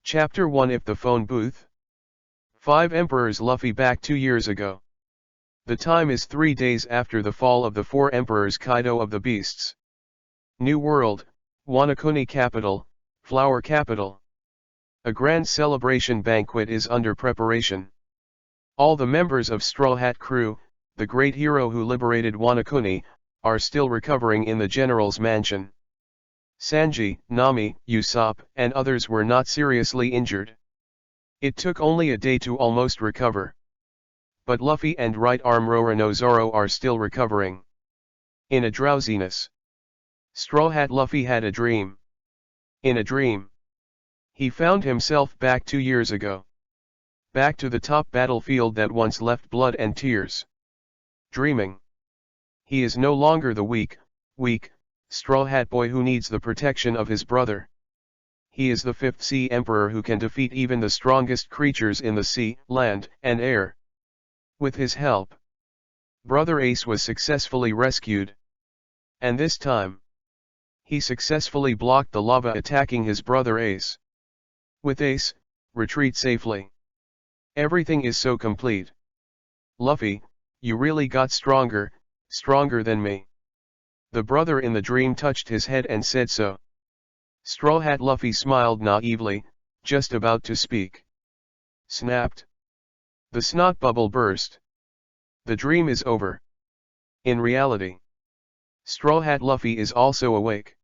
Chapter 1 If the Phone Booth. 5 Emperors. Luffy back 2 years ago. The time is 3 days after the fall of the 4 Emperors. Kaido of the Beasts. New World, Wanakuni capital, Flower capital. A grand celebration banquet is under preparation. All the members of Straw Hat Crew, the great hero who liberated Wanakuni, are still recovering in the general's mansion. Sanji, Nami, Usopp, and others were not seriously injured. It took only a day to almost recover. But Luffy and right arm Roronoa are still recovering. In a drowsiness. Straw Hat Luffy had a dream. In a dream, he found himself back 2 years ago. Back to the top battlefield that once left blood and tears. Dreaming. He is no longer the weak, Straw Hat boy who needs the protection of his brother. He is the 5th Sea Emperor who can defeat even the strongest creatures in the sea, land, and air. With his help, Brother Ace was successfully rescued. And this time, he successfully blocked the lava attacking his brother Ace. With Ace, retreat safely. Everything is so complete. Luffy, you really got stronger than me. The brother in the dream touched his head and said so. Straw Hat Luffy smiled naively, just about to speak. Snapped. The snot bubble burst. The dream is over. In reality, Straw Hat Luffy is also awake.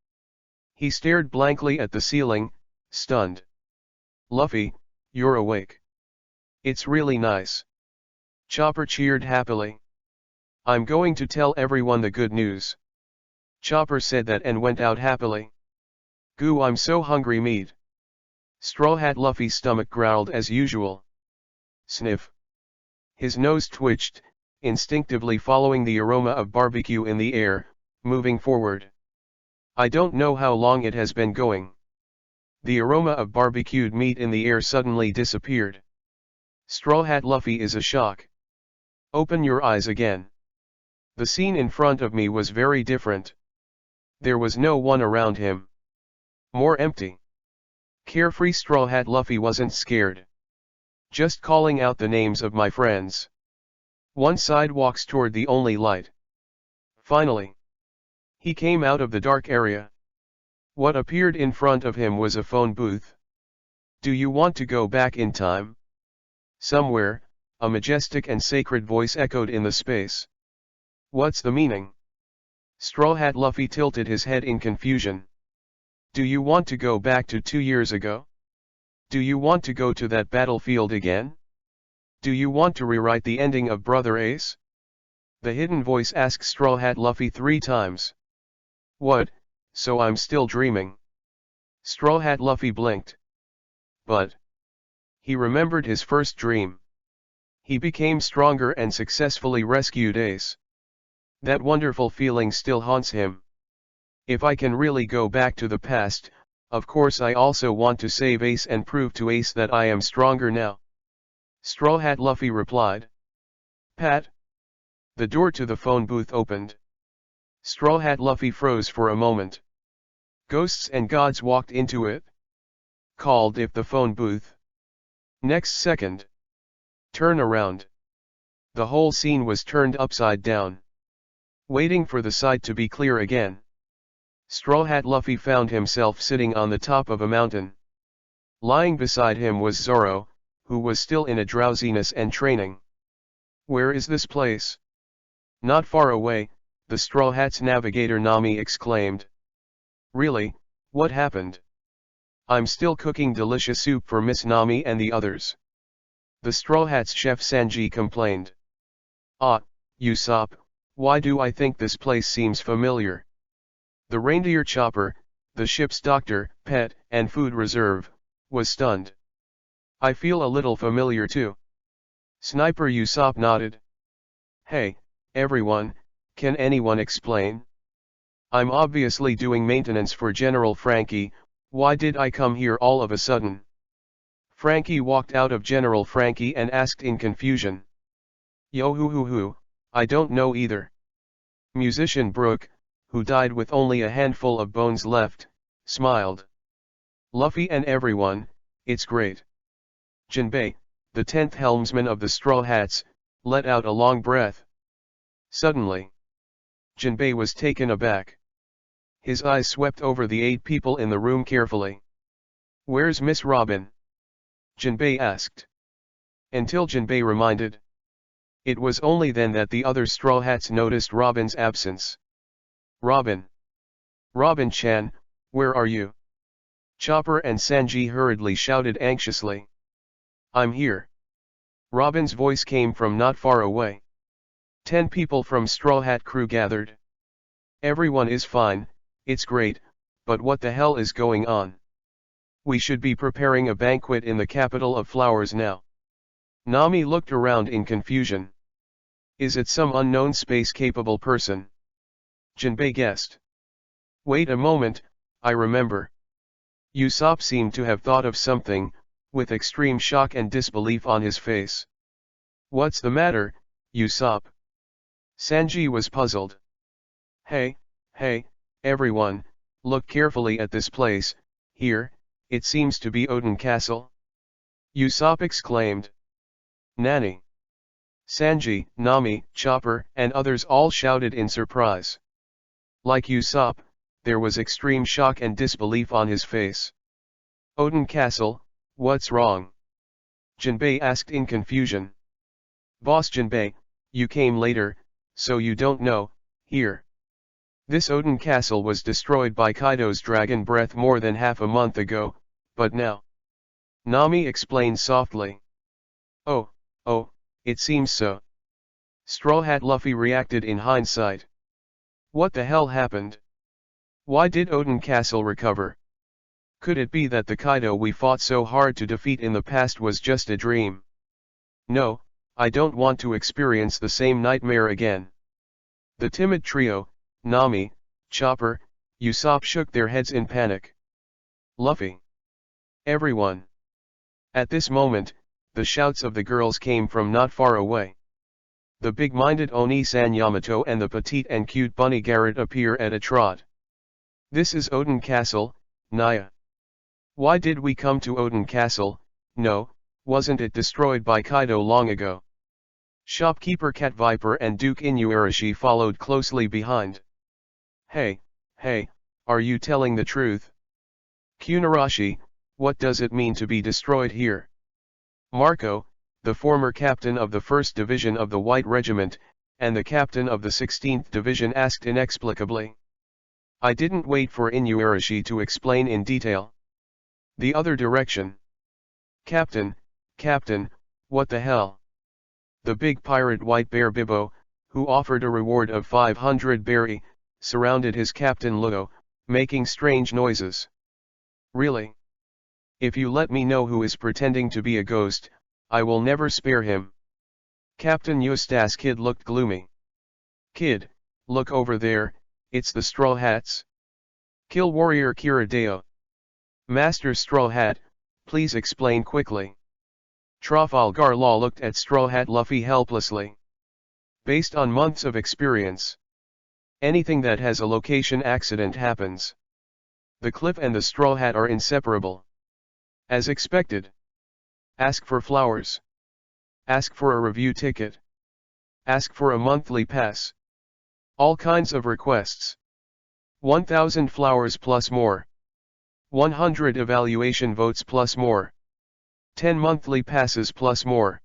He stared blankly at the ceiling, stunned. Luffy, you're awake. It's really nice. Chopper cheered happily. I'm going to tell everyone the good news. Chopper said that and went out happily. Goo, I'm so hungry meat. Straw Hat Luffy's stomach growled as usual. Sniff. His nose twitched, instinctively following the aroma of barbecue in the air, moving forward. I don't know how long it has been going. The aroma of barbecued meat in the air suddenly disappeared. Straw Hat Luffy is a shock. Open your eyes again. The scene in front of me was very different. There was no one around him. More empty. Carefree. Straw Hat Luffy wasn't scared. Just calling out the names of my friends. One side walks toward the only light. Finally, he came out of the dark area. What appeared in front of him was a phone booth. Do you want to go back in time? Somewhere, a majestic and sacred voice echoed in the space. What's the meaning? Straw Hat Luffy tilted his head in confusion. Do you want to go back to 2 years ago? Do you want to go to that battlefield again? Do you want to rewrite the ending of Brother Ace? The hidden voice asked Straw Hat Luffy 3 times. What, so I'm still dreaming? Straw Hat Luffy blinked. But he remembered his first dream. He became stronger and successfully rescued Ace. That wonderful feeling still haunts him. If I can really go back to the past, of course I also want to save Ace and prove to Ace that I am stronger now. Straw Hat Luffy replied. Pat. The door to the phone booth opened. Straw Hat Luffy froze for a moment. Ghosts and gods walked into it. Called if the phone booth. Next second. Turn around. The whole scene was turned upside down. Waiting for the sight to be clear again. Straw Hat Luffy found himself sitting on the top of a mountain. Lying beside him was Zoro, who was still in a drowsiness and training. Where is this place? Not far away, the Straw Hat's navigator Nami exclaimed. Really, what happened? I'm still cooking delicious soup for Miss Nami and the others. The Straw Hat's chef Sanji complained. Ah, Usopp, why do I think this place seems familiar? The reindeer Chopper, the ship's doctor, pet, and food reserve, was stunned. I feel a little familiar too. Sniper Usopp nodded. Hey, everyone, can anyone explain? I'm obviously doing maintenance for General Frankie, why did I come here all of a sudden? Frankie walked out of General Frankie and asked in confusion. Yo hoo, I don't know either. Musician Brooke, who died with only a handful of bones left, smiled. Luffy and everyone, it's great. Jinbei, the 10th helmsman of the Straw Hats, let out a long breath. Suddenly, Jinbei was taken aback. His eyes swept over the 8 people in the room carefully. "Where's Miss Robin?" Jinbei asked. Until Jinbei reminded. It was only then that the other Straw Hats noticed Robin's absence. "Robin! Robin-chan, where are you?" Chopper and Sanji hurriedly shouted anxiously. "I'm here." Robin's voice came from not far away. 10 people from Straw Hat crew gathered. "Everyone is fine, it's great, but what the hell is going on? We should be preparing a banquet in the capital of flowers now." Nami looked around in confusion. "Is it some unknown space-capable person?" Jinbei guessed. "Wait a moment, I remember." Usopp seemed to have thought of something, with extreme shock and disbelief on his face. "What's the matter, Usopp?" Sanji was puzzled. Hey, everyone, look carefully at this place. Here, it seems to be Odin Castle." Usopp exclaimed. "Nani?" Sanji, Nami, Chopper, and others all shouted in surprise. Like Usopp, there was extreme shock and disbelief on his face. "Odin Castle, what's wrong?" Jinbei asked in confusion. "Boss Jinbei, you came later, so you don't know. Here. This Odin Castle was destroyed by Kaido's dragon breath more than half a month ago, but now," Nami explained softly. Oh, it seems so." Straw Hat Luffy reacted in hindsight. What the hell happened? Why did Odin Castle recover? Could it be that the Kaido we fought so hard to defeat in the past was just a dream? No, I don't want to experience the same nightmare again. The timid trio, Nami, Chopper, Usopp shook their heads in panic. "Luffy! Everyone!" At this moment, the shouts of the girls came from not far away. The big-minded Oni-san Yamato and the petite and cute bunny Garrett appear at a trot. "This is Odin Castle, Naya. Why did we come to Odin Castle? No, wasn't it destroyed by Kaido long ago?" Shopkeeper Cat Viper and Duke Inuarashi followed closely behind. Hey, are you telling the truth? Kunarashi, what does it mean to be destroyed here?" Marco, the former captain of the 1st Division of the White Regiment, and the captain of the 16th Division asked inexplicably. I didn't wait for Inuarashi to explain in detail. The other direction. Captain, what the hell?" The big pirate White Bear Bibbo, who offered a reward of 500 berry, surrounded his captain Ludo, making strange noises. "Really? If you let me know who is pretending to be a ghost, I will never spare him." Captain Eustace Kid looked gloomy. "Kid, look over there, it's the Straw Hats." "Kill Warrior Kiradeo." "Master Straw Hat, please explain quickly." Trafalgar Law looked at Straw Hat Luffy helplessly. "Based on months of experience. Anything that has a location accident happens. The cliff and the Straw Hat are inseparable. As expected. Ask for flowers. Ask for a review ticket. Ask for a monthly pass. All kinds of requests. 1,000 flowers plus more. 100 evaluation votes plus more. 10 monthly passes plus more.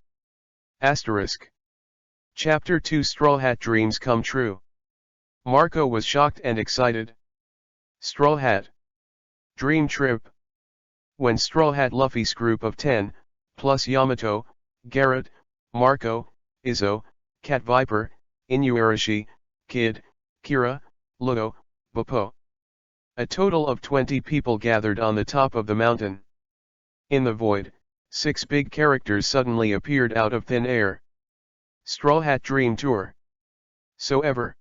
Asterisk. Chapter 2 Straw Hat Dreams Come True. Marco was shocked and excited. Straw Hat. Dream trip. When Straw Hat Luffy's group of 10, plus Yamato, Garrett, Marco, Izzo, Cat Viper, Inuarashi, Kid, Kira, Ludo, Bappo. A total of 20 people gathered on the top of the mountain. In the void, 6 big characters suddenly appeared out of thin air. Straw Hat Dream Tour. So ever.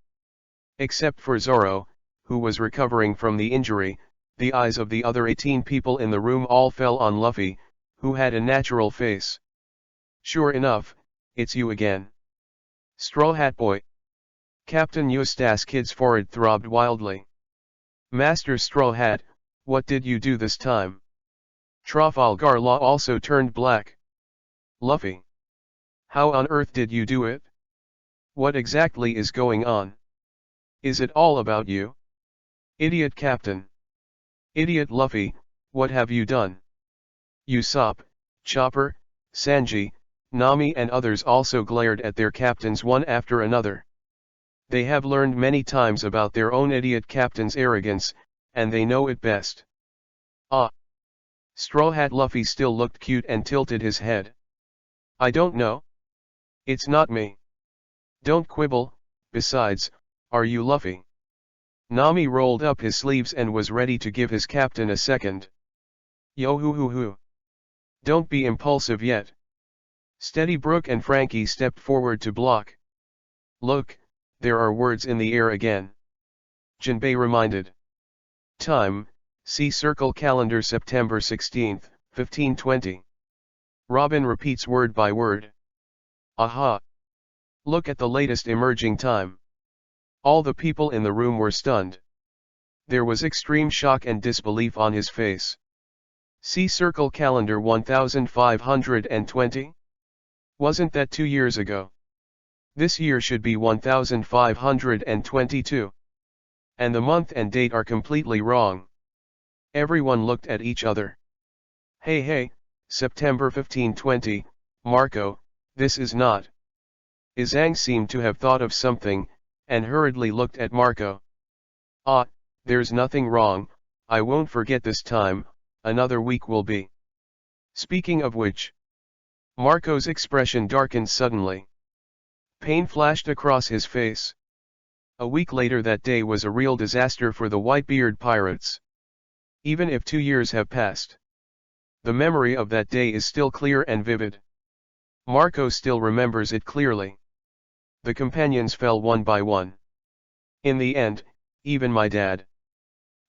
Except for Zoro, who was recovering from the injury, the eyes of the other 18 people in the room all fell on Luffy, who had a natural face. "Sure enough, it's you again. Straw Hat Boy." Captain Eustace Kid's forehead throbbed wildly. "Master Straw Hat, what did you do this time?" Trafalgar Law also turned black. Luffy. How on earth did you do it? What exactly is going on? Is it all about you? Idiot Captain. Idiot Luffy, what have you done? Usopp, Chopper, Sanji, Nami and others also glared at their captains one after another. They have learned many times about their own idiot captain's arrogance, and they know it best. Ah! Straw Hat Luffy still looked cute and tilted his head. I don't know. It's not me. Don't quibble, besides, are you Luffy? Nami rolled up his sleeves and was ready to give his captain a second. Yo hoo hoo hoo. Don't be impulsive yet. Steady Brooke and Frankie stepped forward to block. Look, there are words in the air again. Jinbei reminded. Time, see Circle Calendar September 16, 1520. Robin repeats word by word. Aha! Look at the latest emerging time. All the people in the room were stunned. There was extreme shock and disbelief on his face. See Circle Calendar 1520? Wasn't that 2 years ago? This year should be 1522. And the month and date are completely wrong. Everyone looked at each other. Hey, September 1520, Marco, this is not. Izang seemed to have thought of something, and hurriedly looked at Marco. Ah, there's nothing wrong, I won't forget this time, another week will be. Speaking of which. Marco's expression darkened suddenly. Pain flashed across his face. A week later that day was a real disaster for the Whitebeard pirates. Even if 2 years have passed. The memory of that day is still clear and vivid. Marco still remembers it clearly. The companions fell one by one. In the end, even my dad.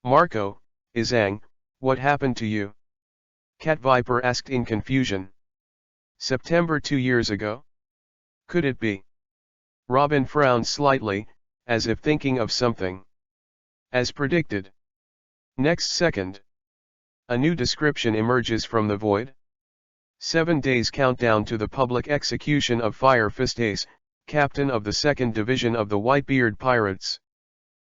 Marco, Izang, what happened to you? Cat Viper asked in confusion. September 2 years ago? Could it be? Robin frowned slightly, as if thinking of something. As predicted. Next second. A new description emerges from the void. 7 days countdown to the public execution of Fire Fist Ace, captain of the 2nd Division of the Whitebeard Pirates.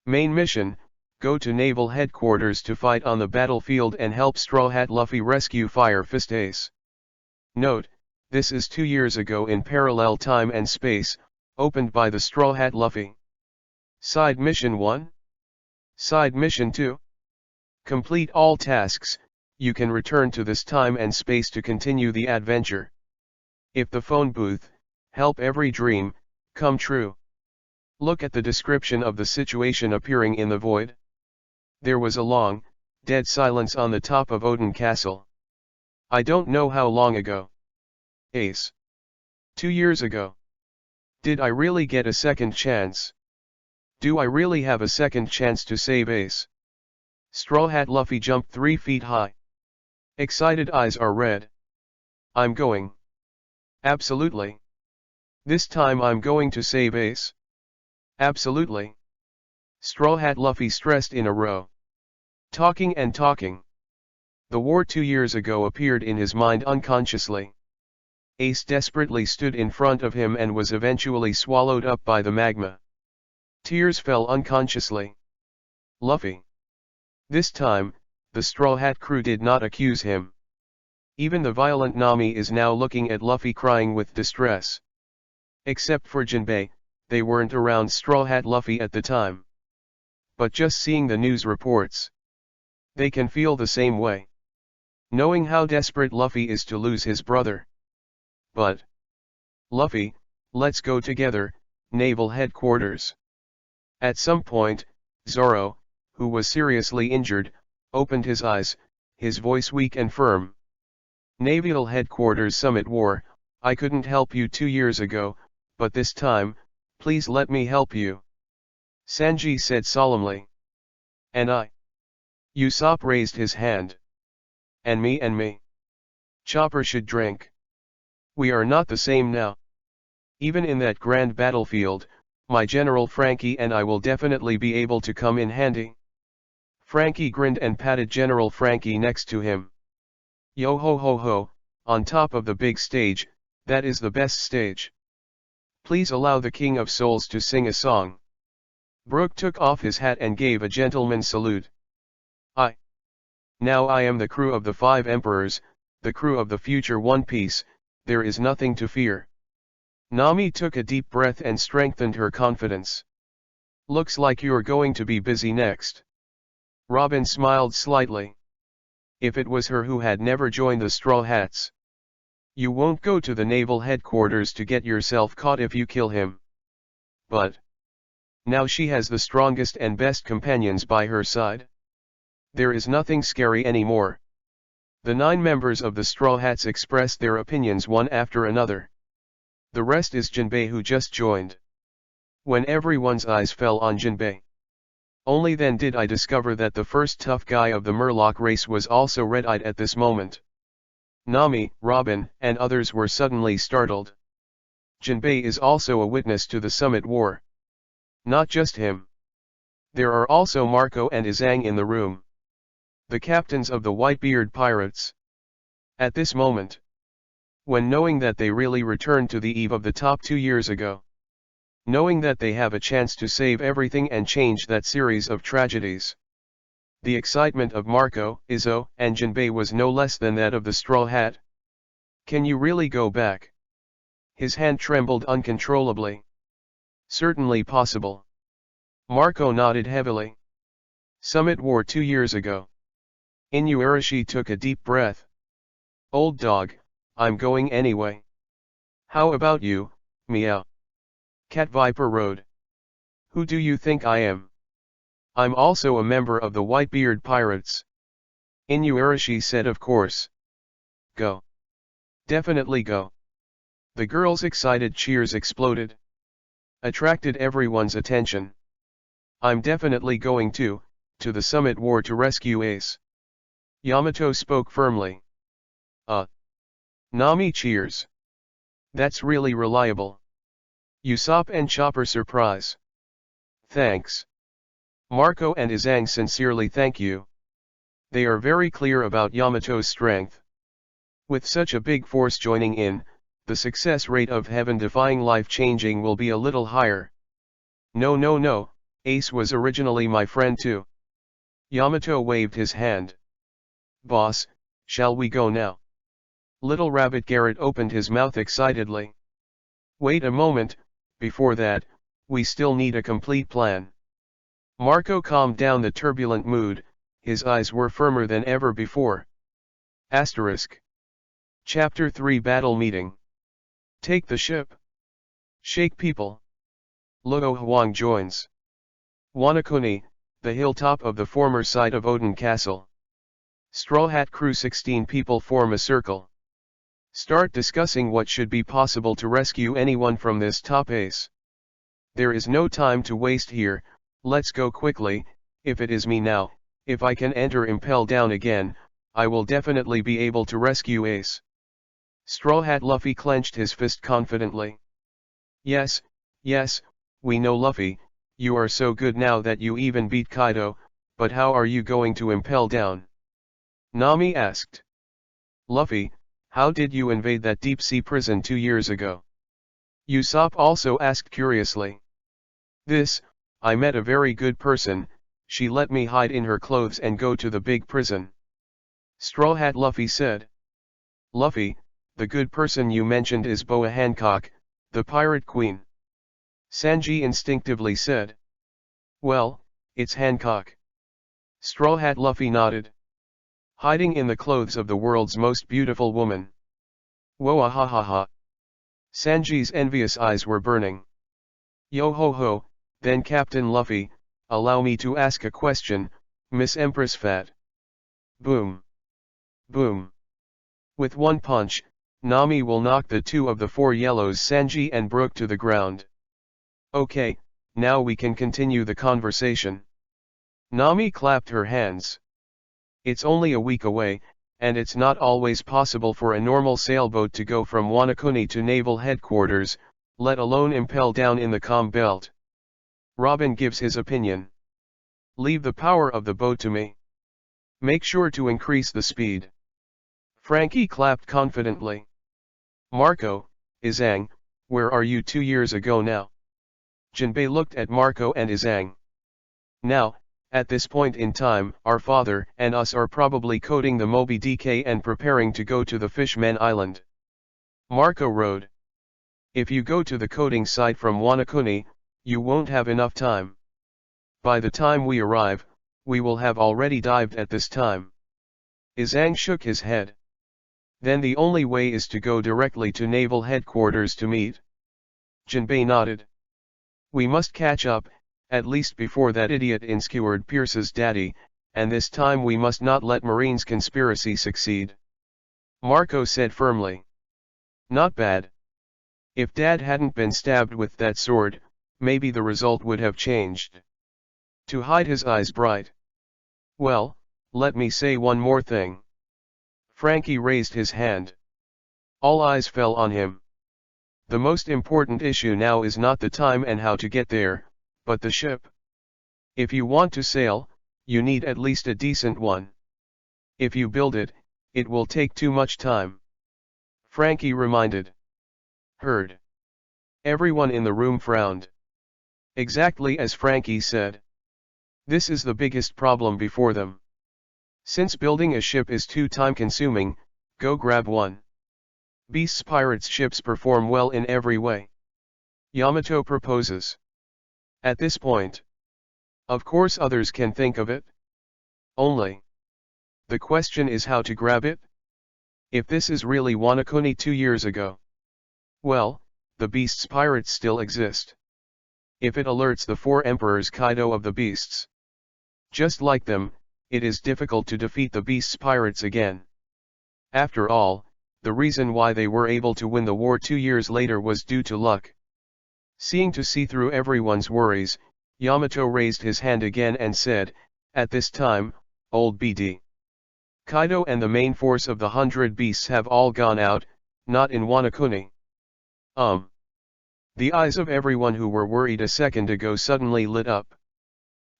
Main mission, go to Naval Headquarters to fight on the battlefield and help Straw Hat Luffy rescue Fire Fist Ace. Note, this is 2 years ago in parallel time and space, opened by the Straw Hat Luffy. Side Mission 1? Side Mission 2? Complete all tasks, you can return to this time and space to continue the adventure. If the phone booth, help every dream, come true. Look at the description of the situation appearing in the void. There was a long, dead silence on the top of Odin Castle. I don't know how long ago. Ace. 2 years ago. Did I really get a second chance? Do I really have a second chance to save Ace? Straw Hat Luffy jumped 3 feet high. Excited eyes are red. I'm going. Absolutely. This time I'm going to save Ace. Absolutely. Straw Hat Luffy stressed in a row. Talking and talking. The war 2 years ago appeared in his mind unconsciously. Ace desperately stood in front of him and was eventually swallowed up by the magma. Tears fell unconsciously. Luffy. This time, the Straw Hat crew did not accuse him. Even the violent Nami is now looking at Luffy crying with distress. Except for Jinbei, they weren't around Straw Hat Luffy at the time. But just seeing the news reports, they can feel the same way. Knowing how desperate Luffy is to lose his brother. But, Luffy, let's go together, Naval Headquarters. At some point, Zoro, who was seriously injured, opened his eyes, his voice weak and firm. Naval Headquarters Summit War, I couldn't help you 2 years ago, but this time, please let me help you. Sanji said solemnly. And I. Usopp raised his hand. And me. Chopper should drink. We are not the same now. Even in that grand battlefield, my General Frankie and I will definitely be able to come in handy. Frankie grinned and patted General Frankie next to him. Yo ho ho ho, on top of the big stage, that is the best stage. Please allow the King of Souls to sing a song. Brook took off his hat and gave a gentleman's salute. Now I am the crew of the 5 Emperors, the crew of the future One Piece, there is nothing to fear. Nami took a deep breath and strengthened her confidence. Looks like you're going to be busy next. Robin smiled slightly. If it was her who had never joined the Straw Hats. You won't go to the naval headquarters to get yourself caught if you kill him. But now she has the strongest and best companions by her side. There is nothing scary anymore. The 9 members of the Straw Hats expressed their opinions one after another. The rest is Jinbei, who just joined. When everyone's eyes fell on Jinbei, only then did I discover that the first tough guy of the Murloc race was also red-eyed at this moment. Nami, Robin, and others were suddenly startled. Jinbei is also a witness to the Summit War. Not just him. There are also Marco and Izang in the room. The captains of the Whitebeard pirates. At this moment, when knowing that they really returned to the eve of the top 2 years ago, knowing that they have a chance to save everything and change that series of tragedies, the excitement of Marco, Izzo, and Jinbei was no less than that of the Straw Hat. Can you really go back? His hand trembled uncontrollably. Certainly possible. Marco nodded heavily. Summit War 2 years ago. Inuarashi took a deep breath. Old dog, I'm going anyway. How about you, meow? Cat Viper Road. Who do you think I am? I'm also a member of the Whitebeard pirates. Inuarashi said, of course. Go. Definitely go. The girls' excited cheers exploded. Attracted everyone's attention. I'm definitely going to the Summit War to rescue Ace. Yamato spoke firmly. Nami cheers. That's really reliable. Usopp and Chopper surprise. Thanks. Marco and Izang sincerely thank you. They are very clear about Yamato's strength. With such a big force joining in, the success rate of heaven-defying life-changing will be a little higher. No, Ace was originally my friend too. Yamato waved his hand. Boss, shall we go now? Little Rabbit Garrett opened his mouth excitedly. Wait a moment, before that, we still need a complete plan. Marco calmed down the turbulent mood, his eyes were firmer than ever before. Asterisk. Chapter 3 Battle Meeting. Take the ship. Shake people. Luo Huang joins. Wanakuni, the hilltop of the former site of Odin Castle. Straw Hat crew 16 people form a circle. Start discussing what should be possible to rescue anyone from this top ace. There is no time to waste here, let's go quickly. If it is me now, if I can enter Impel Down again, I will definitely be able to rescue Ace. Straw Hat Luffy clenched his fist confidently. Yes, we know Luffy, you are so good now that you even beat Kaido, but how are you going to Impel Down? Nami asked. Luffy, how did you invade that deep-sea prison 2 years ago? Usopp also asked curiously. I met a very good person, she let me hide in her clothes and go to the big prison. Straw Hat Luffy said. Luffy, the good person you mentioned is Boa Hancock, the pirate queen. Sanji instinctively said. Well, it's Hancock. Straw Hat Luffy nodded. Hiding in the clothes of the world's most beautiful woman. Whoa ha ha ha. Sanji's envious eyes were burning. Yo ho ho, then Captain Luffy, allow me to ask a question, Miss Empress Fat. Boom. Boom. With one punch, Nami will knock the 2 of the 4 yellows Sanji and Brook to the ground. Okay, now we can continue the conversation. Nami clapped her hands. It's only a week away, and it's not always possible for a normal sailboat to go from Wanakuni to naval headquarters, let alone Impel Down in the calm belt. Robin gives his opinion. Leave the power of the boat to me. Make sure to increase the speed. Frankie clapped confidently. Marco, Izang, where are you 2 years ago now? Jinbei looked at Marco and Izang. Now, at this point in time, our father and us are probably coding the Moby DK and preparing to go to the Fishman Island. Marco wrote. If you go to the coding site from Wanakuni, you won't have enough time. By the time we arrive, we will have already dived at this time. Izang shook his head. Then the only way is to go directly to naval headquarters to meet. Jinbei nodded. We must catch up, at least before that idiot in Skeward Pierce's daddy, and this time we must not let Marine's conspiracy succeed. Marco said firmly. Not bad. If Dad hadn't been stabbed with that sword, maybe the result would have changed. To hide his eyes bright. Well, let me say one more thing. Frankie raised his hand. All eyes fell on him. The most important issue now is not the time and how to get there, but the ship. If you want to sail, you need at least a decent one. If you build it, it will take too much time. Frankie reminded. Heard. Everyone in the room frowned. Exactly as Frankie said. This is the biggest problem before them. Since building a ship is too time-consuming, go grab one. Beast's pirates' ships perform well in every way. Yamato proposes. At this point. Of course others can think of it. Only. The question is how to grab it? If this is really Wanakuni 2 years ago. Well, the Beast's pirates still exist. If it alerts the 4 emperors Kaido of the Beasts. Just like them, it is difficult to defeat the Beast's pirates again. After all, the reason why they were able to win the war 2 years later was due to luck. Seeing to see through everyone's worries, Yamato raised his hand again and said, at this time, old BD. Kaido and the main force of the 100 beasts have all gone out, not in Wanakuni. The eyes of everyone who were worried a second ago suddenly lit up.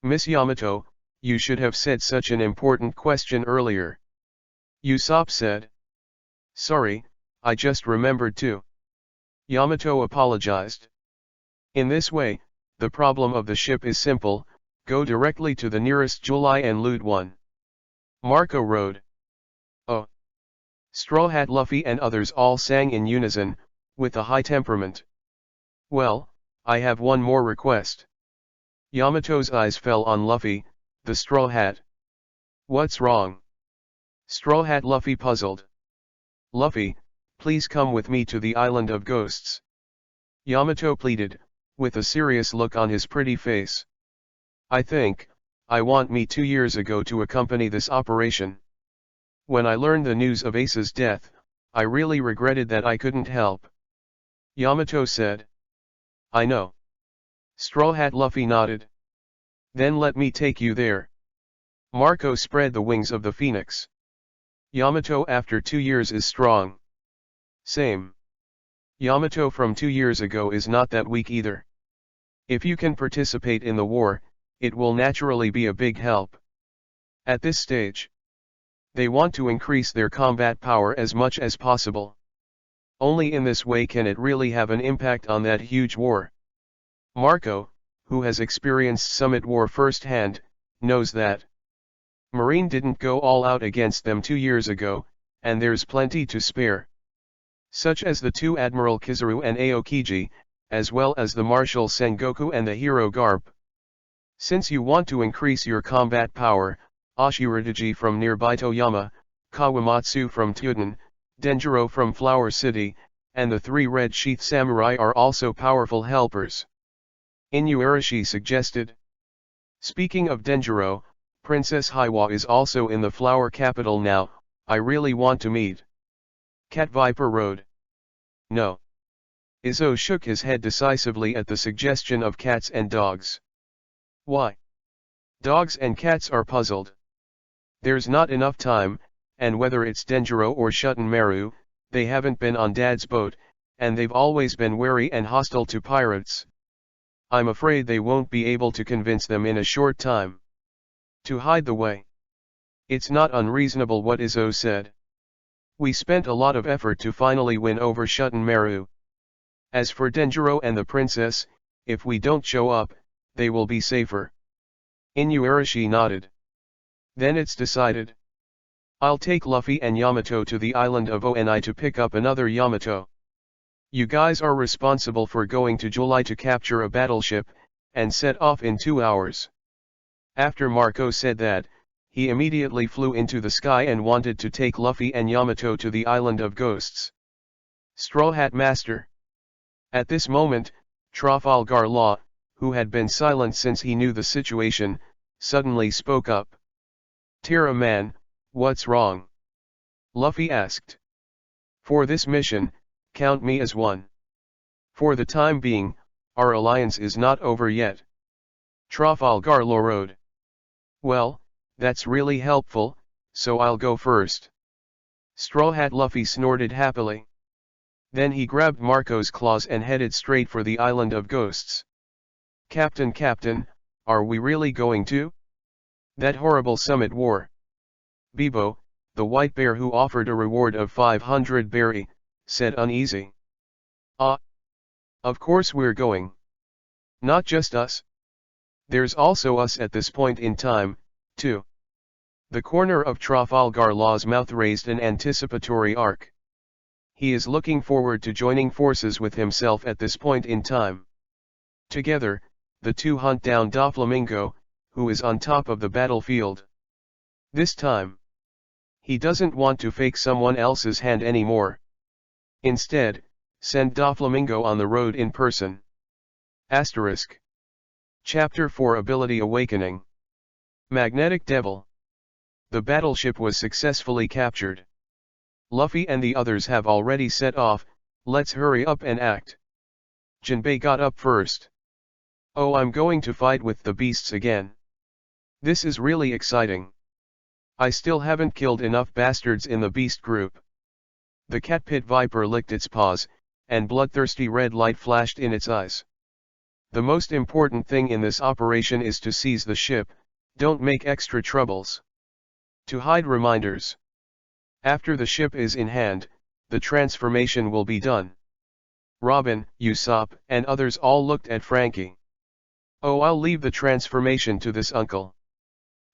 Miss Yamato, you should have said such an important question earlier. Usopp said. Sorry, I just remembered to. Yamato apologized. In this way, the problem of the ship is simple, go directly to the nearest Julai and loot one. Marco rode. Oh. Straw Hat Luffy and others all sang in unison, with a high temperament. Well, I have one more request. Yamato's eyes fell on Luffy, the Straw Hat. What's wrong? Straw Hat Luffy puzzled. Luffy, please come with me to the Island of Ghosts. Yamato pleaded, with a serious look on his pretty face. I want me 2 years ago to accompany this operation. When I learned the news of Ace's death, I really regretted that I couldn't help. Yamato said. I know. Straw Hat Luffy nodded. Then let me take you there. Marco spread the wings of the phoenix. Yamato after 2 years is strong. Same. Yamato from 2 years ago is not that weak either. If you can participate in the war, it will naturally be a big help. At this stage, they want to increase their combat power as much as possible. Only in this way can it really have an impact on that huge war. Marco, who has experienced Summit War firsthand, knows that. Marine didn't go all out against them 2 years ago, and there's plenty to spare. Such as the 2 Admiral Kizaru and Aokiji, as well as the Marshal Sengoku and the hero Garp. Since you want to increase your combat power, Ashiradaji from nearby Toyama, Kawamatsu from Tuden, Denjiro from Flower City, and the 3 Red Sheath Samurai are also powerful helpers. Inuarashi suggested. Speaking of Denjiro, Princess Hiwa is also in the flower capital now, I really want to meet. Cat Viper rode. No. Izzo shook his head decisively at the suggestion of cats and dogs. Why? Dogs and cats are puzzled. There's not enough time, and whether it's Denjiro or Shuten Maru, they haven't been on Dad's boat, and they've always been wary and hostile to pirates. I'm afraid they won't be able to convince them in a short time. To hide the way. It's not unreasonable what Izzo said. We spent a lot of effort to finally win over Shuten Maru. As for Denjiro and the princess, if we don't show up, they will be safer. Inuarashi nodded. Then it's decided. I'll take Luffy and Yamato to the island of Oni to pick up another Yamato. You guys are responsible for going to July to capture a battleship, and set off in 2 hours. After Marco said that, he immediately flew into the sky and wanted to take Luffy and Yamato to the island of ghosts. Straw Hat Master. At this moment, Trafalgar Law, who had been silent since he knew the situation, suddenly spoke up. Terra Man, what's wrong? Luffy asked. For this mission, count me as one. For the time being, our alliance is not over yet. Trafalgar Law rode. Well, that's really helpful, so I'll go first. Straw Hat Luffy snorted happily. Then he grabbed Marco's claws and headed straight for the island of ghosts. Captain, are we really going to? That horrible summit war. Bebo, the white bear who offered a reward of 500 berry, said uneasy. Of course we're going. Not just us. There's also us at this point in time, too. The corner of Trafalgar Law's mouth raised an anticipatory arc. He is looking forward to joining forces with himself at this point in time. Together, the two hunt down Doflamingo, who is on top of the battlefield. This time, he doesn't want to fake someone else's hand anymore. Instead, send Doflamingo on the road in person. Asterisk. Chapter 4 Ability Awakening. Magnetic Devil. The battleship was successfully captured. Luffy and the others have already set off, let's hurry up and act. Jinbei got up first. Oh, I'm going to fight with the beasts again. This is really exciting. I still haven't killed enough bastards in the beast group. The cat pit viper licked its paws, and bloodthirsty red light flashed in its eyes. The most important thing in this operation is to seize the ship, don't make extra troubles. To hide reminders. After the ship is in hand, the transformation will be done. Robin, Usopp, and others all looked at Frankie. Oh, I'll leave the transformation to this uncle.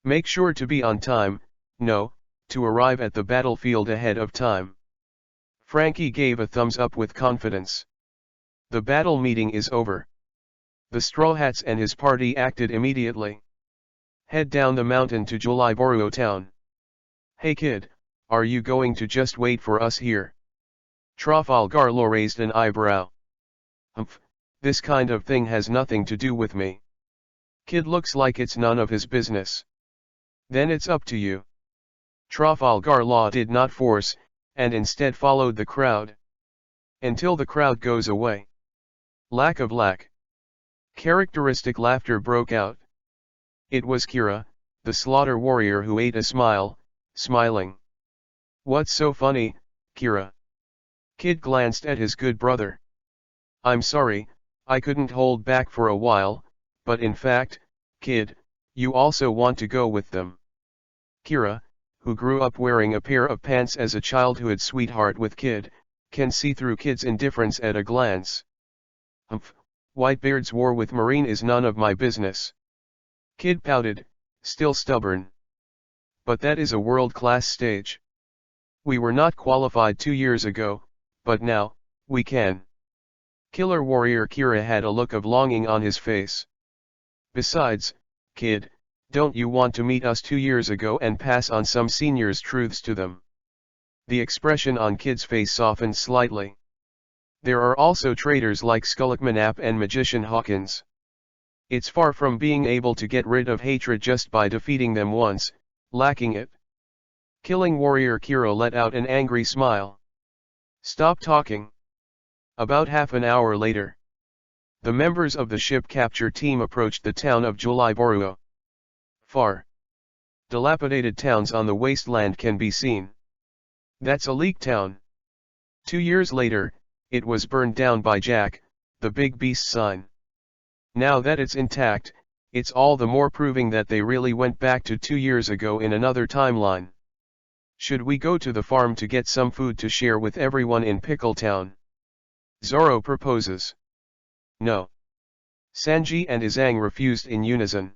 Make sure to be on time, to arrive at the battlefield ahead of time. Frankie gave a thumbs up with confidence. The battle meeting is over. The Straw Hats and his party acted immediately. Head down the mountain to Juliboruo town. Hey kid, are you going to just wait for us here? Trafalgar Law raised an eyebrow. This kind of thing has nothing to do with me. Kid looks like it's none of his business. Then it's up to you. Trafalgar Law did not force, and instead followed the crowd. Until the crowd goes away. Lack of lack. Characteristic laughter broke out. It was Kira, the slaughter warrior who ate a smile, smiling. What's so funny, Kira? Kid glanced at his good brother. I'm sorry, I couldn't hold back for a while, but in fact, kid, you also want to go with them. Kira, who grew up wearing a pair of pants as a childhood sweetheart with Kid, can see through Kid's indifference at a glance. Whitebeard's war with Marine is none of my business. Kid pouted, still stubborn. But that is a world-class stage. We were not qualified 2 years ago, but now, we can. Killer warrior Kira had a look of longing on his face. Besides, kid, don't you want to meet us 2 years ago and pass on some seniors' truths to them? The expression on Kid's face softened slightly. There are also traitors like Skullkmanap and Magician Hawkins. It's far from being able to get rid of hatred just by defeating them once, lacking it. Killing warrior Kira let out an angry smile. Stop talking. About half an hour later, the members of the ship capture team approached the town of Juliboruo. Far, dilapidated towns on the wasteland can be seen. That's a leak town. 2 years later, it was burned down by Jack, the big beast sign. Now that it's intact, it's all the more proving that they really went back to 2 years ago in another timeline. Should we go to the farm to get some food to share with everyone in Pickle Town? Zoro proposes. No. Sanji and Izang refused in unison.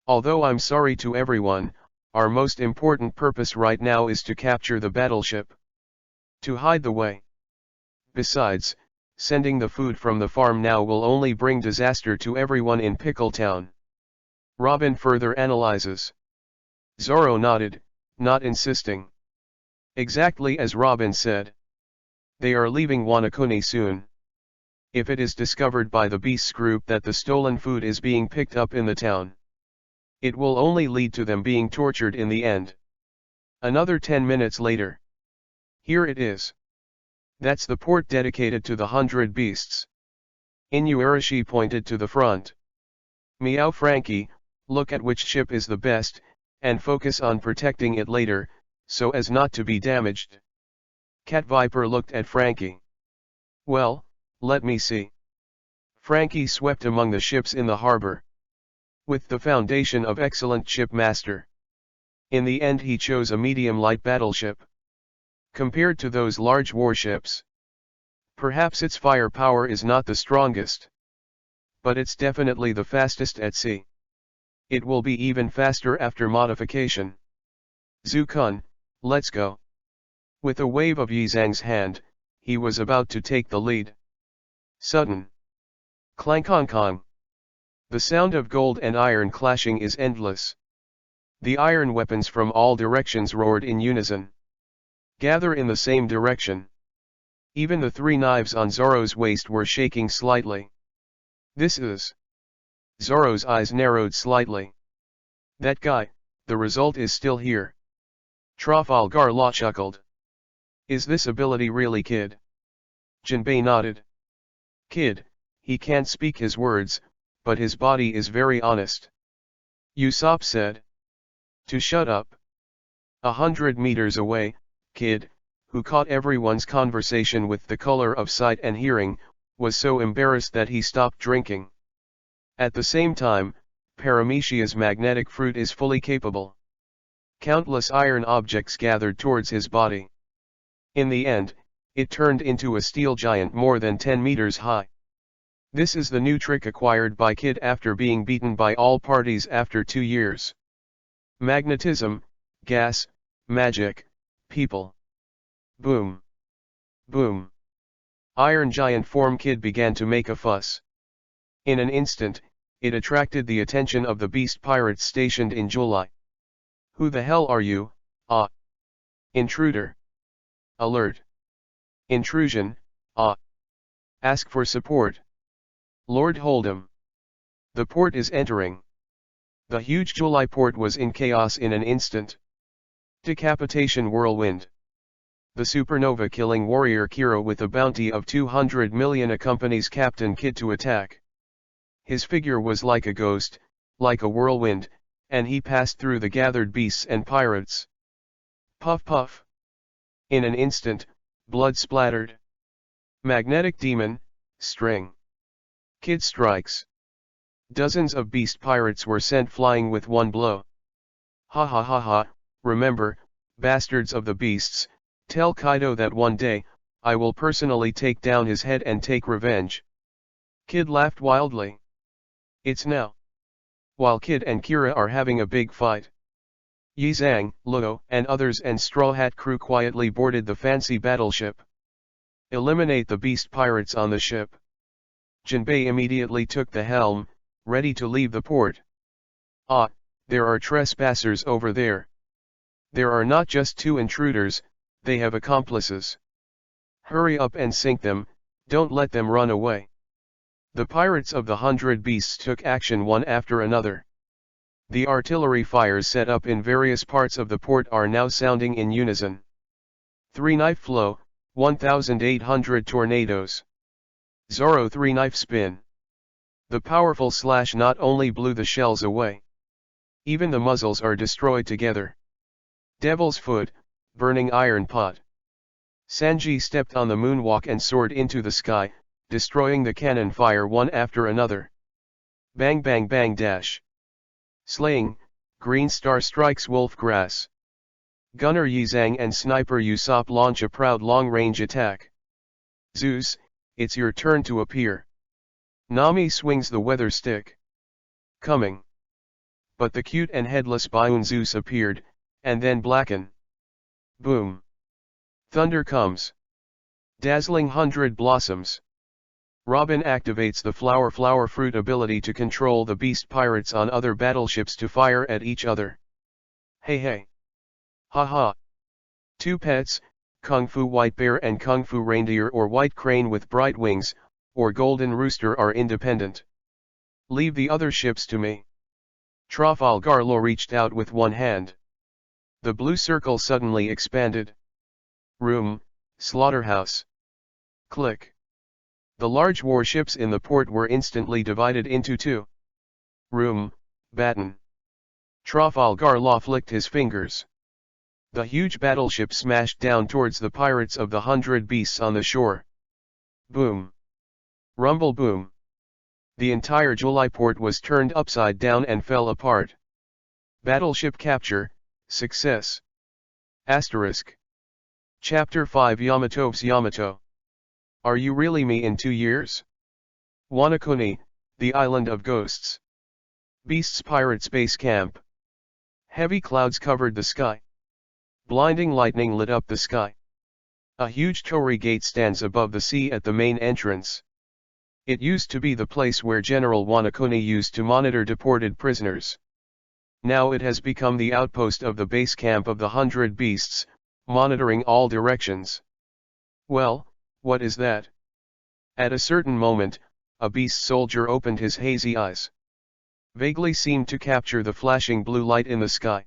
Although I'm sorry to everyone, our most important purpose right now is to capture the battleship. To hide the way. Besides, sending the food from the farm now will only bring disaster to everyone in Pickle Town. Robin further analyzes. Zoro nodded, not insisting. Exactly as Robin said. They are leaving Wanakuni soon. If it is discovered by the Beasts group that the stolen food is being picked up in the town, it will only lead to them being tortured in the end. Another 10 minutes later. Here it is. That's the port dedicated to the 100 beasts. Inuarashi pointed to the front. Meow Frankie, look at which ship is the best, and focus on protecting it later, so as not to be damaged. Cat Viper looked at Frankie. Well, let me see. Frankie swept among the ships in the harbor. With the foundation of excellent shipmaster. In the end he chose a medium-light battleship. Compared to those large warships, perhaps its firepower is not the strongest. But it's definitely the fastest at sea. It will be even faster after modification. Zukun, let's go. With a wave of Yizang's hand, he was about to take the lead. Sudden. Clank-kong-kong. The sound of gold and iron clashing is endless. The iron weapons from all directions roared in unison. Gather in the same direction. Even the 3 knives on Zoro's waist were shaking slightly. This is. Zoro's eyes narrowed slightly. That guy, the result is still here. Trafalgar Law chuckled. Is this ability really Kid? Jinbei nodded. Kid, he can't speak his words, but his body is very honest. Usopp said. To shut up. 100 meters away, Kid, who caught everyone's conversation with the color of sight and hearing, was so embarrassed that he stopped drinking. At the same time, Paramecia's magnetic fruit is fully capable. Countless iron objects gathered towards his body. In the end, it turned into a steel giant more than 10 meters high. This is the new trick acquired by Kid after being beaten by all parties after 2 years. Magnetism, gas, magic, people. Boom. Boom. Iron giant form Kid began to make a fuss. In an instant, it attracted the attention of the beast pirates stationed in Julai. Who the hell are you? Ah. Intruder. Alert. Intrusion, ah. Ask for support. Lord Hold'em. The port is entering. The huge Julai port was in chaos in an instant. Decapitation whirlwind. The supernova killing warrior Kira with a bounty of 200 million accompanies Captain Kid to attack. His figure was like a ghost, like a whirlwind, and he passed through the gathered beasts and pirates. Puff puff. In an instant, blood splattered. Magnetic demon, string. Kid strikes. Dozens of beast pirates were sent flying with one blow. Ha ha ha ha, remember, bastards of the beasts, tell Kaido that one day, I will personally take down his head and take revenge. Kid laughed wildly. It's now. While Kid and Kira are having a big fight, Yizang, Luo, and others and Straw Hat crew quietly boarded the fancy battleship. Eliminate the beast pirates on the ship. Jinbei immediately took the helm, ready to leave the port. Ah, there are trespassers over there. There are not just 2 intruders, they have accomplices. Hurry up and sink them, don't let them run away. The pirates of the 100 beasts took action one after another. The artillery fires set up in various parts of the port are now sounding in unison. 3 knife flow, 1,800 tornadoes. Zoro 3 knife spin. The powerful slash not only blew the shells away. Even the muzzles are destroyed together. Devil's foot, burning iron pot. Sanji stepped on the moonwalk and soared into the sky, destroying the cannon fire one after another. Bang bang bang dash. Slaying, green star strikes wolf grass. Gunner Yizang and Sniper Usopp launch a proud long-range attack. Zeus, it's your turn to appear. Nami swings the weather stick. Coming. But the cute and headless Bioon Zeus appeared, and then Blacken. Boom. Thunder comes. Dazzling 100 blossoms. Robin activates the flower fruit ability to control the beast pirates on other battleships to fire at each other. Hey hey. Haha. Two pets, Kung Fu White Bear and Kung Fu Reindeer or White Crane with bright wings, or Golden Rooster are independent. Leave the other ships to me. Trafalgar Law reached out with one hand. The blue circle suddenly expanded. Room, slaughterhouse. Click. The large warships in the port were instantly divided into two. Room, batten. Trafalgar Law flicked his fingers. The huge battleship smashed down towards the pirates of the 100 beasts on the shore. Boom. Rumble boom. The entire July port was turned upside down and fell apart. Battleship capture, success. Asterisk. Chapter 5 Yamato vs Yamato. Are you really me in 2 years? Wanakuni, the island of ghosts. Beasts Pirates Base Camp. Heavy clouds covered the sky. Blinding lightning lit up the sky. A huge torii gate stands above the sea at the main entrance. It used to be the place where General Wanakuni used to monitor deported prisoners. Now it has become the outpost of the base camp of the 100 beasts, monitoring all directions. Well, what is that? At a certain moment, a beast soldier opened his hazy eyes. Vaguely seemed to capture the flashing blue light in the sky.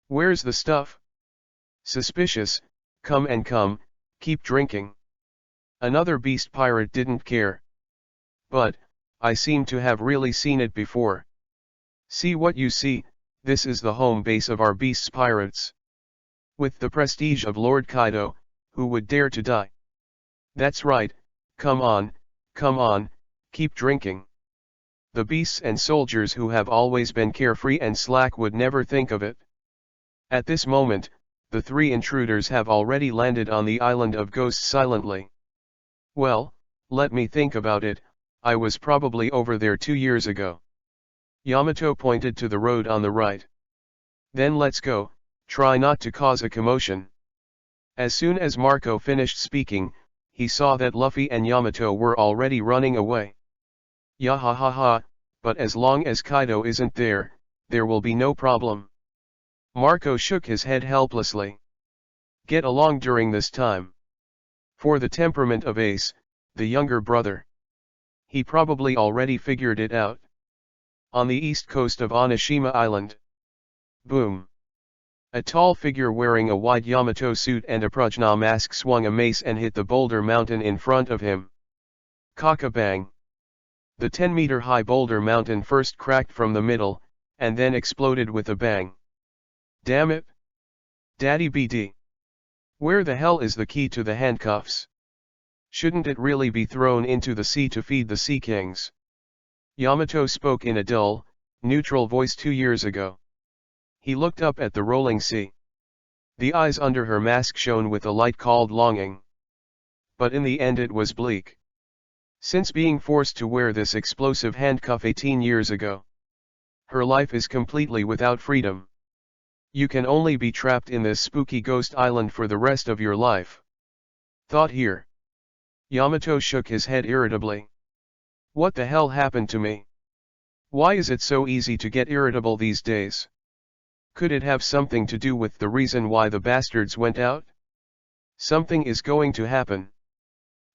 Where's the stuff? Suspicious, come and come, keep drinking. Another beast pirate didn't care. But, I seem to have really seen it before. See what you see, this is the home base of our beasts pirates. With the prestige of Lord Kaido, who would dare to die? That's right, come on, keep drinking. The beasts and soldiers who have always been carefree and slack would never think of it. At this moment, the 3 intruders have already landed on the island of ghosts silently. Well, let me think about it, I was probably over there 2 years ago. Yamato pointed to the road on the right. Then let's go, try not to cause a commotion. As soon as Marco finished speaking, he saw that Luffy and Yamato were already running away. Yahahaha, but as long as Kaido isn't there, there will be no problem. Marco shook his head helplessly. Get along during this time. For the temperament of Ace, the younger brother. He probably already figured it out. On the east coast of Onishima Island. Boom. A tall figure wearing a white Yamato suit and a Prajna mask swung a mace and hit the boulder mountain in front of him. Cock-a-bang. The 10-meter-high boulder mountain first cracked from the middle, and then exploded with a bang. Damn it! Daddy BD. Where the hell is the key to the handcuffs? Shouldn't it really be thrown into the sea to feed the Sea Kings? Yamato spoke in a dull, neutral voice 2 years ago. He looked up at the rolling sea. The eyes under her mask shone with a light called longing. But in the end it was bleak. Since being forced to wear this explosive handcuff 18 years ago, her life is completely without freedom. You can only be trapped in this spooky ghost island for the rest of your life. Thought here. Yamato shook his head irritably. What the hell happened to me? Why is it so easy to get irritable these days? Could it have something to do with the reason why the bastards went out? Something is going to happen.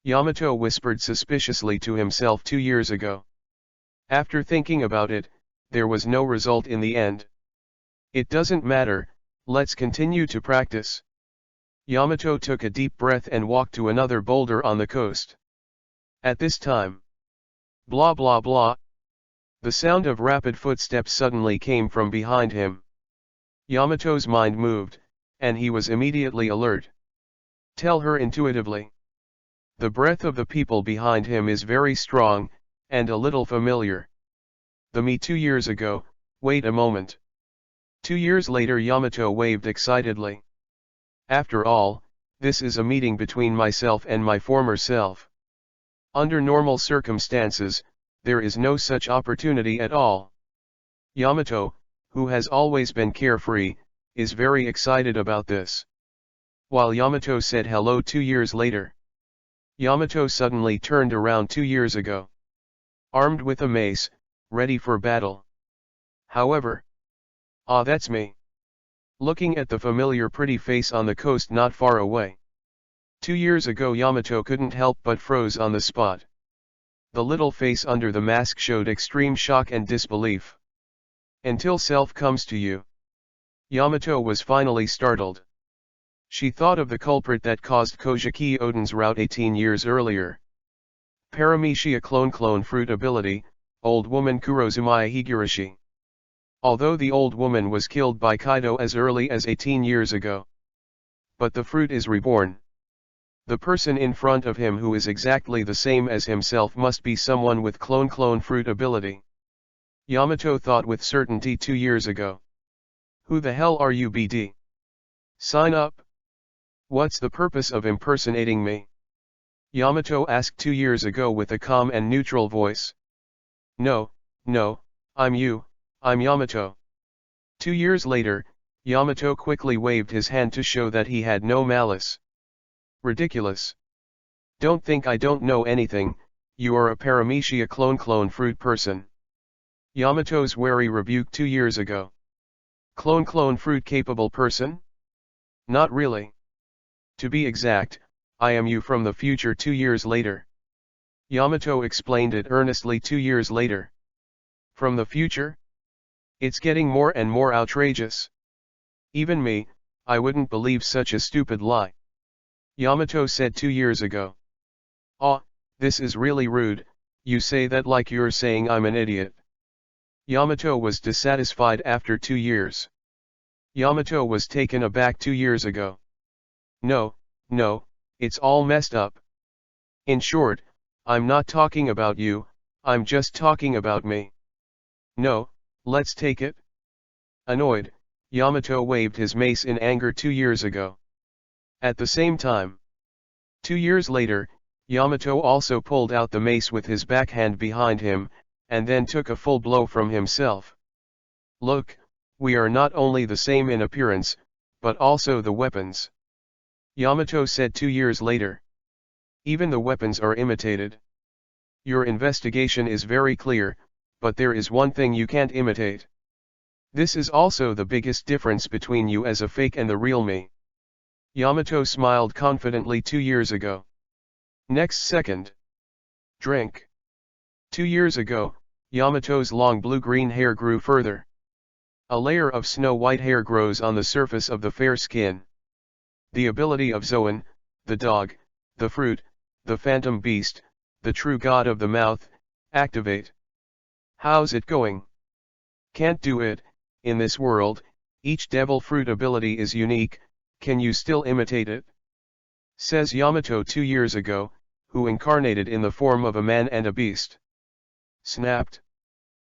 Yamato whispered suspiciously to himself 2 years ago. After thinking about it, there was no result in the end. It doesn't matter, let's continue to practice. Yamato took a deep breath and walked to another boulder on the coast. At this time, blah blah blah. The sound of rapid footsteps suddenly came from behind him. Yamato's mind moved, and he was immediately alert. Tell her intuitively. The breath of the people behind him is very strong, and a little familiar. The me 2 years ago, wait a moment. 2 years later Yamato waved excitedly. After all, this is a meeting between myself and my former self. Under normal circumstances, there is no such opportunity at all. Yamato, who has always been carefree, is very excited about this. While Yamato said hello 2 years later, Yamato suddenly turned around 2 years ago, armed with a mace, ready for battle. However, ah, that's me. Looking at the familiar pretty face on the coast not far away. 2 years ago Yamato couldn't help but froze on the spot. The little face under the mask showed extreme shock and disbelief. Until self comes to you. Yamato was finally startled. She thought of the culprit that caused Kojiki Oden's rout 18 years earlier. Paramecia clone fruit ability, old woman Kurozumaya Higurashi. Although the old woman was killed by Kaido as early as 18 years ago. But the fruit is reborn. The person in front of him who is exactly the same as himself must be someone with clone fruit ability. Yamato thought with certainty 2 years ago. Who the hell are you, BD? Sign up. What's the purpose of impersonating me? Yamato asked 2 years ago with a calm and neutral voice. No, I'm Yamato. 2 years later, Yamato quickly waved his hand to show that he had no malice. Ridiculous. Don't think I don't know anything, you are a Paramecia clone fruit person. Yamato's wary rebuke 2 years ago. Clone fruit capable person? Not really. To be exact, I am you from the future 2 years later. Yamato explained it earnestly 2 years later. From the future? It's getting more and more outrageous. Even me, I wouldn't believe such a stupid lie. Yamato said 2 years ago. Ah, this is really rude, you say that like you're saying I'm an idiot. Yamato was dissatisfied after 2 years. Yamato was taken aback 2 years ago. No, it's all messed up. In short, I'm not talking about you, I'm just talking about me. No, let's take it. Annoyed, Yamato waved his mace in anger 2 years ago. At the same time, 2 years later, Yamato also pulled out the mace with his backhand behind him, and then took a full blow from himself. Look, we are not only the same in appearance, but also the weapons. Yamato said 2 years later. Even the weapons are imitated. Your investigation is very clear, but there is one thing you can't imitate. This is also the biggest difference between you as a fake and the real me. Yamato smiled confidently 2 years ago. Next second. Drink. 2 years ago, Yamato's long blue-green hair grew further. A layer of snow-white hair grows on the surface of the fair skin. The ability of Zoan, the dog, the fruit, the phantom beast, the true god of the mouth, activate. How's it going? Can't do it, in this world, each devil fruit ability is unique, can you still imitate it? Says Yamato 2 years ago, who incarnated in the form of a man and a beast. Snapped.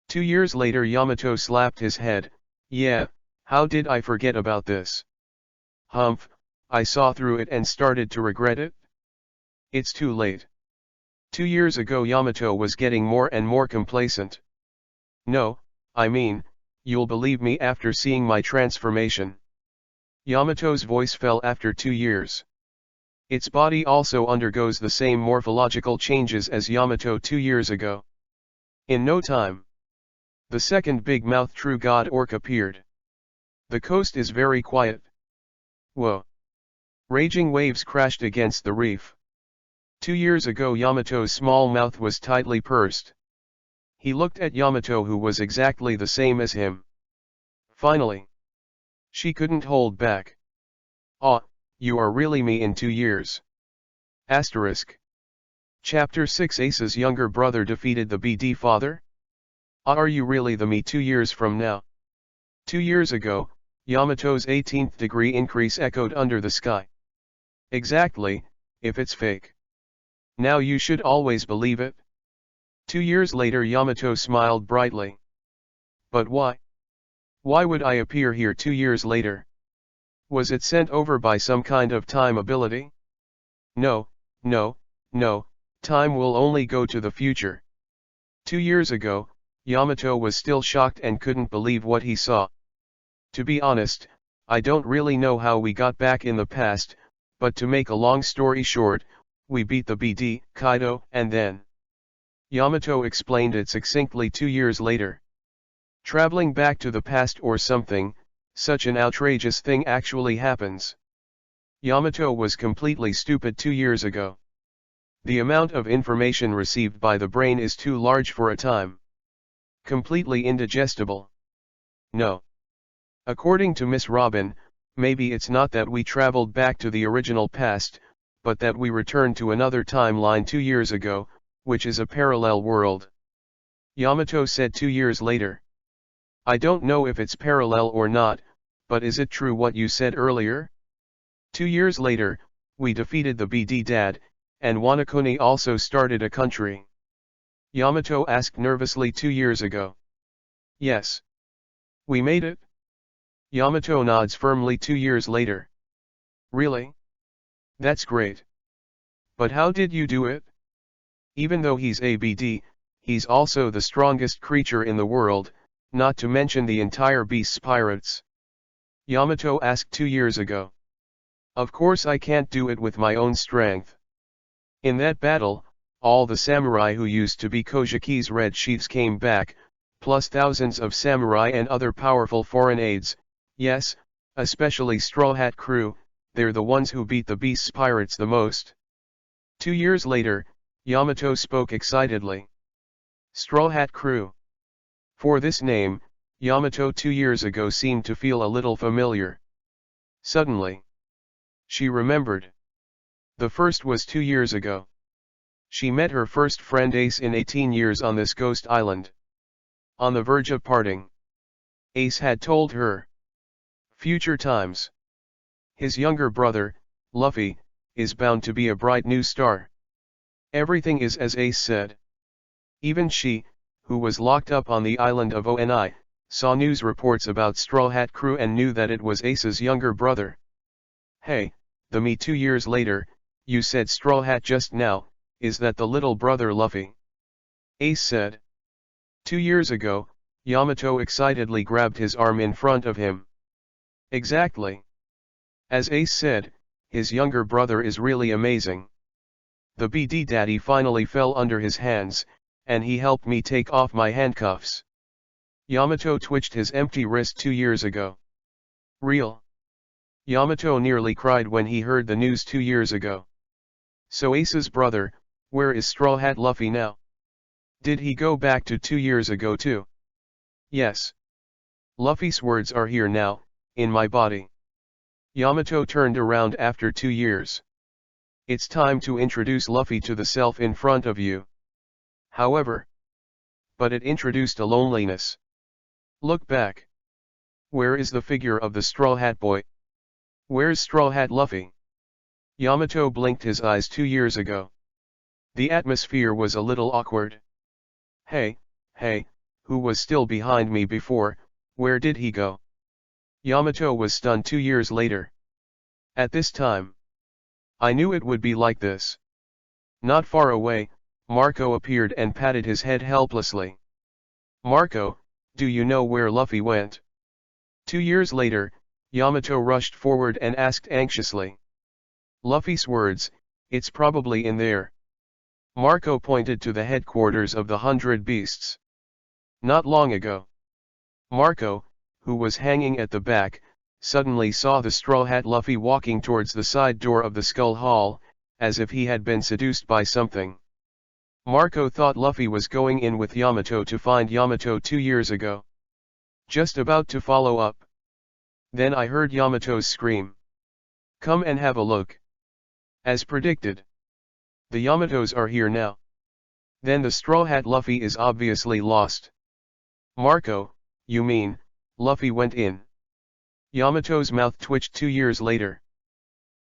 2 years later Yamato slapped his head, yeah, how did I forget about this? Humph, I saw through it and started to regret it. It's too late. 2 years ago Yamato was getting more and more complacent. No, I mean, you'll believe me after seeing my transformation. Yamato's voice fell after 2 years. Its body also undergoes the same morphological changes as Yamato 2 years ago. In no time, the second big-mouthed true god orc appeared. The coast is very quiet. Whoa! Raging waves crashed against the reef. 2 years ago Yamato's small mouth was tightly pursed. He looked at Yamato who was exactly the same as him. Finally, she couldn't hold back. Ah, you are really me in 2 years. Asterisk. Chapter 6 Ace's younger brother defeated the BD father? Ah, are you really the me 2 years from now? 2 years ago, Yamato's 18th degree increase echoed under the sky. Exactly, if it's fake. Now you should always believe it. 2 years later Yamato smiled brightly. But why? Why would I appear here 2 years later? Was it sent over by some kind of time ability? No, no, no, time will only go to the future. 2 years ago, Yamato was still shocked and couldn't believe what he saw. To be honest, I don't really know how we got back in the past, but to make a long story short, we beat the BD, Kaido, and then Yamato explained it succinctly 2 years later. Traveling back to the past or something, such an outrageous thing actually happens. Yamato was completely stupid 2 years ago. The amount of information received by the brain is too large for a time. Completely indigestible. No. According to Miss Robin, maybe it's not that we traveled back to the original past, but that we returned to another timeline 2 years ago, which is a parallel world. Yamato said 2 years later. I don't know if it's parallel or not, but is it true what you said earlier? 2 years later, we defeated the BD Dad, and Wanakuni also started a country. Yamato asked nervously 2 years ago. Yes. We made it? Yamato nods firmly 2 years later. Really? That's great. But how did you do it? Even though he's a BD, he's also the strongest creature in the world, not to mention the entire beast's pirates. Yamato asked 2 years ago. Of course I can't do it with my own strength. In that battle, all the samurai who used to be Kojiki's red chiefs came back, plus thousands of samurai and other powerful foreign aides. Yes, especially Straw Hat Crew, they're the ones who beat the beast's pirates the most. 2 years later, Yamato spoke excitedly. Straw Hat Crew. For this name, Yamato 2 years ago seemed to feel a little familiar. Suddenly, she remembered. The first was 2 years ago. She met her first friend Ace in 18 years on this ghost island. On the verge of parting, Ace had told her. Future times. His younger brother, Luffy, is bound to be a bright new star. Everything is as Ace said. Even she, who was locked up on the island of Oni, saw news reports about Straw Hat Crew and knew that it was Ace's younger brother. Hey, the me 2 years later, you said Straw Hat just now, is that the little brother Luffy? Ace said. 2 years ago, Yamato excitedly grabbed his arm in front of him. Exactly. As Ace said, his younger brother is really amazing. The BD Daddy finally fell under his hands, and he helped me take off my handcuffs. Yamato twitched his empty wrist 2 years ago. Real. Yamato nearly cried when he heard the news 2 years ago. So Ace's brother, where is Straw Hat Luffy now? Did he go back to 2 years ago too? Yes. Luffy's words are here now, in my body. Yamato turned around after 2 years. It's time to introduce Luffy to the self in front of you. However, but it introduced a loneliness. Look back. Where is the figure of the Straw Hat Boy? Where's Straw Hat Luffy? Yamato blinked his eyes 2 years ago. The atmosphere was a little awkward. Hey, who was still behind me before, where did he go? Yamato was stunned 2 years later. At this time, I knew it would be like this. Not far away, Marco appeared and patted his head helplessly. Marco, do you know where Luffy went? 2 years later, Yamato rushed forward and asked anxiously. Luffy's words, it's probably in there. Marco pointed to the headquarters of the 100 Beasts. Not long ago. Marco, who was hanging at the back, suddenly saw the Straw Hat Luffy walking towards the side door of the Skull Hall, as if he had been seduced by something. Marco thought Luffy was going in with Yamato to find Yamato 2 years ago. Just about to follow up. Then I heard Yamato's scream. Come and have a look. As predicted. The Yamatos are here now. Then the Straw Hat Luffy is obviously lost. Marco, you mean, Luffy went in? Yamato's mouth twitched 2 years later.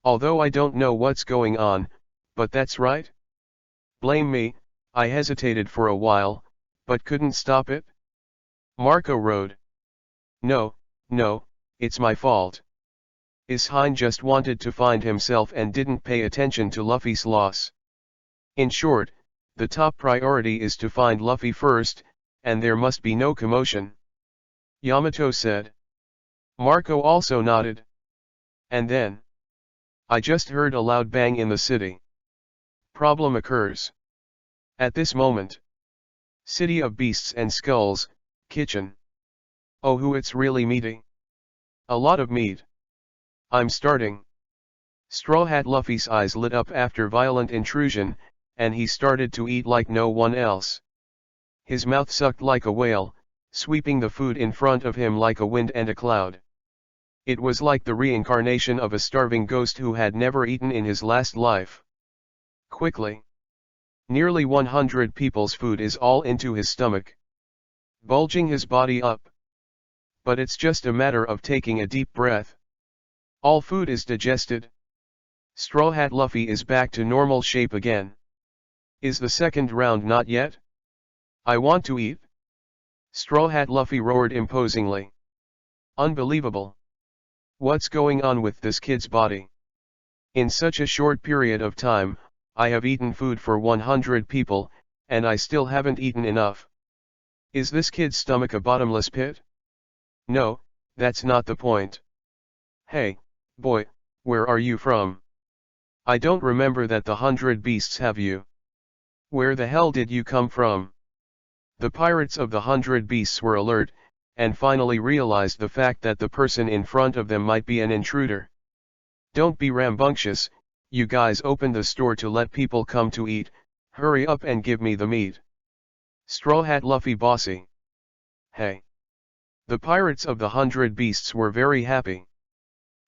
Although I don't know what's going on, but that's right? Blame me, I hesitated for a while, but couldn't stop it? Marco rode. No, it's my fault. Ishine just wanted to find himself and didn't pay attention to Luffy's loss. In short, the top priority is to find Luffy first, and there must be no commotion. Yamato said. Marco also nodded. And then, I just heard a loud bang in the city. Problem occurs. At this moment. City of Beasts and Skulls, kitchen. Oh, who it's really meaty. A lot of meat. I'm starting. Straw Hat Luffy's eyes lit up after violent intrusion, and he started to eat like no one else. His mouth sucked like a whale, sweeping the food in front of him like a wind and a cloud. It was like the reincarnation of a starving ghost who had never eaten in his last life. Quickly. Nearly 100 people's food is all into his stomach, bulging his body up. But it's just a matter of taking a deep breath. All food is digested. Straw Hat Luffy is back to normal shape again. Is the second round not yet? I want to eat. Straw Hat Luffy roared imposingly. Unbelievable. What's going on with this kid's body? In such a short period of time, I have eaten food for 100 people, and I still haven't eaten enough. Is this kid's stomach a bottomless pit? No, that's not the point. Hey, boy, where are you from? I don't remember that the 100 Beasts have you. Where the hell did you come from? The pirates of the 100 Beasts were alert, and finally realized the fact that the person in front of them might be an intruder. Don't be rambunctious, you guys opened the store to let people come to eat, hurry up and give me the meat. Straw Hat Luffy bossy. Hey. The pirates of the 100 Beasts were very happy.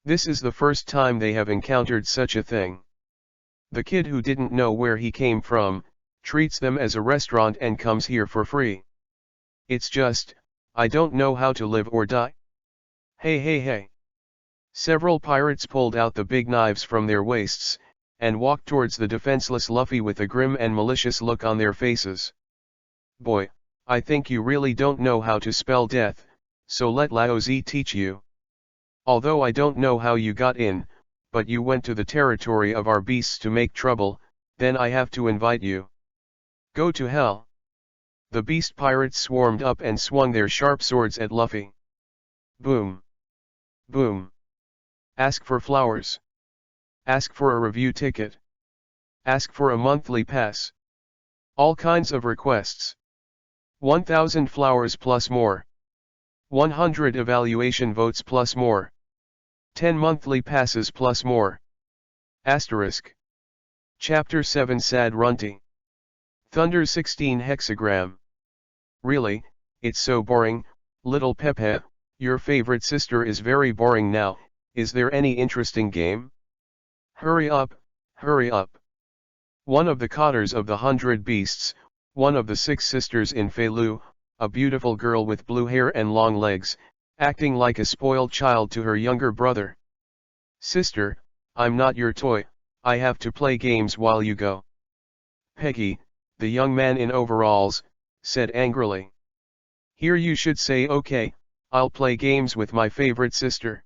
This is the first time they have encountered such a thing. The kid who didn't know where he came from, treats them as a restaurant and comes here for free. It's just, I don't know how to live or die. Hey hey hey. Several pirates pulled out the big knives from their waists, and walked towards the defenseless Luffy with a grim and malicious look on their faces. Boy, I think you really don't know how to spell death, so let Laozi teach you. Although I don't know how you got in, but you went to the territory of our beasts to make trouble, then I have to invite you. Go to hell. The beast pirates swarmed up and swung their sharp swords at Luffy. Boom. Boom. Ask for flowers. Ask for a review ticket. Ask for a monthly pass. All kinds of requests. 1,000 flowers plus more. 100 evaluation votes plus more. 10 monthly passes plus more. Asterisk. Chapter 7 Sad Runty. Thunder 16 hexagram. Really, it's so boring, little Pepe, your favorite sister is very boring now, is there any interesting game? Hurry up, hurry up. One of the cotters of the 100 Beasts, one of the 6 sisters in Feilu, a beautiful girl with blue hair and long legs, acting like a spoiled child to her younger brother. Sister, I'm not your toy, I have to play games while you go. Peggy, the young man in overalls, said angrily. Here you should say okay, I'll play games with my favorite sister.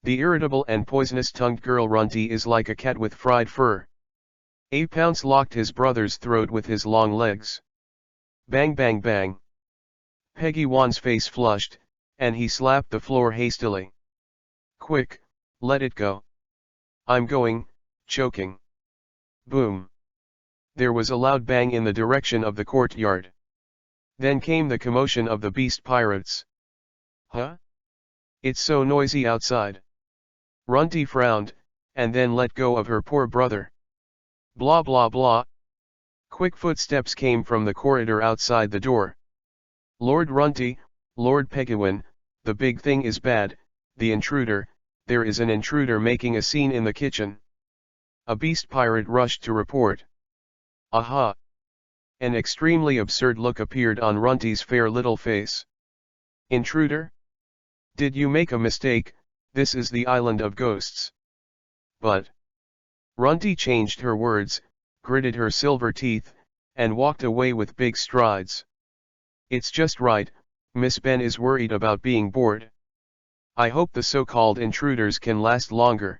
The irritable and poisonous-tongued girl Runty is like a cat with fried fur. A Pounce locked his brother's throat with his long legs. Bang bang bang. Peggy Wan's face flushed, and he slapped the floor hastily. Quick, let it go. I'm going, choking. Boom. There was a loud bang in the direction of the courtyard. Then came the commotion of the beast pirates. Huh? It's so noisy outside. Runty frowned, and then let go of her poor brother. Blah blah blah. Quick footsteps came from the corridor outside the door. Lord Runty, Lord Peguin, the big thing is bad, the intruder, there is an intruder making a scene in the kitchen. A beast pirate rushed to report. Aha! An extremely absurd look appeared on Runty's fair little face. Intruder? Did you make a mistake? This is the island of ghosts. But Runty changed her words, gritted her silver teeth, and walked away with big strides. It's just right, Miss Ben is worried about being bored. I hope the so-called intruders can last longer.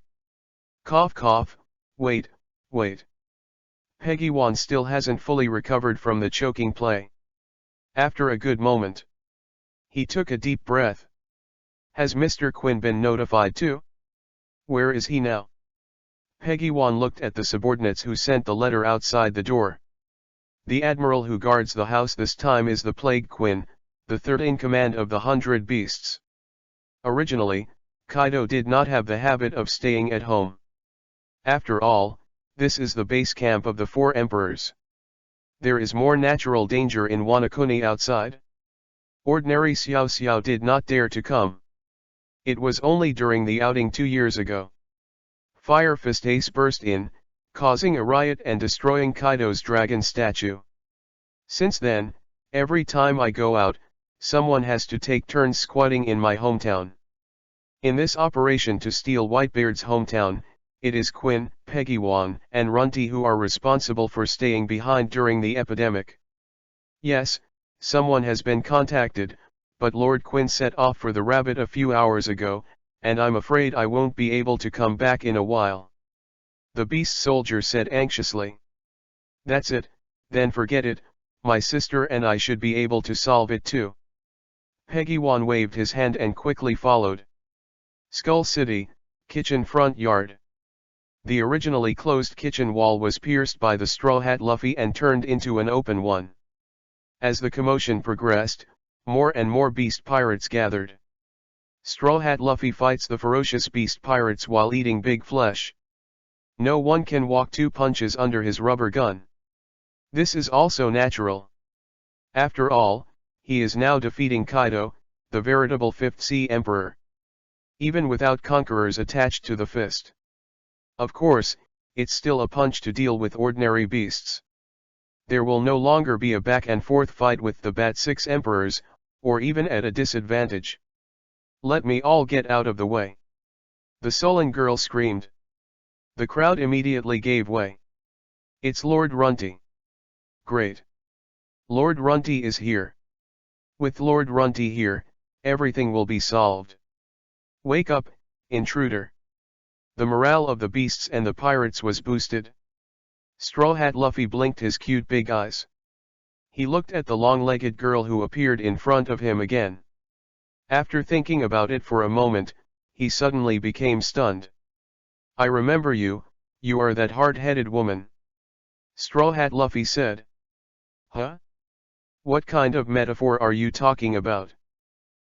Cough cough, wait. Peggy-wan still hasn't fully recovered from the choking play. After a good moment, he took a deep breath. Has Mr. Quinn been notified too? Where is he now? Peggy-wan looked at the subordinates who sent the letter outside the door. The admiral who guards the house this time is the Plague Quinn, the third in command of the 100 Beasts. Originally, Kaido did not have the habit of staying at home. After all, this is the base camp of the 4 emperors. There is more natural danger in Wanakuni outside. Ordinary Xiao Xiao did not dare to come. It was only during the outing 2 years ago. Fire Fist Ace burst in, causing a riot and destroying Kaido's dragon statue. Since then, every time I go out, someone has to take turns squatting in my hometown. In this operation to steal Whitebeard's hometown, it is Quinn, Peggy-wan, and Runty who are responsible for staying behind during the epidemic. Yes, someone has been contacted, but Lord Quinn set off for the rabbit a few hours ago, and I'm afraid I won't be able to come back in a while. The beast soldier said anxiously. That's it, then forget it, my sister and I should be able to solve it too. Peggy-wan waved his hand and quickly followed. Skull City, kitchen front yard. The originally closed kitchen wall was pierced by the Straw Hat Luffy and turned into an open one. As the commotion progressed, more and more beast pirates gathered. Straw Hat Luffy fights the ferocious beast pirates while eating big flesh. No one can walk 2 punches under his rubber gun. This is also natural. After all, he is now defeating Kaido, the veritable 5th Sea Emperor. Even without conquerors attached to the fist. Of course, it's still a punch to deal with ordinary beasts. There will no longer be a back and forth fight with the Bat 6 Emperors, or even at a disadvantage. Let me all get out of the way. The sullen girl screamed. The crowd immediately gave way. It's Lord Runty. Great. Lord Runty is here. With Lord Runty here, everything will be solved. Wake up, intruder. The morale of the beasts and the pirates was boosted. Straw Hat Luffy blinked his cute big eyes. He looked at the long-legged girl who appeared in front of him again. After thinking about it for a moment, he suddenly became stunned. I remember you, you are that hard-headed woman. Straw Hat Luffy said. Huh? What kind of metaphor are you talking about?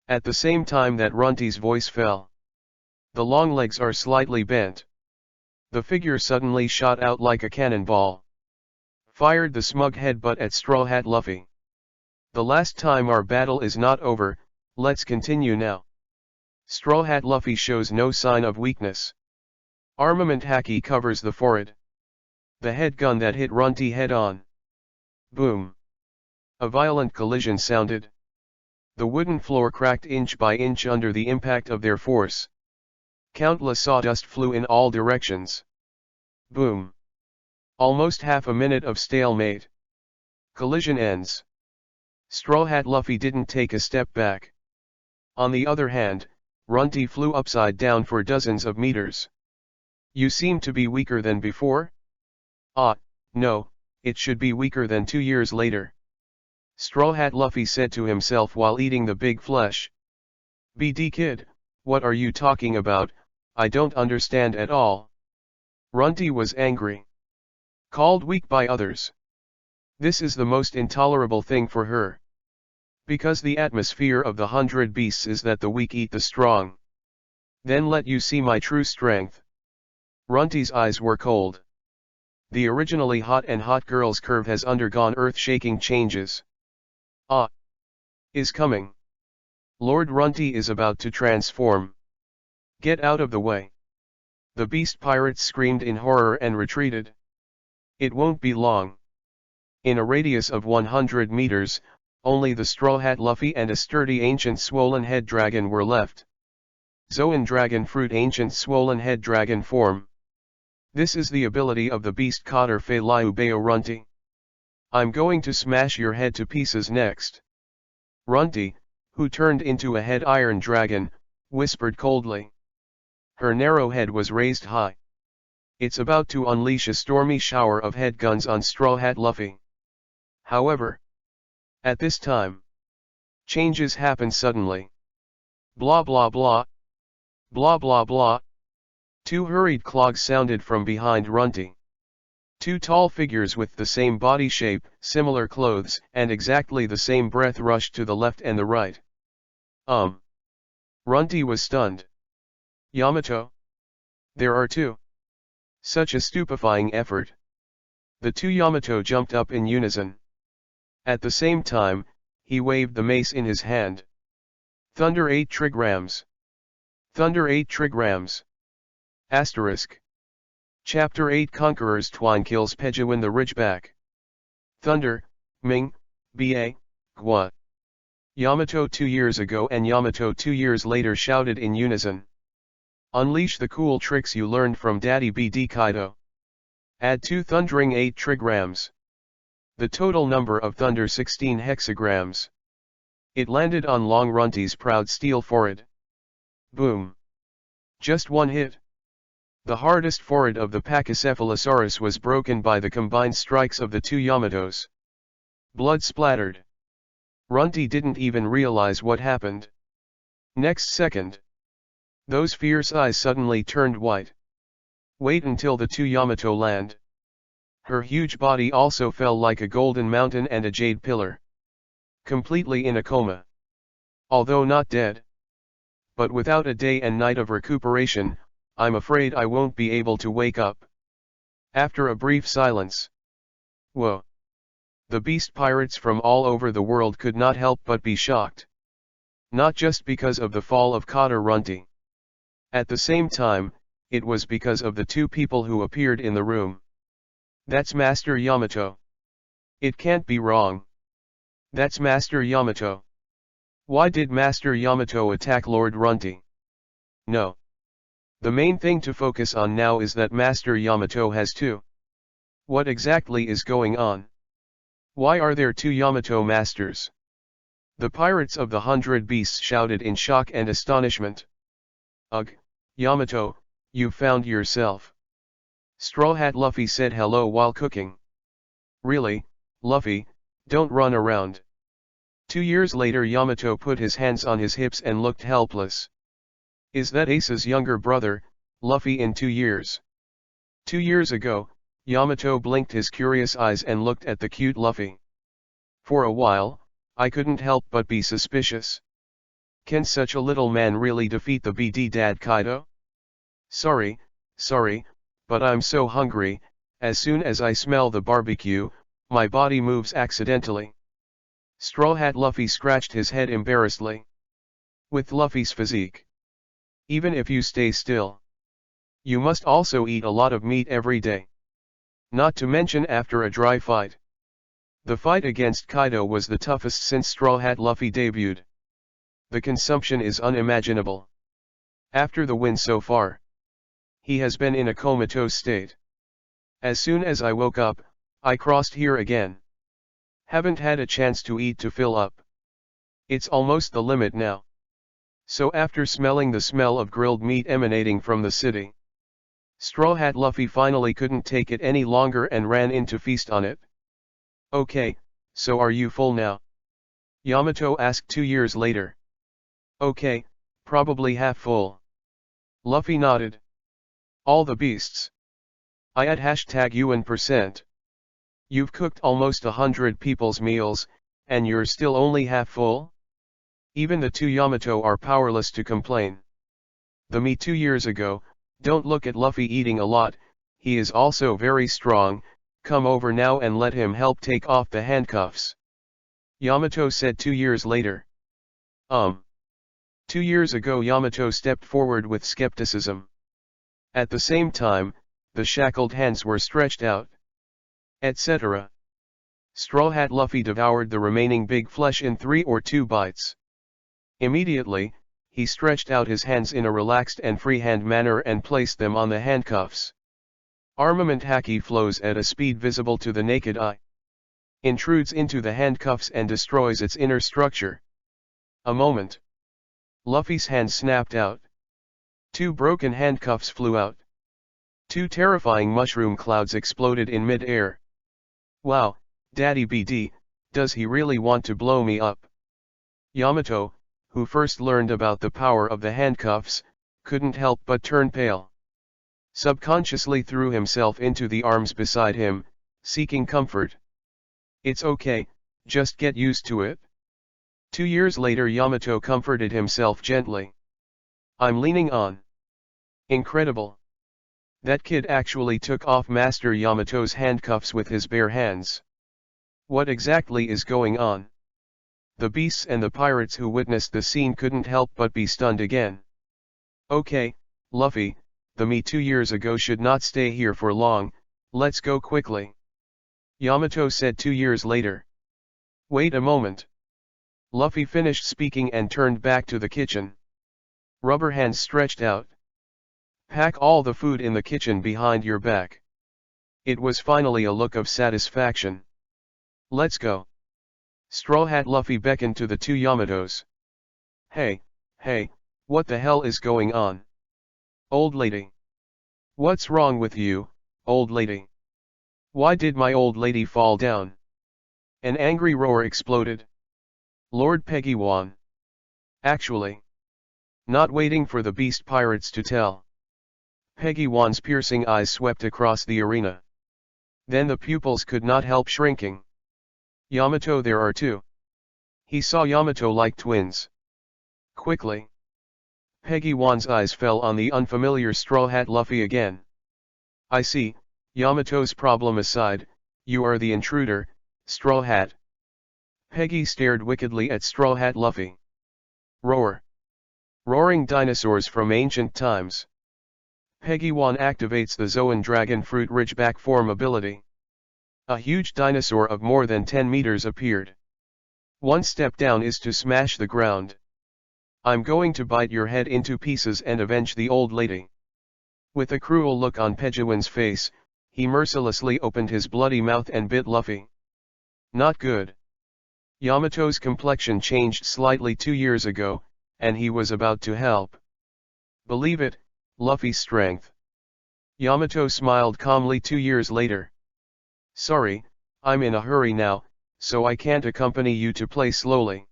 At the same time that Runty's voice fell. The long legs are slightly bent. The figure suddenly shot out like a cannonball. Fired the smug headbutt at Straw Hat Luffy. The last time our battle is not over, let's continue now. Straw Hat Luffy shows no sign of weakness. Armament haki covers the forehead. The head gun that hit Runty head on. Boom. A violent collision sounded. The wooden floor cracked inch by inch under the impact of their force. Countless sawdust flew in all directions. Boom. Almost half a minute of stalemate. Collision ends. Straw Hat Luffy didn't take a step back. On the other hand, Runty flew upside down for dozens of meters. You seem to be weaker than before? Ah, no, it should be weaker than 2 years later. Straw Hat Luffy said to himself while eating the big flesh. BD kid, what are you talking about? I don't understand at all. Runty was angry. Called weak by others. This is the most intolerable thing for her. Because the atmosphere of the 100 beasts is that the weak eat the strong. Then let you see my true strength. Runty's eyes were cold. The originally hot and hot girl's curve has undergone earth-shaking changes. Ah! Is coming. Lord Runty is about to transform. Get out of the way. The beast pirates screamed in horror and retreated. It won't be long. In a radius of 100 meters, only the Straw Hat Luffy and a sturdy ancient swollen head dragon were left. Zoan Dragon Fruit Ancient Swollen Head Dragon Form. This is the ability of the beast Cotter Fei Liu Bao Runty. I'm going to smash your head to pieces next. Runty, who turned into a head iron dragon, whispered coldly. Her narrow head was raised high. It's about to unleash a stormy shower of head guns on Straw Hat Luffy. However, at this time, changes happen suddenly. Blah blah blah. Blah blah blah. Two hurried clogs sounded from behind Runty. Two tall figures with the same body shape, similar clothes, and exactly the same breath rushed to the left and the right. Runty was stunned. Yamato? There are two. Such a stupefying effort. The two Yamato jumped up in unison. At the same time, he waved the mace in his hand. Thunder 8 trigrams. Thunder 8 trigrams. Asterisk. Chapter 8 Conqueror's Twine kills Pejawin the Ridgeback. Thunder, Ming, B.A., Gua. Yamato 2 years ago and Yamato 2 years later shouted in unison. Unleash the cool tricks you learned from Daddy BD Kaido. Add 2 thundering 8 trigrams. The total number of thunder 16 hexagrams. It landed on Long Runty's proud steel forehead. Boom. Just one hit. The hardest forehead of the Pachycephalosaurus was broken by the combined strikes of the two Yamatos. Blood splattered. Runty didn't even realize what happened. Next second, those fierce eyes suddenly turned white. Wait until the two Yamato land. Her huge body also fell like a golden mountain and a jade pillar. Completely in a coma. Although not dead. But without a day and night of recuperation, I'm afraid I won't be able to wake up. After a brief silence. Whoa. The beast pirates from all over the world could not help but be shocked. Not just because of the fall of Cotter Runty. At the same time, it was because of the two people who appeared in the room. That's Master Yamato. It can't be wrong. That's Master Yamato. Why did Master Yamato attack Lord Runty? No. The main thing to focus on now is that Master Yamato has two. What exactly is going on? Why are there two Yamato masters? The pirates of the 100 Beasts shouted in shock and astonishment. Ugh, Yamato, you found yourself. Straw Hat Luffy said hello while cooking. Really, Luffy, don't run around. 2 years later Yamato put his hands on his hips and looked helpless. Is that Ace's younger brother, Luffy in 2 years? 2 years ago, Yamato blinked his curious eyes and looked at the cute Luffy. For a while, I couldn't help but be suspicious. Can such a little man really defeat the BD Dad Kaido? Sorry, but I'm so hungry. As soon as I smell the barbecue, my body moves accidentally. Straw Hat Luffy scratched his head embarrassedly. With Luffy's physique, even if you stay still, you must also eat a lot of meat every day. Not to mention after a dry fight. The fight against Kaido was the toughest since Straw Hat Luffy debuted. The consumption is unimaginable. After the win so far, he has been in a comatose state. As soon as I woke up, I crossed here again. Haven't had a chance to eat to fill up. It's almost the limit now. So after smelling the smell of grilled meat emanating from the city, Straw Hat Luffy finally couldn't take it any longer and ran in to feast on it. Okay, so are you full now? Yamato asked 2 years later. Okay, probably half full. Luffy nodded. All the beasts. I at #UN%. You've cooked almost 100 people's meals, and you're still only half full? Even the two Yamato are powerless to complain. The me 2 years ago, don't look at Luffy eating a lot, he is also very strong, come over now and let him help take off the handcuffs. Yamato said 2 years later. 2 years ago Yamato stepped forward with skepticism. At the same time, the shackled hands were stretched out. Etc. Straw Hat Luffy devoured the remaining big flesh in 3 or 2 bites. Immediately, he stretched out his hands in a relaxed and freehand manner and placed them on the handcuffs. Armament haki flows at a speed visible to the naked eye. Intrudes into the handcuffs and destroys its inner structure. A moment. Luffy's hand snapped out. 2 broken handcuffs flew out. 2 terrifying mushroom clouds exploded in mid-air. Wow, Daddy BD, does he really want to blow me up? Yamato, who first learned about the power of the handcuffs, couldn't help but turn pale. Subconsciously threw himself into the arms beside him, seeking comfort. It's okay, just get used to it. 2 years later Yamato comforted himself gently. I'm leaning on. Incredible. That kid actually took off Master Yamato's handcuffs with his bare hands. What exactly is going on? The beasts and the pirates who witnessed the scene couldn't help but be stunned again. Okay, Luffy, the me 2 years ago should not stay here for long, let's go quickly. Yamato said 2 years later. Wait a moment. Luffy finished speaking and turned back to the kitchen. Rubber hands stretched out. Pack all the food in the kitchen behind your back. It was finally a look of satisfaction. Let's go. Straw Hat Luffy beckoned to the 2 Yamatos. Hey, what the hell is going on? Old lady. What's wrong with you, old lady? Why did my old lady fall down? An angry roar exploded. Lord Peggy-wan. Actually. Not waiting for the beast pirates to tell. Peggy-wan's piercing eyes swept across the arena. Then the pupils could not help shrinking. Yamato, there are 2. He saw Yamato like twins. Quickly. Peggy-wan's eyes fell on the unfamiliar Straw Hat Luffy again. I see, Yamato's problem aside, you are the intruder, Straw Hat. Peggy stared wickedly at Straw Hat Luffy. Roar. Roaring dinosaurs from ancient times. Peggy-wan activates the Zoan Dragon Fruit Ridgeback form ability. A huge dinosaur of more than 10 meters appeared. One step down is to smash the ground. I'm going to bite your head into pieces and avenge the old lady. With a cruel look on Peggy-wan's face, he mercilessly opened his bloody mouth and bit Luffy. Not good. Yamato's complexion changed slightly 2 years ago, and he was about to help. Believe it, Luffy's strength. Yamato smiled calmly 2 years later. Sorry, I'm in a hurry now, so I can't accompany you to play slowly.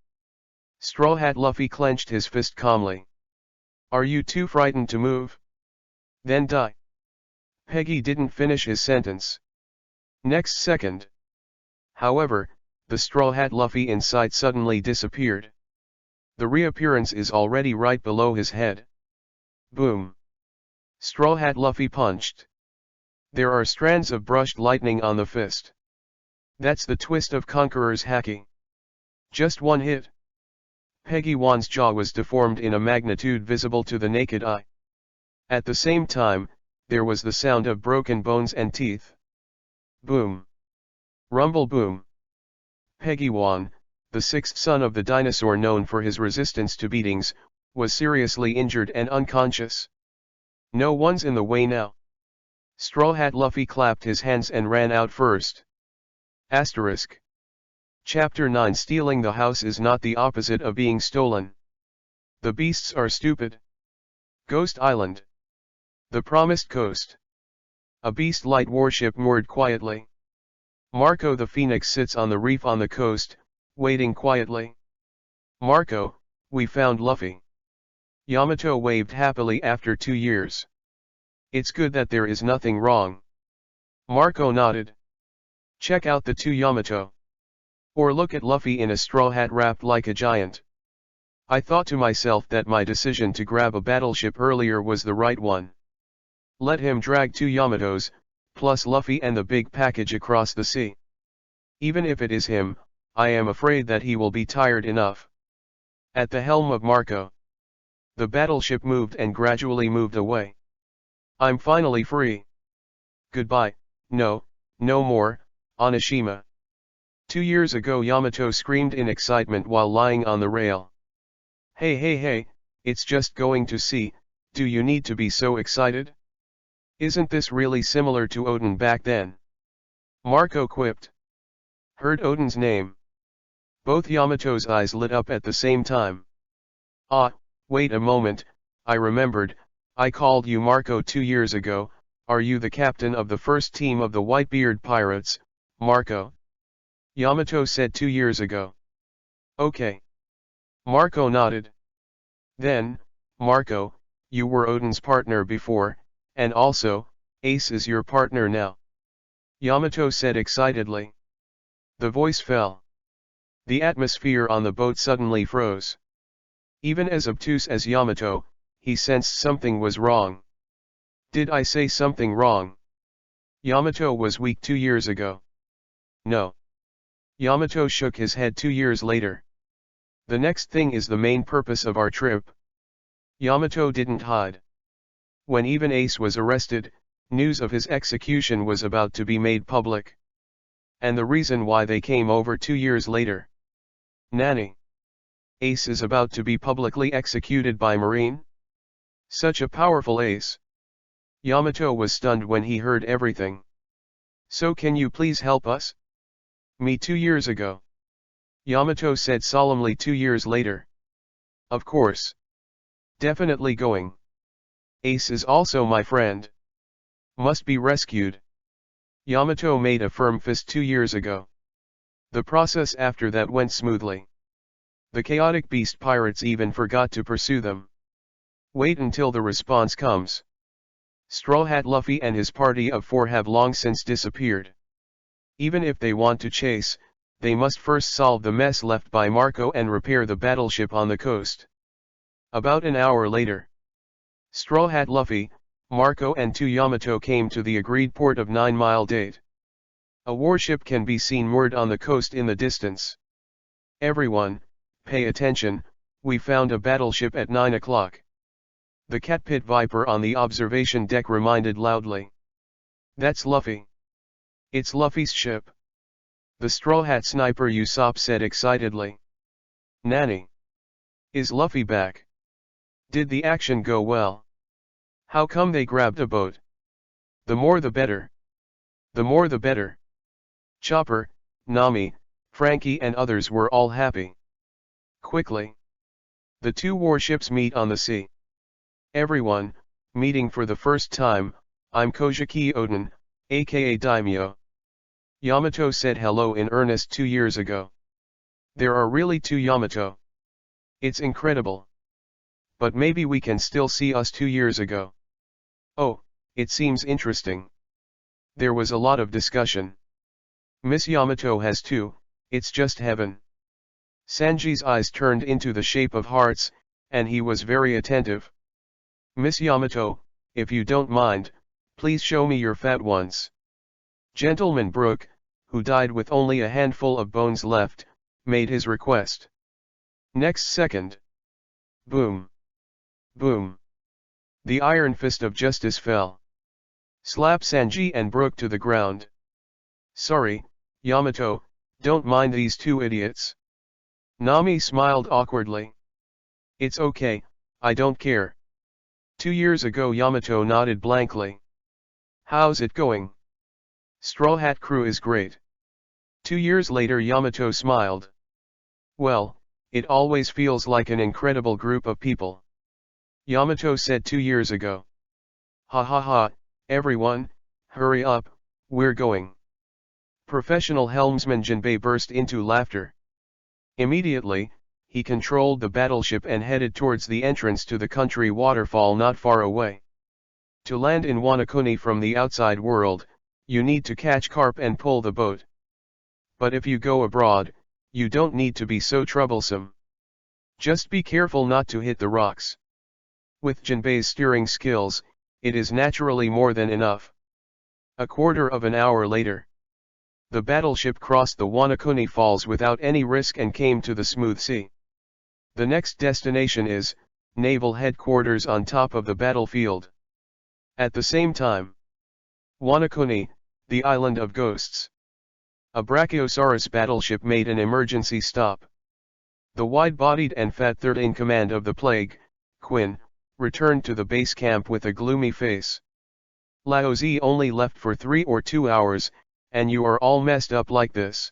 Straw Hat Luffy clenched his fist calmly. Are you too frightened to move? Then die. Peggy didn't finish his sentence. Next second. However, the Straw Hat Luffy inside suddenly disappeared. The reappearance is already right below his head. Boom. Straw Hat Luffy punched. There are strands of brushed lightning on the fist. That's the twist of Conqueror's haki. Just one hit. Peggy-wan's jaw was deformed in a magnitude visible to the naked eye. At the same time, there was the sound of broken bones and teeth. Boom. Rumble boom. Peggy-wan, the 6th son of the dinosaur known for his resistance to beatings, was seriously injured and unconscious. No one's in the way now. Straw Hat Luffy clapped his hands and ran out first. Asterisk. Chapter 9 Stealing the house is not the opposite of being stolen. The beasts are stupid. Ghost Island. The Promised Coast. A beast light warship moored quietly. Marco the Phoenix sits on the reef on the coast, waiting quietly. Marco, we found Luffy. Yamato waved happily after 2 years. It's good that there is nothing wrong. Marco nodded. Check out the 2 Yamato. Or look at Luffy in a straw hat wrapped like a giant. I thought to myself that my decision to grab a battleship earlier was the right one. Let him drag 2 Yamatos, plus Luffy and the big package across the sea. Even if it is him, I am afraid that he will be tired enough. At the helm of Marco. The battleship moved and gradually moved away. I'm finally free. Goodbye, no more, Onishima. 2 years ago Yamato screamed in excitement while lying on the rail. Hey, it's just going to sea, do you need to be so excited? Isn't this really similar to Odin back then? Marco quipped. Heard Odin's name. Both Yamato's eyes lit up at the same time. Ah, Wait a moment, I remembered, I called you Marco 2 years ago. Are you the captain of the first team of the Whitebeard Pirates, Marco? Yamato said 2 years ago. Okay. Marco nodded. Then, Marco, you were Odin's partner before, and also, Ace is your partner now. Yamato said excitedly. The voice fell. The atmosphere on the boat suddenly froze. Even as obtuse as Yamato, he sensed something was wrong. Did I say something wrong? Yamato was weak 2 years ago. No. Yamato shook his head 2 years later. The next thing is the main purpose of our trip. Yamato didn't hide. When even Ace was arrested, news of his execution was about to be made public. And the reason why they came over 2 years later. Nani? Ace is about to be publicly executed by Marine? Such a powerful Ace. Yamato was stunned when he heard everything. So can you please help us? Me 2 years ago. Yamato said solemnly 2 years later. Of course. Definitely going. Ace is also my friend. Must be rescued. Yamato made a firm fist 2 years ago. The process after that went smoothly. The chaotic beast pirates even forgot to pursue them. Wait until the response comes. Straw Hat Luffy and his party of 4 have long since disappeared. Even if they want to chase, they must first solve the mess left by Marco and repair the battleship on the coast. About an hour later, Straw Hat Luffy, Marco and 2 Yamato came to the agreed port of 9 Mile Date. A warship can be seen moored on the coast in the distance. Everyone, pay attention, we found a battleship at 9 o'clock. The Catpit Viper on the observation deck reminded loudly. That's Luffy. It's Luffy's ship. The Straw Hat Sniper Usopp said excitedly. Nani? Is Luffy back? Did the action go well? How come they grabbed a boat? The more the better. The more the better. Chopper, Nami, Frankie and others were all happy. Quickly. The 2 warships meet on the sea. Everyone, meeting for the first time, I'm Kojiki Odin, aka Daimyo. Yamato said hello in earnest 2 years ago. There are really 2 Yamato. It's incredible. But maybe we can still see us 2 years ago. Oh, it seems interesting. There was a lot of discussion. Miss Yamato has 2, it's just heaven. Sanji's eyes turned into the shape of hearts, and he was very attentive. Miss Yamato, if you don't mind, please show me your fat ones. Gentleman Brook, who died with only a handful of bones left, made his request. Next second. Boom. Boom. The iron fist of justice fell. Slap Sanji and Brook to the ground. Sorry, Yamato, don't mind these 2 idiots. Nami smiled awkwardly. It's okay, I don't care. 2 years ago Yamato nodded blankly. How's it going? Straw Hat crew is great. 2 years later Yamato smiled. Well, it always feels like an incredible group of people. Yamato said 2 years ago. Ha ha ha, everyone, hurry up, we're going. Professional helmsman Jinbei burst into laughter. Immediately, he controlled the battleship and headed towards the entrance to the country waterfall not far away. To land in Wanakuni from the outside world, you need to catch carp and pull the boat. But if you go abroad, you don't need to be so troublesome. Just be careful not to hit the rocks. With Jinbei's steering skills, it is naturally more than enough. A quarter of an hour later, the battleship crossed the Wanakuni Falls without any risk and came to the smooth sea. The next destination is Naval Headquarters on top of the battlefield. At the same time, Wanakuni, the island of ghosts. A Brachiosaurus battleship made an emergency stop. The wide-bodied and fat third-in-command of the Plague, Quinn, returned to the base camp with a gloomy face. Laozi only left for 3 or 2 hours, and you are all messed up like this.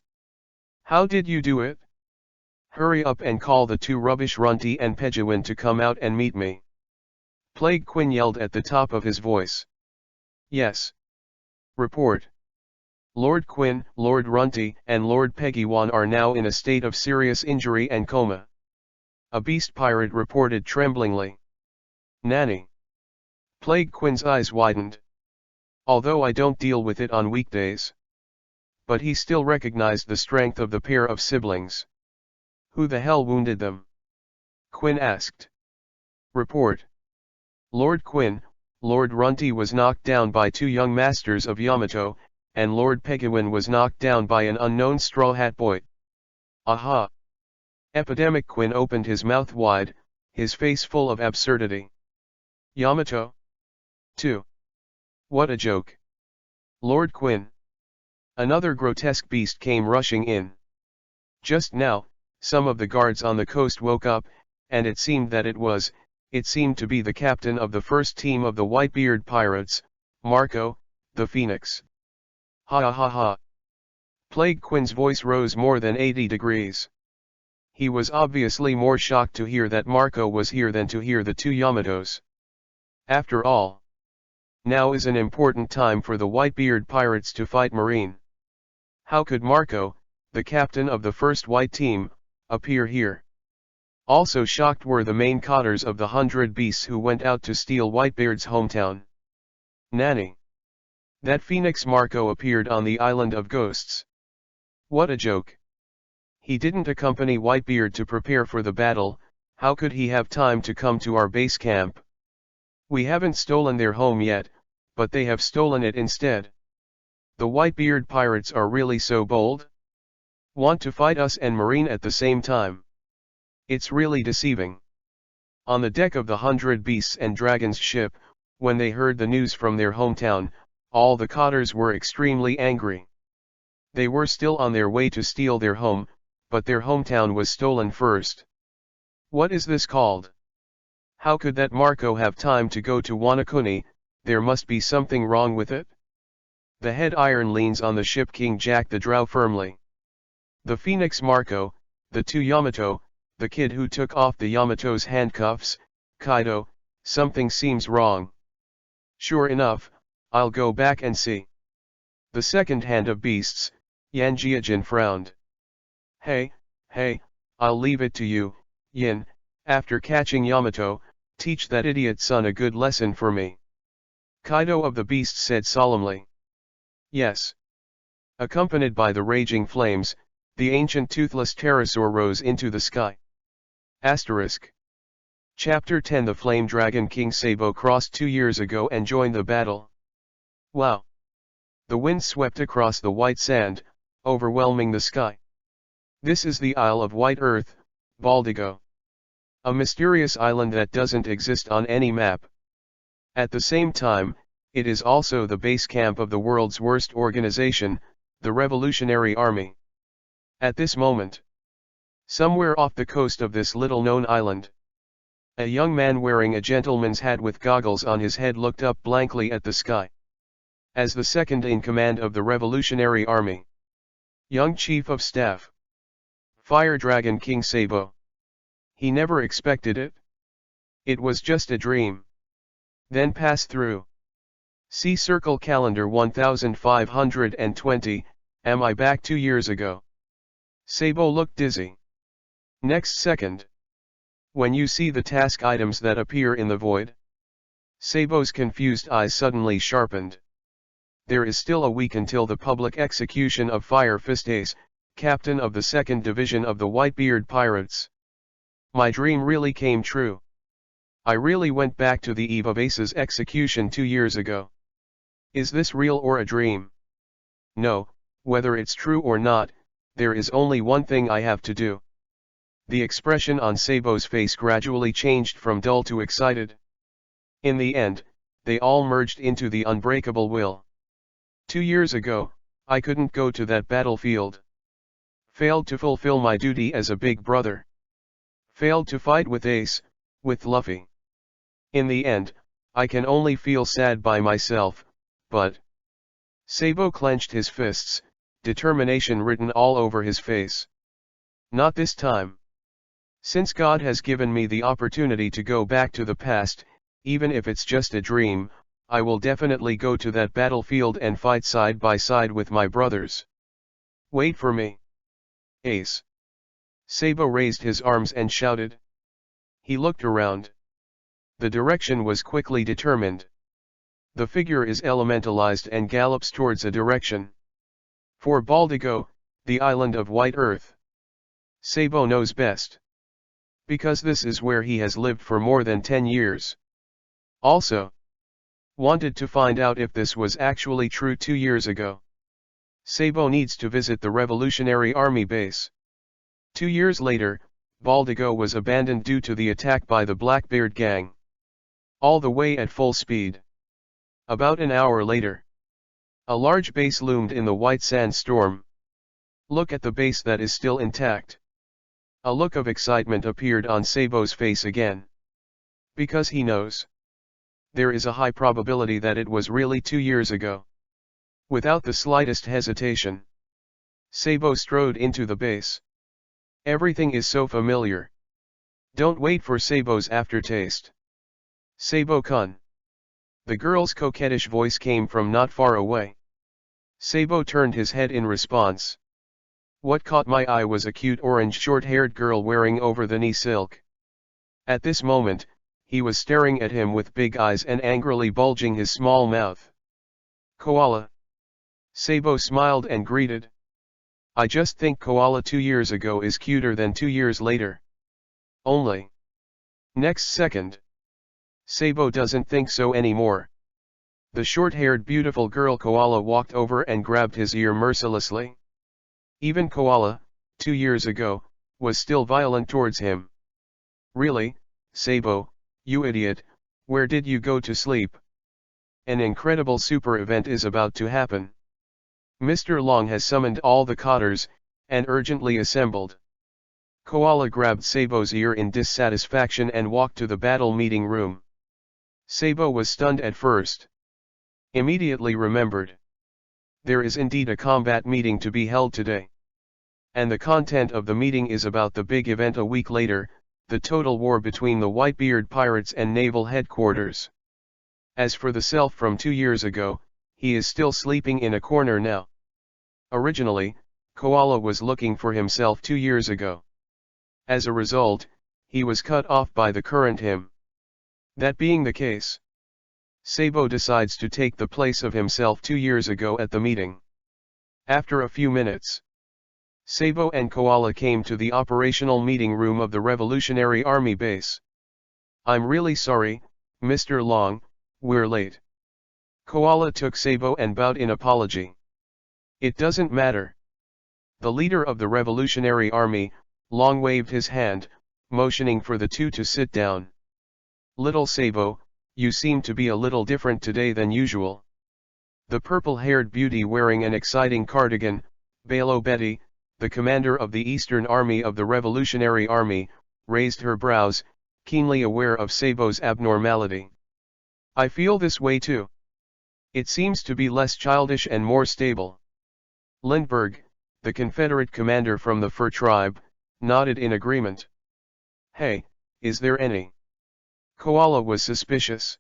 How did you do it? Hurry up and call the two rubbish Runty and Peguin to come out and meet me. Plague Quinn yelled at the top of his voice. Yes. Report. Lord Quinn, Lord Runty, and Lord Peguin are now in a state of serious injury and coma. A beast pirate reported tremblingly. Nanny. Plague Quinn's eyes widened. Although I don't deal with it on weekdays. But he still recognized the strength of the pair of siblings. Who the hell wounded them? Quinn asked. Report. Lord Quinn, Lord Runty was knocked down by two young masters of Yamato, and Lord Peguin was knocked down by an unknown Straw Hat Boy. Aha! Epidemic Quinn opened his mouth wide, his face full of absurdity. Yamato? 2. What a joke. Lord Quinn. Another grotesque beast came rushing in. Just now, some of the guards on the coast woke up, and it seemed to be the captain of the first team of the Whitebeard pirates, Marco, the Phoenix. Ha ha ha ha. Plague Quinn's voice rose more than 80 degrees. He was obviously more shocked to hear that Marco was here than to hear the two Yamatos. After all, now is an important time for the Whitebeard pirates to fight Marine. How could Marco, the captain of the first white team, appear here? Also shocked were the main cotters of the 100 beasts who went out to steal Whitebeard's hometown. Nanny. That Phoenix Marco appeared on the island of ghosts. What a joke. He didn't accompany Whitebeard to prepare for the battle, how could he have time to come to our base camp? We haven't stolen their home yet, but they have stolen it instead. The Whitebeard pirates are really so bold? Want to fight us and Marine at the same time? It's really deceiving. On the deck of the 100 Beasts and Dragons ship, when they heard the news from their hometown, all the cotters were extremely angry. They were still on their way to steal their home, but their hometown was stolen first. What is this called? How could that Marco have time to go to Wanakuni? There must be something wrong with it. The head iron leans on the ship King Jack the Drow firmly. The Phoenix Marco, the two Yamato, the kid who took off the Yamato's handcuffs, Kaido, something seems wrong. Sure enough, I'll go back and see. The second hand of beasts, Yanjiajin frowned. Hey, I'll leave it to you, Yin, after catching Yamato, teach that idiot son a good lesson for me. Kaido of the beasts said solemnly. Yes. Accompanied by the raging flames, the ancient toothless pterosaur rose into the sky. Asterisk. Chapter 10 The Flame Dragon King Sabo crossed 2 years ago and joined the battle. Wow. The wind swept across the white sand, overwhelming the sky. This is the Isle of White Earth, Baldigo. A mysterious island that doesn't exist on any map. At the same time, it is also the base camp of the world's worst organization, the Revolutionary Army. At this moment, somewhere off the coast of this little-known island, a young man wearing a gentleman's hat with goggles on his head looked up blankly at the sky. As the second in command of the Revolutionary Army. Young Chief of Staff. Fire Dragon King Sabo. He never expected it. It was just a dream. Then pass through. See Circle Calendar 1520, am I back 2 years ago? Sabo looked dizzy. Next second. When you see the task items that appear in the void. Sabo's confused eyes suddenly sharpened. There is still a week until the public execution of Fire Fist Ace, captain of the 2nd Division of the Whitebeard Pirates. My dream really came true. I really went back to the eve of Ace's execution 2 years ago. Is this real or a dream? No, whether it's true or not, there is only one thing I have to do. The expression on Sabo's face gradually changed from dull to excited. In the end, they all merged into the unbreakable will. 2 years ago, I couldn't go to that battlefield. Failed to fulfill my duty as a big brother. Failed to fight with Ace, with Luffy. In the end, I can only feel sad by myself, but... Sabo clenched his fists, determination written all over his face. Not this time. Since God has given me the opportunity to go back to the past, even if it's just a dream, I will definitely go to that battlefield and fight side by side with my brothers. Wait for me. Ace. Sabo raised his arms and shouted. He looked around. The direction was quickly determined. The figure is elementalized and gallops towards a direction. For Baldigo, the island of White Earth. Sabo knows best. Because this is where he has lived for more than 10 years. Also, wanted to find out if this was actually true 2 years ago. Sabo needs to visit the Revolutionary Army base. 2 years later, Baldigo was abandoned due to the attack by the Blackbeard gang. All the way at full speed. About an hour later, a large base loomed in the white sandstorm. Look at the base that is still intact. A look of excitement appeared on Sabo's face again. Because he knows. There is a high probability that it was really 2 years ago. Without the slightest hesitation, Sabo strode into the base. Everything is so familiar. Don't wait for Sabo's aftertaste. Sabo-kun. The girl's coquettish voice came from not far away. Sabo turned his head in response. What caught my eye was a cute orange short-haired girl wearing over-the-knee silk. At this moment, he was staring at him with big eyes and angrily bulging his small mouth. Koala. Sabo smiled and greeted. I just think Koala 2 years ago is cuter than 2 years later. Only. Next second. Sabo doesn't think so anymore. The short-haired beautiful girl Koala walked over and grabbed his ear mercilessly. Even Koala, 2 years ago, was still violent towards him. Really, Sabo, you idiot, where did you go to sleep? An incredible super event is about to happen. Mr. Long has summoned all the cotters, and urgently assembled. Koala grabbed Sabo's ear in dissatisfaction and walked to the battle meeting room. Sabo was stunned at first. Immediately remembered. There is indeed a combat meeting to be held today. And the content of the meeting is about the big event a week later, the total war between the Whitebeard pirates and naval headquarters. As for the self from 2 years ago, he is still sleeping in a corner now. Originally, Koala was looking for himself 2 years ago. As a result, he was cut off by the current him. That being the case, Sabo decides to take the place of himself 2 years ago at the meeting. After a few minutes, Sabo and Koala came to the operational meeting room of the Revolutionary Army base. I'm really sorry, Mr. Long, we're late. Koala took Sabo and bowed in apology. It doesn't matter. The leader of the Revolutionary Army, Long waved his hand, motioning for the two to sit down. Little Sabo, you seem to be a little different today than usual. The purple-haired beauty wearing an exciting cardigan, Balo Betty, the commander of the Eastern Army of the Revolutionary Army, raised her brows, keenly aware of Sabo's abnormality. I feel this way too. It seems to be less childish and more stable. Lindbergh, the Confederate commander from the Fur tribe, nodded in agreement. Hey, is there any? Koala was suspicious.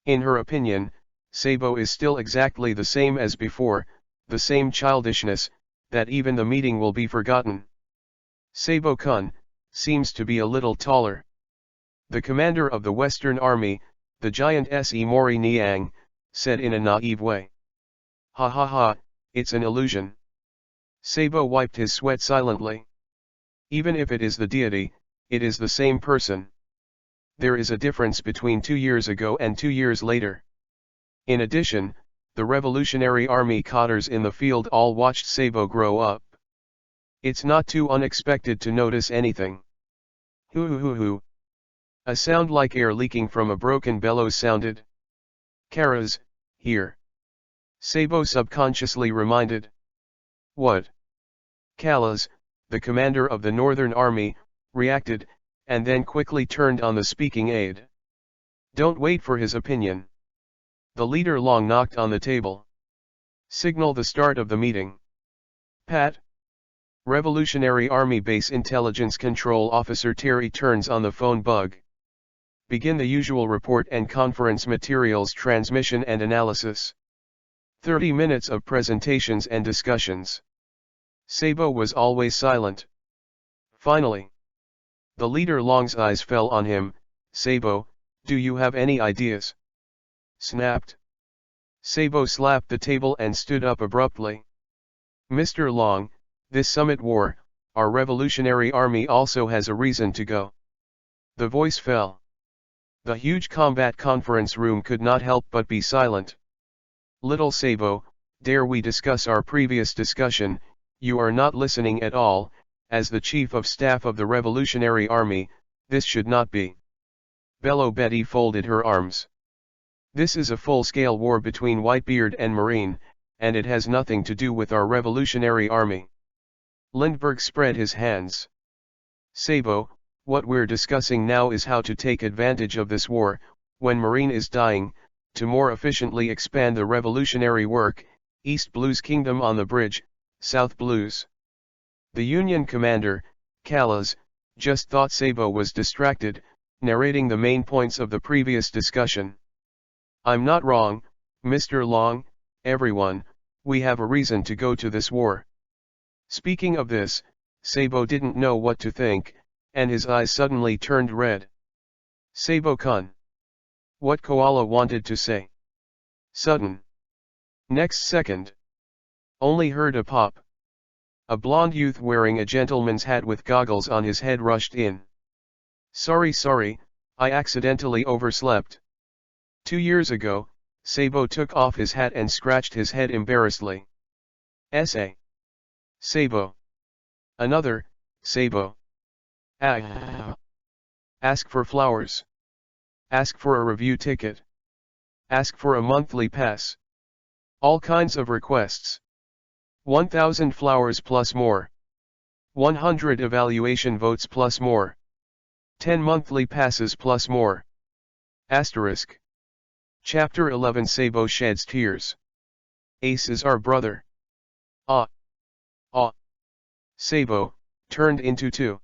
In her opinion, Sabo is still exactly the same as before, the same childishness, that even the meeting will be forgotten. Sabo-kun seems to be a little taller. The commander of the Western Army, the giant Se Mori Niang, said in a naive way. Ha ha ha, it's an illusion. Sabo wiped his sweat silently. Even if it is the deity, it is the same person. There is a difference between 2 years ago and 2 years later. In addition, the Revolutionary Army cotters in the field all watched Sabo grow up. It's not too unexpected to notice anything. Hoo hoo hoo hoo. A sound like air leaking from a broken bellows sounded. Kara's, here. Sabo subconsciously reminded. What? Kalas, the commander of the Northern Army, reacted, and then quickly turned on the speaking aide. Don't wait for his opinion. The leader Long knocked on the table. Signal the start of the meeting. Pat? Revolutionary Army Base Intelligence Control Officer Terry turns on the phone bug. Begin the usual report and conference materials transmission and analysis. 30 minutes of presentations and discussions. Sabo was always silent. Finally, the leader Long's eyes fell on him. Sabo, do you have any ideas? Snapped. Sabo slapped the table and stood up abruptly. Mr. Long, this summit war, our Revolutionary Army also has a reason to go. The voice fell. The huge combat conference room could not help but be silent. Little Sabo, dare we discuss our previous discussion? You are not listening at all. As the Chief of Staff of the Revolutionary Army, this should not be. Bellow Betty folded her arms. This is a full-scale war between Whitebeard and Marine, and it has nothing to do with our Revolutionary Army. Lindbergh spread his hands. Sabo, what we're discussing now is how to take advantage of this war, when Marine is dying, to more efficiently expand the revolutionary work. East Blues Kingdom on the bridge, South Blues. The Union commander, Callas, just thought Sabo was distracted, narrating the main points of the previous discussion. I'm not wrong, Mr. Long, everyone, we have a reason to go to this war. Speaking of this, Sabo didn't know what to think, and his eyes suddenly turned red. Sabo-kun. What Koala wanted to say. Sudden. Next second. Only heard a pop. A blond youth wearing a gentleman's hat with goggles on his head rushed in. Sorry, I accidentally overslept. 2 years ago, Sabo took off his hat and scratched his head embarrassedly. Essay. Sabo. Another, Sabo. Ask for flowers. Ask for a review ticket. Ask for a monthly pass. All kinds of requests. 1,000 flowers plus more. 100 evaluation votes plus more. 10 monthly passes plus more. Asterisk. Chapter 11 Sabo sheds tears. Ace is our brother. Sabo, turned into two.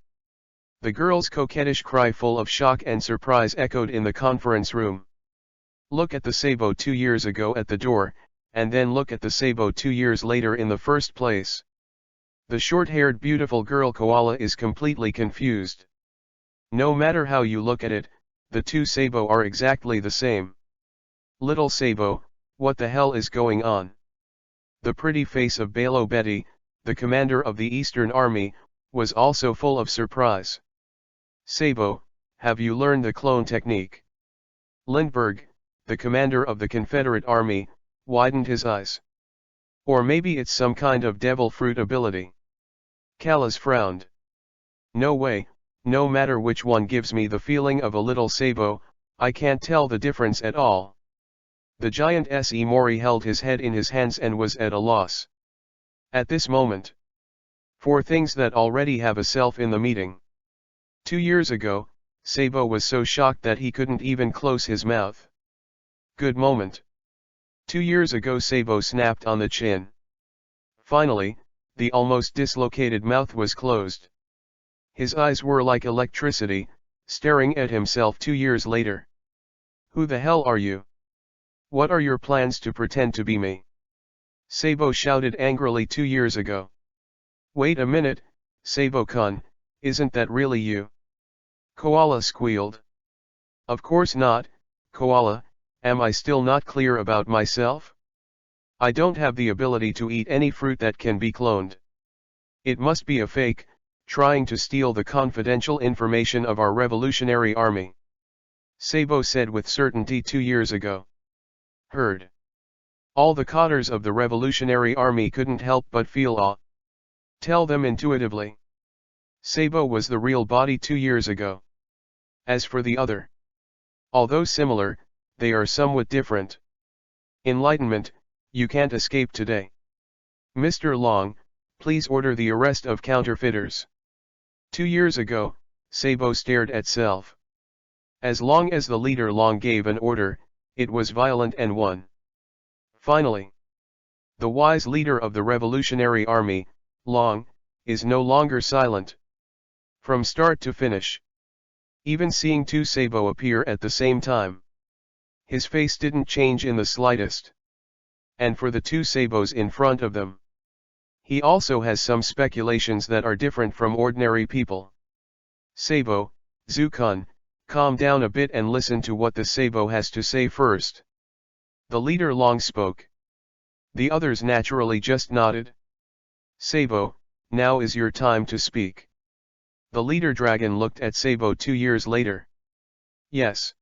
The girl's coquettish cry full of shock and surprise echoed in the conference room. Look at the Sabo 2 years ago at the door, and then look at the Sabo 2 years later in the first place. The short-haired beautiful girl Koala is completely confused. No matter how you look at it, the two Sabo are exactly the same. Little Sabo, what the hell is going on? The pretty face of Bellow Betty, the commander of the Eastern Army, was also full of surprise. Sabo, have you learned the clone technique? Lindbergh, the commander of the Confederate Army, widened his eyes. Or maybe it's some kind of devil fruit ability. Callas frowned. No way, no matter which one gives me the feeling of a little Sabo, I can't tell the difference at all. The giant S.E. Mori held his head in his hands and was at a loss. At this moment. For things that already have a self in the meeting. 2 years ago, Sabo was so shocked that he couldn't even close his mouth. Good moment. 2 years ago Sabo snapped on the chin. Finally, the almost dislocated mouth was closed. His eyes were like electricity, staring at himself 2 years later. Who the hell are you? What are your plans to pretend to be me? Sabo shouted angrily 2 years ago. Wait a minute, Sabo-kun, isn't that really you? Koala squealed. Of course not, Koala, am I still not clear about myself? I don't have the ability to eat any fruit that can be cloned. It must be a fake, trying to steal the confidential information of our Revolutionary Army. Sabo said with certainty 2 years ago. Heard. All the cotters of the Revolutionary Army couldn't help but feel awe. Tell them intuitively. Sabo was the real body 2 years ago. As for the other. Although similar, they are somewhat different. Enlightenment, you can't escape today. Mr. Long, please order the arrest of counterfeiters. 2 years ago, Sabo stared at self. As long as the leader Long gave an order, it was violent and won. Finally, the wise leader of the Revolutionary Army, Long, is no longer silent. From start to finish. Even seeing two Sabo appear at the same time. His face didn't change in the slightest. And for the two Sabos in front of them. He also has some speculations that are different from ordinary people. Sabo, Zukun, calm down a bit and listen to what the Sabo has to say first. The leader long spoke. The others naturally just nodded. Sabo, now is your time to speak. The leader dragon looked at Sabo 2 years later. Yes.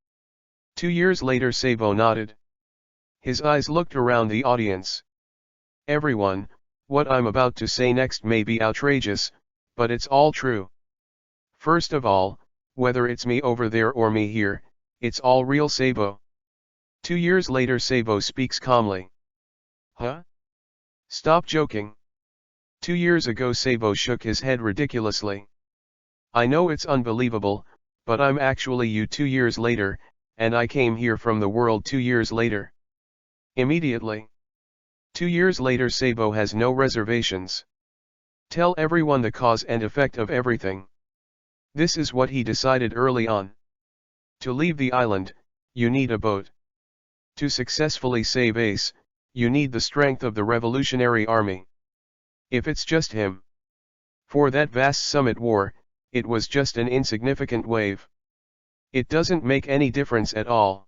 2 years later Sabo nodded. His eyes looked around the audience. Everyone, what I'm about to say next may be outrageous, but it's all true. First of all, whether it's me over there or me here, it's all real Sabo. 2 years later Sabo speaks calmly. Huh? Stop joking. 2 years ago Sabo shook his head ridiculously. I know it's unbelievable, but I'm actually you 2 years later, and I came here from the world 2 years later. Immediately. 2 years later Sabo has no reservations. Tell everyone the cause and effect of everything. This is what he decided early on. To leave the island, you need a boat. To successfully save Ace, you need the strength of the Revolutionary Army. If it's just him. For that vast summit war, it was just an insignificant wave. It doesn't make any difference at all.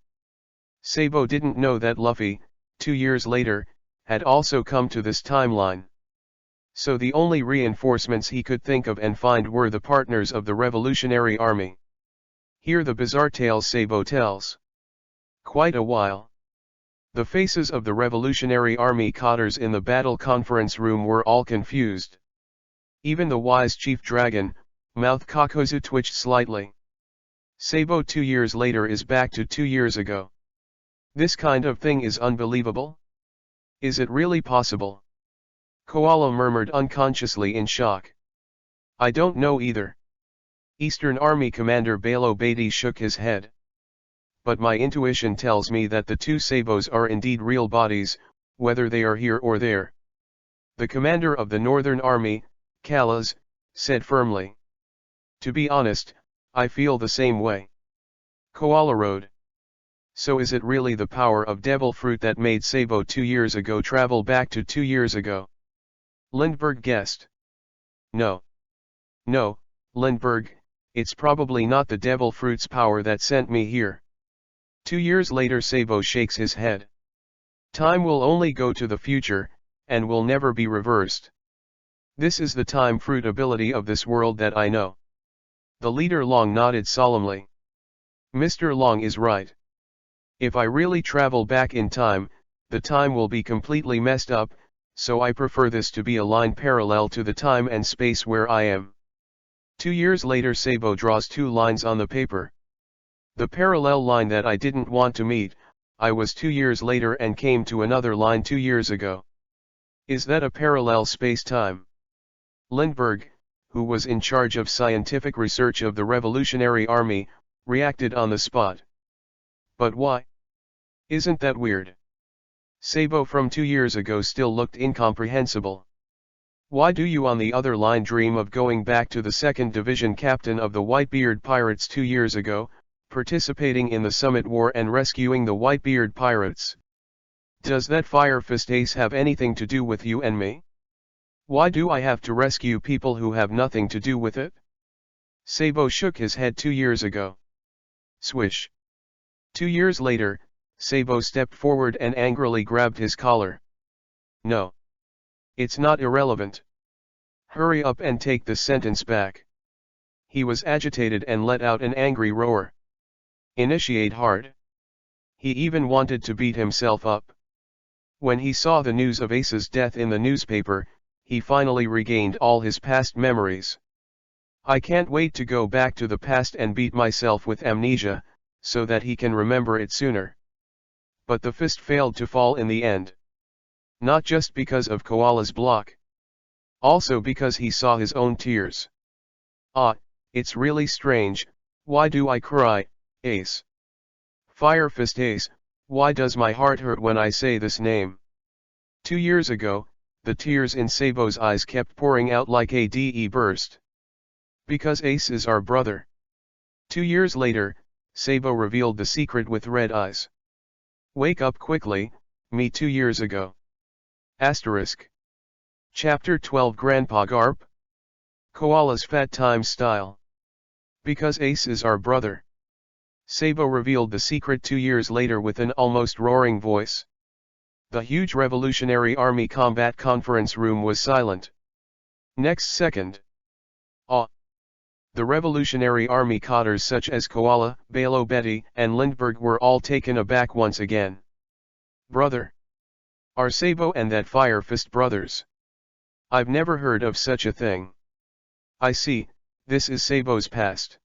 Sabo didn't know that Luffy, 2 years later, had also come to this timeline. So the only reinforcements he could think of and find were the partners of the Revolutionary Army. Hear the bizarre tales Sabo tells. Quite a while. The faces of the Revolutionary Army cadres in the battle conference room were all confused. Even the wise chief dragon, mouth Kakozu twitched slightly. Sabo 2 years later is back to 2 years ago. This kind of thing is unbelievable? Is it really possible? Koala murmured unconsciously in shock. I don't know either. Eastern Army Commander Balo Beatty shook his head. But my intuition tells me that the two Sabos are indeed real bodies, whether they are here or there. The commander of the Northern Army, Kalas, said firmly. To be honest, I feel the same way. Koala rode. So is it really the power of devil fruit that made Sabo 2 years ago travel back to 2 years ago? Lindbergh guessed. No. No, Lindbergh, it's probably not the devil fruit's power that sent me here. 2 years later Sabo shakes his head. Time will only go to the future, and will never be reversed. This is the time fruit ability of this world that I know. The leader Long nodded solemnly. Mr. Long is right. If I really travel back in time, the time will be completely messed up, so I prefer this to be a line parallel to the time and space where I am. 2 years later Sabo draws 2 lines on the paper. The parallel line that I didn't want to meet, I was 2 years later and came to another line 2 years ago. Is that a parallel space-time? Lindbergh, who was in charge of scientific research of the Revolutionary Army, reacted on the spot. But why? Isn't that weird? Sabo from 2 years ago still looked incomprehensible. Why do you on the other line dream of going back to the 2nd Division captain of the Whitebeard Pirates 2 years ago, participating in the Summit War and rescuing the Whitebeard Pirates? Does that Fire Fist Ace have anything to do with you and me? Why do I have to rescue people who have nothing to do with it? Sabo shook his head 2 years ago. Swish. 2 years later, Sabo stepped forward and angrily grabbed his collar. No. It's not irrelevant. Hurry up and take the sentence back. He was agitated and let out an angry roar. Initiate hard. He even wanted to beat himself up. When he saw the news of Ace's death in the newspaper, he finally regained all his past memories. I can't wait to go back to the past and beat myself with amnesia, so that he can remember it sooner. But the fist failed to fall in the end. Not just because of Koala's block. Also because he saw his own tears. Ah, it's really strange, why do I cry, Ace? Fire Fist Ace, why does my heart hurt when I say this name? 2 years ago, the tears in Sabo's eyes kept pouring out like a de burst. Because Ace is our brother. 2 years later, Sabo revealed the secret with red eyes. Wake up quickly, me 2 years ago. Asterisk. Chapter 12 Grandpa Garp. Koala's Fat Time Style. Because Ace is our brother. Sabo revealed the secret 2 years later with an almost roaring voice. The huge Revolutionary Army combat conference room was silent. Next second. The Revolutionary Army cotters such as Koala, Balo Betty, and Lindbergh were all taken aback once again. Brother. Are Sabo and that Fire Fist brothers? I've never heard of such a thing. I see, this is Sabo's past.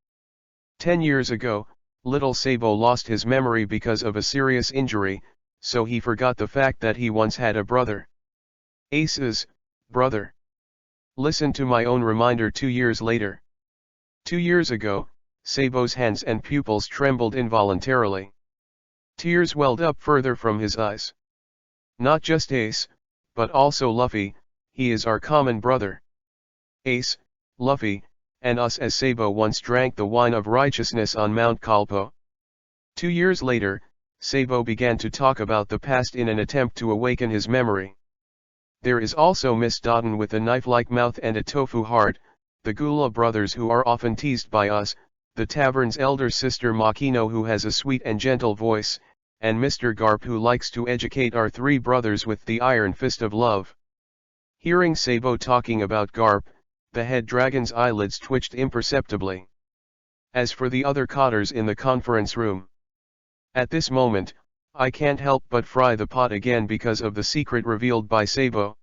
10 years ago, little Sabo lost his memory because of a serious injury, so he forgot the fact that he once had a brother. Ace's brother. Listen to my own reminder 2 years later. 2 years ago, Sabo's hands and pupils trembled involuntarily. Tears welled up further from his eyes. Not just Ace, but also Luffy, he is our common brother. Ace, Luffy, and us as Sabo once drank the wine of righteousness on Mount Kalpo. 2 years later, Sabo began to talk about the past in an attempt to awaken his memory. There is also Miss Dodden with a knife-like mouth and a tofu heart, the Gula brothers who are often teased by us, the tavern's elder sister Makino who has a sweet and gentle voice, and Mr. Garp who likes to educate our 3 brothers with the iron fist of love. Hearing Sabo talking about Garp, the head dragon's eyelids twitched imperceptibly. As for the other cotters in the conference room. At this moment, I can't help but fry the pot again because of the secret revealed by Sabo.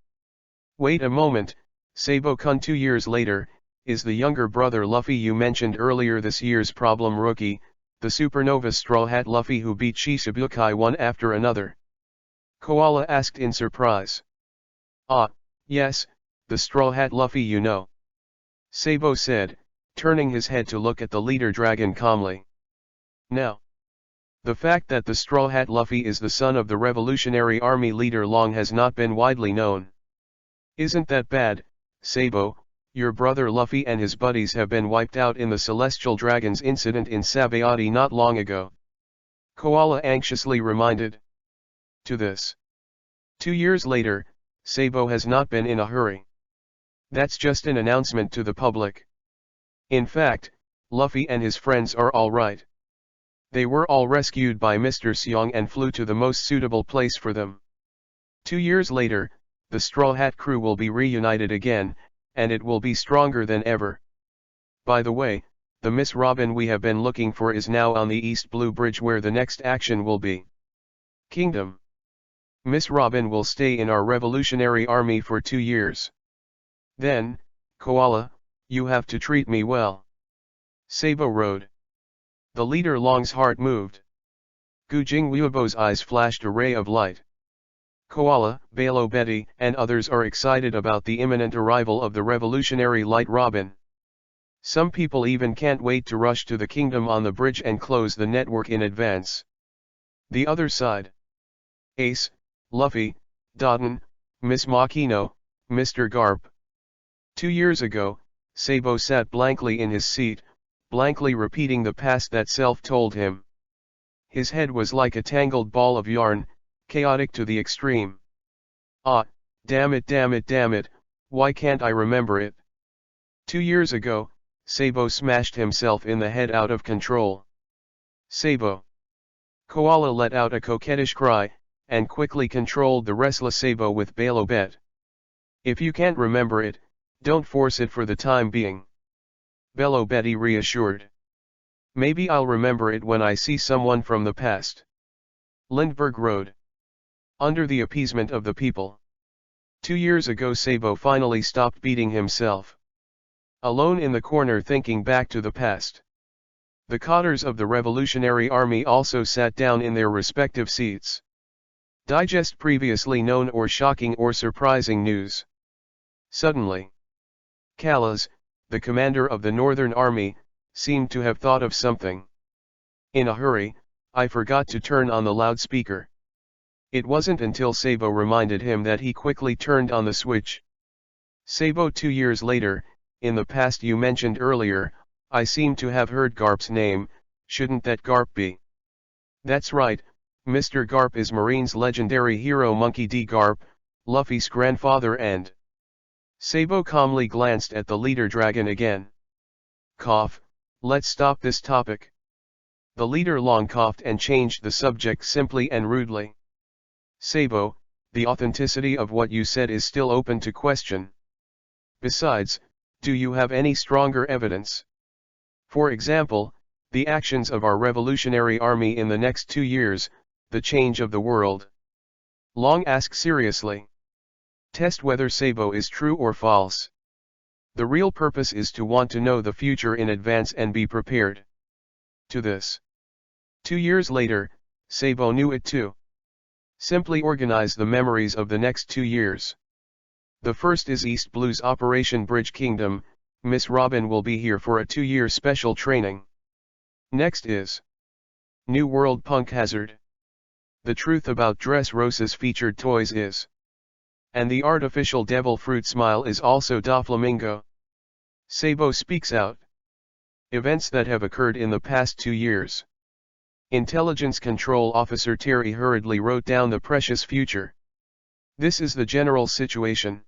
Wait a moment, Sabo-kun 2 years later, is the younger brother Luffy you mentioned earlier this year's problem rookie, the supernova Straw Hat Luffy who beat Shichibukai one after another? Koala asked in surprise. Ah, yes, the Straw Hat Luffy you know. Sabo said, turning his head to look at the leader dragon calmly. Now, the fact that the Straw Hat Luffy is the son of the Revolutionary Army leader long has not been widely known. Isn't that bad, Sabo? Your brother Luffy and his buddies have been wiped out in the Celestial Dragons incident in Sabayati not long ago. Koala anxiously reminded. To this. 2 years later, Sabo has not been in a hurry. That's just an announcement to the public. In fact, Luffy and his friends are all right. They were all rescued by Mr. Seong and flew to the most suitable place for them. 2 years later, the Straw Hat crew will be reunited again, and it will be stronger than ever. By the way, the Miss Robin we have been looking for is now on the East Blue Bridge where the next action will be. Kingdom. Miss Robin will stay in our Revolutionary Army for 2 years. Then, Koala, you have to treat me well. Sabo rode. The leader Long's heart moved. Gujing Weibo's eyes flashed a ray of light. Koala, Balo Betty, and others are excited about the imminent arrival of the Revolutionary Light Robin. Some people even can't wait to rush to the kingdom on the bridge and close the network in advance. The other side. Ace, Luffy, Dodden, Miss Makino, Mr. Garp. 2 years ago, Sabo sat blankly in his seat, blankly repeating the past that self told him. His head was like a tangled ball of yarn, chaotic to the extreme. Ah, damn it, why can't I remember it? 2 years ago, Sabo smashed himself in the head out of control. Sabo. Koala let out a coquettish cry, and quickly controlled the restless Sabo with Balo Bet. If you can't remember it, don't force it for the time being. Balo Betty reassured. Maybe I'll remember it when I see someone from the past. Lindbergh rode. Under the appeasement of the people. 2 years ago Sabo finally stopped beating himself. Alone in the corner thinking back to the past. The cotters of the Revolutionary Army also sat down in their respective seats. Digest previously known or shocking or surprising news. Suddenly. Kalas, the commander of the Northern Army, seemed to have thought of something. In a hurry, I forgot to turn on the loudspeaker. It wasn't until Sabo reminded him that he quickly turned on the switch. Sabo, 2 years later, in the past you mentioned earlier, I seem to have heard Garp's name, shouldn't that Garp be? That's right, Mr. Garp is Marine's legendary hero Monkey D. Garp, Luffy's grandfather and... Sabo calmly glanced at the leader dragon again. Cough, let's stop this topic. The leader long coughed and changed the subject simply and rudely. Sabo, the authenticity of what you said is still open to question. Besides, do you have any stronger evidence? For example, the actions of our revolutionary army in the next 2 years, the change of the world. Long asked seriously. Test whether Sabo is true or false. The real purpose is to want to know the future in advance and be prepared. To this. 2 years later, Sabo knew it too. Simply organize the memories of the next 2 years. The first is East Blue's Operation Bridge Kingdom. Miss Robin will be here for a 2-year special training. Next is New World Punk Hazard. The truth about Dressrosa's featured toys is. And the artificial devil fruit smile is also Doflamingo. Sabo speaks out. Events that have occurred in the past 2 years. Intelligence Control Officer Terry hurriedly wrote down the precious future. This is the general situation.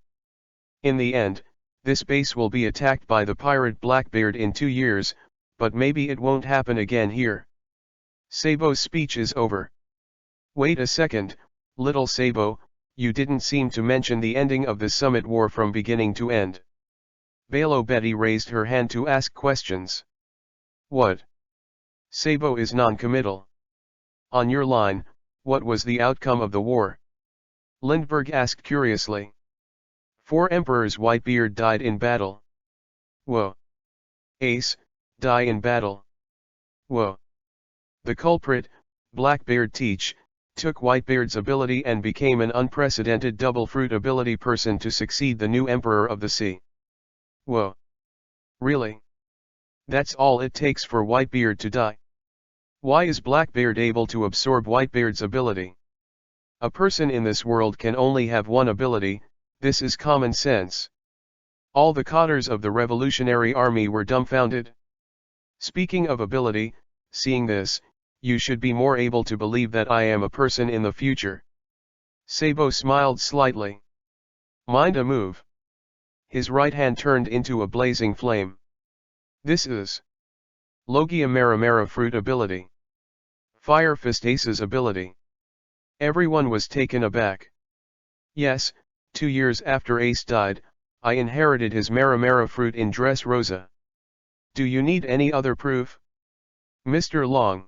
In the end, this base will be attacked by the pirate Blackbeard in 2 years, but maybe it won't happen again here. Sabo's speech is over. Wait a second, little Sabo, you didn't seem to mention the ending of the summit war from beginning to end. Balo Betty raised her hand to ask questions. What? Sabo is non-committal. On your line, what was the outcome of the war? Lindbergh asked curiously. 4 emperors Whitebeard died in battle. Whoa. Ace, die in battle. Whoa. The culprit, Blackbeard Teach, took Whitebeard's ability and became an unprecedented double fruit ability person to succeed the new Emperor of the Sea. Whoa. Really? That's all it takes for Whitebeard to die? Why is Blackbeard able to absorb Whitebeard's ability? A person in this world can only have one ability, this is common sense. All the cotters of the Revolutionary Army were dumbfounded. Speaking of ability, seeing this, you should be more able to believe that I am a person in the future. Sabo smiled slightly. Mind a move. His right hand turned into a blazing flame. This is Logia Maramara fruit ability. Fire Fist Ace's ability. Everyone was taken aback. Yes, 2 years after Ace died, I inherited his Maramara fruit in Dressrosa. Do you need any other proof? Mr. Long.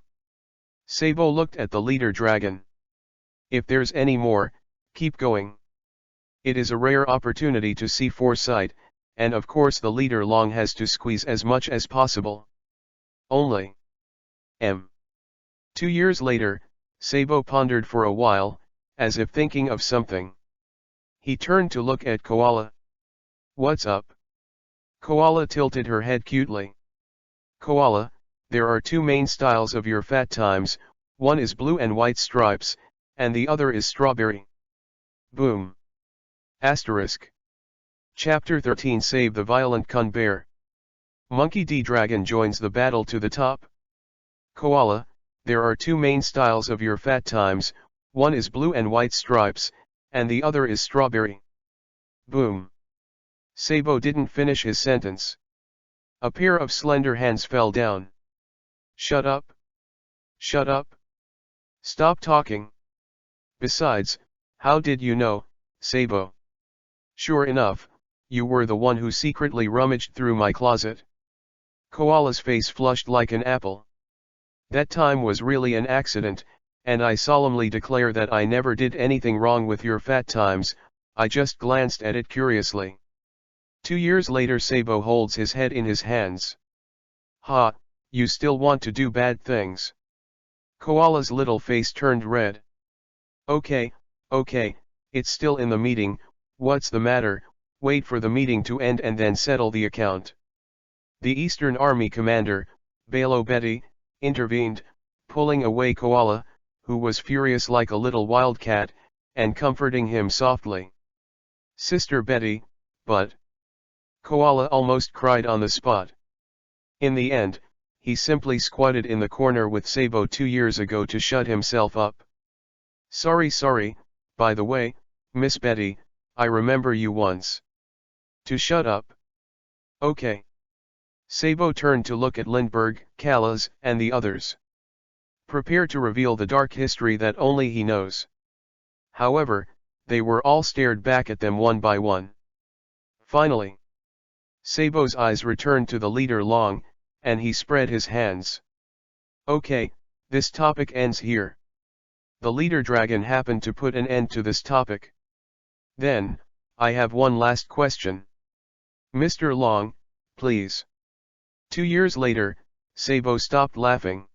Sabo looked at the leader dragon. If there's any more, keep going. It is a rare opportunity to see foresight, and of course the leader Long has to squeeze as much as possible. Only. 2 years later, Sabo pondered for a while, as if thinking of something. He turned to look at Koala. What's up? Koala tilted her head cutely. Koala, there are 2 main styles of your fat times, one is blue and white stripes, and the other is strawberry. Boom. Asterisk. Chapter 13 Save the Violent Kun Bear. Monkey D. Dragon joins the battle to the top. Koala, there are 2 main styles of your fat times, one is blue and white stripes, and the other is strawberry. Boom. Sabo didn't finish his sentence. A pair of slender hands fell down. Shut up. Shut up. Stop talking. Besides, how did you know, Sabo? Sure enough, you were the one who secretly rummaged through my closet. Koala's face flushed like an apple. That time was really an accident, and I solemnly declare that I never did anything wrong with your fat times, I just glanced at it curiously. 2 years later Sabo holds his head in his hands. Ha, you still want to do bad things. Koala's little face turned red. Okay, it's still in the meeting, what's the matter, wait for the meeting to end and then settle the account. The Eastern Army commander, Balo Betty, intervened, pulling away Koala, who was furious like a little wildcat, and comforting him softly. "Sister Betty, but..." Koala almost cried on the spot. In the end, he simply squatted in the corner with Sabo 2 years ago to shut himself up. Sorry, by the way, Miss Betty, I remember you once. To shut up. Okay." Sabo turned to look at Lindbergh, Callas, and the others. Prepare to reveal the dark history that only he knows. However, they were all stared back at them one by one. Finally, Sabo's eyes returned to the leader Long, and he spread his hands. "Okay, this topic ends here." The leader dragon happened to put an end to this topic. "Then, I have one last question. Mr. Long, please." 2 years later, Sabo stopped laughing.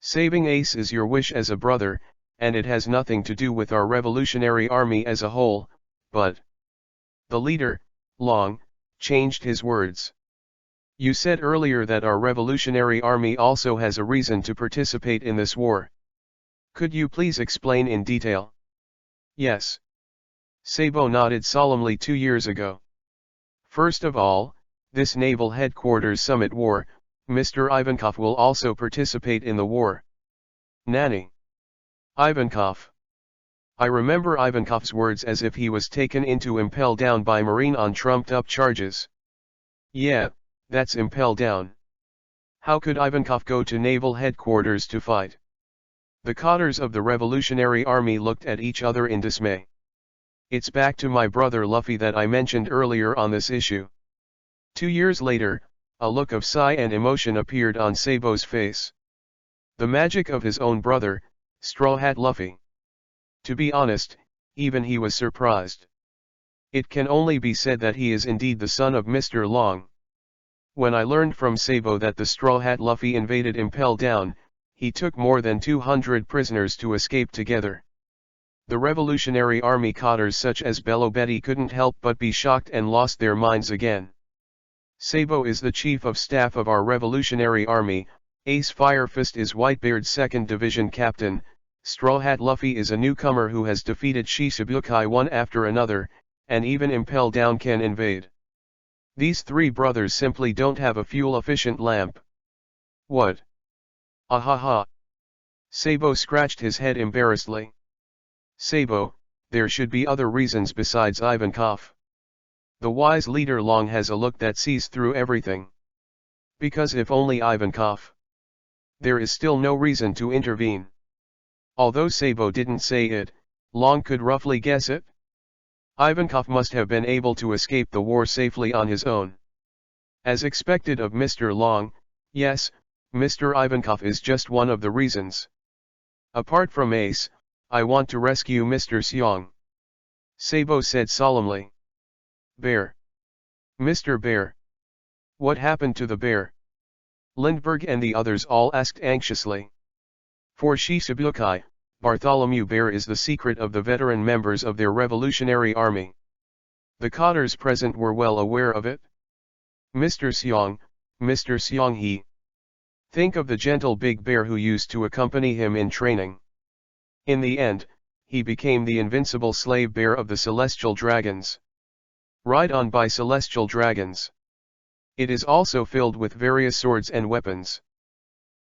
"Saving Ace is your wish as a brother, and it has nothing to do with our revolutionary army as a whole, but..." The leader, Long, changed his words. "You said earlier that our revolutionary army also has a reason to participate in this war. Could you please explain in detail?" "Yes." Sabo nodded solemnly. 2 years ago. "First of all, this Naval Headquarters Summit War, Mr. Ivankov will also participate in the war." "Nanny. Ivankov." I remember Ivankov's words as if he was taken into impel down by Marine on trumped-up charges. "Yeah, that's impel down. How could Ivankov go to Naval Headquarters to fight?" The cadres of the Revolutionary Army looked at each other in dismay. "It's back to my brother Luffy that I mentioned earlier on this issue." 2 years later, a look of sigh and emotion appeared on Sabo's face. The magic of his own brother, Straw Hat Luffy. To be honest, even he was surprised. It can only be said that he is indeed the son of Mr. Long. When I learned from Sabo that the Straw Hat Luffy invaded Impel Down, he took more than 200 prisoners to escape together. The Revolutionary Army cadres such as Bello Betty couldn't help but be shocked and lost their minds again. Sabo is the chief of staff of our Revolutionary Army, Ace Firefist is Whitebeard's 2nd Division captain, Straw Hat Luffy is a newcomer who has defeated Shishibukai one after another, and even Impel Down can invade. These 3 brothers simply don't have a fuel-efficient lamp. What? Ahaha. Sabo scratched his head embarrassedly. "Sabo, there should be other reasons besides Ivankov." The wise leader Long has a look that sees through everything. "Because if only Ivankov. There is still no reason to intervene." Although Sabo didn't say it, Long could roughly guess it. Ivankov must have been able to escape the war safely on his own. As expected of Mr. Long, yes, Mr. Ivankov is just one of the reasons. Apart from Ace, I want to rescue Mr. Seong. Sabo said solemnly. "Bear. Mr. Bear. What happened to the bear?" Lindbergh and the others all asked anxiously. For Shishibukai, Bartholomew Bear is the secret of the veteran members of their Revolutionary Army. The cadres present were well aware of it. Mr. Seong he. Think of the gentle big bear who used to accompany him in training. In the end, he became the invincible slave bear of the Celestial Dragons. Ride on by Celestial Dragons. It is also filled with various swords and weapons.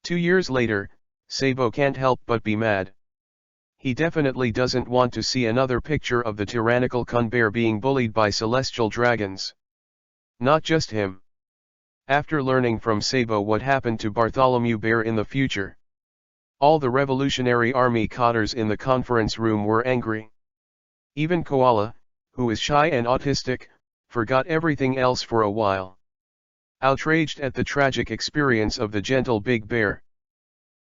2 years later, Sabo can't help but be mad. He definitely doesn't want to see another picture of the tyrannical Kun Bear being bullied by Celestial Dragons. Not just him. After learning from Sabo what happened to Bartholomew Bear in the future, all the Revolutionary Army cadres in the conference room were angry. Even Koala, who is shy and autistic, forgot everything else for a while. Outraged at the tragic experience of the gentle big bear.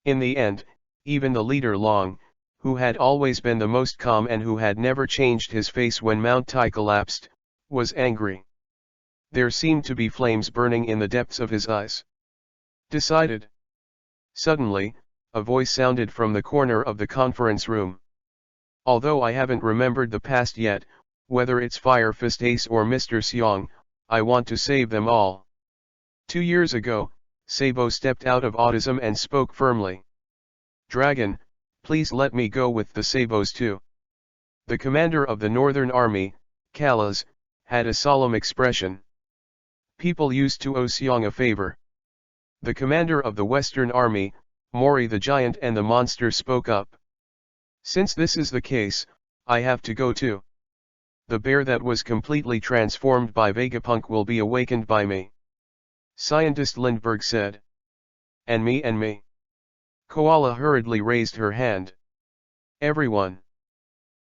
In the end, even the leader Long, who had always been the most calm and who had never changed his face when Mount Tai collapsed, was angry. There seemed to be flames burning in the depths of his eyes. Decided. Suddenly, a voice sounded from the corner of the conference room. Although I haven't remembered the past yet, whether it's Firefist Ace or Mr. Seong, I want to save them all. 2 years ago, Sabo stepped out of autism and spoke firmly. Dragon, Please let me go with the sabots too. The commander of the Northern Army, Kalas, had a solemn expression. People used to owe Seong a favor. The commander of the Western Army, Mori the giant and the monster spoke up. Since this is the case, I have to go too. The bear that was completely transformed by Vegapunk will be awakened by me. Scientist Lindbergh said. And me and me. Koala hurriedly raised her hand. Everyone.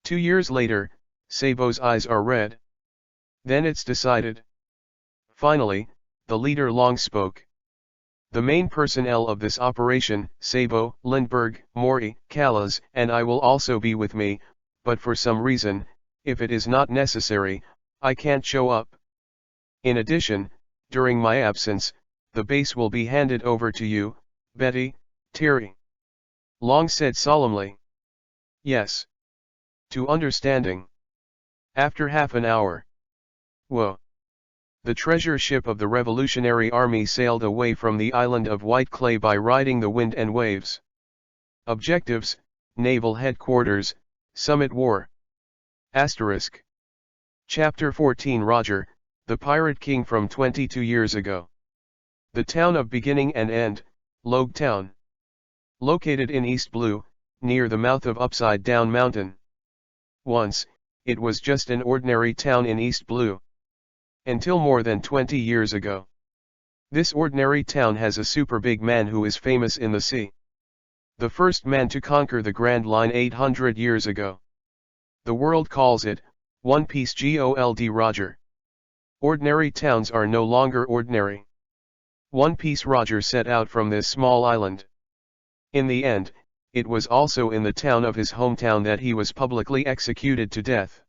2 years later, Sabo's eyes are red. Then it's decided. Finally, the leader Long spoke. The main personnel of this operation, Sabo, Lindbergh, Mori, Kalas, and I will also be with me, but for some reason, if it is not necessary, I can't show up. In addition, during my absence, the base will be handed over to you, Betty, Terry. Long said solemnly. Yes. To understanding. After half an hour. Whoa. The treasure ship of the Revolutionary Army sailed away from the island of White Clay by riding the wind and waves. Objectives: Naval Headquarters, Summit War. Asterisk. Chapter 14 Roger, the Pirate King from 22 years ago. The town of beginning and end, Logue Town. Located in East Blue, near the mouth of Upside Down Mountain. Once, it was just an ordinary town in East Blue. Until more than 20 years ago. This ordinary town has a super big man who is famous in the sea. The first man to conquer the Grand Line 800 years ago. The world calls it, One Piece Gold Roger. Ordinary towns are no longer ordinary. One Piece Roger set out from this small island. In the end, it was also in the town of his hometown that he was publicly executed to death.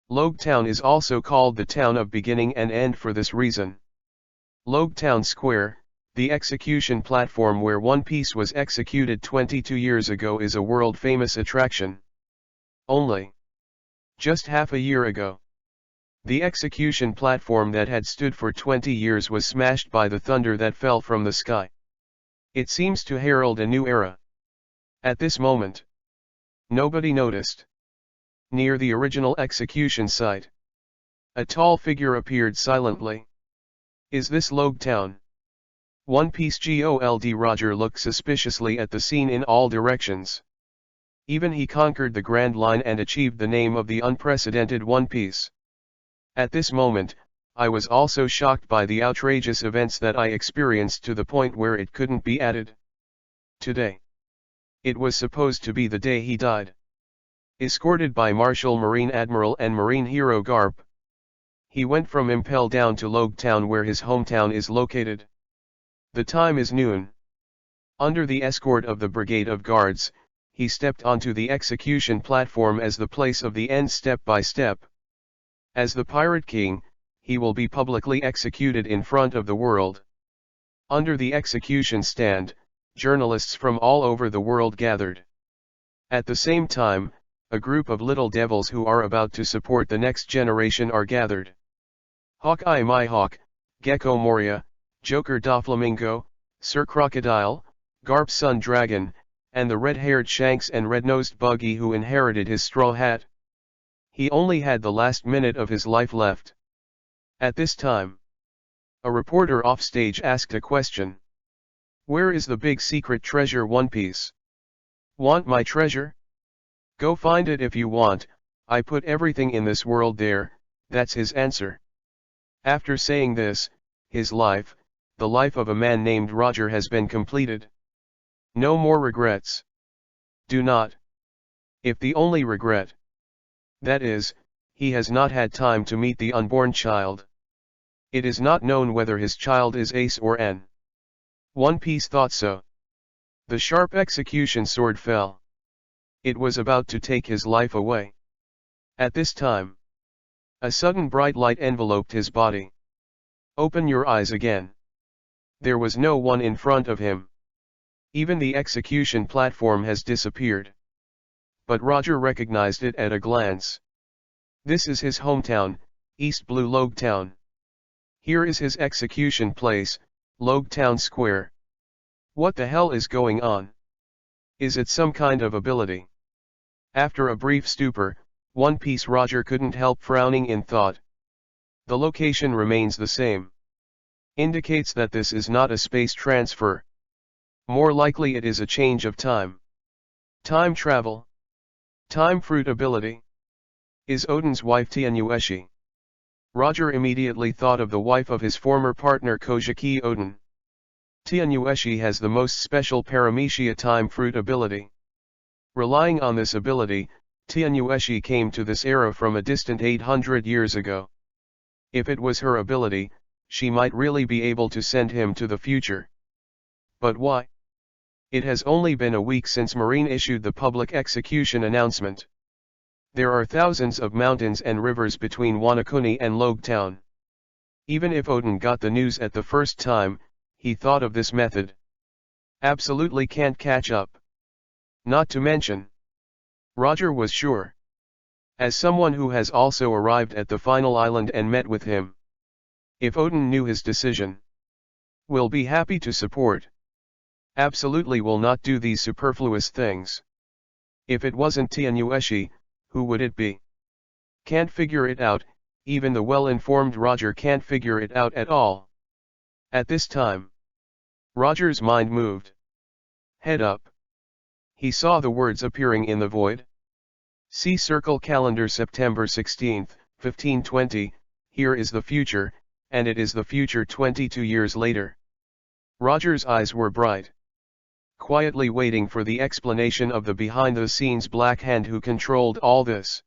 Logue Town is also called the town of beginning and end for this reason. Logue Town Square, the execution platform where One Piece was executed 22 years ago, is a world-famous attraction. Only just half a year ago, the execution platform that had stood for 20 years was smashed by the thunder that fell from the sky. It seems to herald a new era. At this moment, nobody noticed. Near the original execution site, a tall figure appeared silently. Is this Logue Town? One Piece Gold Roger looked suspiciously at the scene in all directions. Even he conquered the Grand Line and achieved the name of the unprecedented One Piece. At this moment, I was also shocked by the outrageous events that I experienced to the point where it couldn't be added. Today. It was supposed to be the day he died. Escorted by Marshal Marine Admiral and Marine Hero Garp, he went from Impel down to Logue Town where his hometown is located. The time is noon. Under the escort of the Brigade of Guards, he stepped onto the execution platform as the place of the end step by step. As the Pirate King, he will be publicly executed in front of the world. Under the execution stand, journalists from all over the world gathered. At the same time, a group of little devils who are about to support the next generation are gathered. Hawkeye my Hawk, Gecko Moria, Joker Doflamingo, Sir Crocodile, Garp Sun Dragon, and the red-haired Shanks and red-nosed Buggy who inherited his straw hat. He only had the last minute of his life left. At this time, a reporter offstage asked a question. Where is the big secret treasure One Piece? Want my treasure? Go find it if you want, I put everything in this world there, that's his answer. After saying this, his life, the life of a man named Roger, has been completed. No more regrets. Do not. If the only regret. That is, he has not had time to meet the unborn child. It is not known whether his child is Ace or N. One Piece thought so. The sharp execution sword fell. It was about to take his life away. At this time, a sudden bright light enveloped his body. Open your eyes again. There was no one in front of him. Even the execution platform has disappeared. But Roger recognized it at a glance. This is his hometown, East Blue Logue Town. Here is his execution place, Logue Town Square. What the hell is going on? Is it some kind of ability? After a brief stupor, One Piece Roger couldn't help frowning in thought. The location remains the same. Indicates that this is not a space transfer. More likely it is a change of time. Time travel. Time fruit ability. Is Oden's wife Tianueshi? Roger immediately thought of the wife of his former partner Kojiki Oden. Tianueshi has the most special Paramecia time fruit ability. Relying on this ability, Tianueshi came to this era from a distant 800 years ago. If it was her ability, she might really be able to send him to the future. But why? It has only been a week since Marine issued the public execution announcement. There are thousands of mountains and rivers between Wanakuni and Logue Town. Even if Oden got the news at the first time, he thought of this method. Absolutely can't catch up. Not to mention, Roger was sure, as someone who has also arrived at the final island and met with him, if Oden knew his decision, will be happy to support. Absolutely will not do these superfluous things. If it wasn't Tianueshi, who would it be? Can't figure it out, even the well-informed Roger can't figure it out at all. At this time, Roger's mind moved. Head up. He saw the words appearing in the void. See Circle Calendar September 16, 1520, here is the future, and it is the future 22 years later. Roger's eyes were bright. Quietly waiting for the explanation of the behind-the-scenes Black Hand who controlled all this.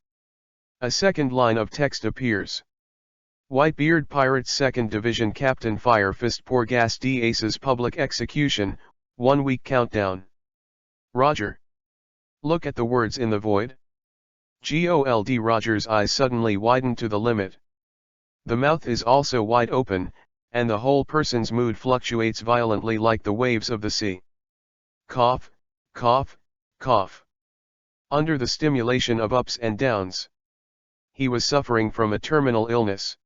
A second line of text appears. Whitebeard Pirates 2nd Division Captain Fire Fist Porgas D. Ace's public execution, 1 week countdown. Roger. Look at the words in the void. Gold. Roger's eyes suddenly widened to the limit. The mouth is also wide open, and the whole person's mood fluctuates violently like the waves of the sea. Cough, cough, cough. Under the stimulation of ups and downs. He was suffering from a terminal illness.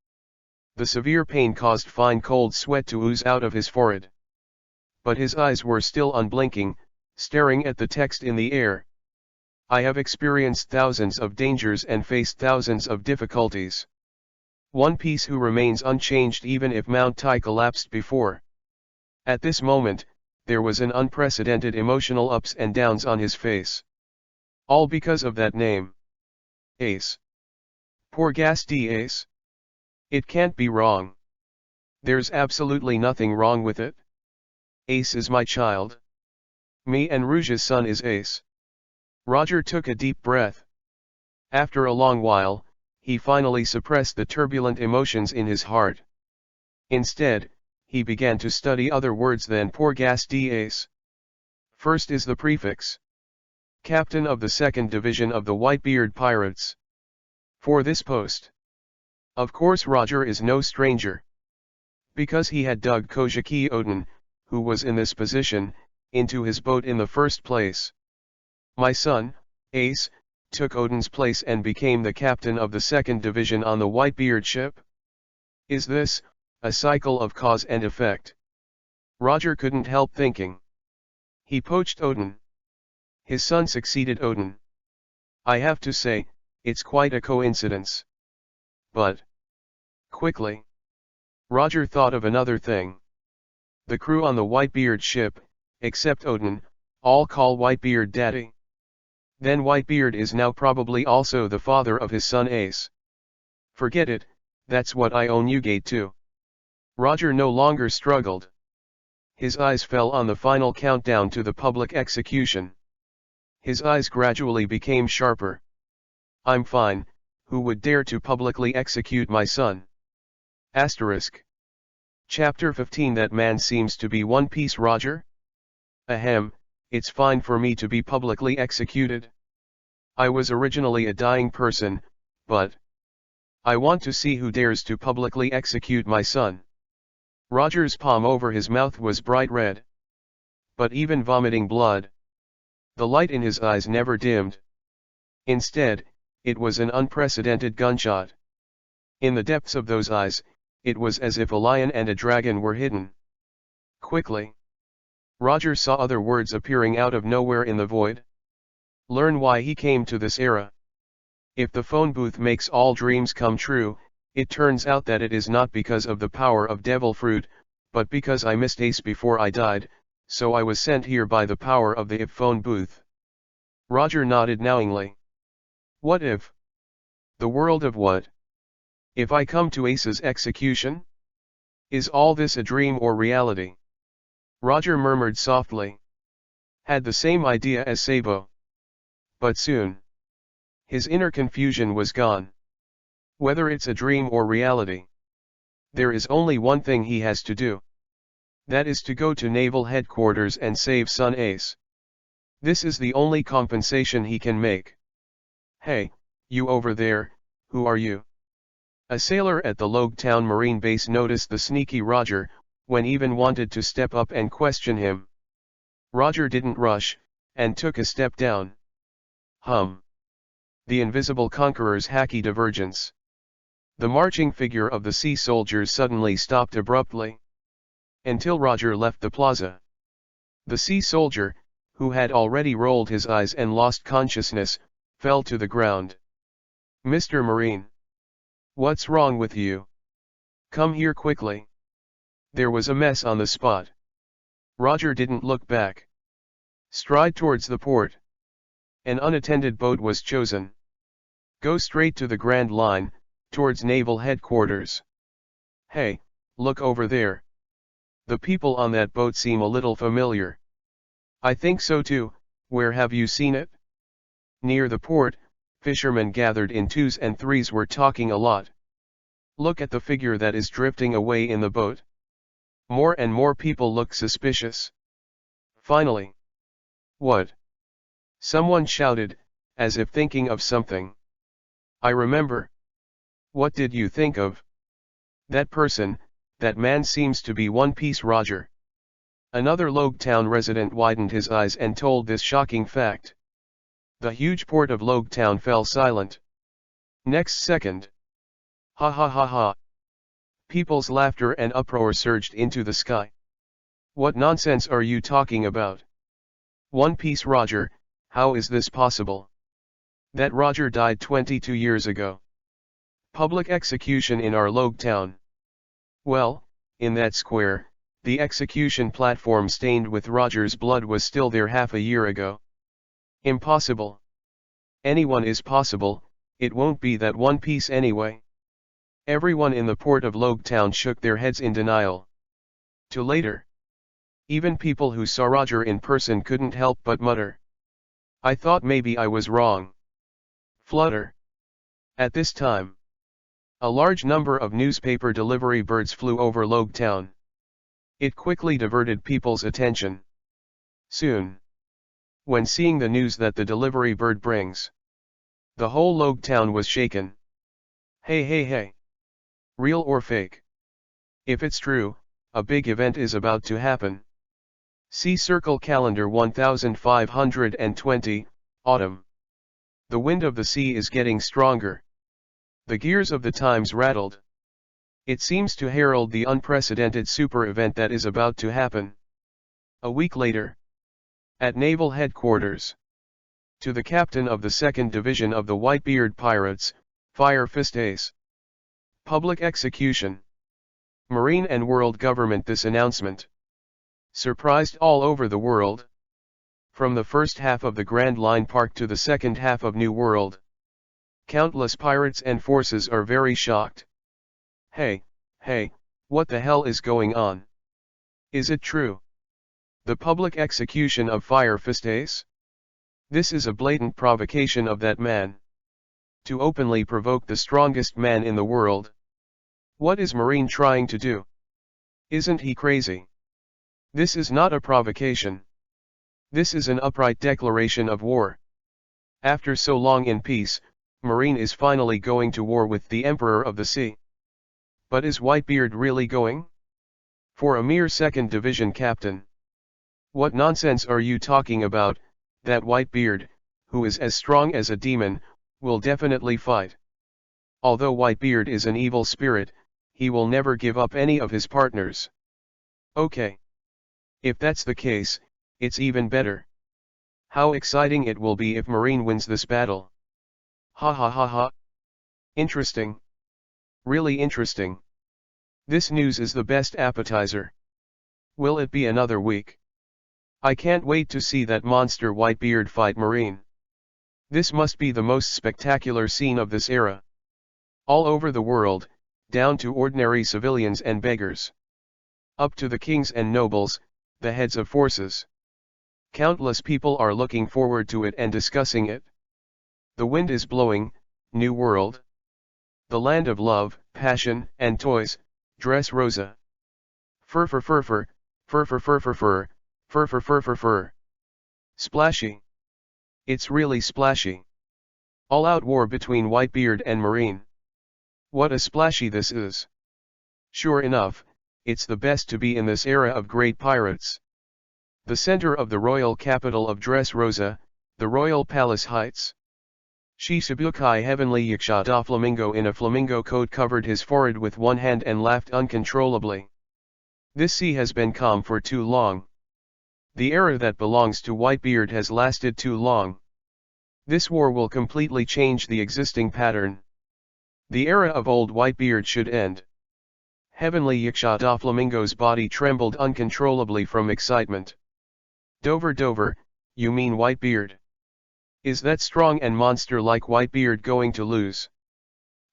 The severe pain caused fine cold sweat to ooze out of his forehead. But his eyes were still unblinking, staring at the text in the air. I have experienced thousands of dangers and faced thousands of difficulties. One Piece who remains unchanged even if Mount Tai collapsed before. At this moment, there was an unprecedented emotional ups and downs on his face. All because of that name. Ace. Porgas D. Ace. It can't be wrong. There's absolutely nothing wrong with it. Ace is my child. Me and Rouge's son is Ace. Roger took a deep breath. After a long while, he finally suppressed the turbulent emotions in his heart. Instead, he began to study other words than Porgas D. Ace. First is the prefix. Captain of the 2nd Division of the Whitebeard Pirates. For this post. Of course Roger is no stranger. Because he had dug Kojiki Oden, who was in this position, into his boat in the first place. My son, Ace, took Oden's place and became the captain of the 2nd Division on the Whitebeard ship? Is this a cycle of cause and effect? Roger couldn't help thinking. He poached Oden. His son succeeded Oden. I have to say, it's quite a coincidence. But quickly, Roger thought of another thing. The crew on the Whitebeard ship, except Oden, all call Whitebeard Daddy. Then Whitebeard is now probably also the father of his son Ace. Forget it, that's what I owe Newgate to. Roger no longer struggled. His eyes fell on the final countdown to the public execution. His eyes gradually became sharper. I'm fine, who would dare to publicly execute my son? Asterisk. Chapter 15. That man seems to be One Piece Roger? Ahem, it's fine for me to be publicly executed. I was originally a dying person, but I want to see who dares to publicly execute my son. Roger's palm over his mouth was bright red. But even vomiting blood, the light in his eyes never dimmed. Instead, it was an unprecedented gunshot. In the depths of those eyes, it was as if a lion and a dragon were hidden. Quickly, Roger saw other words appearing out of nowhere in the void. Learn why he came to this era. If the phone booth makes all dreams come true, it turns out that it is not because of the power of devil fruit, but because I missed Ace before I died, so I was sent here by the power of the phone booth. Roger nodded knowingly. What if? The world of what? If I come to Ace's execution? Is all this a dream or reality? Roger murmured softly. Had the same idea as Sabo. But soon. His inner confusion was gone. Whether it's a dream or reality. There is only one thing he has to do. That is to go to Naval Headquarters and save son Ace. This is the only compensation he can make. Hey, you over there, who are you? A sailor at the Logtown Marine Base noticed the sneaky Roger, when even wanted to step up and question him. Roger didn't rush, and took a step down. The invisible conqueror's hacky divergence. The marching figure of the sea soldiers suddenly stopped abruptly. Until Roger left the plaza. The sea soldier, who had already rolled his eyes and lost consciousness, fell to the ground. Mr. Marine. What's wrong with you? Come here quickly. There was a mess on the spot. Roger didn't look back. Stride towards the port. An unattended boat was chosen. Go straight to the Grand Line, towards Naval Headquarters. Hey, look over there. The people on that boat seem a little familiar. I think so too. Where have you seen it? Near the port, fishermen gathered in twos and threes were talking a lot. Look at the figure that is drifting away in the boat. More and more people look suspicious. Finally. What? Someone shouted, as if thinking of something. I remember. What did you think of? That person, that man seems to be One Piece Roger. Another Logtown resident widened his eyes and told this shocking fact. The huge port of Logtown fell silent. Next second. Ha ha ha ha. People's laughter and uproar surged into the sky. What nonsense are you talking about? One Piece Roger, how is this possible? That Roger died 22 years ago. Public execution in our Logtown. Well, in that square, the execution platform stained with Roger's blood was still there half a year ago. Impossible. Anyone is possible, it won't be that One Piece anyway. Everyone in the port of Logtown shook their heads in denial. To later. Even people who saw Roger in person couldn't help but mutter. I thought maybe I was wrong. Flutter. At this time. A large number of newspaper delivery birds flew over Logtown. It quickly diverted people's attention. Soon. When seeing the news that the delivery bird brings. The whole Logtown was shaken. Hey hey hey. Real or fake? If it's true, a big event is about to happen. See Circle Calendar 1520, Autumn. The wind of the sea is getting stronger. The gears of the times rattled. It seems to herald the unprecedented super event that is about to happen. A week later. At Naval Headquarters. To the captain of the 2nd Division of the Whitebeard Pirates, Fire Fist Ace. Public execution. Marine and world government. This announcement surprised all over the world. From the first half of the Grand Line Park to the second half of New World. Countless pirates and forces are very shocked. Hey, what the hell is going on? Is it true? The public execution of Fire Fist Ace? This is a blatant provocation of that man. To openly provoke the strongest man in the world. What is Marine trying to do? Isn't he crazy? This is not a provocation. This is an upright declaration of war. After so long in peace, Marine is finally going to war with the Emperor of the Sea. But is Whitebeard really going? For a mere 2nd Division captain. What nonsense are you talking about? That Whitebeard, who is as strong as a demon, will definitely fight. Although Whitebeard is an evil spirit, he will never give up any of his partners. Okay. If that's the case, it's even better. How exciting it will be if Marine wins this battle. Ha ha ha ha. Interesting. Really interesting. This news is the best appetizer. Will it be another week? I can't wait to see that monster Whitebeard fight Marine. This must be the most spectacular scene of this era. All over the world, down to ordinary civilians and beggars. Up to the kings and nobles, the heads of forces. Countless people are looking forward to it and discussing it. The wind is blowing, New World. The land of love, passion, and toys, Dressrosa. Fur fur fur fur, fur fur fur fur fur, fur fur fur fur fur. Splashy. It's really splashy. All-out war between Whitebeard and Marine. What a splashy this is. Sure enough, it's the best to be in this era of great pirates. The center of the royal capital of Dressrosa, the royal palace heights. Shichibukai heavenly Yaksha da Flamingo in a flamingo coat covered his forehead with one hand and laughed uncontrollably. This sea has been calm for too long. The era that belongs to Whitebeard has lasted too long. This war will completely change the existing pattern. The era of old Whitebeard should end. Heavenly Yaksha da Flamingo's body trembled uncontrollably from excitement. Dover, you mean Whitebeard? Is that strong and monster like Whitebeard going to lose?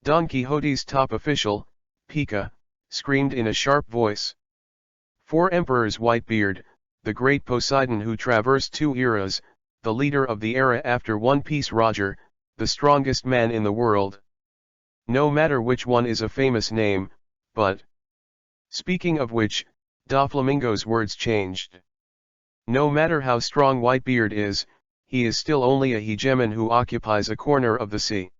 Don Quixote's top official, Pika, screamed in a sharp voice. 4 emperors Whitebeard, the great Poseidon who traversed 2 eras, the leader of the era after One Piece Roger, the strongest man in the world. No matter which one is a famous name, but... Speaking of which, Doflamingo's words changed. No matter how strong Whitebeard is, he is still only a hegemon who occupies a corner of the sea.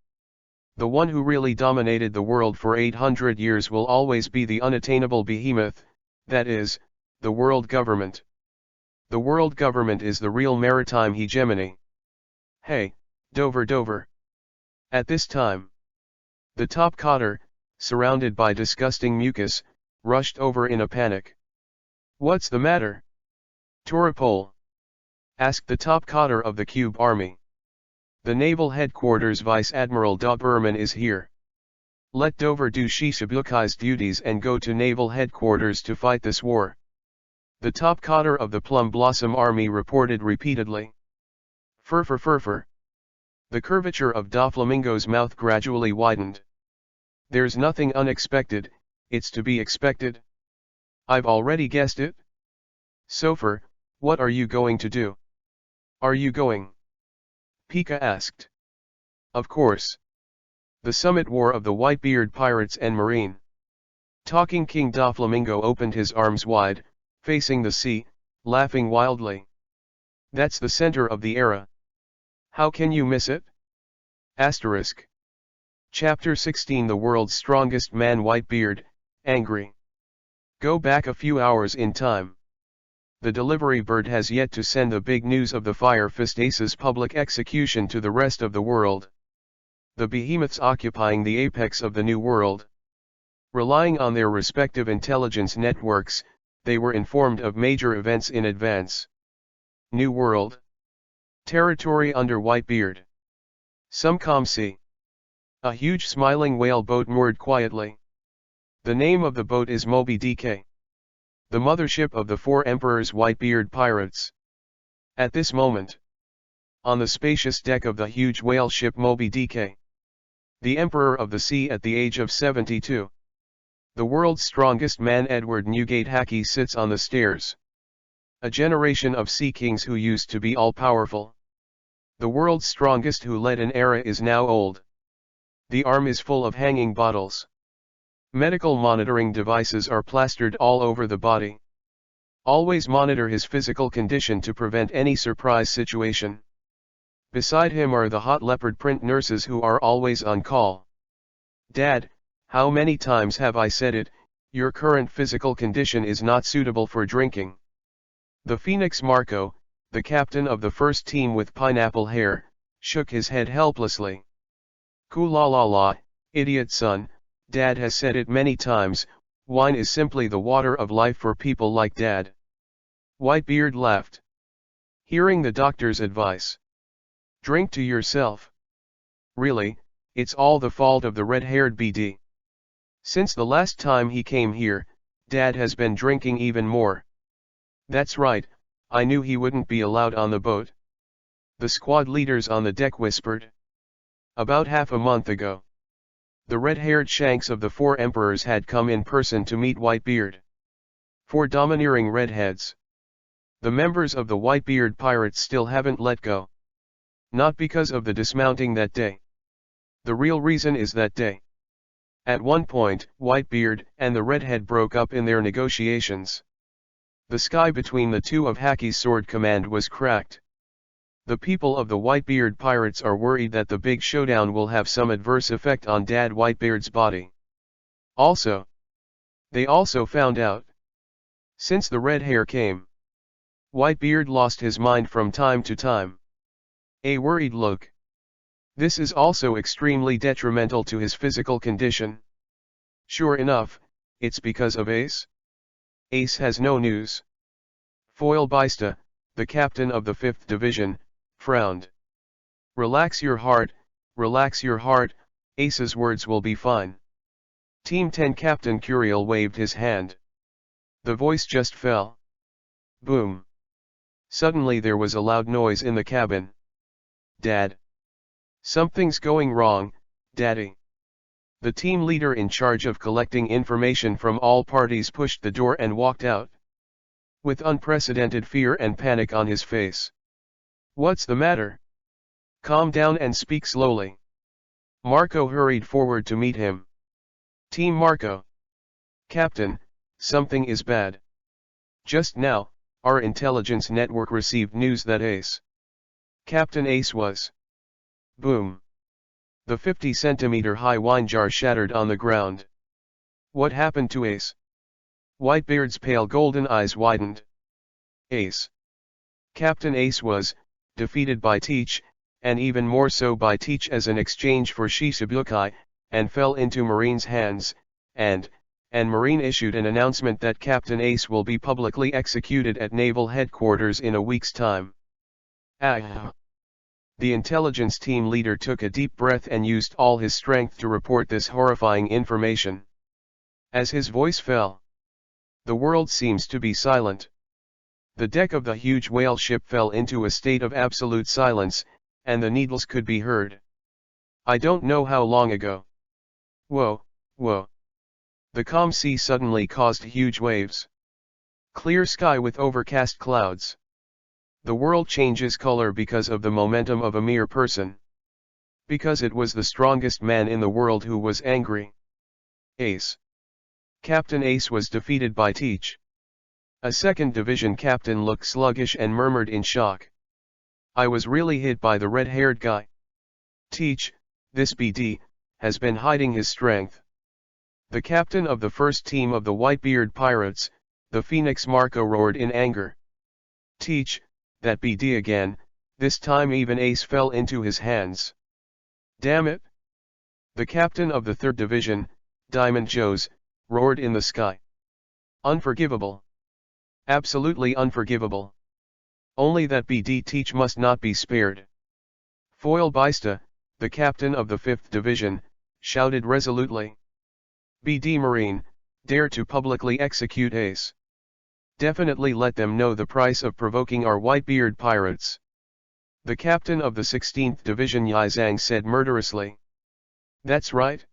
The one who really dominated the world for 800 years will always be the unattainable behemoth, that is, the world government. The world government is the real maritime hegemony. Hey, Dover. At this time, the top cotter, surrounded by disgusting mucus, rushed over in a panic. What's the matter? Torapole? Asked the top cotter of the Cube Army. The Naval Headquarters Vice Admiral Berman is here. Let Dover do Shishabukai's duties and go to Naval Headquarters to fight this war. The top cotter of the Plum Blossom Army reported repeatedly. Fur. The curvature of Doflamingo's mouth gradually widened. There's nothing unexpected, it's to be expected. I've already guessed it. Sofer, what are you going to do? Are you going? Pika asked. Of course. The summit war of the Whitebeard pirates and Marine. Talking King Doflamingo opened his arms wide, facing the sea, laughing wildly. That's the center of the era. How can you miss it? Asterisk. Chapter 16 The World's Strongest Man Whitebeard, Angry. Go back a few hours in time. The delivery bird has yet to send the big news of the Fire Fist Ace's public execution to the rest of the world. The behemoths occupying the apex of the New World. Relying on their respective intelligence networks, they were informed of major events in advance. New World. Territory under Whitebeard. Some calm sea. A huge smiling whale boat moored quietly. The name of the boat is Moby Dick. The mothership of the 4 emperors Whitebeard pirates. At this moment, on the spacious deck of the huge whale ship Moby Dick, the emperor of the sea at the age of 72, the world's strongest man Edward Newgate Hackey sits on the stairs. A generation of sea kings who used to be all-powerful. The world's strongest who led an era is now old. The arm is full of hanging bottles. Medical monitoring devices are plastered all over the body. Always monitor his physical condition to prevent any surprise situation. Beside him are the hot leopard print nurses who are always on call. Dad, how many times have I said it, your current physical condition is not suitable for drinking. The Phoenix Marco, the captain of the first team with pineapple hair, shook his head helplessly. Koo-la-la-la, idiot son. Dad has said it many times, wine is simply the water of life for people like Dad. Whitebeard laughed, hearing the doctor's advice. Drink to yourself. Really, it's all the fault of the red-haired BD. Since the last time he came here, Dad has been drinking even more. That's right, I knew he wouldn't be allowed on the boat. The squad leaders on the deck whispered. About half a month ago, the red-haired shanks of the 4 emperors had come in person to meet Whitebeard. 4 domineering redheads. The members of the Whitebeard pirates still haven't let go. Not because of the dismounting that day. The real reason is that day. At one point, Whitebeard and the redhead broke up in their negotiations. The sky between the two of Haki's sword command was cracked. The people of the Whitebeard pirates are worried that the big showdown will have some adverse effect on Dad Whitebeard's body. They also found out. Since the red hair came, Whitebeard lost his mind from time to time. A worried look. This is also extremely detrimental to his physical condition. Sure enough, it's because of Ace. Ace has no news. Foil Baista, the captain of the 5th Division, frowned. Relax your heart, Ace's words will be fine. Team 10 Captain Curiel waved his hand. The voice just fell. Boom. Suddenly there was a loud noise in the cabin. Dad. Something's going wrong, Daddy. The team leader in charge of collecting information from all parties pushed the door and walked out. With unprecedented fear and panic on his face. What's the matter? Calm down and speak slowly. Marco hurried forward to meet him. Team Marco. Captain, something is bad. Just now, our intelligence network received news that Captain Ace was. Boom. The 50-centimeter high wine jar shattered on the ground. What happened to Ace? Whitebeard's pale golden eyes widened. Ace. Captain Ace was defeated by Teach, and even more so by Teach as an exchange for Shichibukai, and fell into Marine's hands, and Marine issued an announcement that Captain Ace will be publicly executed at Naval Headquarters in a week's time. Ah. The intelligence team leader took a deep breath and used all his strength to report this horrifying information. As his voice fell, the world seems to be silent. The deck of the huge whale ship fell into a state of absolute silence, and the needles could be heard. I don't know how long ago. Whoa. The calm sea suddenly caused huge waves. Clear sky with overcast clouds. The world changes color because of the momentum of a mere person. Because it was the strongest man in the world who was angry. Ace. Captain Ace was defeated by Teach. A 2nd Division captain looked sluggish and murmured in shock. I was really hit by the red-haired guy. Teach, this BD, has been hiding his strength. The captain of the first team of the Whitebeard pirates, the Phoenix Marco roared in anger. Teach, that BD again, this time even Ace fell into his hands. Damn it! The captain of the 3rd Division, Diamond Joe's, roared in the sky. Unforgivable. Absolutely unforgivable. Only that BD Teach must not be spared. Foil Baista, the captain of the 5th Division, shouted resolutely. BD Marine, dare to publicly execute Ace. Definitely let them know the price of provoking our Whitebeard pirates. The captain of the 16th Division Yizang said murderously. That's right.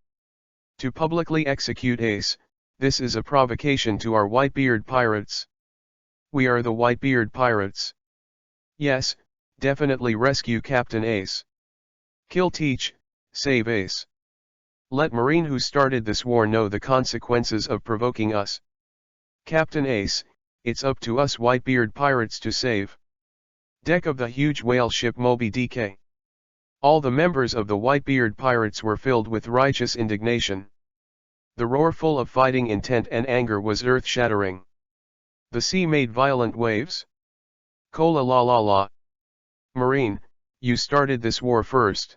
To publicly execute Ace, this is a provocation to our Whitebeard pirates. We are the Whitebeard pirates. Yes, definitely rescue Captain Ace. Kill Teach, save Ace. Let Marine who started this war know the consequences of provoking us. Captain Ace, it's up to us Whitebeard pirates to save. Deck of the huge whale ship Moby Dick. All the members of the Whitebeard pirates were filled with righteous indignation. The roar full of fighting intent and anger was earth-shattering. The sea made violent waves. Kola la la la. Marine, you started this war first.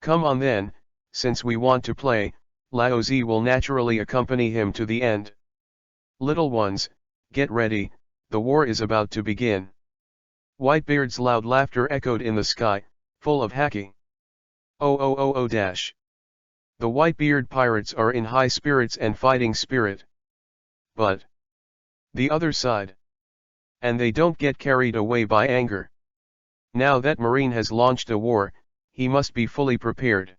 Come on then, since we want to play, Laozi will naturally accompany him to the end. Little ones, get ready, The war is about to begin. Whitebeard's loud laughter echoed in the sky, full of haki. Oh dash. The Whitebeard pirates are in high spirits and fighting spirit. But the other side. And they don't get carried away by anger. Now that Marine has launched a war, he must be fully prepared.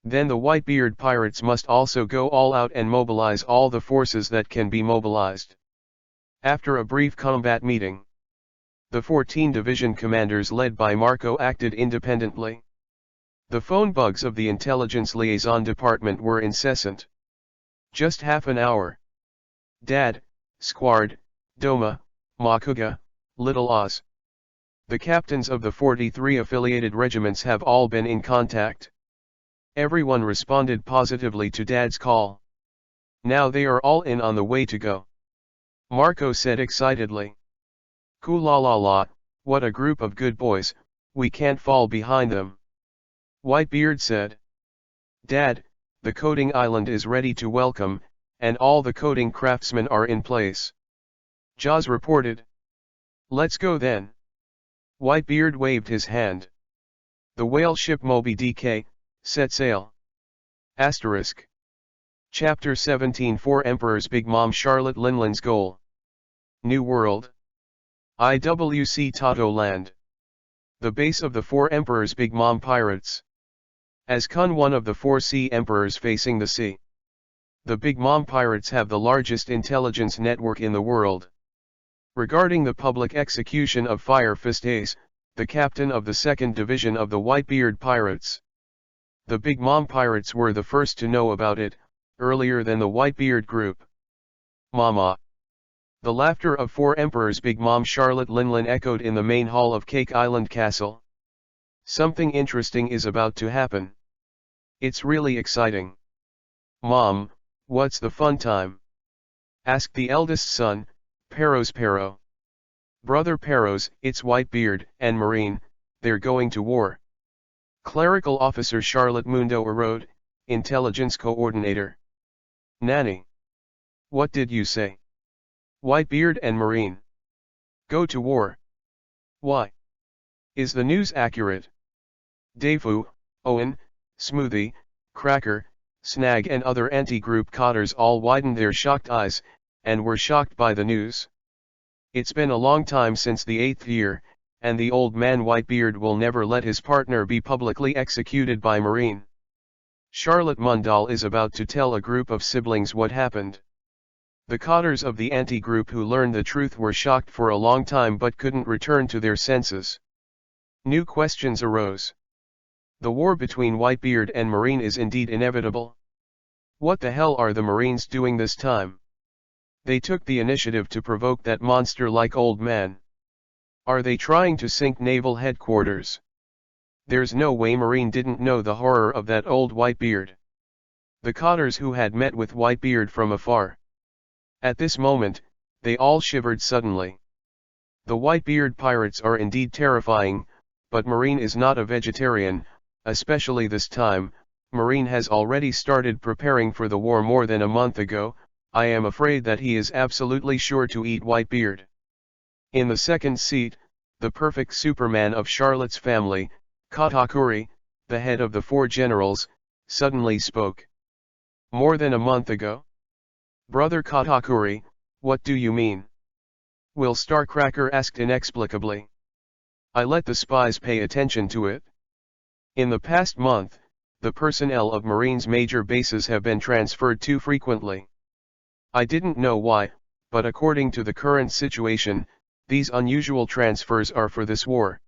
Then the Whitebeard pirates must also go all out and mobilize all the forces that can be mobilized. After a brief combat meeting, the 14 division commanders led by Marco acted independently. The phone bugs of the intelligence liaison department were incessant. Just half an hour. Dad, Squard, Doma, Makuga, Little Oz. The captains of the 43 affiliated regiments have all been in contact. Everyone responded positively to Dad's call. Now they are all in on the way to go. Marco said excitedly. Cool la la la, what a group of good boys, we can't fall behind them. Whitebeard said. Dad, the coding island is ready to welcome, and all the coding craftsmen are in place. Jaws reported. Let's go then. Whitebeard waved his hand. The whale ship Moby Dick set sail. Asterisk. Chapter 17 4 Emperor's Big Mom Charlotte Linland's Goal. New World. IWC Tato Land. The base of the 4 Emperor's Big Mom Pirates. As Kun one of the 4 sea emperors facing the sea. The Big Mom Pirates have the largest intelligence network in the world. Regarding the public execution of Fire Fist Ace, the captain of the 2nd Division of the Whitebeard Pirates. The Big Mom Pirates were the first to know about it, earlier than the Whitebeard group. Mama. The laughter of 4 Emperors Big Mom Charlotte Linland echoed in the main hall of Cake Island Castle. Something interesting is about to happen. It's really exciting. Mom, what's the fun time? Asked the eldest son, Peros Pero. Brother Peros, it's Whitebeard and Marine, they're going to war. Clerical Officer Charlotte Mundo Erode, Intelligence Coordinator. Nanny. What did you say? Whitebeard and Marine. Go to war. Why? Is the news accurate? Defu, Owen, Smoothie, Cracker, Snag and other anti-group cotters all widened their shocked eyes, and were shocked by the news. It's been a long time since the 8th year, and the old man Whitebeard will never let his partner be publicly executed by Marine. Charlotte Mundal is about to tell a group of siblings what happened. The cotters of the anti-group who learned the truth were shocked for a long time but couldn't return to their senses. New questions arose. The war between Whitebeard and Marine is indeed inevitable. What the hell are the Marines doing this time? They took the initiative to provoke that monster-like old man. Are they trying to sink naval headquarters? There's no way Marine didn't know the horror of that old Whitebeard. The cotters who had met with Whitebeard from afar. At this moment, they all shivered suddenly. The Whitebeard pirates are indeed terrifying, but Marine is not a vegetarian, especially this time. Marine has already started preparing for the war more than a month ago. I am afraid that he is absolutely sure to eat Whitebeard. In the second seat, the perfect Superman of Charlotte's family, Katakuri, the head of the 4 generals, suddenly spoke. More than a month ago? Brother Katakuri, what do you mean? Will Starcracker asked inexplicably. I let the spies pay attention to it. In the past month, the personnel of Marine's major bases have been transferred too frequently. I didn't know why, but according to the current situation, these unusual transfers are for this war.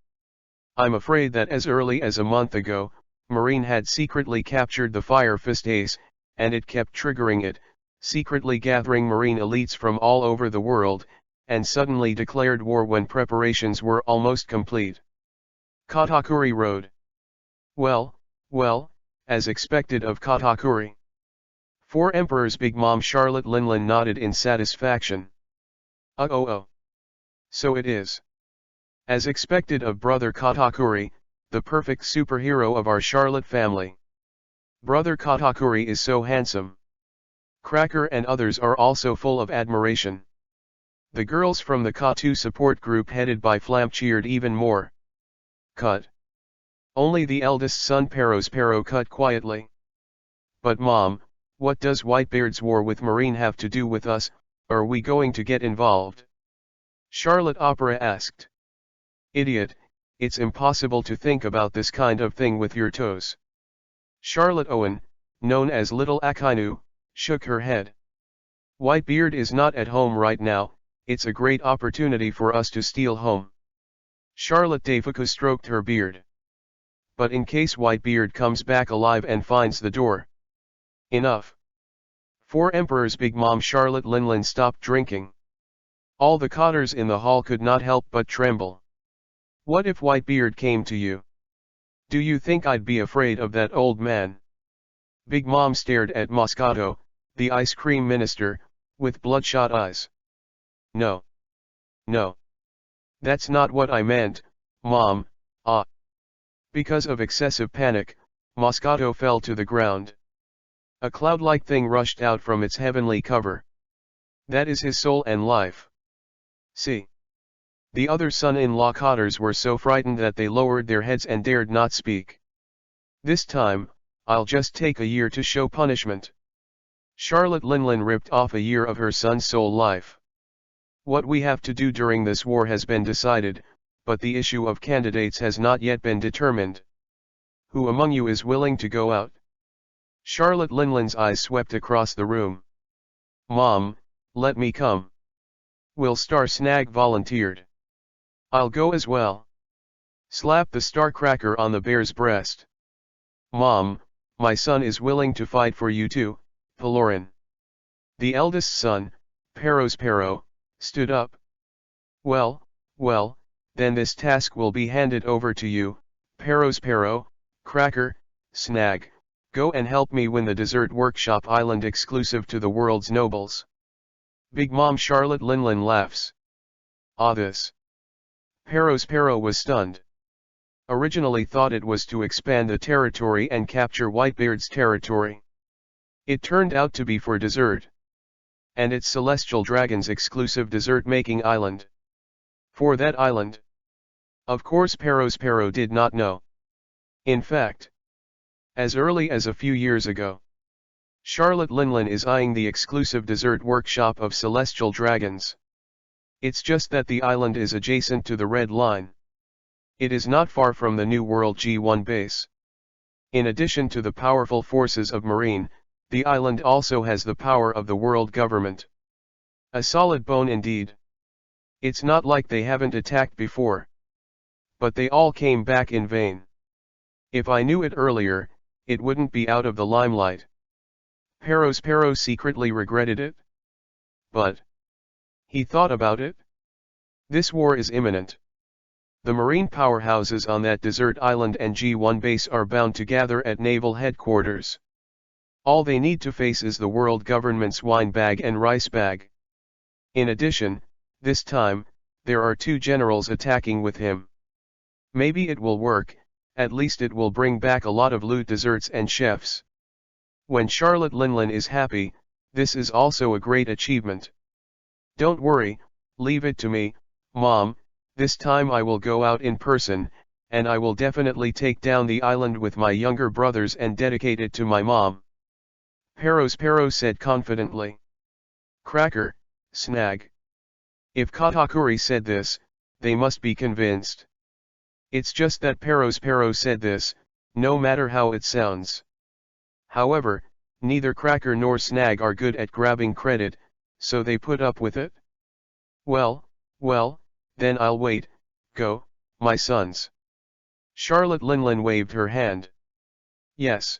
I'm afraid that as early as a month ago, Marine had secretly captured the Fire Fist Ace, and it kept triggering it, secretly gathering Marine elites from all over the world, and suddenly declared war when preparations were almost complete. Katakuri wrote. Well, as expected of Katakuri. 4 Emperors Big Mom Charlotte Linland nodded in satisfaction. Oh. So it is. As expected of Brother Katakuri, the perfect superhero of our Charlotte family. Brother Katakuri is so handsome. Cracker and others are also full of admiration. The girls from the Ka2 support group headed by Flamp cheered even more. Cut. Only the eldest son Pero cut quietly. But mom, what does Whitebeard's war with Marine have to do with us? Are we going to get involved? Charlotte Opera asked. Idiot, it's impossible to think about this kind of thing with your toes. Charlotte Owen, known as Little Akainu, shook her head. Whitebeard is not at home right now, it's a great opportunity for us to steal home. Charlotte Dafuku stroked her beard. But in case Whitebeard comes back alive and finds the door. Enough. 4 Emperors Big Mom Charlotte Linlin stopped drinking. All the cotters in the hall could not help but tremble. What if Whitebeard came to you? Do you think I'd be afraid of that old man? Big Mom stared at Moscato, the ice cream minister, with bloodshot eyes. No. No. That's not what I meant, Mom, Because of excessive panic, Moscato fell to the ground. A cloud-like thing rushed out from its heavenly cover. That is his soul and life. See. The other son-in-law cotters were so frightened that they lowered their heads and dared not speak. This time, I'll just take a year to show punishment. Charlotte Linlin ripped off a year of her son's soul life. What we have to do during this war has been decided, but the issue of candidates has not yet been determined. Who among you is willing to go out? Charlotte Linlin's eyes swept across the room. Mom, let me come. Will Star Snag volunteered. I'll go as well. Slap the star cracker on the bear's breast. Mom, my son is willing to fight for you too, Pelorin. The eldest son, Pero, stood up. Well, then this task will be handed over to you, Pero, Cracker, Snag, go and help me win the Dessert Workshop Island exclusive to the world's nobles. Big Mom Charlotte Linlin laughs. This. Pero was stunned. Originally thought it was to expand the territory and capture Whitebeard's territory. It turned out to be for dessert. And it's Celestial Dragon's exclusive dessert-making island. For that island. Of course Pero did not know. In fact, as early as a few years ago, Charlotte Linlin is eyeing the exclusive dessert workshop of Celestial Dragons. It's just that the island is adjacent to the Red Line. It is not far from the New World G1 base. In addition to the powerful forces of Marine, the island also has the power of the world government. A solid bone indeed. It's not like they haven't attacked before. But they all came back in vain. If I knew it earlier, it wouldn't be out of the limelight. Pero secretly regretted it. But he thought about it. This war is imminent. The marine powerhouses on that desert island and G1 base are bound to gather at naval headquarters. All they need to face is the world government's wine bag and rice bag. In addition, this time, there are 2 generals attacking with him. Maybe it will work, at least it will bring back a lot of loot desserts and chefs. When Charlotte Linlin is happy, this is also a great achievement. Don't worry, leave it to me, Mom, this time I will go out in person, and I will definitely take down the island with my younger brothers and dedicate it to my mom. Pero said confidently. Cracker, Snag. If Katakuri said this, they must be convinced. It's just that Pero said this, no matter how it sounds. However, neither Cracker nor Snag are good at grabbing credit, so they put up with it. Well, then I'll wait, go, my sons. Charlotte Linlin waved her hand. Yes.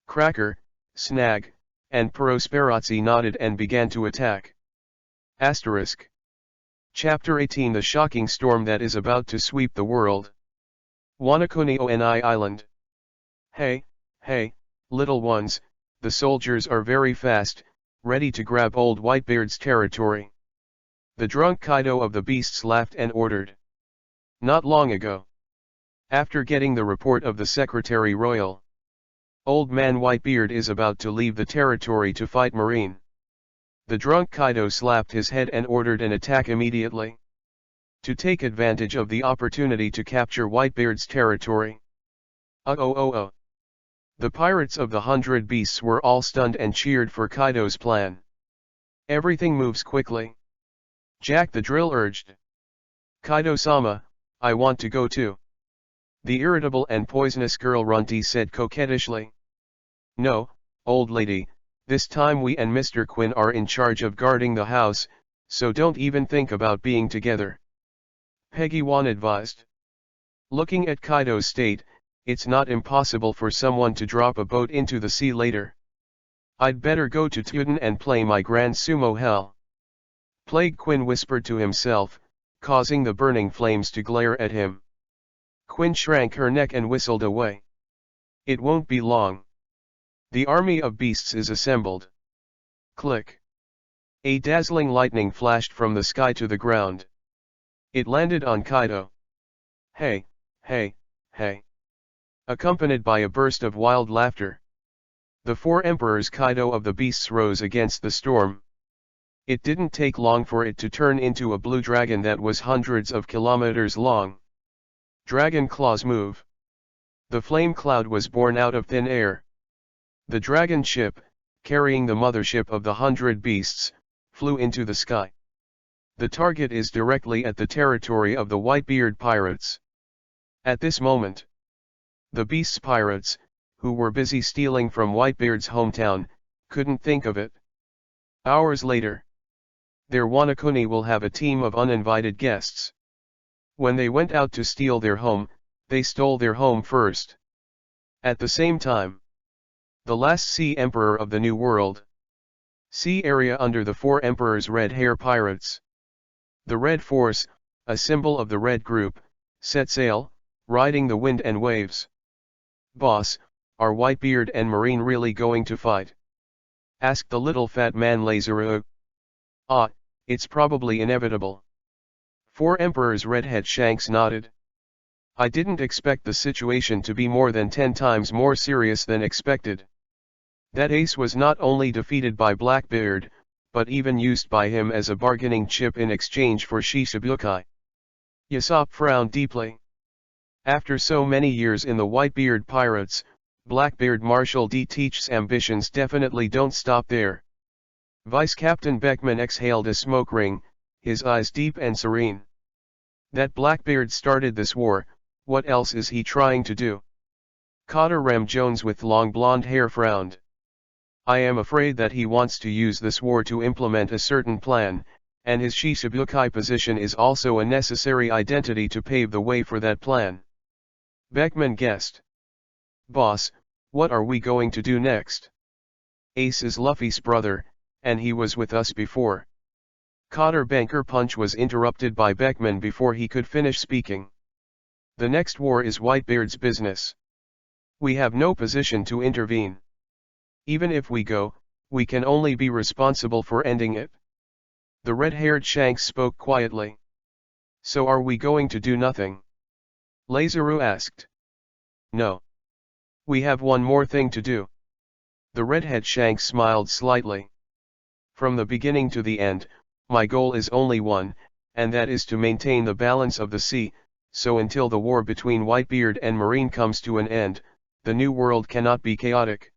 Cracker, Snag, and Prosperazzi nodded and began to attack. Asterisk. Chapter 18 The shocking storm that is about to sweep the world. Wanakuni Oni Island. Hey, little ones, the soldiers are very fast, ready to grab old Whitebeard's territory. The drunk Kaido of the beasts laughed and ordered. Not long ago. After getting the report of the Secretary Royal, Old Man Whitebeard is about to leave the territory to fight Marine. The drunk Kaido slapped his head and ordered an attack immediately, to take advantage of the opportunity to capture Whitebeard's territory. Oh. The pirates of the 100 Beasts were all stunned and cheered for Kaido's plan. Everything moves quickly. Jack the Drill urged. Kaido-sama, I want to go too. The irritable and poisonous girl Runty said coquettishly. No, old lady, this time we and Mr. Quinn are in charge of guarding the house, so don't even think about being together. Peggy Wan advised. Looking at Kaido's state, it's not impossible for someone to drop a boat into the sea later. I'd better go to Tuden and play my grand sumo hell. Plague Quinn whispered to himself, causing the burning flames to glare at him. Quinn shrank her neck and whistled away. It won't be long. The army of beasts is assembled. Click. A dazzling lightning flashed from the sky to the ground. It landed on Kaido. Hey, hey, hey. Accompanied by a burst of wild laughter. The 4 emperors Kaido of the beasts rose against the storm. It didn't take long for it to turn into a blue dragon that was hundreds of kilometers long. Dragon claws move. The flame cloud was born out of thin air. The dragon ship, carrying the mothership of the 100 beasts, flew into the sky. The target is directly at the territory of the Whitebeard pirates. At this moment, the beasts' pirates, who were busy stealing from Whitebeard's hometown, couldn't think of it. Hours later, their Wanakuni will have a team of uninvited guests. When they went out to steal their home, they stole their home first. At the same time, the last Sea Emperor of the New World. Sea area under the 4 emperors' red hair pirates. The Red Force, a symbol of the Red Group, set sail, riding the wind and waves. Boss, are Whitebeard and Marine really going to fight? Asked the little fat man Lazarou. Ah, it's probably inevitable. 4 emperors Redhead Shanks nodded. I didn't expect the situation to be more than 10 times more serious than expected. That ace was not only defeated by Blackbeard, but even used by him as a bargaining chip in exchange for Shishibukai. Usopp frowned deeply. After so many years in the Whitebeard pirates, Blackbeard Marshal D. Teach's ambitions definitely don't stop there. Vice Captain Beckman exhaled a smoke ring, his eyes deep and serene. That Blackbeard started this war, what else is he trying to do? Cotter Ram Jones with long blonde hair frowned. I am afraid that he wants to use this war to implement a certain plan, and his Shishibukai position is also a necessary identity to pave the way for that plan. Beckman guessed. Boss, what are we going to do next? Ace is Luffy's brother, and he was with us before. Cotter Banker Punch was interrupted by Beckman before he could finish speaking. The next war is Whitebeard's business. We have no position to intervene. Even if we go, we can only be responsible for ending it. The red-haired Shanks spoke quietly. So are we going to do nothing? Lazarou asked. No. We have one more thing to do. The redhead Shanks smiled slightly. From the beginning to the end, my goal is only one, and that is to maintain the balance of the sea, so until the war between Whitebeard and Marine comes to an end, the New World cannot be chaotic.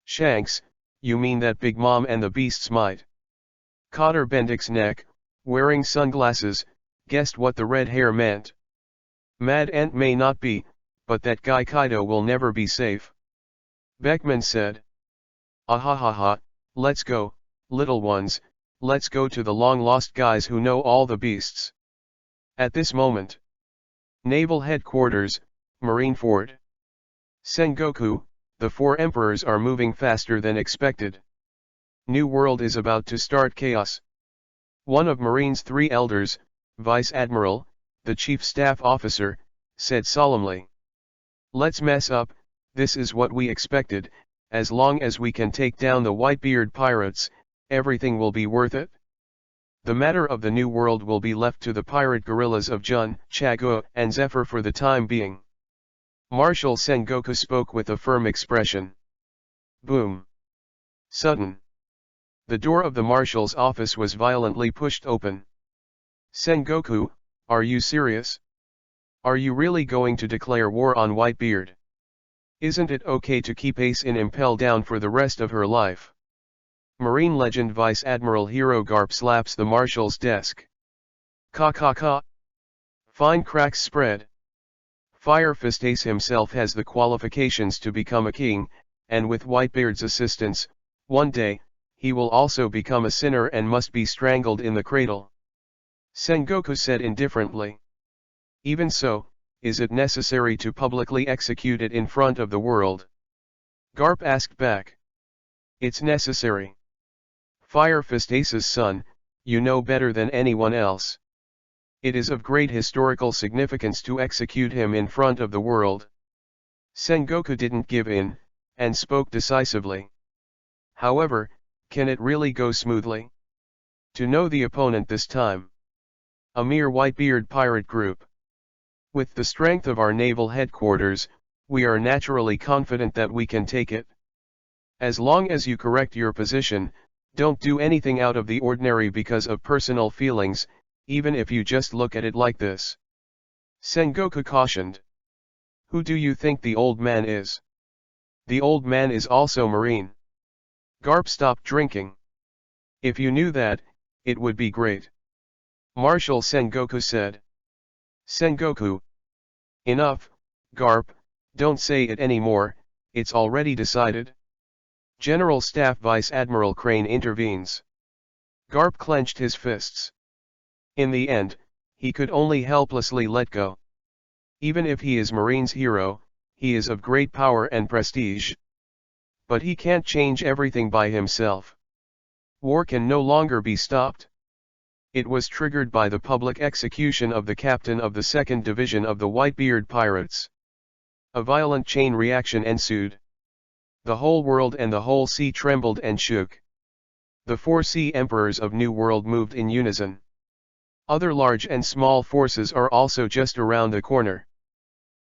Shanks, you mean that Big Mom and the beasts might? Cotter Bendick's neck, wearing sunglasses, guessed what the red hair meant. Mad Ant may not be, but that guy Kaido will never be safe. Beckman said. Ahahaha, let's go, little ones, let's go to the long-lost guys who know all the beasts. At this moment, Naval Headquarters, Marineford. Sengoku, the 4 emperors are moving faster than expected. New World is about to start chaos. One of Marine's 3 elders, Vice Admiral, the chief staff officer, said solemnly. Let's mess up, this is what we expected, as long as we can take down the Whitebeard pirates, everything will be worth it. The matter of the New World will be left to the pirate guerrillas of Jun, Chago, and Zephyr for the time being. Marshal Sengoku spoke with a firm expression. Boom. Sudden. The door of the marshal's office was violently pushed open. "Sengoku, are you serious? Are you really going to declare war on Whitebeard? Isn't it okay to keep Ace in Impel down for the rest of her life?" Marine legend Vice Admiral Hero Garp slaps the marshal's desk. "Ka ka ka. Fine cracks spread. Fire Fist Ace himself has the qualifications to become a king, and with Whitebeard's assistance, one day, he will also become a sinner and must be strangled in the cradle." Sengoku said indifferently. "Even so, is it necessary to publicly execute it in front of the world?" Garp asked back. "It's necessary. Fire Fist Ace's son, you know better than anyone else. It is of great historical significance to execute him in front of the world." Sengoku didn't give in, and spoke decisively. "However, can it really go smoothly? To know the opponent this time. A mere Whitebeard pirate group. With the strength of our naval headquarters, we are naturally confident that we can take it. As long as you correct your position, don't do anything out of the ordinary because of personal feelings, even if you just look at it like this," Sengoku cautioned. "Who do you think the old man is? The old man is also Marine." Garp stopped drinking. "If you knew that, it would be great," Marshal Sengoku said. Sengoku. "Enough, Garp, don't say it anymore, it's already decided." General Staff Vice Admiral Crane intervenes. Garp clenched his fists. In the end, he could only helplessly let go. Even if he is Marine's hero, he is of great power and prestige. But he can't change everything by himself. War can no longer be stopped. It was triggered by the public execution of the captain of the 2nd Division of the Whitebeard Pirates. A violent chain reaction ensued. The whole world and the whole sea trembled and shook. The 4 sea emperors of New World moved in unison. Other large and small forces are also just around the corner.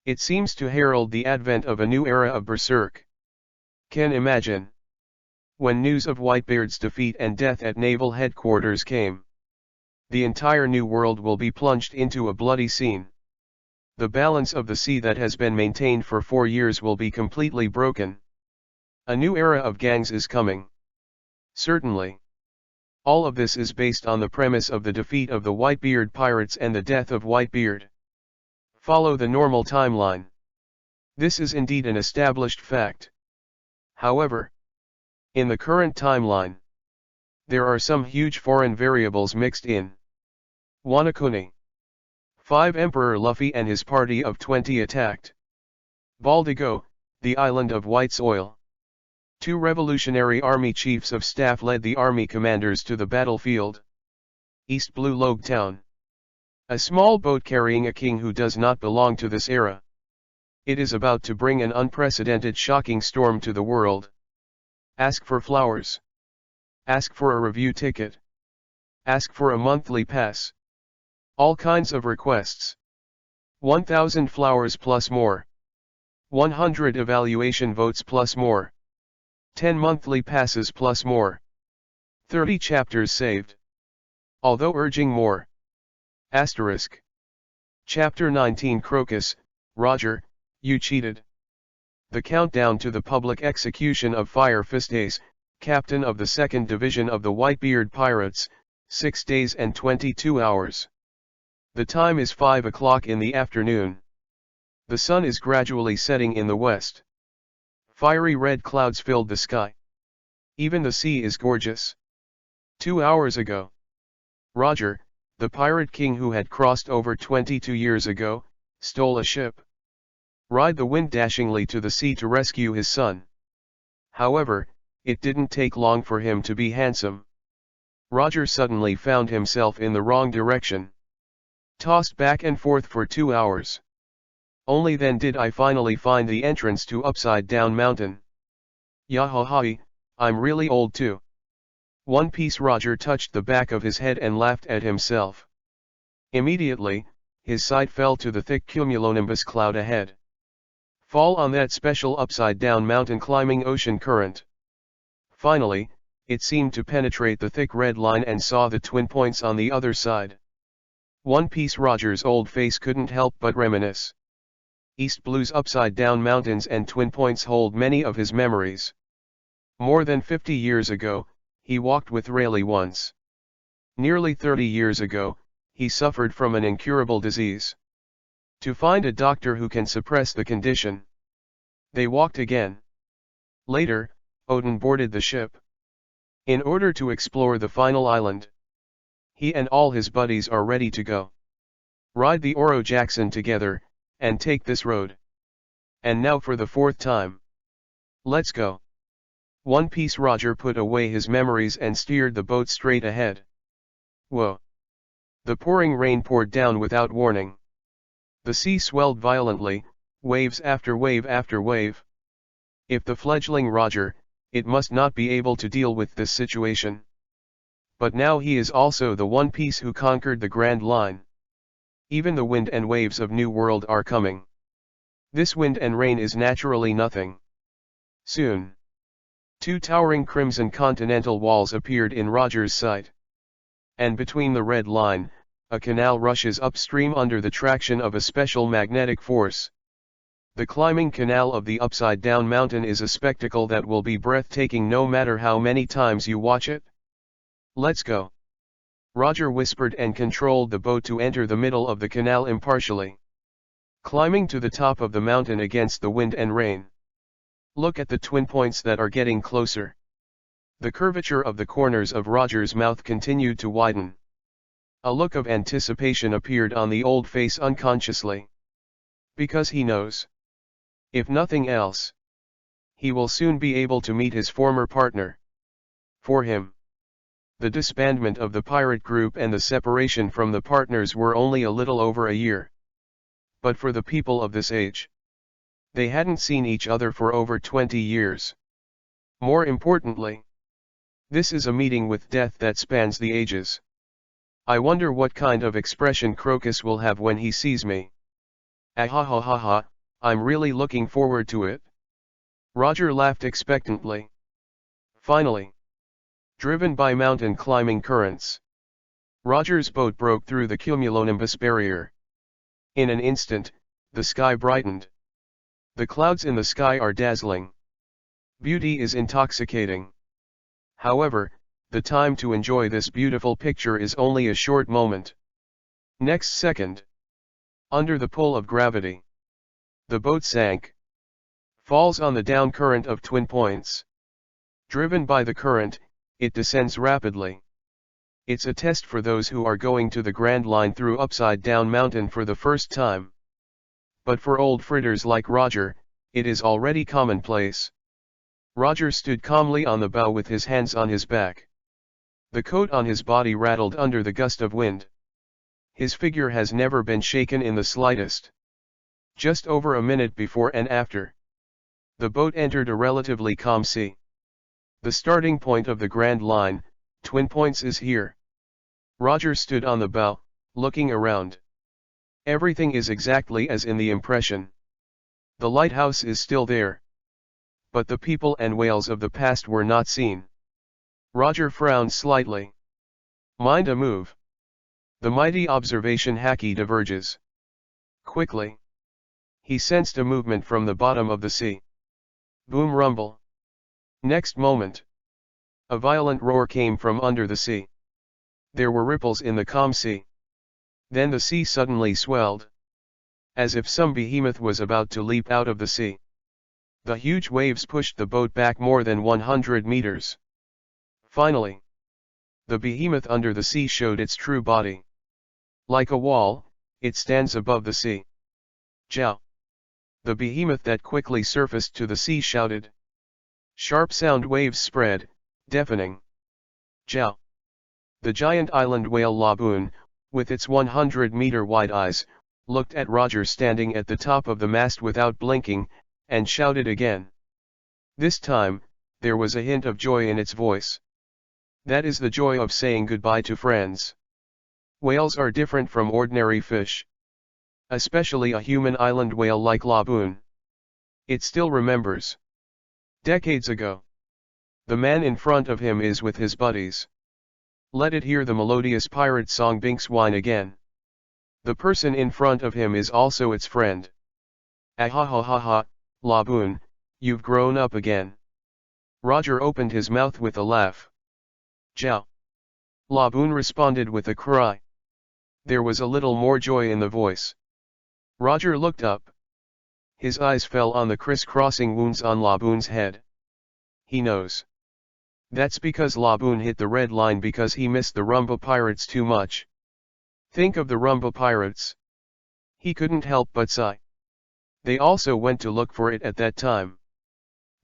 It seems to herald the advent of a new era of berserk. Can imagine. When news of Whitebeard's defeat and death at naval headquarters came, the entire New World will be plunged into a bloody scene. The balance of the sea that has been maintained for 4 years will be completely broken. A new era of gangs is coming. Certainly. All of this is based on the premise of the defeat of the Whitebeard pirates and the death of Whitebeard. Follow the normal timeline. This is indeed an established fact. However, in the current timeline, there are some huge foreign variables mixed in. Wanakuni. 5 Emperor Luffy and his party of 20 attacked. Baldigo, the island of White Soil. 2 Revolutionary Army Chiefs of Staff led the army commanders to the battlefield. East Blue Log Town. A small boat carrying a king who does not belong to this era. It is about to bring an unprecedented shocking storm to the world. Ask for flowers. Ask for a review ticket. Ask for a monthly pass. All kinds of requests. 1,000 flowers plus more. 100 evaluation votes plus more. 10 monthly passes plus more. 30 chapters saved. Although urging more. Asterisk. Chapter 19 Crocus, Roger, you cheated. The countdown to the public execution of Fire Fist Ace, captain of the 2nd Division of the Whitebeard Pirates, 6 days and 22 hours. The time is 5 o'clock in the afternoon. The sun is gradually setting in the west. Fiery red clouds filled the sky. Even the sea is gorgeous. 2 hours ago, Roger, the pirate king who had crossed over 22 years ago, stole a ship. Ride the wind dashingly to the sea to rescue his son. However, it didn't take long for him to be handsome. Roger suddenly found himself in the wrong direction. Tossed back and forth for 2 hours. Only then did I finally find the entrance to Upside Down Mountain. Yahoo! I'm really old too. One Piece Roger touched the back of his head and laughed at himself. Immediately, his sight fell to the thick cumulonimbus cloud ahead. Fall on that special upside down mountain climbing ocean current. Finally, it seemed to penetrate the thick red line and saw the twin points on the other side. One Piece Roger's old face couldn't help but reminisce. East Blue's upside-down mountains and twin points hold many of his memories. More than 50 years ago, he walked with Rayleigh once. Nearly 30 years ago, he suffered from an incurable disease. To find a doctor who can suppress the condition. They walked again. Later, Odin boarded the ship. In order to explore the final island. He and all his buddies are ready to go. Ride the Oro Jackson together, and take this road. And now for the fourth time. Let's go. One Piece Roger put away his memories and steered the boat straight ahead. Whoa! The pouring rain poured down without warning. The sea swelled violently, waves after wave after wave. If the fledgling Roger, it must not be able to deal with this situation. But now he is also the One Piece who conquered the Grand Line. Even the wind and waves of New World are coming. This wind and rain is naturally nothing. Soon. Two towering crimson continental walls appeared in Roger's sight. And between the red line, a canal rushes upstream under the traction of a special magnetic force. The climbing canal of the upside-down mountain is a spectacle that will be breathtaking no matter how many times you watch it. Let's go. Roger whispered and controlled the boat to enter the middle of the canal impartially. Climbing to the top of the mountain against the wind and rain. Look at the twin points that are getting closer. The curvature of the corners of Roger's mouth continued to widen. A look of anticipation appeared on the old face unconsciously. Because he knows. If nothing else, he will soon be able to meet his former partner. For him, the disbandment of the pirate group and the separation from the partners were only a little over a year. But for the people of this age, they hadn't seen each other for over 20 years. More importantly, this is a meeting with death that spans the ages. I wonder what kind of expression Crocus will have when he sees me. Ahahaha, I'm really looking forward to it. Roger laughed expectantly. Finally. Driven by mountain climbing currents. Roger's boat broke through the cumulonimbus barrier. In an instant, the sky brightened. The clouds in the sky are dazzling. Beauty is intoxicating. However, the time to enjoy this beautiful picture is only a short moment. Next second. Under the pull of gravity. The boat sank. Falls on the down current of twin points. Driven by the current, it descends rapidly. It's a test for those who are going to the Grand Line through Upside Down Mountain for the first time. But for old fritters like Roger, it is already commonplace. Roger stood calmly on the bow with his hands on his back. The coat on his body rattled under the gust of wind. His figure has never been shaken in the slightest. Just over a minute before and after. The boat entered a relatively calm sea. The starting point of the Grand Line, Twin Points, is here. Roger stood on the bow, looking around. Everything is exactly as in the impression. The lighthouse is still there. But the people and whales of the past were not seen. Roger frowned slightly. Mind a move. The mighty observation Haki diverges. Quickly. He sensed a movement from the bottom of the sea. Boom rumble. Next moment. A violent roar came from under the sea. There were ripples in the calm sea. Then the sea suddenly swelled. As if some behemoth was about to leap out of the sea. The huge waves pushed the boat back more than 100 meters. Finally. The behemoth under the sea showed its true body. Like a wall, it stands above the sea. Jiao! The behemoth that quickly surfaced to the sea shouted. Sharp sound waves spread, deafening. Jiao! The giant island whale Laboon, with its 100-meter wide eyes, looked at Roger standing at the top of the mast without blinking, and shouted again. This time, there was a hint of joy in its voice. That is the joy of saying goodbye to friends. Whales are different from ordinary fish. Especially a human island whale like Laboon. It still remembers. Decades ago. The man in front of him is with his buddies. Let it hear the melodious pirate song Binks Wine again. The person in front of him is also its friend. Ahahahaha, Laboon, you've grown up again. Roger opened his mouth with a laugh. Jow. Laboon responded with a cry. There was a little more joy in the voice. Roger looked up. His eyes fell on the criss-crossing wounds on Laboon's head. He knows. That's because Laboon hit the red line because he missed the Rumba Pirates too much. Think of the Rumba Pirates. He couldn't help but sigh. They also went to look for it at that time.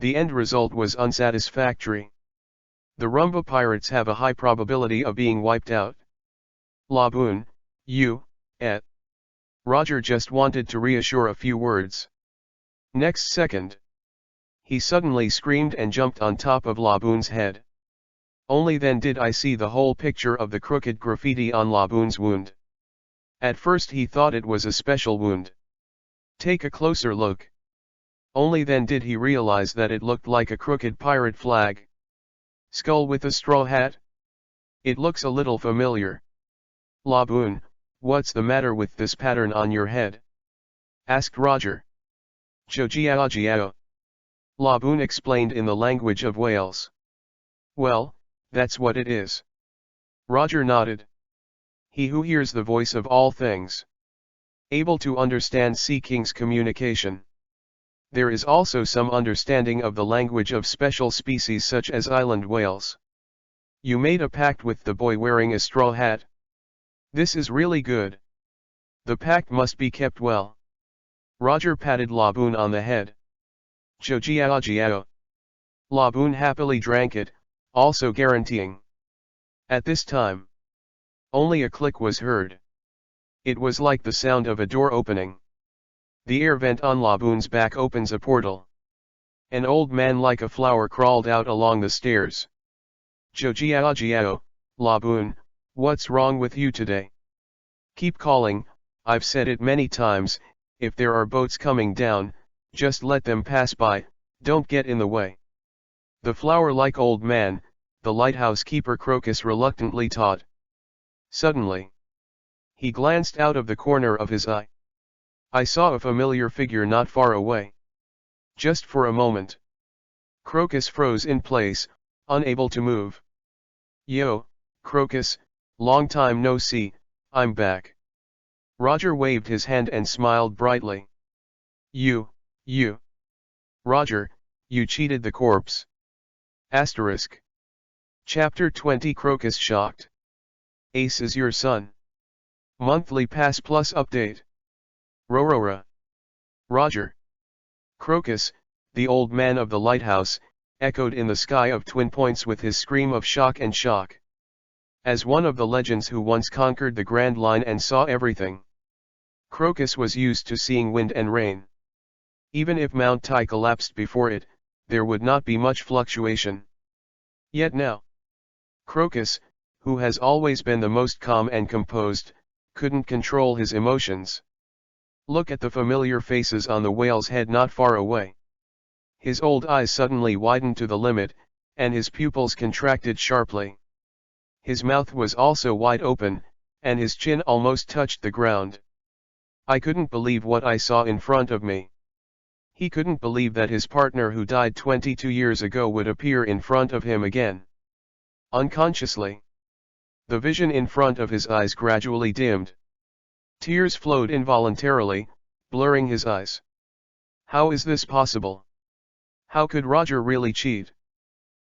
The end result was unsatisfactory. The Rumba Pirates have a high probability of being wiped out. Laboon, you, Roger just wanted to reassure a few words. Next second, he suddenly screamed and jumped on top of Laboon's head. Only then did I see the whole picture of the crooked graffiti on Laboon's wound. At first he thought it was a special wound. Take a closer look. Only then did he realize that it looked like a crooked pirate flag. Skull with a straw hat? It looks a little familiar. Laboon, what's the matter with this pattern on your head? Asked Roger. Jojiao. Laboon explained in the language of Wales. Well, that's what it is. Roger nodded. He who hears the voice of all things. Able to understand Sea King's communication. There is also some understanding of the language of special species such as island whales. You made a pact with the boy wearing a straw hat? This is really good. The pact must be kept well. Roger patted Laboon on the head. Jojiao. Laboon happily drank it, also guaranteeing. At this time, only a click was heard. It was like the sound of a door opening. The air vent on Laboon's back opens a portal. An old man like a flower crawled out along the stairs. Jojiao, Laboon, what's wrong with you today? Keep calling, I've said it many times, if there are boats coming down, just let them pass by, don't get in the way. The flower-like old man, the lighthouse keeper Crocus reluctantly taught. Suddenly, he glanced out of the corner of his eye. I saw a familiar figure not far away. Just for a moment. Crocus froze in place, unable to move. Yo, Crocus, long time no see, I'm back. Roger waved his hand and smiled brightly. You. Roger, you cheated the corpse. Asterisk. Chapter 20 Crocus shocked. Ace is your son. Monthly Pass Plus update. Rorora. Roger. Crocus, the old man of the lighthouse, echoed in the sky of Twin Points with his scream of shock and shock. As one of the legends who once conquered the Grand Line and saw everything, Crocus was used to seeing wind and rain. Even if Mount Tai collapsed before it, there would not be much fluctuation. Yet now, Crocus, who has always been the most calm and composed, couldn't control his emotions. Look at the familiar faces on the whale's head not far away. His old eyes suddenly widened to the limit, and his pupils contracted sharply. His mouth was also wide open, and his chin almost touched the ground. I couldn't believe what I saw in front of me. He couldn't believe that his partner who died 22 years ago would appear in front of him again. Unconsciously, the vision in front of his eyes gradually dimmed. Tears flowed involuntarily, blurring his eyes. How is this possible? How could Roger really cheat?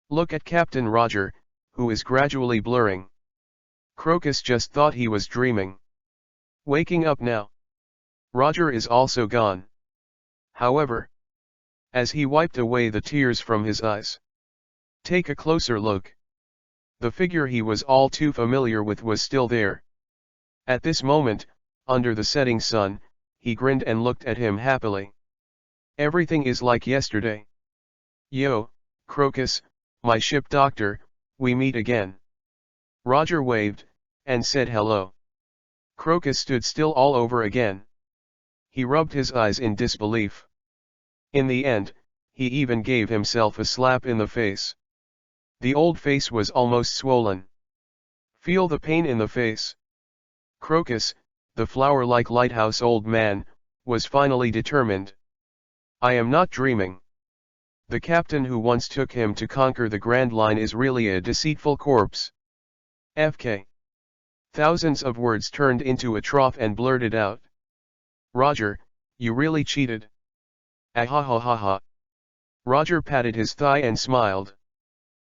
Look at Captain Roger, who is gradually blurring. Crocus just thought he was dreaming. Waking up now. Roger is also gone. However, as he wiped away the tears from his eyes, take a closer look. The figure he was all too familiar with was still there. At this moment, under the setting sun, he grinned and looked at him happily. Everything is like yesterday. Yo, Crocus, my ship doctor, we meet again. Roger waved, and said hello. Crocus stood still all over again. He rubbed his eyes in disbelief. In the end, he even gave himself a slap in the face. The old face was almost swollen. Feel the pain in the face. Crocus, the flower-like lighthouse old man, was finally determined. I am not dreaming. The captain who once took him to conquer the Grand Line is really a deceitful corpse. FK. Thousands of words turned into a trough and blurted out. Roger, you really cheated. Ahahahaha. Roger patted his thigh and smiled.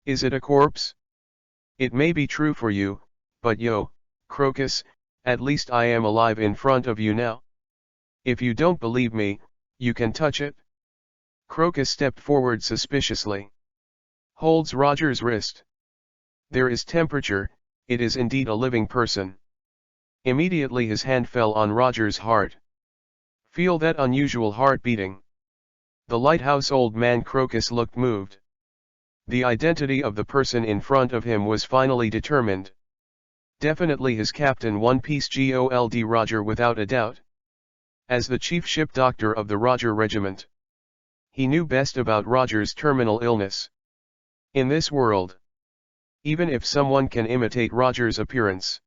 Is it a corpse? It may be true for you, but yo, Crocus, at least I am alive in front of you now. If you don't believe me, you can touch it. Crocus stepped forward suspiciously. Holds Roger's wrist. There is temperature, it is indeed a living person. Immediately his hand fell on Roger's heart. Feel that unusual heart beating. The lighthouse old man Crocus looked moved. The identity of the person in front of him was finally determined. Definitely his captain One Piece Gold Roger without a doubt. As the chief ship doctor of the Roger Regiment, he knew best about Roger's terminal illness. In this world, even if someone can imitate Roger's appearance,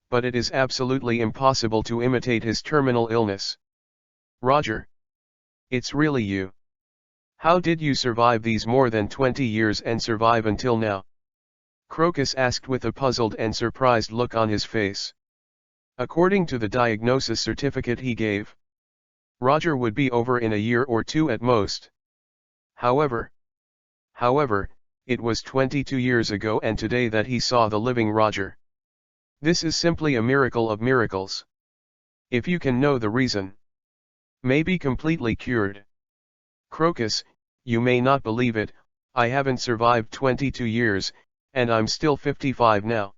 but it is absolutely impossible to imitate his terminal illness. Roger, it's really you. How did you survive these more than 20 years and survive until now? Crocus asked with a puzzled and surprised look on his face. According to the diagnosis certificate he gave, Roger would be over in a year or two at most. However, it was 22 years ago and today that he saw the living Roger. This is simply a miracle of miracles. If you can know the reason, may be completely cured. Crocus, you may not believe it, I haven't survived 22 years, and I'm still 55 now.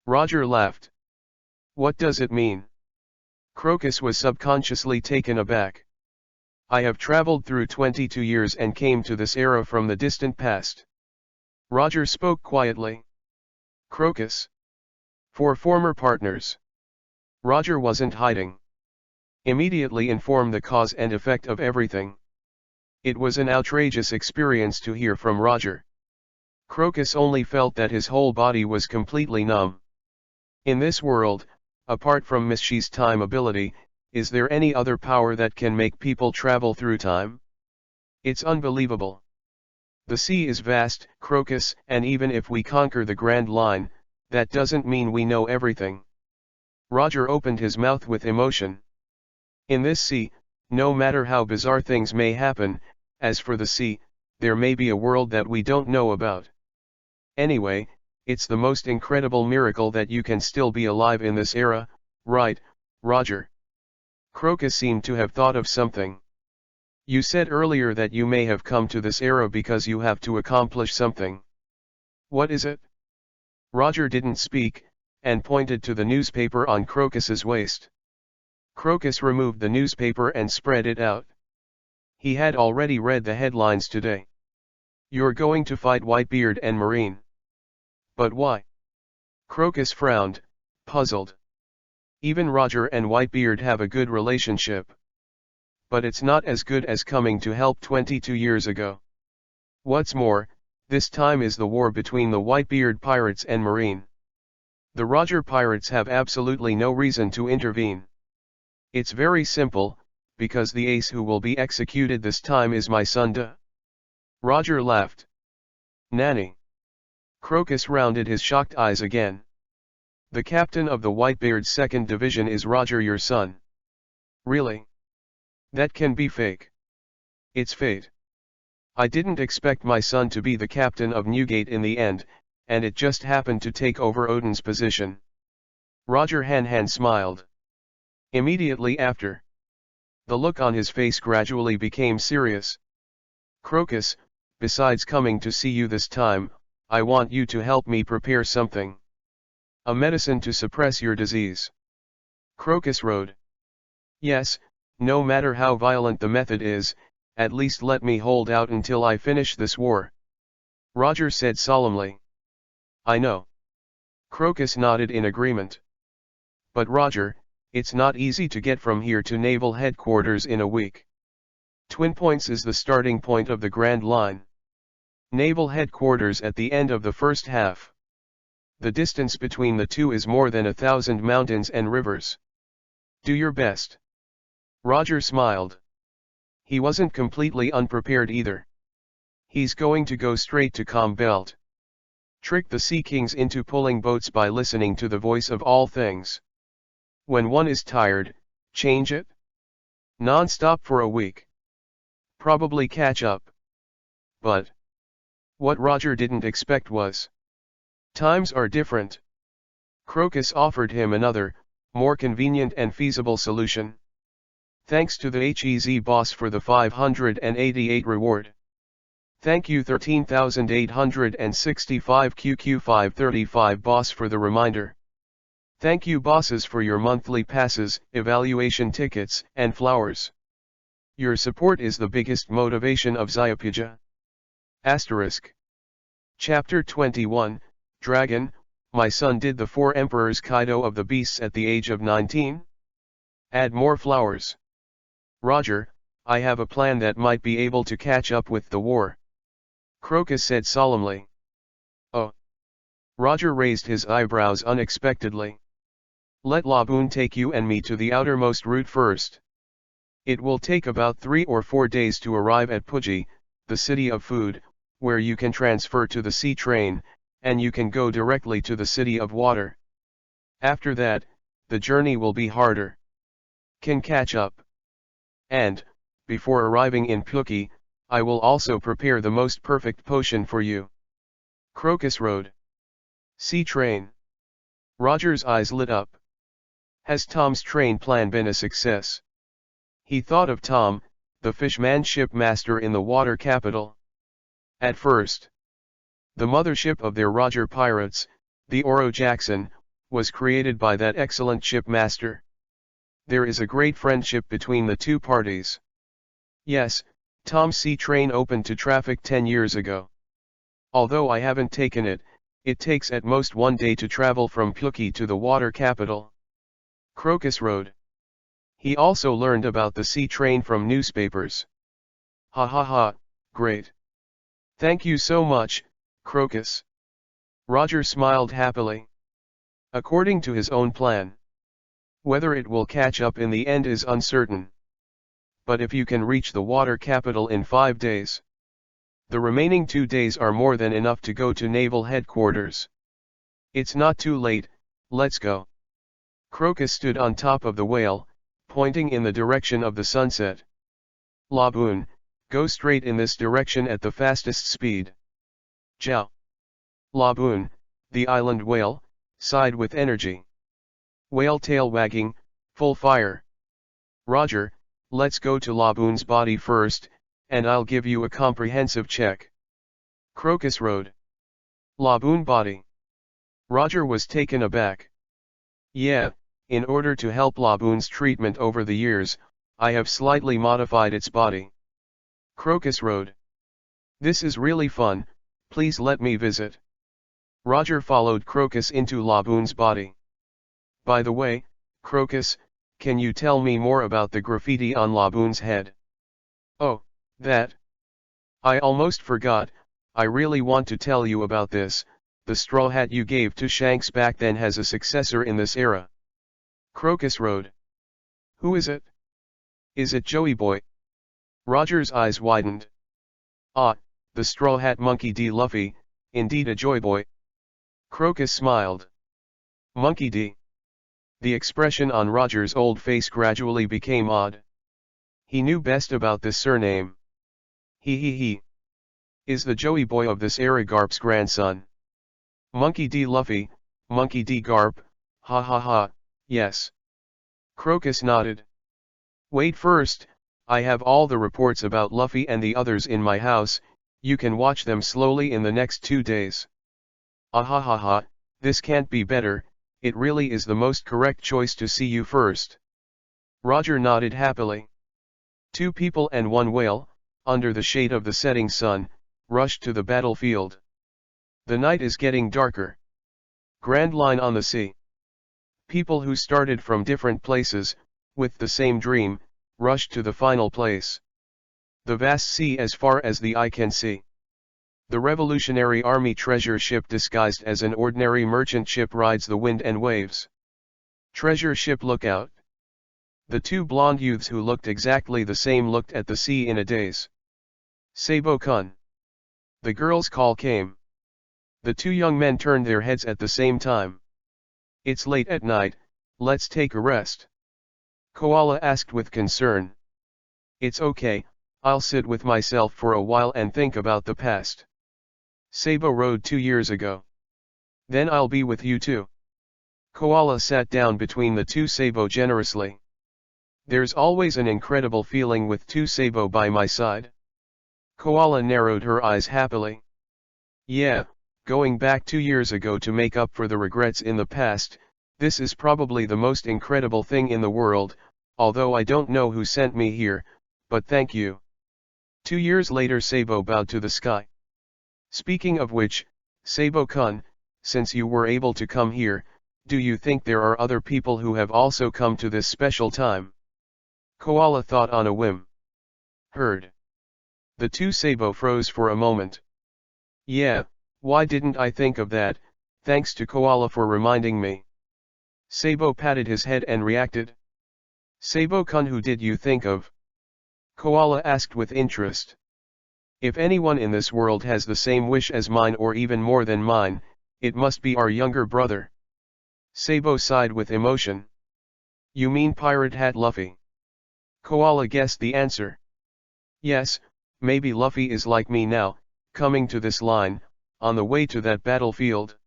Roger laughed. What does it mean? Crocus was subconsciously taken aback. I have traveled through 22 years and came to this era from the distant past. Roger spoke quietly. Crocus. 4 former partners. Roger wasn't hiding. Immediately informed the cause and effect of everything. It was an outrageous experience to hear from Roger. Crocus only felt that his whole body was completely numb. In this world, apart from Miss Shi's time ability, is there any other power that can make people travel through time? It's unbelievable. The sea is vast, Crocus, and even if we conquer the Grand Line, that doesn't mean we know everything. Roger opened his mouth with emotion. In this sea, no matter how bizarre things may happen, as for the sea, there may be a world that we don't know about. Anyway, it's the most incredible miracle that you can still be alive in this era, right, Roger? Crocus seemed to have thought of something. You said earlier that you may have come to this era because you have to accomplish something. What is it? Roger didn't speak, and pointed to the newspaper on Crocus's waist. Crocus removed the newspaper and spread it out. He had already read the headlines today. You're going to fight Whitebeard and Marine. But why? Crocus frowned, puzzled. Even Roger and Whitebeard have a good relationship. But it's not as good as coming to help 22 years ago. What's more, this time is the war between the Whitebeard pirates and Marine. The Roger pirates have absolutely no reason to intervene. It's very simple, because the ace who will be executed this time is my son duh. Roger laughed. Nanny. Crocus rounded his shocked eyes again. The captain of the Whitebeard's 2nd Division is Roger your son. Really? That can be fake. It's fate. I didn't expect my son to be the captain of Newgate in the end, and it just happened to take over Odin's position. Roger Han smiled. Immediately after, the look on his face gradually became serious. Crocus, besides coming to see you this time, I want you to help me prepare something. A medicine to suppress your disease. Crocus rode. Yes, no matter how violent the method is, at least let me hold out until I finish this war. Roger said solemnly. I know. Crocus nodded in agreement. But Roger, it's not easy to get from here to naval headquarters in a week. Twin Points is the starting point of the Grand Line. Naval headquarters at the end of the first half. The distance between the two is more than 1,000 mountains and rivers. Do your best. Roger smiled. He wasn't completely unprepared either. He's going to go straight to Calm Belt. Trick the Sea Kings into pulling boats by listening to the voice of all things. When one is tired, change it. Non-stop for a week. Probably catch up. But what Roger didn't expect was, times are different. Crocus offered him another, more convenient and feasible solution. Thanks to the HEZ boss for the 588 reward. Thank you 13,865 QQ535 boss for the reminder. Thank you bosses for your monthly passes, evaluation tickets, and flowers. Your support is the biggest motivation of Zyapija. Asterisk. Chapter 21, Dragon, my son did the 4 Emperors Kaido of the Beasts at the age of 19? Add more flowers. Roger, I have a plan that might be able to catch up with the war. Crocus said solemnly. Oh. Roger raised his eyebrows unexpectedly. Let Laboon take you and me to the outermost route first. It will take about 3 or 4 days to arrive at Puji, the city of food, where you can transfer to the sea train, and you can go directly to the city of water. After that, the journey will be harder. Can catch up. And, before arriving in Puki, I will also prepare the most perfect potion for you. Crocus Road. Sea train. Roger's eyes lit up. Has Tom's train plan been a success? He thought of Tom, the fishman shipmaster in the water capital. At first, the mothership of their Roger pirates, the Oro Jackson, was created by that excellent shipmaster. There is a great friendship between the two parties. Yes, Tom's sea train opened to traffic 10 years ago. Although I haven't taken it, it takes at most 1 day to travel from Puki to the water capital. Crocus Road. He also learned about the sea train from newspapers. Ha ha ha, great. Thank you so much, Crocus. Roger smiled happily. According to his own plan. Whether it will catch up in the end is uncertain. But if you can reach the water capital in 5 days, the remaining 2 days are more than enough to go to naval headquarters. It's not too late, let's go. Crocus stood on top of the whale, pointing in the direction of the sunset. Laboon, go straight in this direction at the fastest speed. Jiao. Laboon, the island whale, sighed with energy. Whale tail wagging, full fire. Roger, let's go to Laboon's body first, and I'll give you a comprehensive check. Crocus Road. Laboon body. Roger was taken aback. Yeah, in order to help Laboon's treatment over the years, I have slightly modified its body. Crocus Road. This is really fun, please let me visit. Roger followed Crocus into Laboon's body. By the way, Crocus, can you tell me more about the graffiti on Laboon's head? Oh, that. I almost forgot, I really want to tell you about this. The straw hat you gave to Shanks back then has a successor in this era. Crocus Road. Who is it? Is it Joey Boy? Roger's eyes widened. Ah, the Straw Hat Monkey D. Luffy, indeed a joy boy. Crocus smiled. Monkey D. The expression on Roger's old face gradually became odd. He knew best about this surname. He. Is the Joey Boy of this era Garp's grandson. Monkey D. Luffy, Monkey D. Garp, ha ha ha, yes. Crocus nodded. Wait first, I have all the reports about Luffy and the others in my house, you can watch them slowly in the next 2 days. Ah ha ha ha, this can't be better, it really is the most correct choice to see you first. Roger nodded happily. 2 people and 1 whale, under the shade of the setting sun, rushed to the battlefield. The night is getting darker. Grand Line on the sea. People who started from different places, with the same dream, rushed to the final place. The vast sea as far as the eye can see. The Revolutionary Army treasure ship disguised as an ordinary merchant ship rides the wind and waves. Treasure ship look out. The two blonde youths who looked exactly the same looked at the sea in a daze. Sabo-kun. The girl's call came. The two young men turned their heads at the same time. It's late at night, let's take a rest. Koala asked with concern. It's okay, I'll sit with myself for a while and think about the past. Sabo rode 2 years ago. Then I'll be with you too. Koala sat down between the two Sabo generously. There's always an incredible feeling with two Sabo by my side. Koala narrowed her eyes happily. Yeah, going back 2 years ago to make up for the regrets in the past, this is probably the most incredible thing in the world, although I don't know who sent me here, but thank you. 2 years later Sabo bowed to the sky. Speaking of which, Sabo-kun, since you were able to come here, do you think there are other people who have also come to this special time? Koala thought on a whim. Heard. The two Sabo froze for a moment. Yeah, why didn't I think of that, thanks to Koala for reminding me. Sabo patted his head and reacted. Sabo-kun, who did you think of? Koala asked with interest. If anyone in this world has the same wish as mine or even more than mine, it must be our younger brother. Sabo sighed with emotion. You mean Pirate Hat Luffy? Koala guessed the answer. Yes, maybe Luffy is like me now, coming to this line, on the way to that battlefield.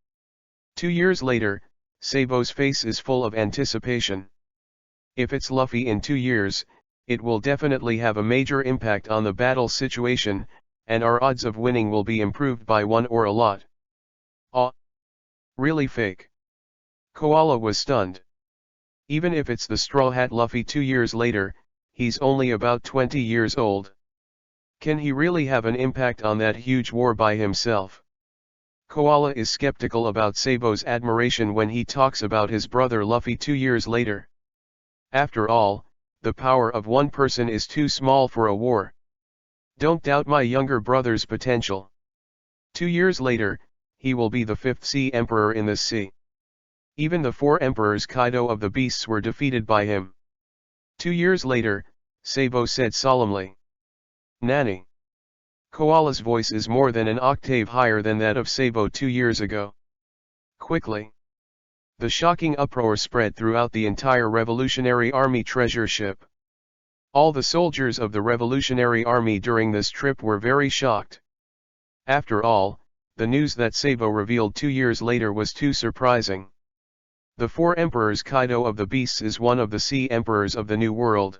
2 years later, Sabo's face is full of anticipation. If it's Luffy in 2 years, it will definitely have a major impact on the battle situation, and our odds of winning will be improved by 1 or a lot. Aw. Really fake? Koala was stunned. Even if it's the Straw Hat Luffy 2 years later, he's only about 20 years old. Can he really have an impact on that huge war by himself? Koala is skeptical about Sabo's admiration when he talks about his brother Luffy 2 years later. After all, the power of one person is too small for a war. Don't doubt my younger brother's potential. 2 years later, he will be the 5th Sea Emperor in this sea. Even the 4 emperors Kaido of the beasts were defeated by him. 2 years later, Sabo said solemnly. Nani? Koala's voice is more than an octave higher than that of Sabo 2 years ago. Quickly. The shocking uproar spread throughout the entire Revolutionary Army treasure ship. All the soldiers of the Revolutionary Army during this trip were very shocked. After all, the news that Sabo revealed 2 years later was too surprising. The 4 emperors Kaido of the beasts is one of the sea emperors of the New World.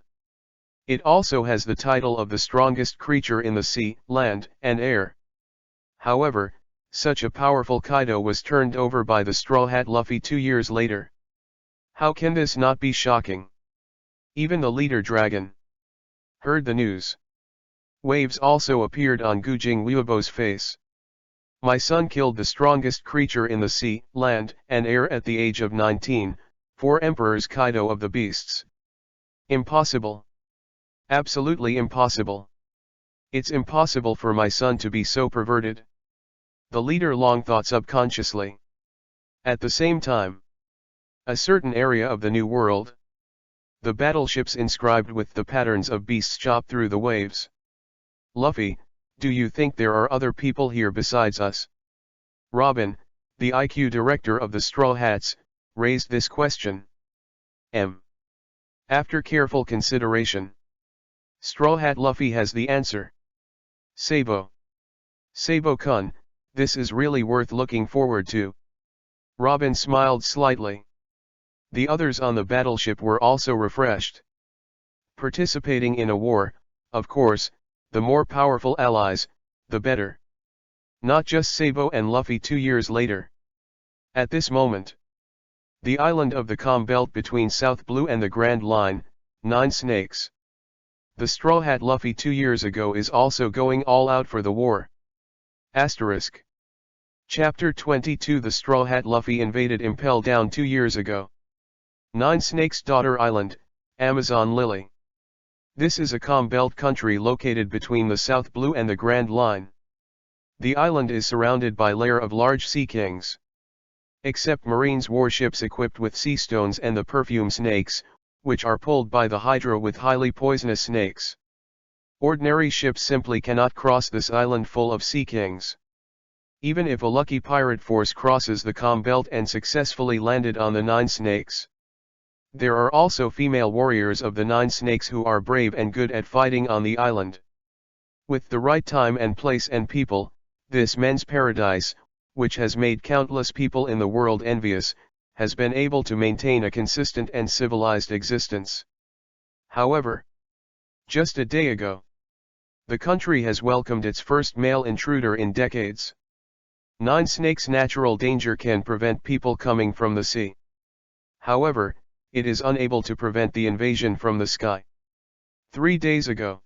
It also has the title of the strongest creature in the sea, land, and air. However, such a powerful Kaido was turned over by the Straw Hat Luffy 2 years later. How can this not be shocking? Even the leader dragon heard the news. Waves also appeared on Gujing Liubo's face. My son killed the strongest creature in the sea, land, and air at the age of 19, 4 emperors Kaido of the beasts. Impossible. Absolutely impossible. It's impossible for my son to be so perverted. The leader long thought subconsciously. At the same time, a certain area of the New World. The battleships inscribed with the patterns of beasts chop through the waves. Luffy, do you think there are other people here besides us? Robin, the IQ director of the Straw Hats, raised this question. After careful consideration, Straw Hat Luffy has the answer. Sabo. Sabo-kun, this is really worth looking forward to. Robin smiled slightly. The others on the battleship were also refreshed. Participating in a war, of course, the more powerful allies, the better. Not just Sabo and Luffy 2 years later. At this moment, the island of the calm belt between South Blue and the Grand Line, 9 Snakes. The Straw Hat Luffy 2 years ago is also going all out for the war. Asterisk. Chapter 22 The Straw Hat Luffy invaded Impel Down 2 years ago. 9 Snakes Daughter Island, Amazon Lily. This is a calm belt country located between the South Blue and the Grand Line. The island is surrounded by layer of large sea kings. Except Marines' warships equipped with sea stones and the perfume snakes, which are pulled by the hydra with highly poisonous snakes. Ordinary ships simply cannot cross this island full of sea kings. Even if a lucky pirate force crosses the calm belt and successfully landed on the 9 snakes. There are also female warriors of the 9 snakes who are brave and good at fighting on the island. With the right time and place and people, this men's paradise, which has made countless people in the world envious, has been able to maintain a consistent and civilized existence. However, just a day ago, the country has welcomed its first male intruder in decades. 9 snakes' natural danger can prevent people coming from the sea. However, it is unable to prevent the invasion from the sky. 3 days ago,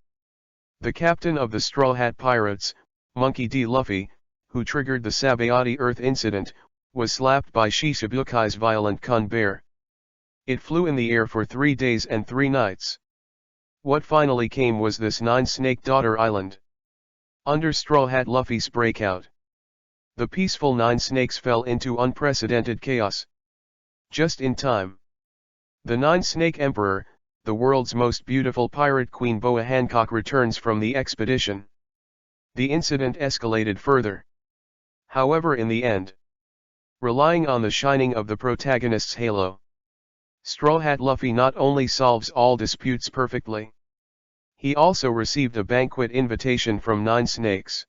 the captain of the Straw Hat Pirates, Monkey D. Luffy, who triggered the Sabayati Earth incident, was slapped by Shisabukai's violent Kun bear. It flew in the air for 3 days and 3 nights. What finally came was this 9-snake daughter island. Under Straw Hat Luffy's breakout, the peaceful 9 snakes fell into unprecedented chaos. Just in time. The 9-snake Emperor, the world's most beautiful pirate queen Boa Hancock returns from the expedition. The incident escalated further. However, in the end, relying on the shining of the protagonist's halo, Straw Hat Luffy not only solves all disputes perfectly, he also received a banquet invitation from 9 snakes.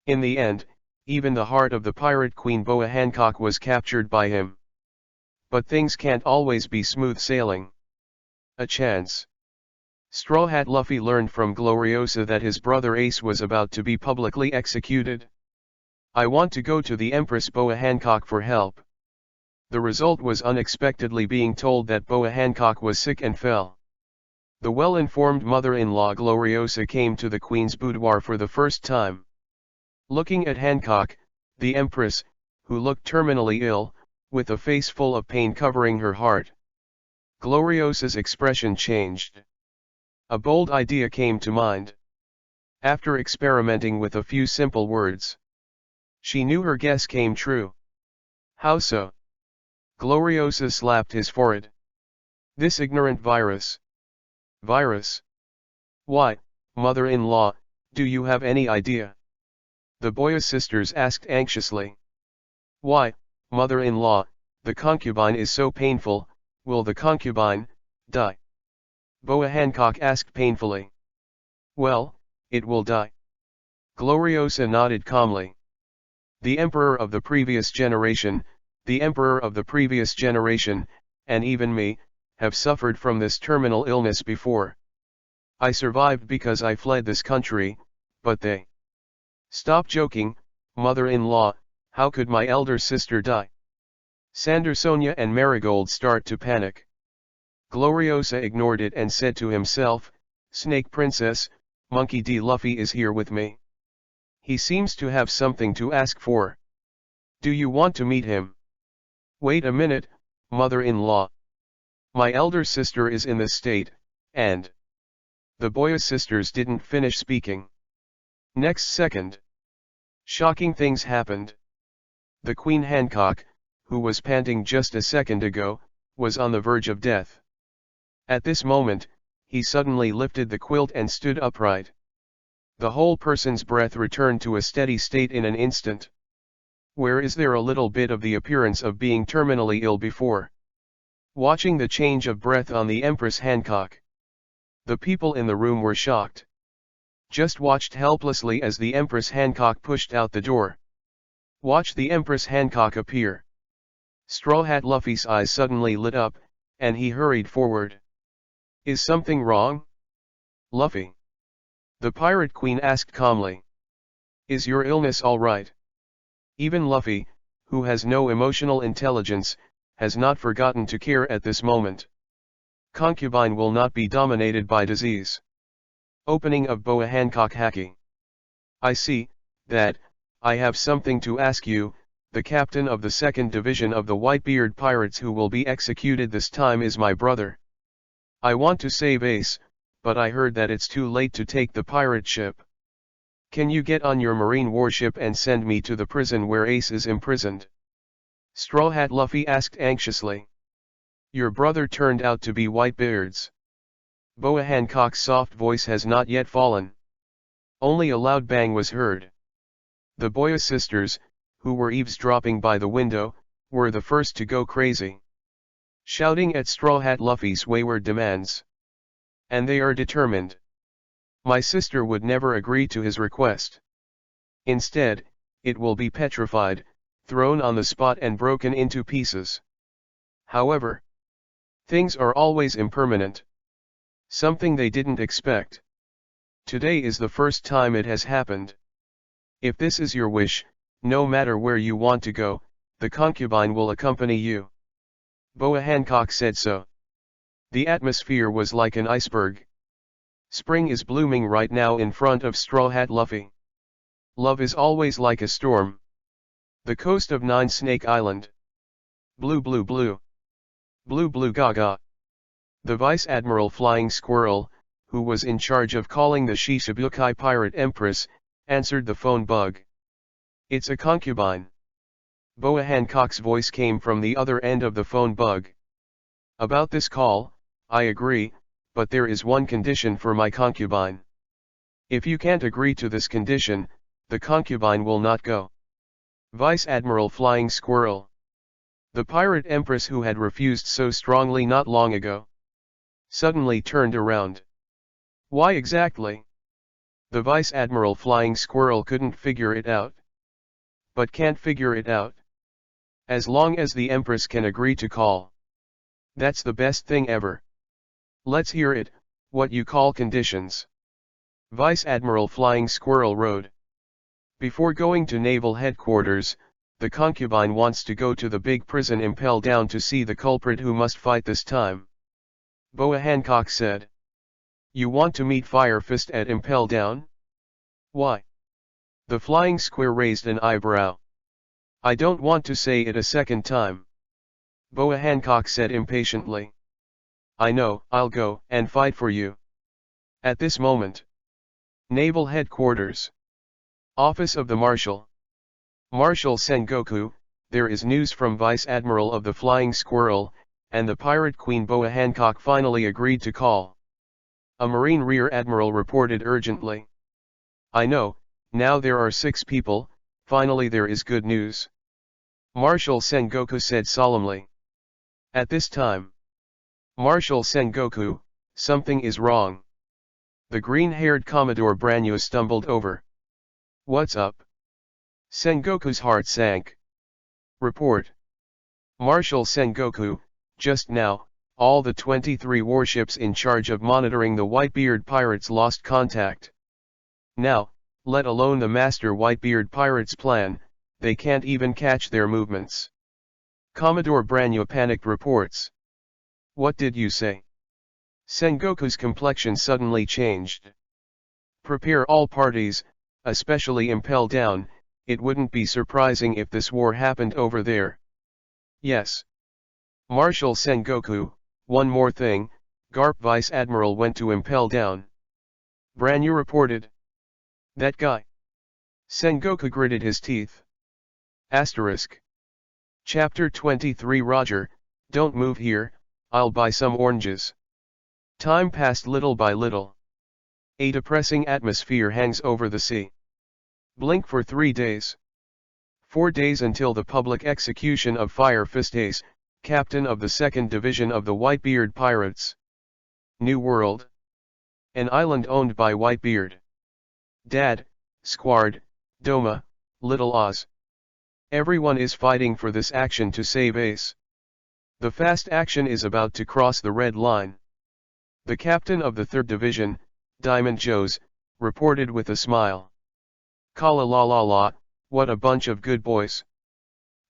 In the end, even the heart of the pirate queen Boa Hancock was captured by him. But things can't always be smooth sailing. A chance. Straw Hat Luffy learned from Gloriosa that his brother Ace was about to be publicly executed. I want to go to the Empress Boa Hancock for help. The result was unexpectedly being told that Boa Hancock was sick and fell. The well-informed mother-in-law Gloriosa came to the Queen's boudoir for the first time. Looking at Hancock, the Empress, who looked terminally ill, with a face full of pain covering her heart, Gloriosa's expression changed. A bold idea came to mind. After experimenting with a few simple words, she knew her guess came true. How so? Gloriosa slapped his forehead. This ignorant virus. Virus? Why, mother-in-law, do you have any idea? The Boya sisters asked anxiously. Why, mother-in-law, the concubine is so painful, will the concubine die? Boa Hancock asked painfully. Well, it will die. Gloriosa nodded calmly. The emperor of the previous generation, the emperor of the previous generation, and even me, have suffered from this terminal illness before. I survived because I fled this country, but they... Stop joking, mother-in-law, how could my elder sister die? Sandersonia and Marigold start to panic. Gloriosa ignored it and said to himself, Snake Princess, Monkey D. Luffy is here with me. He seems to have something to ask for. Do you want to meet him? Wait a minute, mother-in-law. My elder sister is in this state, and... The Boya sisters didn't finish speaking. Next second, shocking things happened. The Queen Hancock, who was panting just a second ago, was on the verge of death. At this moment, he suddenly lifted the quilt and stood upright. The whole person's breath returned to a steady state in an instant. Where is there a little bit of the appearance of being terminally ill before? Watching the change of breath on the Empress Hancock, the people in the room were shocked. Just watched helplessly as the Empress Hancock pushed out the door. Watch the Empress Hancock appear. Straw Hat Luffy's eyes suddenly lit up, and he hurried forward. Is something wrong? Luffy? The Pirate Queen asked calmly. Is your illness all right? Even Luffy, who has no emotional intelligence, has not forgotten to care at this moment. Concubine will not be dominated by disease. Opening of Boa Hancock Haki. I see, that, I have something to ask you, the captain of the 2nd Division of the Whitebeard Pirates who will be executed this time is my brother. I want to save Ace, but I heard that it's too late to take the pirate ship. Can you get on your marine warship and send me to the prison where Ace is imprisoned? Straw Hat Luffy asked anxiously. Your brother turned out to be Whitebeard's. Boa Hancock's soft voice has not yet fallen. Only a loud bang was heard. The Boya sisters, who were eavesdropping by the window, were the first to go crazy, shouting at Straw Hat Luffy's wayward demands. And they are determined. My sister would never agree to his request. Instead, it will be petrified, thrown on the spot and broken into pieces. However, things are always impermanent. Something they didn't expect. Today is the first time it has happened. If this is your wish, no matter where you want to go, the concubine will accompany you. Boa Hancock said so. The atmosphere was like an iceberg. Spring is blooming right now in front of Straw Hat Luffy. Love is always like a storm. The coast of Nine Snake Island. Blue blue blue. Blue blue gaga. The Vice Admiral Flying Squirrel, who was in charge of calling the Shishibukai Pirate Empress, answered the phone bug. It's a concubine. Boa Hancock's voice came from the other end of the phone bug. About this call, I agree, but there is one condition for my concubine. If you can't agree to this condition, the concubine will not go. Vice Admiral Flying Squirrel. The pirate empress who had refused so strongly not long ago, suddenly turned around. Why exactly? The Vice Admiral Flying Squirrel couldn't figure it out. But can't figure it out. As long as the Empress can agree to call. That's the best thing ever. Let's hear it, what you call conditions. Vice Admiral Flying Squirrel rode. Before going to naval headquarters, the concubine wants to go to the big prison Impel Down to see the culprit who must fight this time. Boa Hancock said. You want to meet Fire Fist at Impel Down? Why? The Flying Square raised an eyebrow. I don't want to say it a second time. Boa Hancock said impatiently. I know, I'll go and fight for you. At this moment. Naval Headquarters. Office of the Marshal. Marshal Sengoku, there is news from Vice Admiral of the Flying Squirrel, and the Pirate Queen Boa Hancock finally agreed to call. A Marine Rear Admiral reported urgently. I know, now there are 6 people, finally there is good news. Marshal Sengoku said solemnly. At this time. Marshal Sengoku, something is wrong. The green-haired Commodore Branyo stumbled over. What's up? Sengoku's heart sank. Report. Marshal Sengoku, just now, all the 23 warships in charge of monitoring the Whitebeard pirates lost contact. Now, let alone the master Whitebeard pirates' plan, they can't even catch their movements. Commodore Branyo panicked reports. What did you say? Sengoku's complexion suddenly changed. Prepare all parties, especially Impel Down, it wouldn't be surprising if this war happened over there. Yes. Marshal Sengoku, one more thing, Garp Vice Admiral went to Impel Down. Branyo reported. That guy. Sengoku gritted his teeth. Asterisk. Chapter 23 Roger, don't move here, I'll buy some oranges. Time passed little by little. A depressing atmosphere hangs over the sea. Blink for 3 days. 4 days until the public execution of Fire Fist Ace, captain of the 2nd Division of the Whitebeard Pirates. New World. An island owned by Whitebeard. Dad, Squard, Doma, Little Oz. Everyone is fighting for this action to save Ace. The fast action is about to cross the red line. The captain of the 3rd Division, Diamond Joes, reported with a smile. Kala la la la, what a bunch of good boys.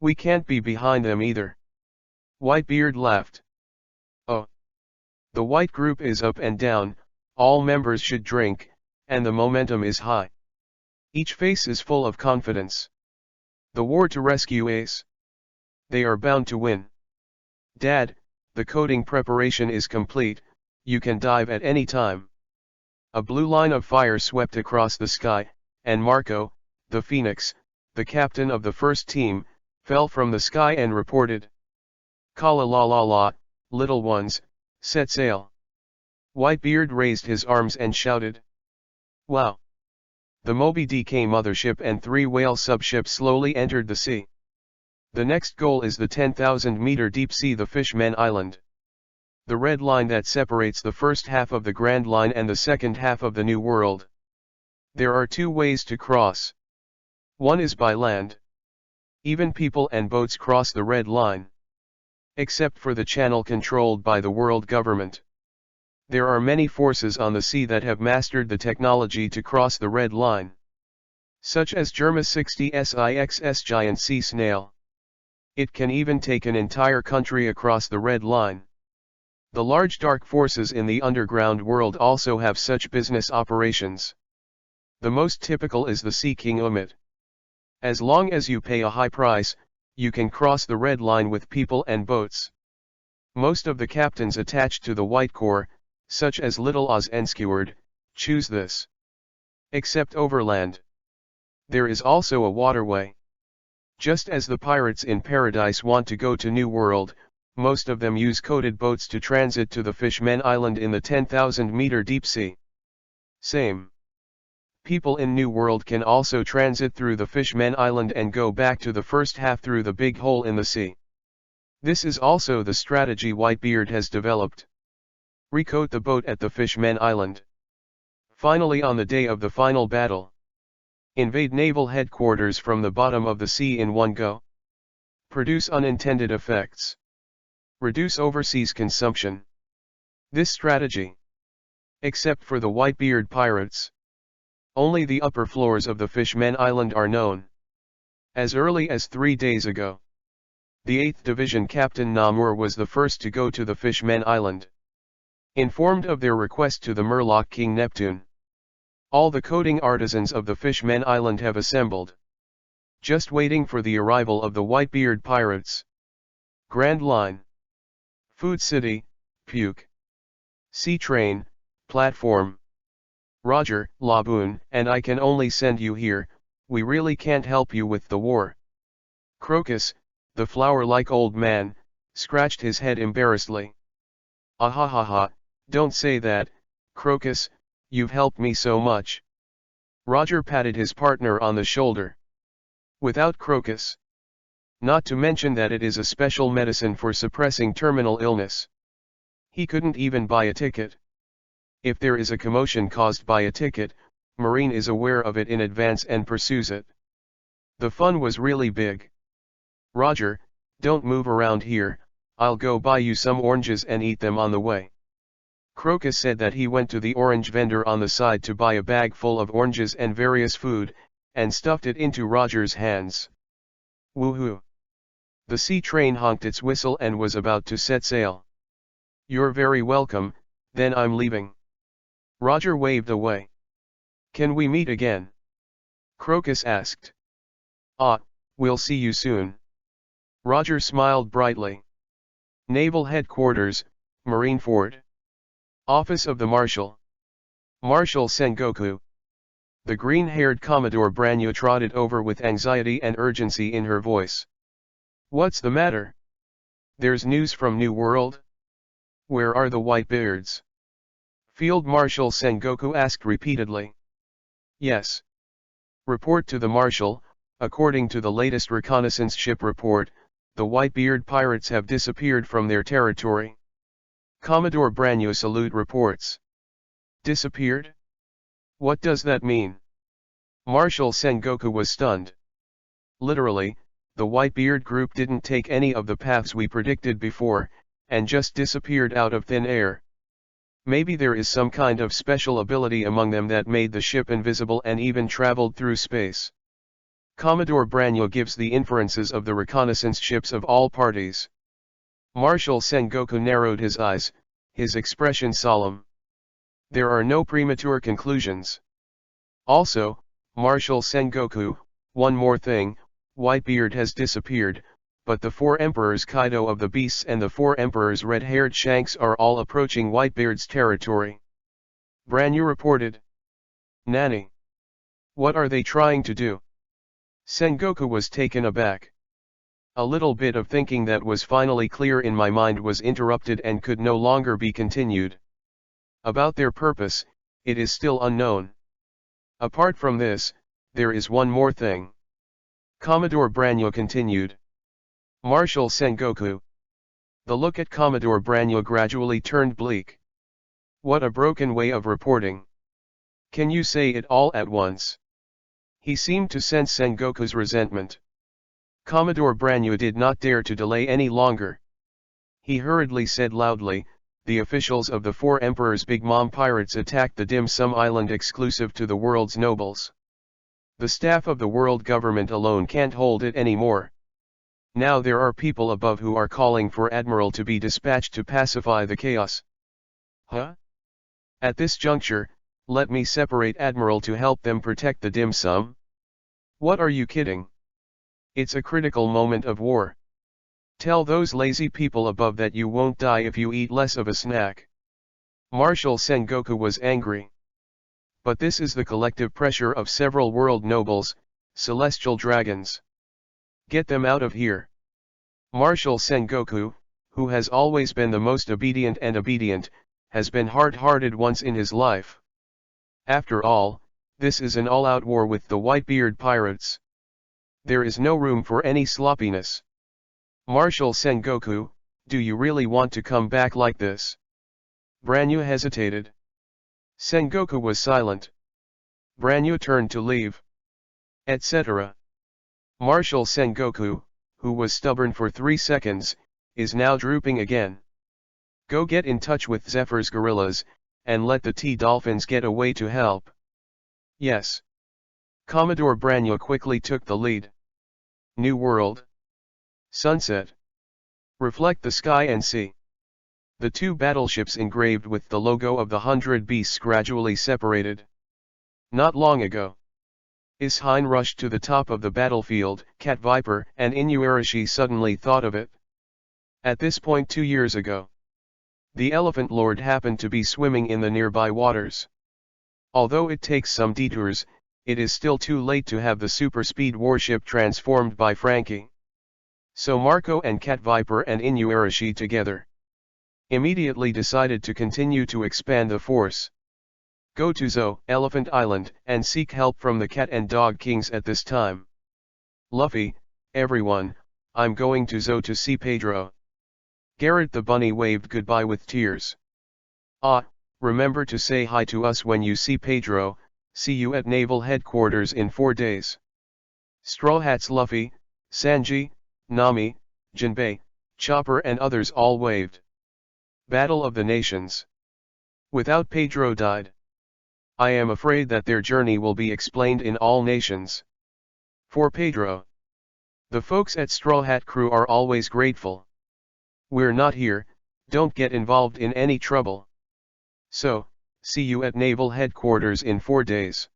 We can't be behind them either. Whitebeard laughed. Oh. The white group is up and down, all members should drink, and the momentum is high. Each face is full of confidence. The war to rescue Ace. They are bound to win. Dad, the coding preparation is complete, you can dive at any time. A blue line of fire swept across the sky, and Marco, the Phoenix, the captain of the first team, fell from the sky and reported, "Kala la la la, little ones, set sail." Whitebeard raised his arms and shouted, "Wow!" The Moby Dick mothership and 3 whale subships slowly entered the sea. The next goal is the 10,000-meter deep sea, the Fishmen Island. The red line that separates the first half of the Grand Line and the second half of the New World. There are 2 ways to cross. One is by land. Even people and boats cross the red line. Except for the channel controlled by the world government. There are many forces on the sea that have mastered the technology to cross the red line. Such as Germa 60 SIXS giant sea snail. It can even take an entire country across the red line. The large dark forces in the underground world also have such business operations. The most typical is the Sea King Umit. As long as you pay a high price, you can cross the red line with people and boats. Most of the captains attached to the White Corps, such as Little Oz and Skeward, choose this. Except overland. There is also a waterway. Just as the pirates in Paradise want to go to New World, most of them use coated boats to transit to the Fishmen Island in the 10,000-meter deep sea. Same. People in New World can also transit through the Fishmen Island and go back to the first half through the big hole in the sea. This is also the strategy Whitebeard has developed. Recoat the boat at the Fishmen Island. Finally, on the day of the final battle, invade naval headquarters from the bottom of the sea in one go. Produce unintended effects. Reduce overseas consumption. This strategy. Except for the Whitebeard pirates. Only the upper floors of the Fishmen Island are known. As early as 3 days ago, the 8th Division Captain Namur was the first to go to the Fishmen Island. Informed of their request to the Murloc King Neptune. All the coding artisans of the Fishmen Island have assembled. Just waiting for the arrival of the Whitebeard pirates. Grand Line. Food City, Puke. Sea Train, Platform. Roger, Laboon, and I can only send you here, we really can't help you with the war. Crocus, the flower-like old man, scratched his head embarrassedly. Ahahaha, don't say that, Crocus, you've helped me so much. Roger patted his partner on the shoulder. Without Crocus. Not to mention that it is a special medicine for suppressing terminal illness. He couldn't even buy a ticket. If there is a commotion caused by a ticket, Marine is aware of it in advance and pursues it. The fun was really big. Roger, don't move around here, I'll go buy you some oranges and eat them on the way. Crocus said that he went to the orange vendor on the side to buy a bag full of oranges and various food, and stuffed it into Roger's hands. Woohoo! The sea train honked its whistle and was about to set sail. You're very welcome, then I'm leaving. Roger waved away. Can we meet again? Crocus asked. We'll see you soon. Roger smiled brightly. Naval Headquarters, Marineford. Office of the Marshal. Marshal Sengoku. The green-haired Commodore Branyo trotted over with anxiety and urgency in her voice. What's the matter? There's news from New World? Where are the Whitebeards? Field Marshal Sengoku asked repeatedly. Yes. Report to the Marshal, according to the latest reconnaissance ship report, the Whitebeard pirates have disappeared from their territory. Commodore Branyo Salute reports. Disappeared? What does that mean? Marshal Sengoku was stunned. Literally, the Whitebeard group didn't take any of the paths we predicted before, and just disappeared out of thin air. Maybe there is some kind of special ability among them that made the ship invisible and even traveled through space. Commodore Branyo gives the inferences of the reconnaissance ships of all parties. Marshal Sengoku narrowed his eyes, his expression solemn. There are no premature conclusions. Also, Marshal Sengoku, one more thing, Whitebeard has disappeared, but the 4 Emperors Kaido of the Beasts and the 4 Emperors Red-Haired Shanks are all approaching Whitebeard's territory. Branyo reported. Nani? What are they trying to do? Sengoku was taken aback. A little bit of thinking that was finally clear in my mind was interrupted and could no longer be continued. About their purpose, it is still unknown. Apart from this, there is one more thing. Commodore Branyo continued. Marshal Sengoku. The look at Commodore Branyo gradually turned bleak. What a broken way of reporting. Can you say it all at once? He seemed to sense Sengoku's resentment. Commodore Branyo did not dare to delay any longer. He hurriedly said loudly, the officials of the 4 Emperors' Big Mom pirates attacked the dim sum island exclusive to the world's nobles. The staff of the world government alone can't hold it anymore. Now there are people above who are calling for Admiral to be dispatched to pacify the chaos. Huh? At this juncture, let me separate Admiral to help them protect the dim sum? What are you kidding? It's a critical moment of war. Tell those lazy people above that you won't die if you eat less of a snack. Marshal Sengoku was angry. But this is the collective pressure of several world nobles, celestial dragons. Get them out of here. Marshal Sengoku, who has always been the most obedient, has been hard-hearted once in his life. After all, this is an all-out war with the Whitebeard pirates. There is no room for any sloppiness. Marshal Sengoku, do you really want to come back like this? Branyo hesitated. Sengoku was silent. Branyo turned to leave. Etc. Marshal Sengoku, who was stubborn for 3 seconds, is now drooping again. Go get in touch with Zephyr's guerrillas, and let the T-Dolphins get away to help. Yes. Commodore Branyo quickly took the lead. New World. Sunset. Reflect the sky and see. The 2 battleships engraved with the logo of the 100 Beasts gradually separated. Not long ago. Ishine rushed to the top of the battlefield. Cat Viper and Inuarashi suddenly thought of it. At this point 2 years ago, the Elephant Lord happened to be swimming in the nearby waters. Although it takes some detours, it is still too late to have the super-speed warship transformed by Frankie. So Marco and Cat Viper and Inuarashi together immediately decided to continue to expand the force. Go to Zo, Elephant Island, and seek help from the Cat and Dog Kings at this time. Luffy, everyone, I'm going to Zo to see Pedro. Garrett the bunny waved goodbye with tears. Ah, remember to say hi to us when you see Pedro, see you at Naval Headquarters in 4 days. Straw Hats Luffy, Sanji, Nami, Jinbei, Chopper and others all waved. Battle of the Nations. Without Pedro died. I am afraid that their journey will be explained in all nations. For Pedro. The folks at Straw Hat Crew are always grateful. We're not here, don't get involved in any trouble. So, see you at Naval Headquarters in 4 days.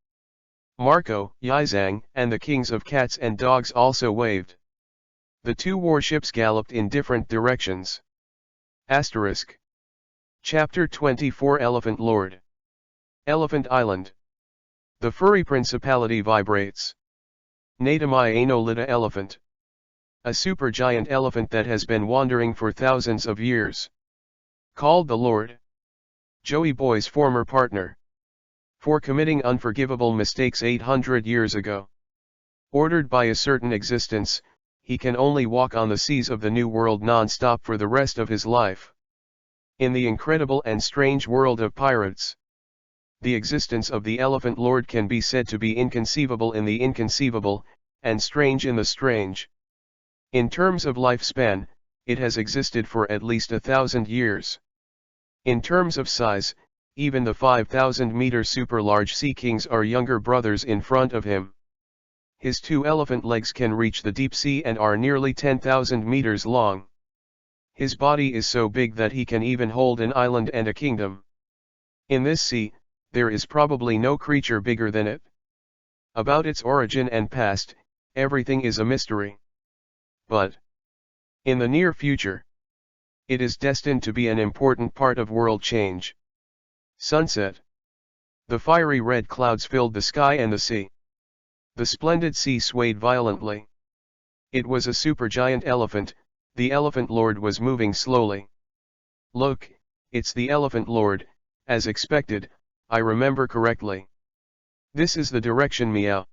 Marco, Yizang, and the Kings of Cats and Dogs also waved. The 2 warships galloped in different directions. Asterisk. Chapter 24 Elephant Lord. Elephant Island. The furry principality vibrates. Natamai Anolita Elephant. A supergiant elephant that has been wandering for thousands of years. Called the Lord. Joey Boy's former partner. For committing unforgivable mistakes 800 years ago. Ordered by a certain existence, he can only walk on the seas of the New World non-stop for the rest of his life. In the incredible and strange world of pirates, the existence of the Elephant Lord can be said to be inconceivable in the inconceivable, and strange in the strange. In terms of lifespan, it has existed for at least 1,000 years. In terms of size, even the 5,000-meter super-large sea kings are younger brothers in front of him. His 2 elephant legs can reach the deep sea and are nearly 10,000 meters long. His body is so big that he can even hold an island and a kingdom. In this sea, there is probably no creature bigger than it. About its origin and past, everything is a mystery. But, in the near future, it is destined to be an important part of world change. Sunset. The fiery red clouds filled the sky and the sea. The splendid sea swayed violently. It was a supergiant elephant. The elephant lord was moving slowly. Look, it's the elephant lord, as expected, I remember correctly. This is the direction, meow.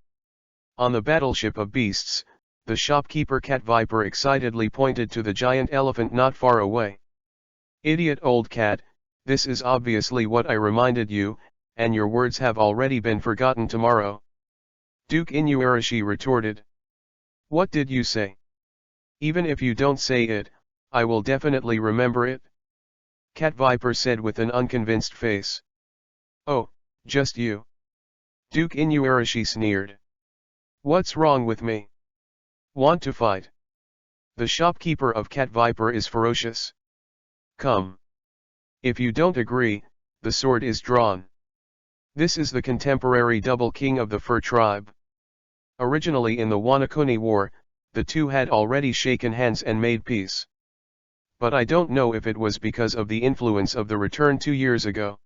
On the battleship of beasts, the shopkeeper Cat Viper excitedly pointed to the giant elephant not far away. Idiot old cat, this is obviously what I reminded you, and your words have already been forgotten tomorrow. Duke Inuarashi retorted. What did you say? Even if you don't say it, I will definitely remember it. Cat Viper said with an unconvinced face. Oh, just you. Duke Inuarashi sneered. What's wrong with me? Want to fight? The shopkeeper of Cat Viper is ferocious. Come. If you don't agree, the sword is drawn. This is the contemporary double king of the fur tribe. Originally in the Wanakuni War, the two had already shaken hands and made peace. But I don't know if it was because of the influence of the return 2 years ago.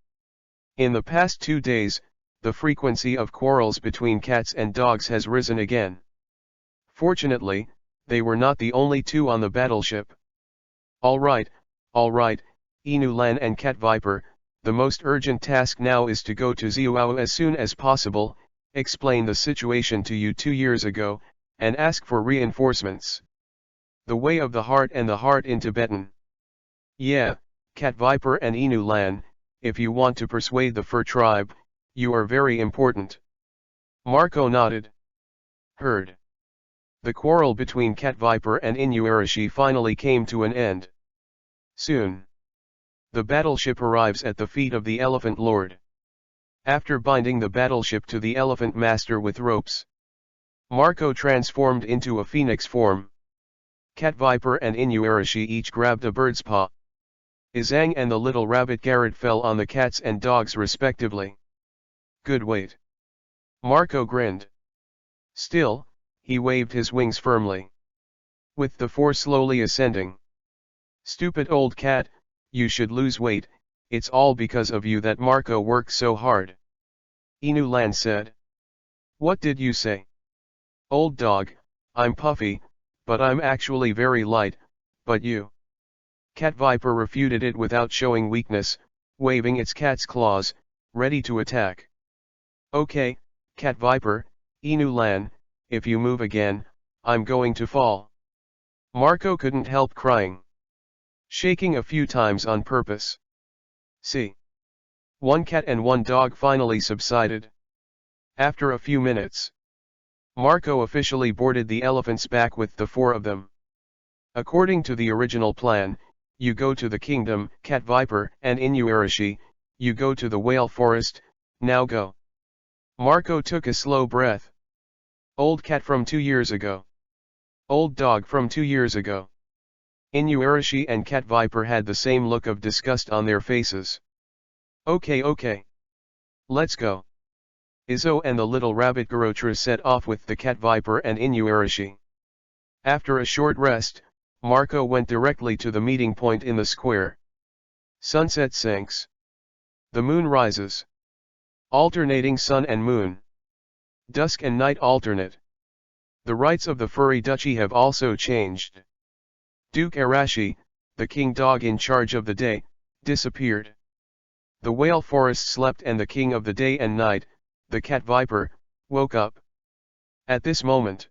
In the past 2 days, the frequency of quarrels between cats and dogs has risen again. Fortunately, they were not the only two on the battleship. All right, Inu Lan and Cat Viper, the most urgent task now is to go to Ziuao as soon as possible, explain the situation to you 2 years ago, and ask for reinforcements. The way of the heart and the heart in Tibetan. Yeah, Cat Viper and Inu Lan, if you want to persuade the fur tribe, you are very important. Marco nodded. Heard. The quarrel between Cat Viper and Inuarashi finally came to an end. Soon. The battleship arrives at the feet of the Elephant Lord. After binding the battleship to the Elephant Master with ropes, Marco transformed into a phoenix form. Cat Viper and Inuarashi each grabbed a bird's paw. Izang and the little rabbit Garrett fell on the cats and dogs respectively. Good wait. Marco grinned. Still, he waved his wings firmly. With the four slowly ascending. Stupid old cat, you should lose weight, it's all because of you that Marco works so hard. Inu Lan said. What did you say? Old dog, I'm puffy, but I'm actually very light, but you. Cat Viper refuted it without showing weakness, waving its cat's claws, ready to attack. Okay, Cat Viper, Inu Lan, if you move again, I'm going to fall. Marco couldn't help crying. Shaking a few times on purpose. See. One cat and one dog finally subsided. After a few minutes, Marco officially boarded the elephant's back with the four of them. According to the original plan, you go to the kingdom, Cat Viper and Inuarashi, you go to the whale forest, now go. Marco took a slow breath. Old cat from 2 years ago. Old dog from 2 years ago. Inuarashi and Cat Viper had the same look of disgust on their faces. Okay. Let's go. Izzo and the little rabbit Garotra set off with the Cat Viper and Inuarashi. After a short rest, Marco went directly to the meeting point in the square. Sunset sinks. The moon rises. Alternating sun and moon. Dusk and night alternate. The rights of the furry duchy have also changed. Duke Arashi, the king dog in charge of the day, disappeared. The whale forest slept and the king of the day and night, the Cat Viper, woke up. At this moment,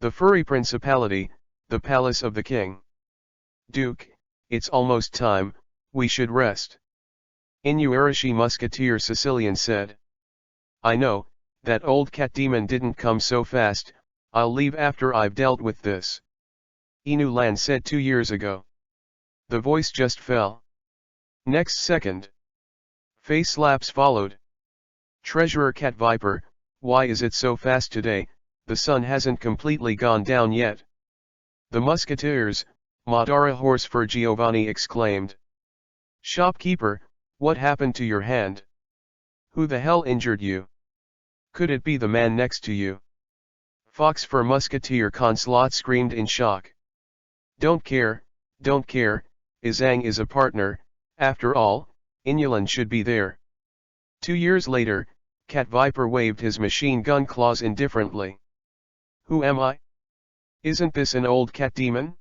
the furry principality, the palace of the king. Duke, it's almost time, we should rest. Inuarashi musketeer Sicilian said. I know, that old cat demon didn't come so fast, I'll leave after I've dealt with this. Inu Lan said 2 years ago. The voice just fell. Next second. Face slaps followed. Treasurer Cat Viper, why is it so fast today, the sun hasn't completely gone down yet. The musketeers, Madara horse for Giovanni exclaimed. Shopkeeper, what happened to your hand? Who the hell injured you? Could it be the man next to you? Fox for Musketeer Conslot screamed in shock. Don't care, Izang is a partner, after all, Inulan should be there. 2 years later, Cat Viper waved his machine gun claws indifferently. Who am I? Isn't this an old cat demon?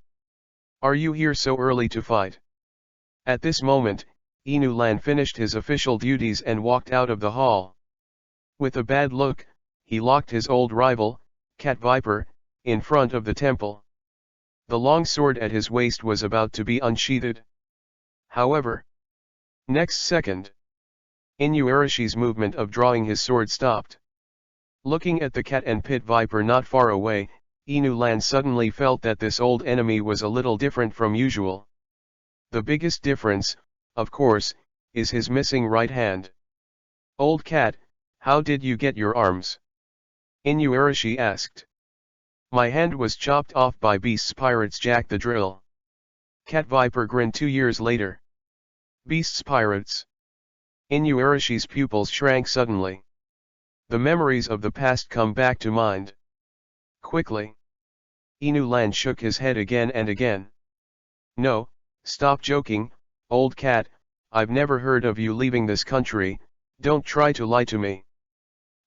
Are you here so early to fight? At this moment, Inu Lan finished his official duties and walked out of the hall. With a bad look, he locked his old rival, Cat Viper, in front of the temple. The long sword at his waist was about to be unsheathed. However, next second, Inuarashi's movement of drawing his sword stopped. Looking at the cat and pit viper not far away, Inu Lan suddenly felt that this old enemy was a little different from usual. The biggest difference, of course, is his missing right hand. Old cat, how did you get your arms? Inuarashi asked. My hand was chopped off by Beast's pirates Jack the Drill. Cat Viper grinned 2 years later. Beast's pirates. Inuarashi's pupils shrank suddenly. The memories of the past come back to mind. Quickly. Inu Lan shook his head again and again. No, stop joking, old cat, I've never heard of you leaving this country, don't try to lie to me.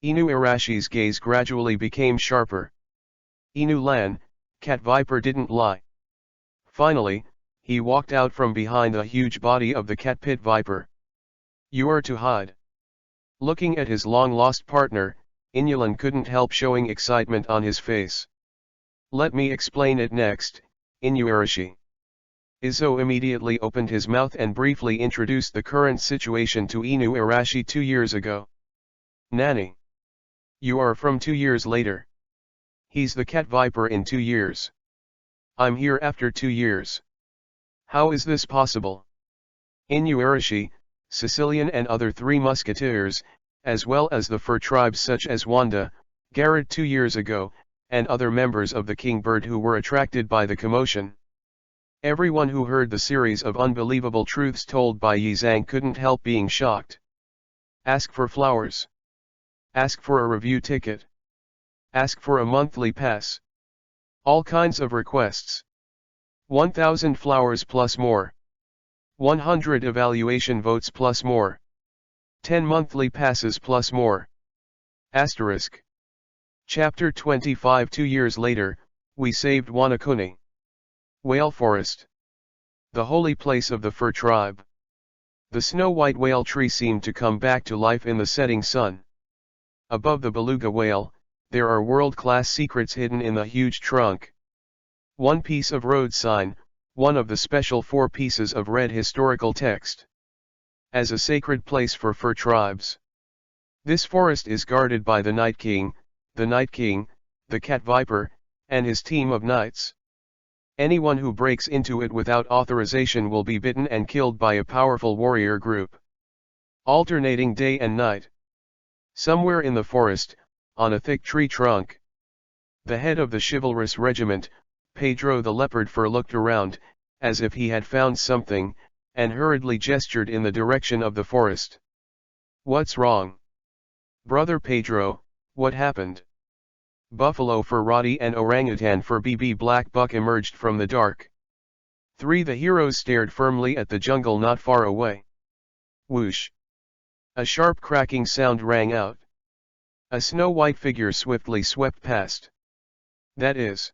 Inuarashi's gaze gradually became sharper. Inu Lan, Cat Viper didn't lie. Finally, he walked out from behind the huge body of the cat pit viper. You are to hide. Looking at his long-lost partner, Inulan couldn't help showing excitement on his face. Let me explain it next, Inuarashi. Izo immediately opened his mouth and briefly introduced the current situation to Inuarashi 2 years ago. Nani? You are from 2 years later. He's the cat viper in 2 years. I'm here after 2 years. How is this possible? Inuarashi, Sicilian and other 3 musketeers, as well as the fur tribes such as Wanda, Garrett 2 years ago, and other members of the Kingbird who were attracted by the commotion. Everyone who heard the series of unbelievable truths told by Yi Zhang couldn't help being shocked. Ask for flowers. Ask for a review ticket. Ask for a monthly pass. All kinds of requests. 1,000 flowers plus more. 100 evaluation votes plus more. 10 monthly passes plus more. Asterisk. Chapter 25 2 years later, we saved Wanakuni. Whale Forest. The holy place of the fur tribe. The snow-white whale tree seemed to come back to life in the setting sun. Above the beluga whale, there are world-class secrets hidden in the huge trunk. One piece of road sign, one of the special 4 pieces of red historical text. As a sacred place for fur tribes. This forest is guarded by the Night King, the Cat Viper, and his team of knights. Anyone who breaks into it without authorization will be bitten and killed by a powerful warrior group. Alternating day and night. Somewhere in the forest, on a thick tree trunk. The head of the chivalrous regiment, Pedro the Leopard Fur, looked around, as if he had found something, and hurriedly gestured in the direction of the forest. What's wrong? Brother Pedro, what happened? Buffalo Fur Roddy and Orangutan Fur BB Black Buck emerged from the dark. 3 The heroes stared firmly at the jungle not far away. Whoosh! A sharp cracking sound rang out. A snow-white figure swiftly swept past. That is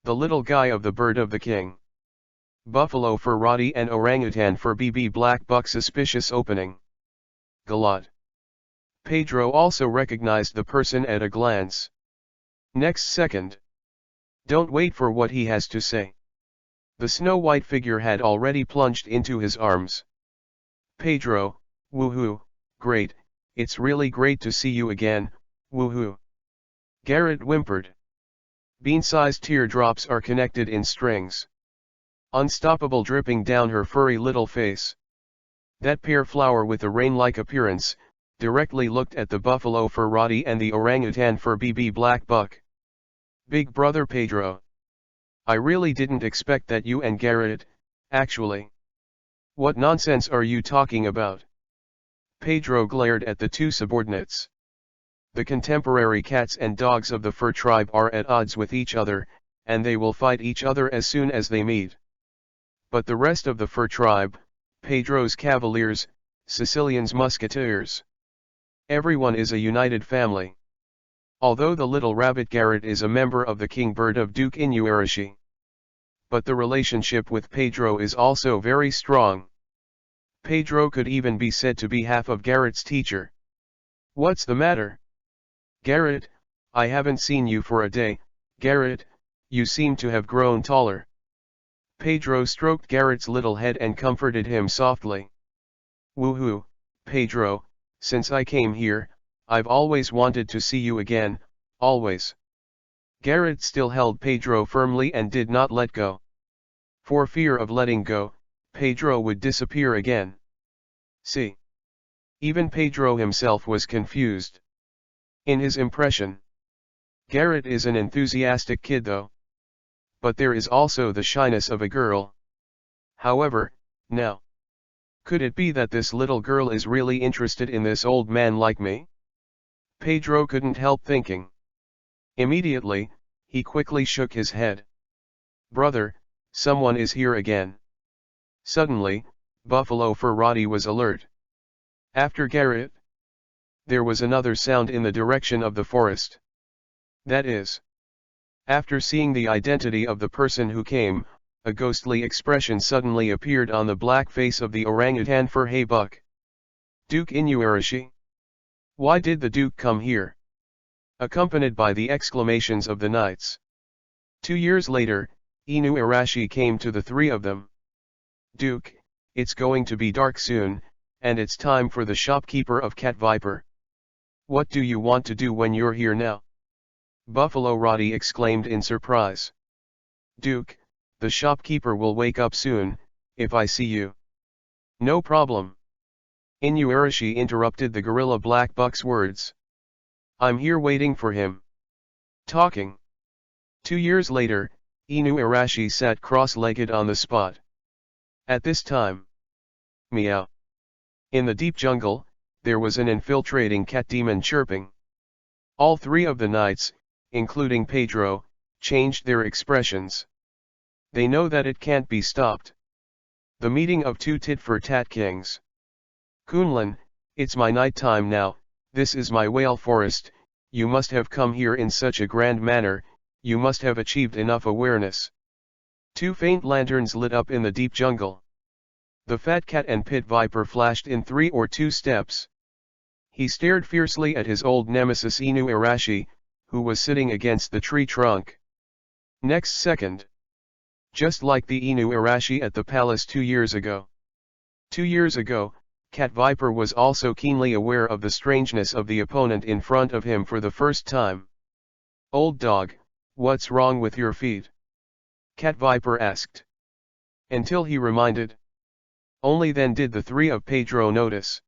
the little guy of the Bird of the King. Buffalo Fur Roddy and Orangutan Fur BB Black Buck suspicious opening. Galad. Pedro also recognized the person at a glance. Next second. Don't wait for what he has to say. The snow-white figure had already plunged into his arms. Pedro, woohoo, great, it's really great to see you again, woohoo. Garrett whimpered. Bean-sized teardrops are connected in strings. Unstoppable dripping down her furry little face. That pear flower with a rain-like appearance, directly looked at the Buffalo Fur Roddy and the Orangutan Fur BB Black Buck. Big brother Pedro. I really didn't expect that you and Garrett, actually. What nonsense are you talking about? Pedro glared at the 2 subordinates. The contemporary cats and dogs of the fur tribe are at odds with each other, and they will fight each other as soon as they meet. But the rest of the fur tribe, Pedro's cavaliers, Sicilian's musketeers. Everyone is a united family. Although the little rabbit Garrett is a member of the king bird of Duke Inuarashi. But the relationship with Pedro is also very strong. Pedro could even be said to be half of Garrett's teacher. What's the matter? Garrett, I haven't seen you for a day. Garrett, you seem to have grown taller. Pedro stroked Garrett's little head and comforted him softly. Woohoo, Pedro, since I came here, I've always wanted to see you again, always. Garrett still held Pedro firmly and did not let go. For fear of letting go, Pedro would disappear again. See? Even Pedro himself was confused. In his impression, Garrett is an enthusiastic kid though. But there is also the shyness of a girl. However, now, could it be that this little girl is really interested in this old man like me? Pedro couldn't help thinking. Immediately, he quickly shook his head. Brother, someone is here again. Suddenly, Buffalo Fur Roddy was alert. After Garrett, there was another sound in the direction of the forest. That is, after seeing the identity of the person who came, a ghostly expression suddenly appeared on the black face of the orangutan Fur Hey Buck. Duke Inuarashi? Why did the Duke come here? Accompanied by the exclamations of the knights. 2 years later, Inuarashi came to the three of them. Duke, it's going to be dark soon, and it's time for the shopkeeper of Cat Viper. What do you want to do when you're here now? Buffalo Roddy exclaimed in surprise. Duke, the shopkeeper will wake up soon, if I see you. No problem. Inuarashi interrupted the gorilla Black Buck's words. I'm here waiting for him. Talking. 2 years later, Inuarashi sat cross-legged on the spot. At this time, meow. In the deep jungle, there was an infiltrating cat demon chirping. All three of the knights, including Pedro, changed their expressions. They know that it can't be stopped. The meeting of two tit-for-tat kings. Kunlun, it's my night time now, this is my whale forest, you must have come here in such a grand manner, you must have achieved enough awareness. Two faint lanterns lit up in the deep jungle. The fat cat and pit viper flashed in 3 or 2 steps. He stared fiercely at his old nemesis Inuarashi, who was sitting against the tree trunk. Next second. Just like the Inuarashi at the palace 2 years ago. 2 years ago, Cat Viper was also keenly aware of the strangeness of the opponent in front of him for the first time. Old dog, what's wrong with your feet? Cat Viper asked. Until he reminded. Only then did the three of Pedro notice.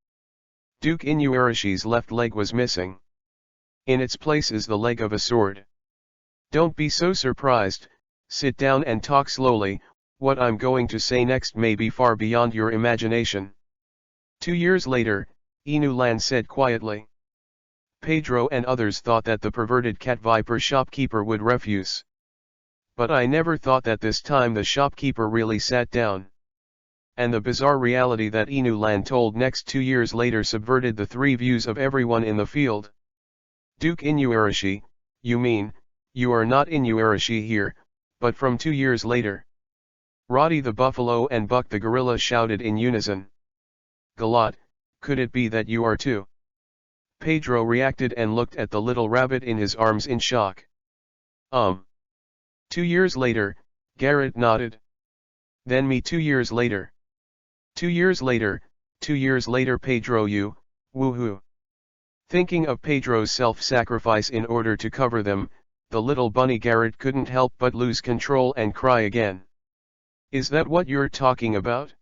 Duke Inuarashi's left leg was missing. In its place is the leg of a sword. Don't be so surprised, sit down and talk slowly, what I'm going to say next may be far beyond your imagination. 2 years later, Inulan said quietly. Pedro and others thought that the perverted cat viper shopkeeper would refuse. But I never thought that this time the shopkeeper really sat down. And the bizarre reality that Inulan told next 2 years later subverted the three views of everyone in the field. Duke Inuarashi, you mean, you are not Inuarashi here, but from 2 years later. Roddy the buffalo and Buck the gorilla shouted in unison. Galat, could it be that you are too? Pedro reacted and looked at the little rabbit in his arms in shock. 2 years later, Garrett nodded. Then me 2 years later. 2 years later, 2 years later Pedro you, woohoo. Thinking of Pedro's self-sacrifice in order to cover them, the little bunny Garrett couldn't help but lose control and cry again. Is that what you're talking about?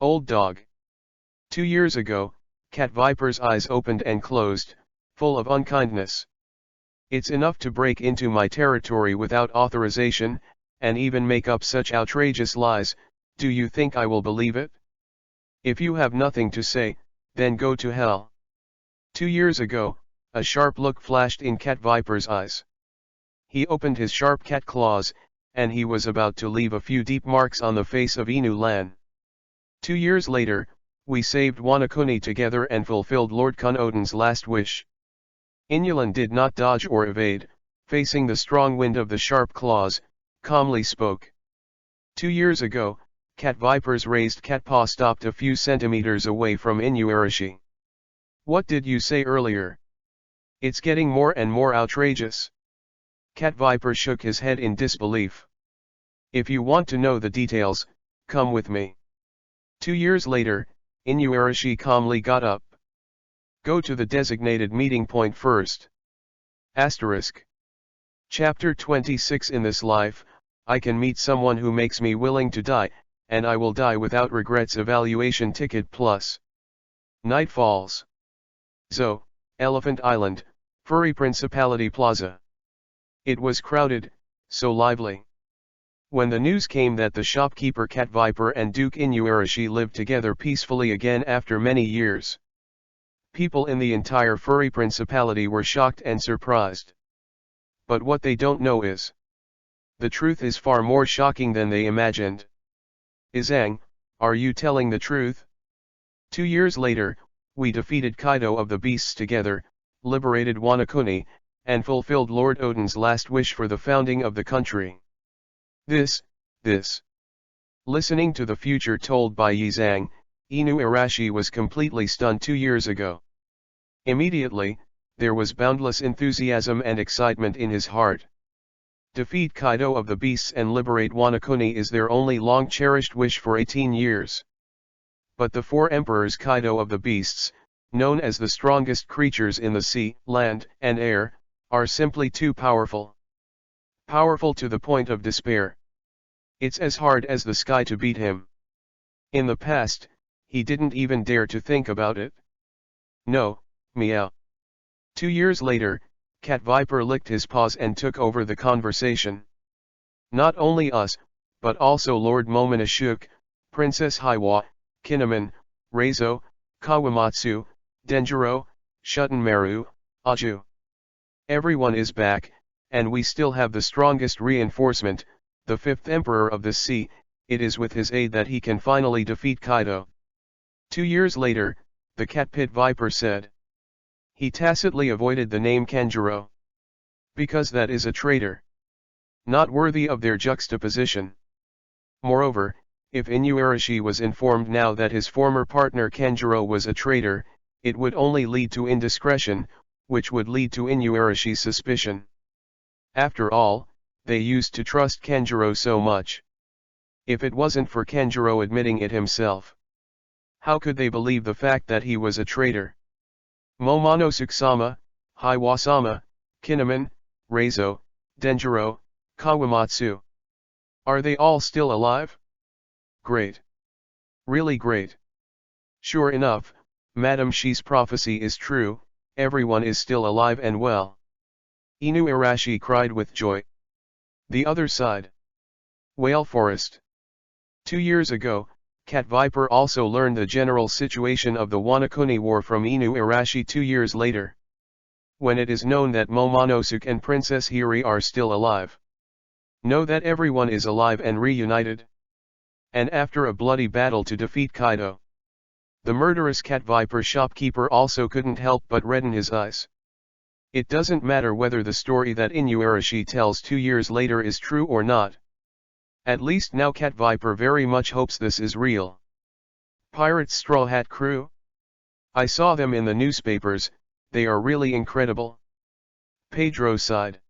Old dog. 2 years ago, Cat Viper's eyes opened and closed, full of unkindness. It's enough to break into my territory without authorization, and even make up such outrageous lies, do you think I will believe it? If you have nothing to say, then go to hell. 2 years ago, a sharp look flashed in Cat Viper's eyes. He opened his sharp cat claws, and he was about to leave a few deep marks on the face of Inulan. 2 years later, We saved Wanakuni together and fulfilled Lord Kunodin's last wish. Inulan did not dodge or evade, facing the strong wind of the sharp claws, calmly spoke. 2 years ago, Cat Viper's raised cat paw stopped a few centimeters away from Inuarashi. What did you say earlier? It's getting more and more outrageous. Cat Viper shook his head in disbelief. If you want to know the details, come with me. 2 years later, Inuarashi calmly got up. Go to the designated meeting point first. Asterisk. Chapter 26. In this life, I can meet someone who makes me willing to die, and I will die without regrets. Evaluation ticket plus. Night falls. Zo, Elephant Island, Furry Principality Plaza. It was crowded, so lively. When the news came that the shopkeeper Cat Viper and Duke Inuarashi lived together peacefully again after many years, people in the entire Furry Principality were shocked and surprised. But what they don't know is, the truth is far more shocking than they imagined. Izang, are you telling the truth? 2 years later, we defeated Kaido of the Beasts together, liberated Wanakuni, and fulfilled Lord Odin's last wish for the founding of the country. This. Listening to the future told by Yizang, Inuarashi was completely stunned 2 years ago. Immediately, there was boundless enthusiasm and excitement in his heart. Defeat Kaido of the Beasts and liberate Wanakuni is their only long-cherished wish for 18 years. But the 4 emperors Kaido of the Beasts, known as the strongest creatures in the sea, land, and air, are simply too powerful. Powerful to the point of despair. It's as hard as the sky to beat him. In the past, he didn't even dare to think about it. No, meow. 2 years later, Cat Viper licked his paws and took over the conversation. Not only us, but also Lord Momonosuke, Princess Hiwa, Kinemon, Reizo, Kawamatsu, Denjiro, Shuttenmaru, Aju. Everyone is back, and we still have the strongest reinforcement, the 5th Emperor of the Sea. It is with his aid that he can finally defeat Kaido. 2 years later, the Cat Pit Viper said. He tacitly avoided the name Kanjuro. Because that is a traitor. Not worthy of their juxtaposition. Moreover, if Inuarashi was informed now that his former partner Kanjuro was a traitor, it would only lead to indiscretion, which would lead to Inuarashi's suspicion. After all, they used to trust Kanjuro so much. If it wasn't for Kanjuro admitting it himself, how could they believe the fact that he was a traitor? Momonosuke-sama, Hiwa-sama, Kinemon, Reizo, Denjiro, Kawamatsu. Are they all still alive? Great. Really great. Sure enough, Madame Shi's prophecy is true, everyone is still alive and well. Inuarashi cried with joy. The other side. Whale Forest. 2 years ago, Cat Viper also learned the general situation of the Wanakuni War from Inuarashi 2 years later. When it is known that Momonosuke and Princess Hiri are still alive. Know that everyone is alive and reunited. And after a bloody battle to defeat Kaido, the murderous Cat Viper shopkeeper also couldn't help but redden his eyes. It doesn't matter whether the story that Inuarashi tells 2 years later is true or not. At least now Cat Viper very much hopes this is real. Pirates Straw Hat Crew? I saw them in the newspapers, they are really incredible. Pedro sighed.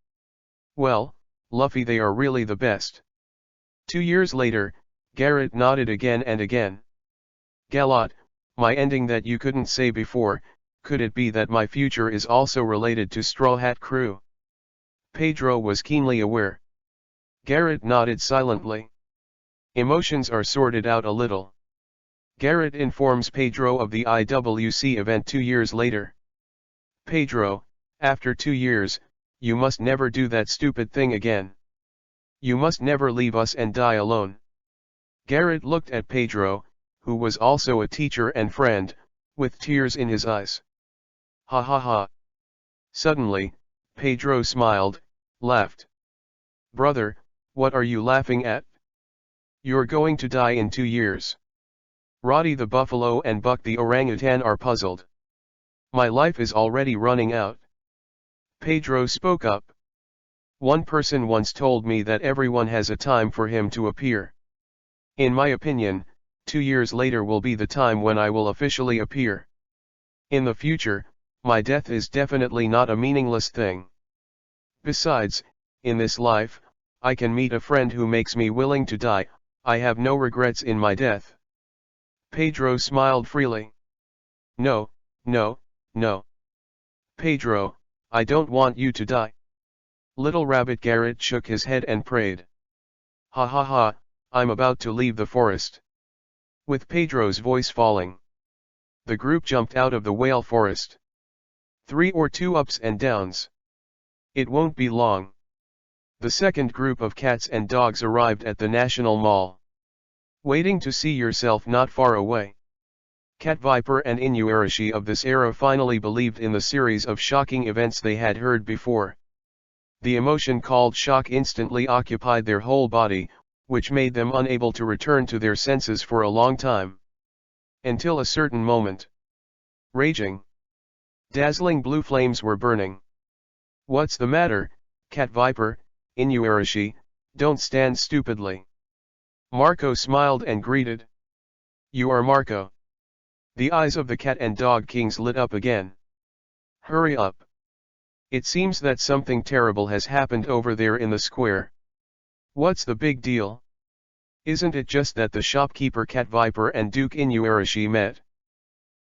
Well, Luffy, they are really the best. 2 years later, Garrett nodded again and again. Galot, my ending that you couldn't say before, could it be that my future is also related to Straw Hat Crew? Pedro was keenly aware. Garrett nodded silently. Emotions are sorted out a little. Garrett informs Pedro of the IWC event 2 years later. Pedro, after 2 years, you must never do that stupid thing again. You must never leave us and die alone. Garrett looked at Pedro, who was also a teacher and friend, with tears in his eyes. Ha ha ha. Suddenly, Pedro smiled, laughed. Brother, what are you laughing at? You're going to die in 2 years. Roddy the buffalo and Buck the orangutan are puzzled. My life is already running out. Pedro spoke up. One person once told me that everyone has a time for him to appear. In my opinion, 2 years later will be the time when I will officially appear. In the future, my death is definitely not a meaningless thing. Besides, in this life, I can meet a friend who makes me willing to die. I have no regrets in my death. Pedro smiled freely. No, no, no. Pedro, I don't want you to die. Little Rabbit Garrett shook his head and prayed. Ha ha ha, I'm about to leave the forest. With Pedro's voice falling, the group jumped out of the whale forest. 3 or 2 ups and downs. It won't be long. The second group of cats and dogs arrived at the National Mall. Waiting to see yourself not far away. Cat Viper and Inuarashi of this era finally believed in the series of shocking events they had heard before. The emotion called shock instantly occupied their whole body, which made them unable to return to their senses for a long time. Until a certain moment. Raging. Dazzling blue flames were burning. What's the matter, Cat Viper, Inuarashi? Don't stand stupidly. Marco smiled and greeted. You are Marco. The eyes of the cat and dog kings lit up again. Hurry up. It seems that something terrible has happened over there in the square. What's the big deal? Isn't it just that the shopkeeper Cat Viper and Duke Inuarashi met?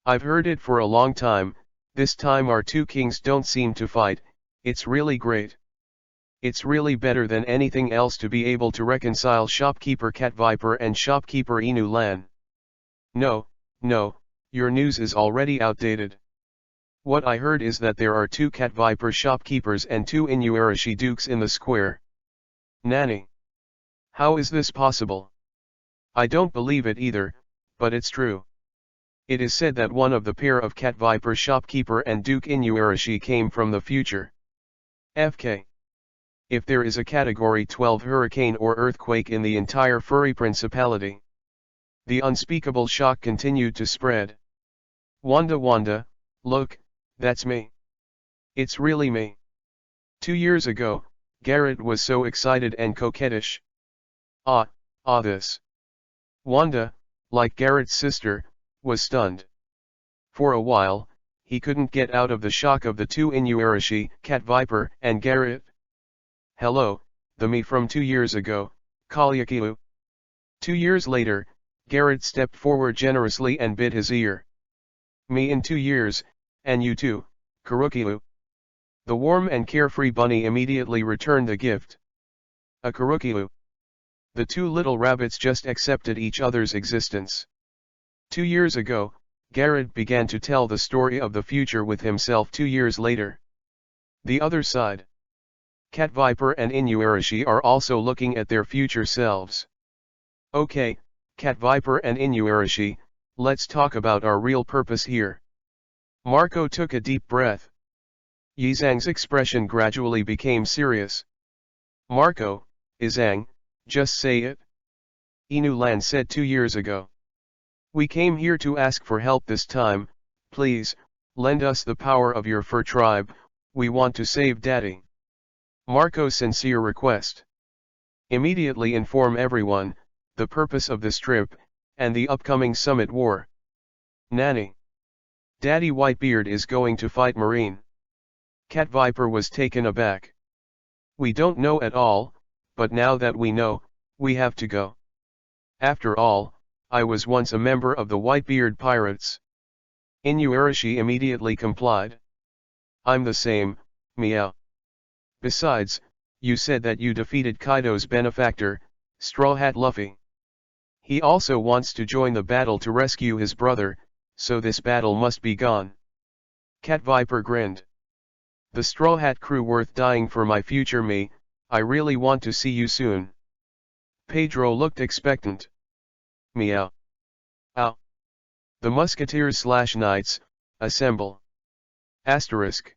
I've heard it for a long time. This time our 2 kings don't seem to fight. It's really great. It's really better than anything else to be able to reconcile shopkeeper Cat Viper and shopkeeper Inu Lan. No, no, your news is already outdated. What I heard is that there are 2 Cat Viper shopkeepers and 2 Inuarashi dukes in the square. Nanny. How is this possible? I don't believe it either, but it's true. It is said that one of the pair of Cat Viper shopkeeper and Duke Inuarashi came from the future. FK. If there is a Category 12 hurricane or earthquake in the entire furry principality. The unspeakable shock continued to spread. Wanda, look, that's me. It's really me. 2 years ago, Garrett was so excited and coquettish. This. Wanda, like Garrett's sister, was stunned. For a while, he couldn't get out of the shock of the 2 Inuarashi, Cat Viper, and Garrett. Hello, the me from 2 years ago, Kalyakilu. 2 years later, Garrett stepped forward generously and bit his ear. Me in 2 years, and you too, Karukilu. The warm and carefree bunny immediately returned the gift. A Karukilu. The 2 little rabbits just accepted each other's existence. 2 years ago, Garrett began to tell the story of the future with himself 2 years later. The other side. Cat Viper and Inuarashi are also looking at their future selves. Okay, Cat Viper and Inuarashi, let's talk about our real purpose here. Marco took a deep breath. Yizang's expression gradually became serious. Marco, Yizang, just say it. Inu Lan said 2 years ago. We came here to ask for help this time. Please, lend us the power of your fur tribe. We want to save Daddy. Marco's sincere request. Immediately inform everyone, the purpose of this trip, and the upcoming summit war. Nanny. Daddy Whitebeard is going to fight Marine. Cat Viper was taken aback. We don't know at all, but now that we know, we have to go. After all, I was once a member of the Whitebeard Pirates. Inuarashi immediately complied. I'm the same, meow. Besides, you said that you defeated Kaido's benefactor, Straw Hat Luffy. He also wants to join the battle to rescue his brother, so this battle must be gone. Cat Viper grinned. The Straw Hat crew worth dying for my future me, I really want to see you soon. Pedro looked expectant. Meow. Ow. The Musketeers/Knights, assemble. Asterisk.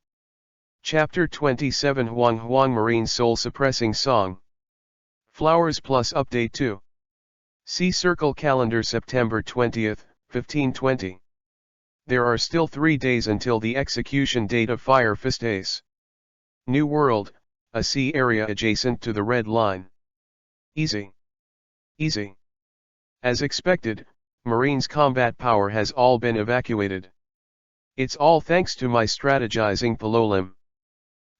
Chapter 27 Huang Huang Marine Soul Suppressing Song. Flowers Plus Update 2. See Circle Calendar September 20th, 1520. There are still 3 days until the execution date of Fire Fist Ace. New World, a sea area adjacent to the Red Line. Easy. Easy. As expected, Marine's combat power has all been evacuated. It's all thanks to my strategizing Palolim.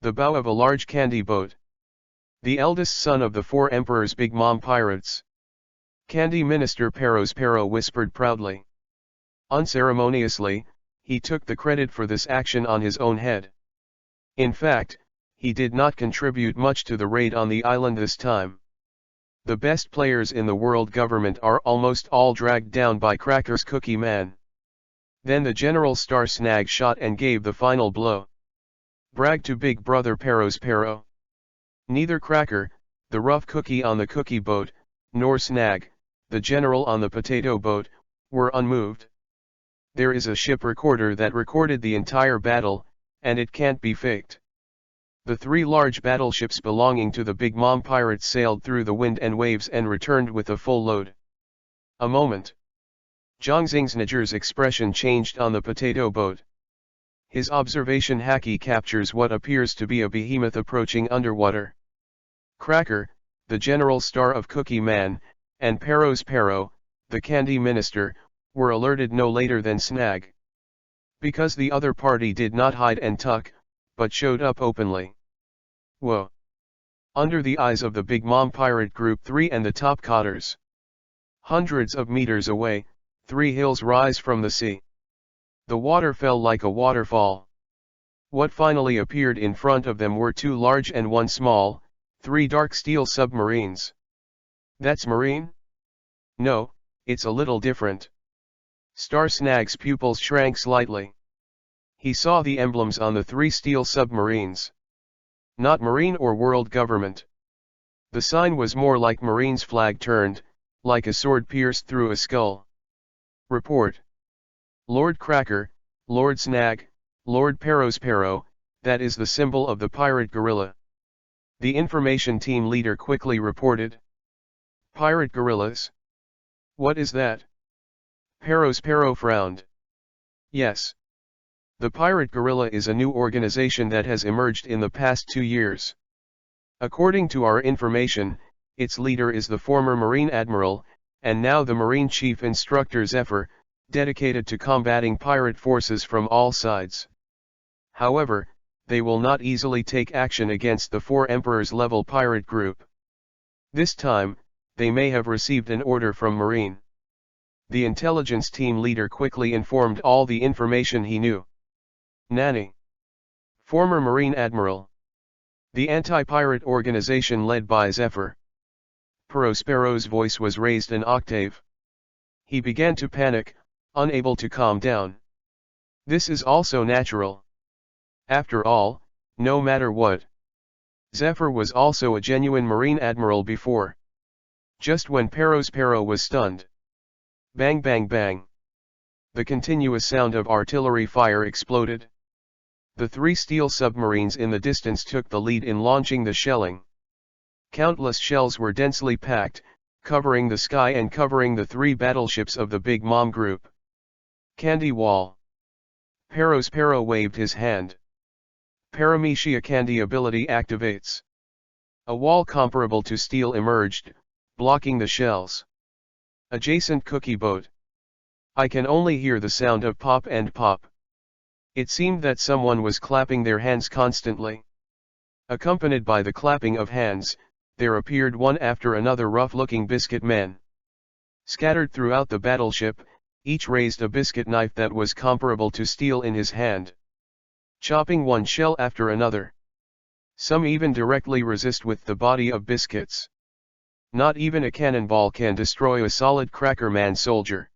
The bow of a large candy boat. The eldest son of the 4 emperors' Big Mom pirates. Candy Minister Pero whispered proudly. Unceremoniously, he took the credit for this action on his own head. In fact, he did not contribute much to the raid on the island this time. The best players in the world government are almost all dragged down by Cracker's Cookie Man. Then the General Star Snag shot and gave the final blow. Brag to Big Brother Pero. Neither Cracker, the rough cookie on the cookie boat, nor Snag, the general on the potato boat, were unmoved. There is a ship recorder that recorded the entire battle, and it can't be faked. The 3 large battleships belonging to the Big Mom pirates sailed through the wind and waves and returned with a full load. A moment. Zhongxing's expression changed on the potato boat. His observation haki captures what appears to be a behemoth approaching underwater. Cracker, the general star of Cookie Man, and Pero, the candy minister, were alerted no later than Snag. Because the other party did not hide and tuck, but showed up openly. Whoa! Under the eyes of the Big Mom Pirate Group 3 and the top cotters. Hundreds of meters away, 3 hills rise from the sea. The water fell like a waterfall. What finally appeared in front of them were 2 large and 1 small, 3 dark steel submarines. That's marine? No, it's a little different. Star Snag's pupils shrank slightly. He saw the emblems on the 3 steel submarines. Not marine or world government. The sign was more like Marine's flag turned, like a sword pierced through a skull. Report. Lord Cracker, Lord Snag, Lord Pero, that is the symbol of the pirate gorilla. The information team leader quickly reported. Pirate gorillas? What is that? Pero frowned. Yes. The Pirate Guerrilla is a new organization that has emerged in the past 2 years. According to our information, its leader is the former Marine Admiral, and now the Marine Chief Instructor Zephyr, dedicated to combating pirate forces from all sides. However, they will not easily take action against the 4 Emperors-level pirate group. This time, they may have received an order from Marine. The intelligence team leader quickly informed all the information he knew. Nani. Former Marine Admiral. The anti-pirate organization led by Zephyr. Pero's voice was raised an octave. He began to panic, unable to calm down. This is also natural. After all, no matter what. Zephyr was also a genuine Marine Admiral before. Just when Pero was stunned. Bang bang bang. The continuous sound of artillery fire exploded. The 3 steel submarines in the distance took the lead in launching the shelling. Countless shells were densely packed, covering the sky and covering the 3 battleships of the Big Mom group. Candy wall. Pero waved his hand. Paramecia candy ability activates. A wall comparable to steel emerged, blocking the shells. Adjacent cookie boat. I can only hear the sound of pop and pop. It seemed that someone was clapping their hands constantly. Accompanied by the clapping of hands, there appeared one after another rough-looking biscuit men. Scattered throughout the battleship, each raised a biscuit knife that was comparable to steel in his hand. Chopping one shell after another. Some even directly resist with the body of biscuits. Not even a cannonball can destroy a solid Cracker Man soldier.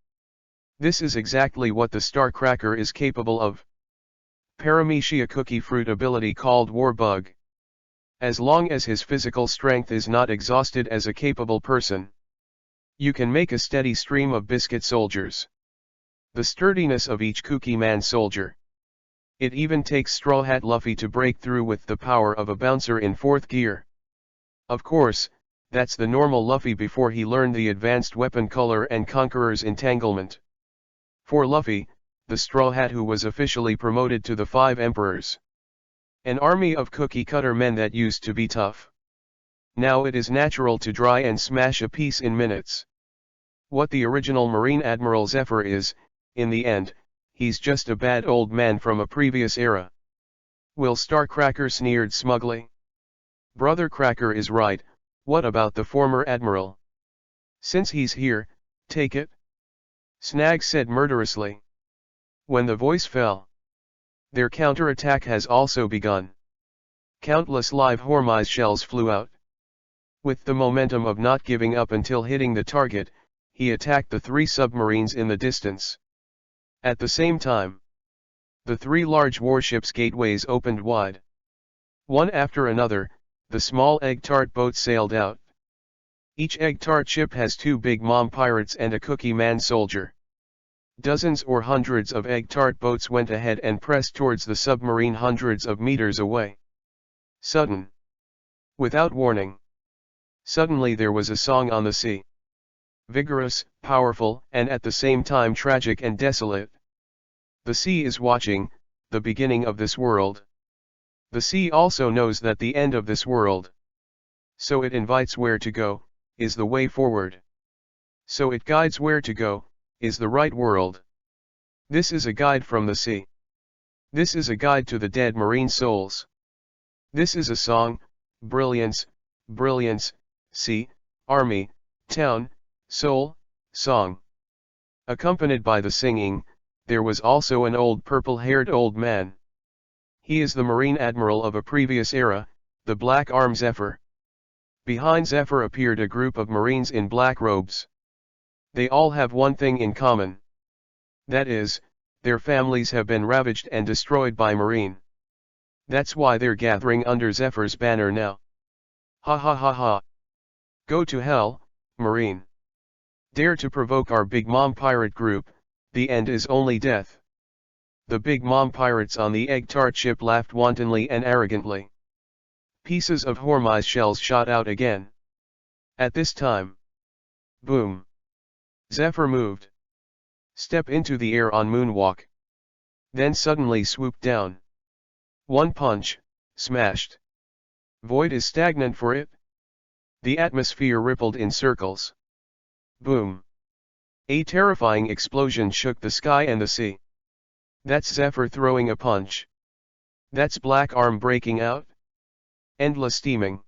This is exactly what the Star Cracker is capable of. Paramecia cookie fruit ability called War Bug. As long as his physical strength is not exhausted as a capable person, you can make a steady stream of biscuit soldiers. The sturdiness of each Cookie Man soldier. It even takes Straw Hat Luffy to break through with the power of a bouncer in 4th gear. Of course, that's the normal Luffy before he learned the advanced weapon color and Conqueror's entanglement. For Luffy, the Straw Hat who was officially promoted to the 5 Emperors. An army of cookie-cutter men that used to be tough. Now it is natural to dry and smash a piece in minutes. What the original Marine Admiral Zephyr is, in the end, he's just a bad old man from a previous era. Will Star Cracker sneered smugly. Brother Cracker is right, what about the former Admiral? Since he's here, take it. Snag said murderously. When the voice fell, their counterattack has also begun. Countless live Hormise shells flew out. With the momentum of not giving up until hitting the target, he attacked the 3 submarines in the distance. At the same time, the 3 large warships' gateways opened wide. One after another, the small egg tart boats sailed out. Each egg tart ship has 2 big mom pirates and a cookie man soldier. Dozens or hundreds of egg tart boats went ahead and pressed towards the submarine hundreds of meters away. Sudden. Without warning. Suddenly there was a song on the sea. Vigorous, powerful, and at the same time tragic and desolate. The sea is watching, the beginning of this world. The sea also knows that the end of this world. So it invites where to go, is the way forward. So it guides where to go, is the right world. This is a guide from the sea. This is a guide to the dead marine souls. This is a song, brilliance, brilliance, sea, army, town, soul, song. Accompanied by the singing, there was also an old purple-haired old man. He is the Marine Admiral of a previous era, the Black Arm Zephyr. Behind Zephyr appeared a group of Marines in black robes. They all have one thing in common. That is, their families have been ravaged and destroyed by Marine. That's why they're gathering under Zephyr's banner now. Ha ha ha ha. Go to hell, Marine. Dare to provoke our Big Mom pirate group, the end is only death. The Big Mom pirates on the egg tart ship laughed wantonly and arrogantly. Pieces of Hormise shells shot out again. At this time. Boom. Zephyr moved. Step into the air on moonwalk. Then suddenly swooped down. One punch, smashed. Void is stagnant for it. The atmosphere rippled in circles. Boom. A terrifying explosion shook the sky and the sea. That's Zephyr throwing a punch. That's Black Arm breaking out. Endless steaming.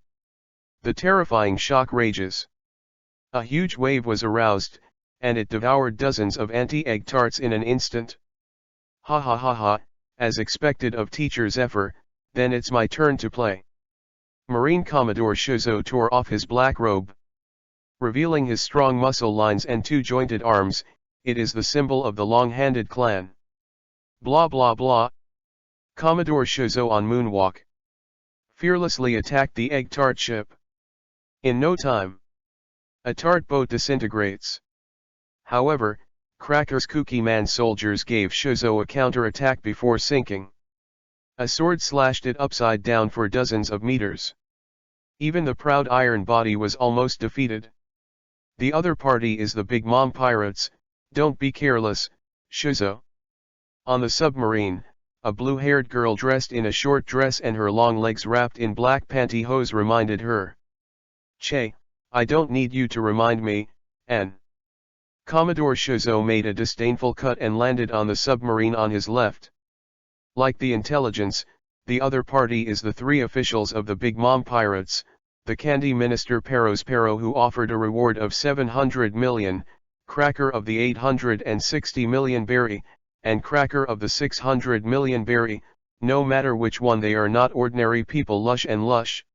The terrifying shock rages. A huge wave was aroused, and it devoured dozens of anti-egg tarts in an instant. Ha ha ha ha, as expected of Teacher Zephyr, then it's my turn to play. Marine Commodore Shuzo tore off his black robe. Revealing his strong muscle lines and 2-jointed arms, it is the symbol of the long-handed clan. Blah blah blah. Commodore Shuzo on moonwalk fearlessly attacked the egg tart ship. In no time, a tart boat disintegrates. However, Cracker's Cookie Man soldiers gave Shuzo a counterattack before sinking. A sword slashed it upside down for dozens of meters. Even the proud iron body was almost defeated. The other party is the Big Mom pirates, don't be careless, Shuzo. On the submarine, a blue-haired girl dressed in a short dress and her long legs wrapped in black pantyhose reminded her. Che, I don't need you to remind me, N. Commodore Shuzo made a disdainful cut and landed on the submarine on his left. Like the intelligence, the other party is the 3 officials of the Big Mom pirates, the Candy Minister Pero who offered a reward of 700 million, Cracker of the 860 million berry, and Cracker of the 600 million berry, no matter which one they are not ordinary people lush and lush.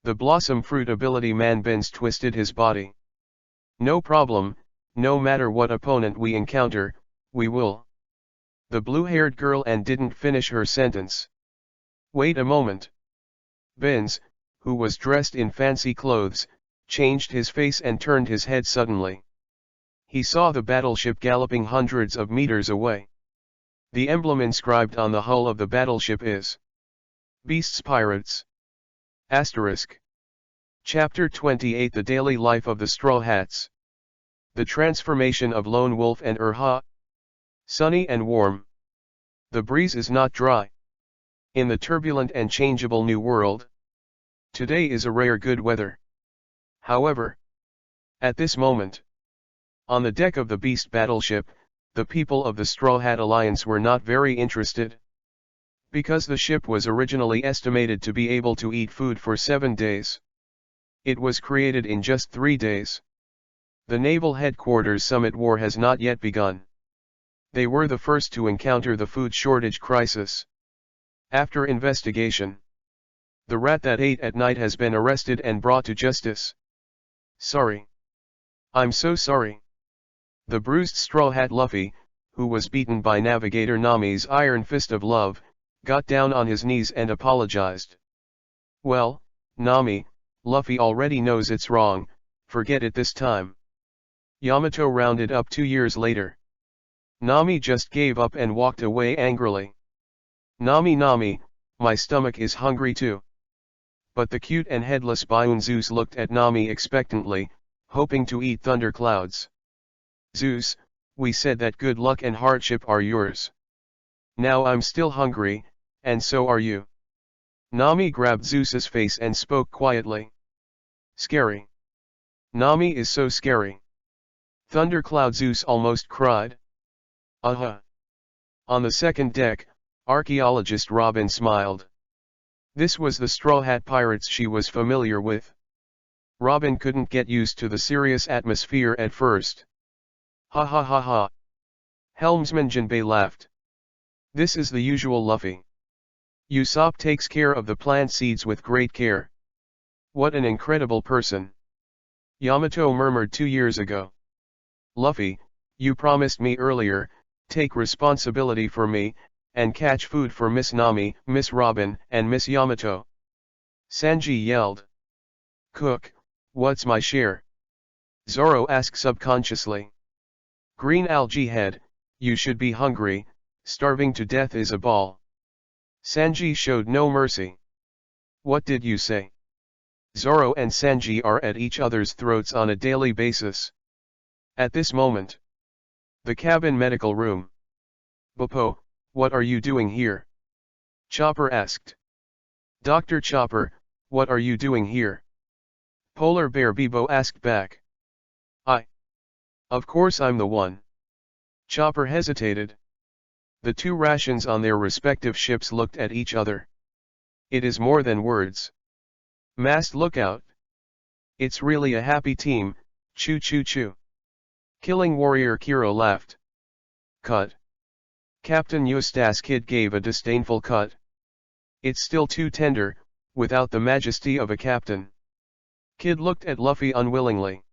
The blossom fruit ability man Benz twisted his body. No problem, no matter what opponent we encounter, we will. The blue-haired girl and didn't finish her sentence. Wait a moment. Benz, who was dressed in fancy clothes, changed his face and turned his head suddenly. He saw the battleship galloping hundreds of meters away. The emblem inscribed on the hull of the battleship is Beasts Pirates. Asterisk. Chapter 28 The Daily Life of the Straw Hats. The Transformation of Lone Wolf and Urha. Sunny and warm. The breeze is not dry. In the turbulent and changeable new world, today is a rare good weather. However, at this moment, on the deck of the Beast battleship, the people of the Straw Hat Alliance were not very interested. Because the ship was originally estimated to be able to eat food for 7 days. It was created in just 3 days. The Naval Headquarters Summit War has not yet begun. They were the first to encounter the food shortage crisis. After investigation, the rat that ate at night has been arrested and brought to justice. Sorry. I'm so sorry. The bruised Straw Hat Luffy, who was beaten by Navigator Nami's iron fist of love, got down on his knees and apologized. Well, Nami, Luffy already knows it's wrong, forget it this time. Yamato rounded up 2 years later. Nami just gave up and walked away angrily. Nami, my stomach is hungry too. But the cute and headless Bioon Zeus looked at Nami expectantly, hoping to eat thunderclouds. Zeus, we said that good luck and hardship are yours. Now I'm still hungry, and so are you. Nami grabbed Zeus's face and spoke quietly. Scary. Nami is so scary. Thundercloud Zeus almost cried. On the second deck, archaeologist Robin smiled. This was the Straw Hat Pirates she was familiar with. Robin couldn't get used to the serious atmosphere at first. Ha ha ha ha. Helmsman Jinbei laughed. This is the usual Luffy. Usopp takes care of the plant seeds with great care. What an incredible person. Yamato murmured 2 years ago. Luffy, you promised me earlier, take responsibility for me, and catch food for Miss Nami, Miss Robin, and Miss Yamato. Sanji yelled. Cook, what's my share? Zoro asked subconsciously. Green algae head, you should be hungry, starving to death is a ball. Sanji showed no mercy. What did you say? Zoro and Sanji are at each other's throats on a daily basis. At this moment. The cabin medical room. Boppo, what are you doing here? Chopper asked. Dr. Chopper, what are you doing here? Polar Bear Bebo asked back. Of course I'm the one. Chopper hesitated. The two rations on their respective ships looked at each other. It is more than words. Mast lookout. It's really a happy team, choo choo choo. Killing Warrior Kiro laughed. Cut. Captain Eustace Kid gave a disdainful cut. It's still too tender, without the majesty of a captain. Kid looked at Luffy unwillingly.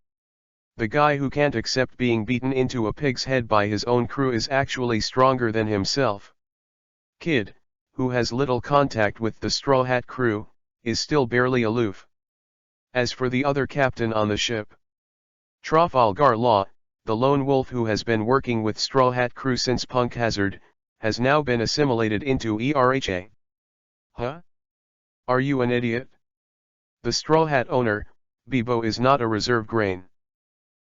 The guy who can't accept being beaten into a pig's head by his own crew is actually stronger than himself. Kid, who has little contact with the Straw Hat crew, is still barely aloof. As for the other captain on the ship, Trafalgar Law, the lone wolf who has been working with Straw Hat crew since Punk Hazard, has now been assimilated into ERHA. Huh? Are you an idiot? The Straw Hat owner, Bebo, is not a reserve grain.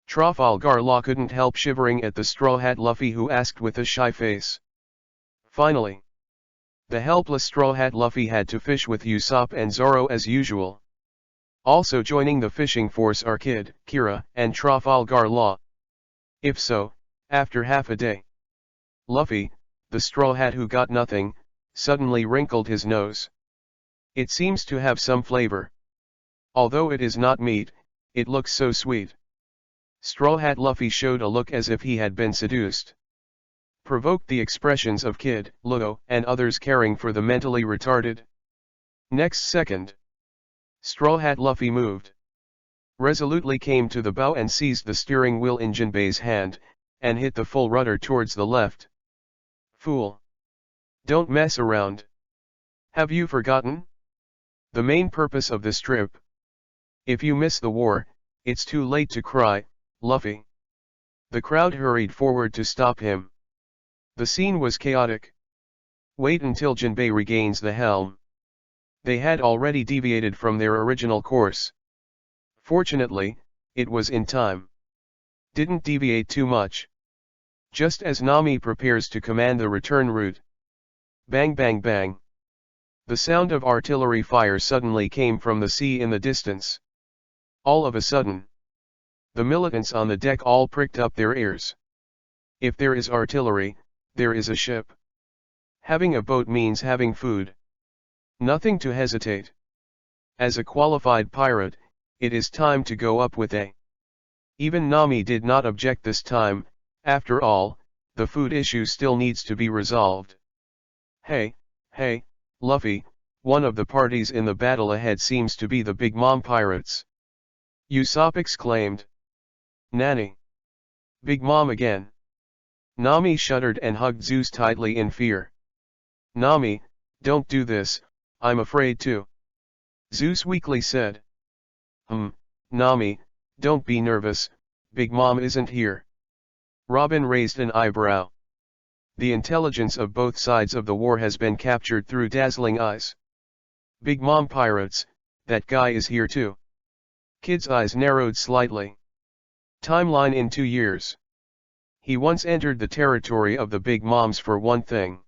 Trafalgar Law couldn't help shivering at the Straw Hat Luffy, who asked with a shy face. Finally, the helpless Straw Hat Luffy had to fish with Usopp and Zoro as usual. Also joining the fishing force are Kid, Kira, and Trafalgar Law. If so, after half a day, Luffy, the Straw Hat who got nothing, suddenly wrinkled his nose. It seems to have some flavor. Although it is not meat, it looks so sweet. Straw Hat Luffy showed a look as if he had been seduced. Provoked the expressions of Kid, Lugo, and others caring for the mentally retarded. Next second, Straw Hat Luffy moved. Resolutely came to the bow and seized the steering wheel in Jinbei's hand, and hit the full rudder towards the left. Fool! Don't mess around. Have you forgotten the main purpose of this trip? If you miss the war, it's too late to cry, Luffy. The crowd hurried forward to stop him. The scene was chaotic. Wait until Jinbei regains the helm. They had already deviated from their original course. Fortunately, it was in time. Didn't deviate too much. Just as Nami prepares to command the return route. Bang bang bang. The sound of artillery fire suddenly came from the sea in the distance. All of a sudden, the militants on the deck all pricked up their ears. If there is artillery, there is a ship. Having a boat means having food. Nothing to hesitate. As a qualified pirate, it is time to go up with a. Even Nami did not object this time. After all, the food issue still needs to be resolved. Hey, Luffy, one of the parties in the battle ahead seems to be the Big Mom pirates. Usopp exclaimed. Nanny. Big Mom again. Nami shuddered and hugged Zeus tightly in fear. Nami, don't do this, I'm afraid to. Zeus weakly said. Nami, don't be nervous, Big Mom isn't here. Robin raised an eyebrow. The intelligence of both sides of the war has been captured through dazzling eyes. Big Mom pirates, that guy is here too. Kid's eyes narrowed slightly. Timeline in 2 years. He once entered the territory of the Big Moms for one thing.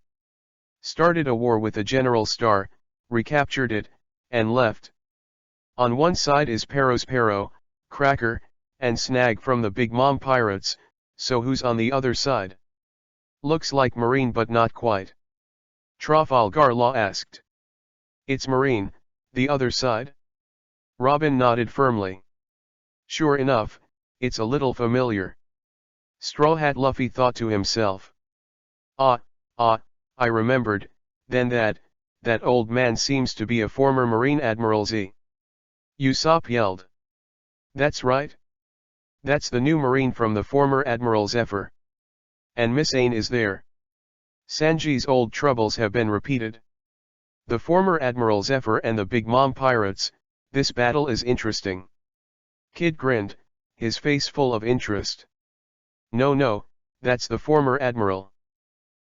Started a war with a General Star, recaptured it, and left. On one side is Pero, Cracker, and Snag from the Big Mom pirates, so who's on the other side? Looks like Marine but not quite. Trafalgar Law asked. It's Marine, the other side? Robin nodded firmly. Sure enough, it's a little familiar. Straw Hat Luffy thought to himself. I remembered, then that old man seems to be a former Marine Admiral Z. Usopp yelled. That's right. That's the new Marine from the former Admiral Zephyr. And Miss Ain is there. Sanji's old troubles have been repeated. The former Admiral Zephyr and the Big Mom pirates, this battle is interesting. Kid grinned, his face full of interest. No, that's the former Admiral.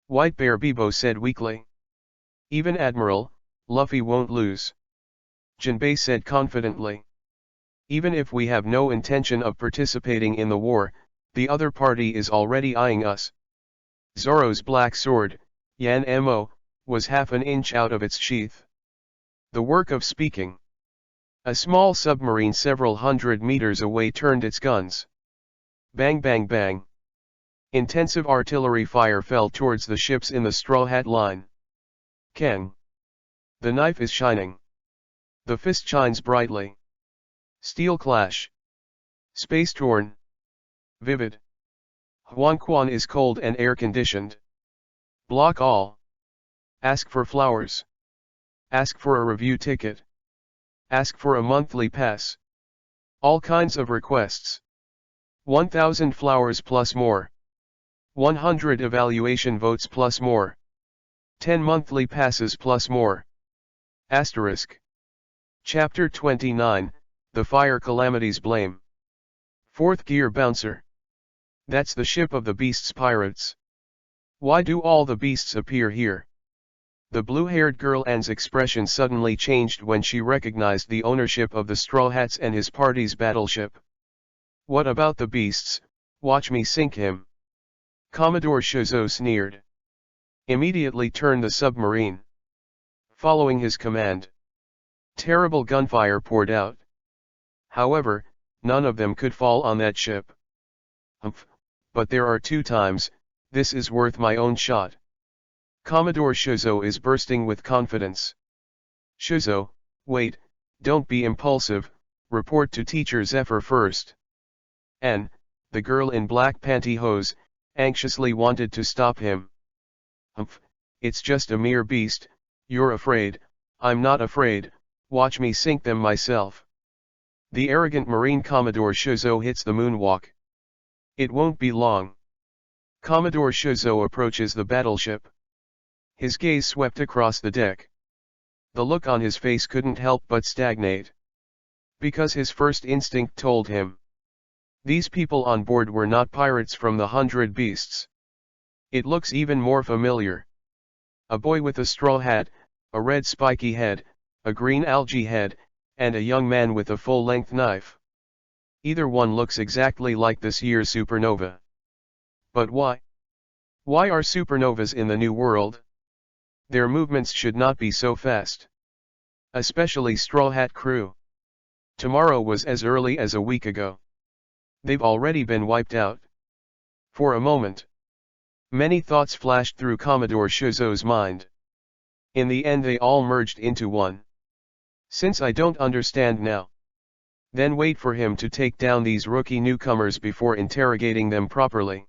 White Bear Bebo said weakly. Even Admiral, Luffy won't lose. Jinbei said confidently. Even if we have no intention of participating in the war, the other party is already eyeing us. Zoro's black sword, Yan Mo, was half an inch out of its sheath. The work of speaking. A small submarine several hundred meters away turned its guns. Bang bang bang. Intensive artillery fire fell towards the ships in the Straw Hat line. Kang. The knife is shining. The fist shines brightly. Steel clash. Space torn. Vivid. Huanquan is cold and air-conditioned. Block all. Ask for flowers. Ask for a review ticket. Ask for a monthly pass. All kinds of requests. 1,000 flowers plus more. 100 evaluation votes plus more. 10 monthly passes plus more. Asterisk. Chapter 29, The Fire Calamity's Blame. Fourth Gear Bouncer. That's the ship of the Beast's pirates. Why do all the beasts appear here? The blue-haired girl Anne's expression suddenly changed when she recognized the ownership of the Straw Hats and his party's battleship. What about the beasts? Watch me sink him. Commodore Shuzo sneered. Immediately turn the submarine. Following his command. Terrible gunfire poured out. However, none of them could fall on that ship. But there are 2 times, this is worth my own shot. Commodore Shuzo is bursting with confidence. Shuzo, wait, don't be impulsive, report to Teacher Zephyr first. Anne, the girl in black pantyhose, anxiously wanted to stop him. It's just a mere beast, you're afraid, I'm not afraid, watch me sink them myself. The arrogant Marine Commodore Shuzo hits the moonwalk. It won't be long. Commodore Shuzo approaches the battleship. His gaze swept across the deck. The look on his face couldn't help but stagnate. Because his first instinct told him. These people on board were not pirates from the 100 Beasts. It looks even more familiar. A boy with a straw hat, a red spiky head, a green algae head, and a young man with a full-length knife. Either one looks exactly like this year's supernova. But why? Why are supernovas in the New World? Their movements should not be so fast. Especially Straw Hat Crew. Tomorrow was as early as a week ago. They've already been wiped out. For a moment, many thoughts flashed through Commodore Shuzo's mind. In the end they all merged into one. Since I don't understand now, then wait for him to take down these rookie newcomers before interrogating them properly.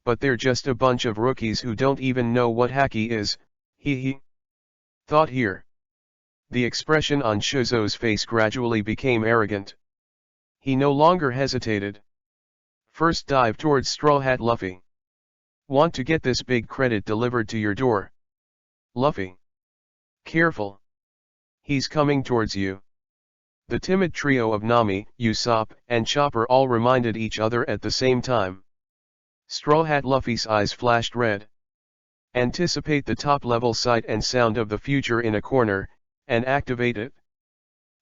But they're just a bunch of rookies who don't even know what haki is, he. Thought here. The expression on Shuzo's face gradually became arrogant. He no longer hesitated. First dive towards Straw Hat Luffy. Want to get this big credit delivered to your door. Luffy. Careful. He's coming towards you. The timid trio of Nami, Usopp, and Chopper all reminded each other at the same time. Straw Hat Luffy's eyes flashed red. Anticipate the top-level sight and sound of the future in a corner, and activate it.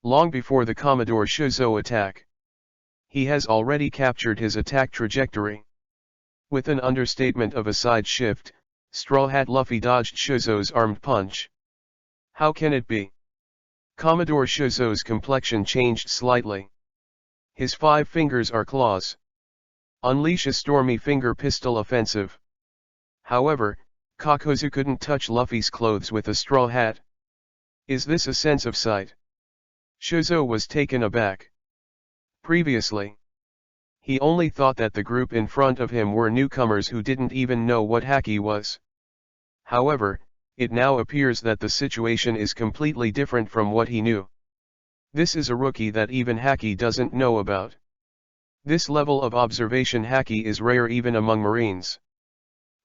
Long before the Commodore Shuzo attack, he has already captured his attack trajectory. With an understatement of a side shift, Straw Hat Luffy dodged Shuzo's armed punch. How can it be? Commodore Shuzo's complexion changed slightly. His 5 fingers are claws. Unleash a stormy finger pistol offensive. However, Kakuzu couldn't touch Luffy's clothes with a straw hat. Is this a sense of sight? Shuzo was taken aback. Previously, he only thought that the group in front of him were newcomers who didn't even know what haki was. However, it now appears that the situation is completely different from what he knew. This is a rookie that even haki doesn't know about. This level of observation haki is rare even among Marines.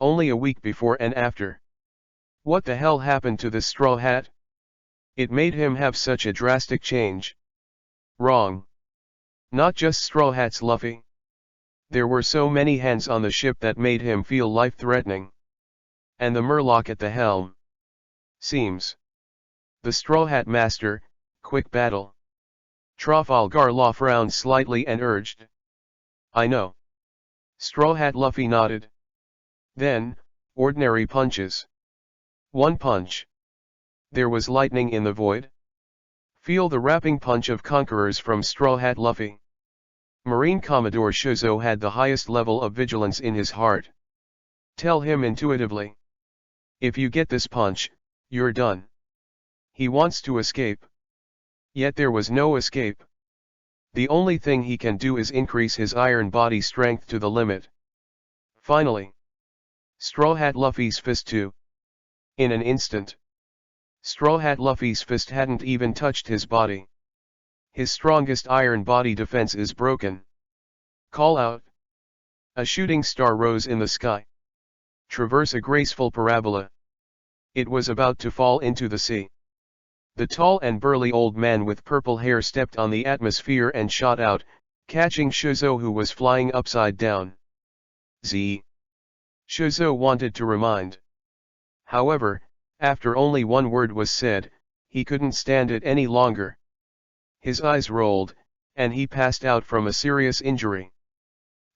Only a week before and after. What the hell happened to this straw hat? It made him have such a drastic change. Wrong. Not just straw hats, Luffy. There were so many hands on the ship that made him feel life-threatening. And the Murloc at the helm. Seems. The Straw Hat Master, quick battle. Trafalgar Law frowned slightly and urged. I know. Straw Hat Luffy nodded. Then, ordinary punches. One punch. There was lightning in the void. Feel the rapping punch of conquerors from Straw Hat Luffy. Marine Commodore Shuzo had the highest level of vigilance in his heart. Tell him intuitively. If you get this punch, you're done. He wants to escape. Yet there was no escape. The only thing he can do is increase his iron body strength to the limit. Finally. Straw Hat Luffy's fist too. In an instant. Straw Hat Luffy's fist hadn't even touched his body. His strongest iron body defense is broken. Call out. A shooting star rose in the sky. Traverse a graceful parabola. It was about to fall into the sea. The tall and burly old man with purple hair stepped on the atmosphere and shot out, catching Shuzo who was flying upside down. Z. Shuzo wanted to remind. However, after only one word was said, he couldn't stand it any longer. His eyes rolled, and he passed out from a serious injury.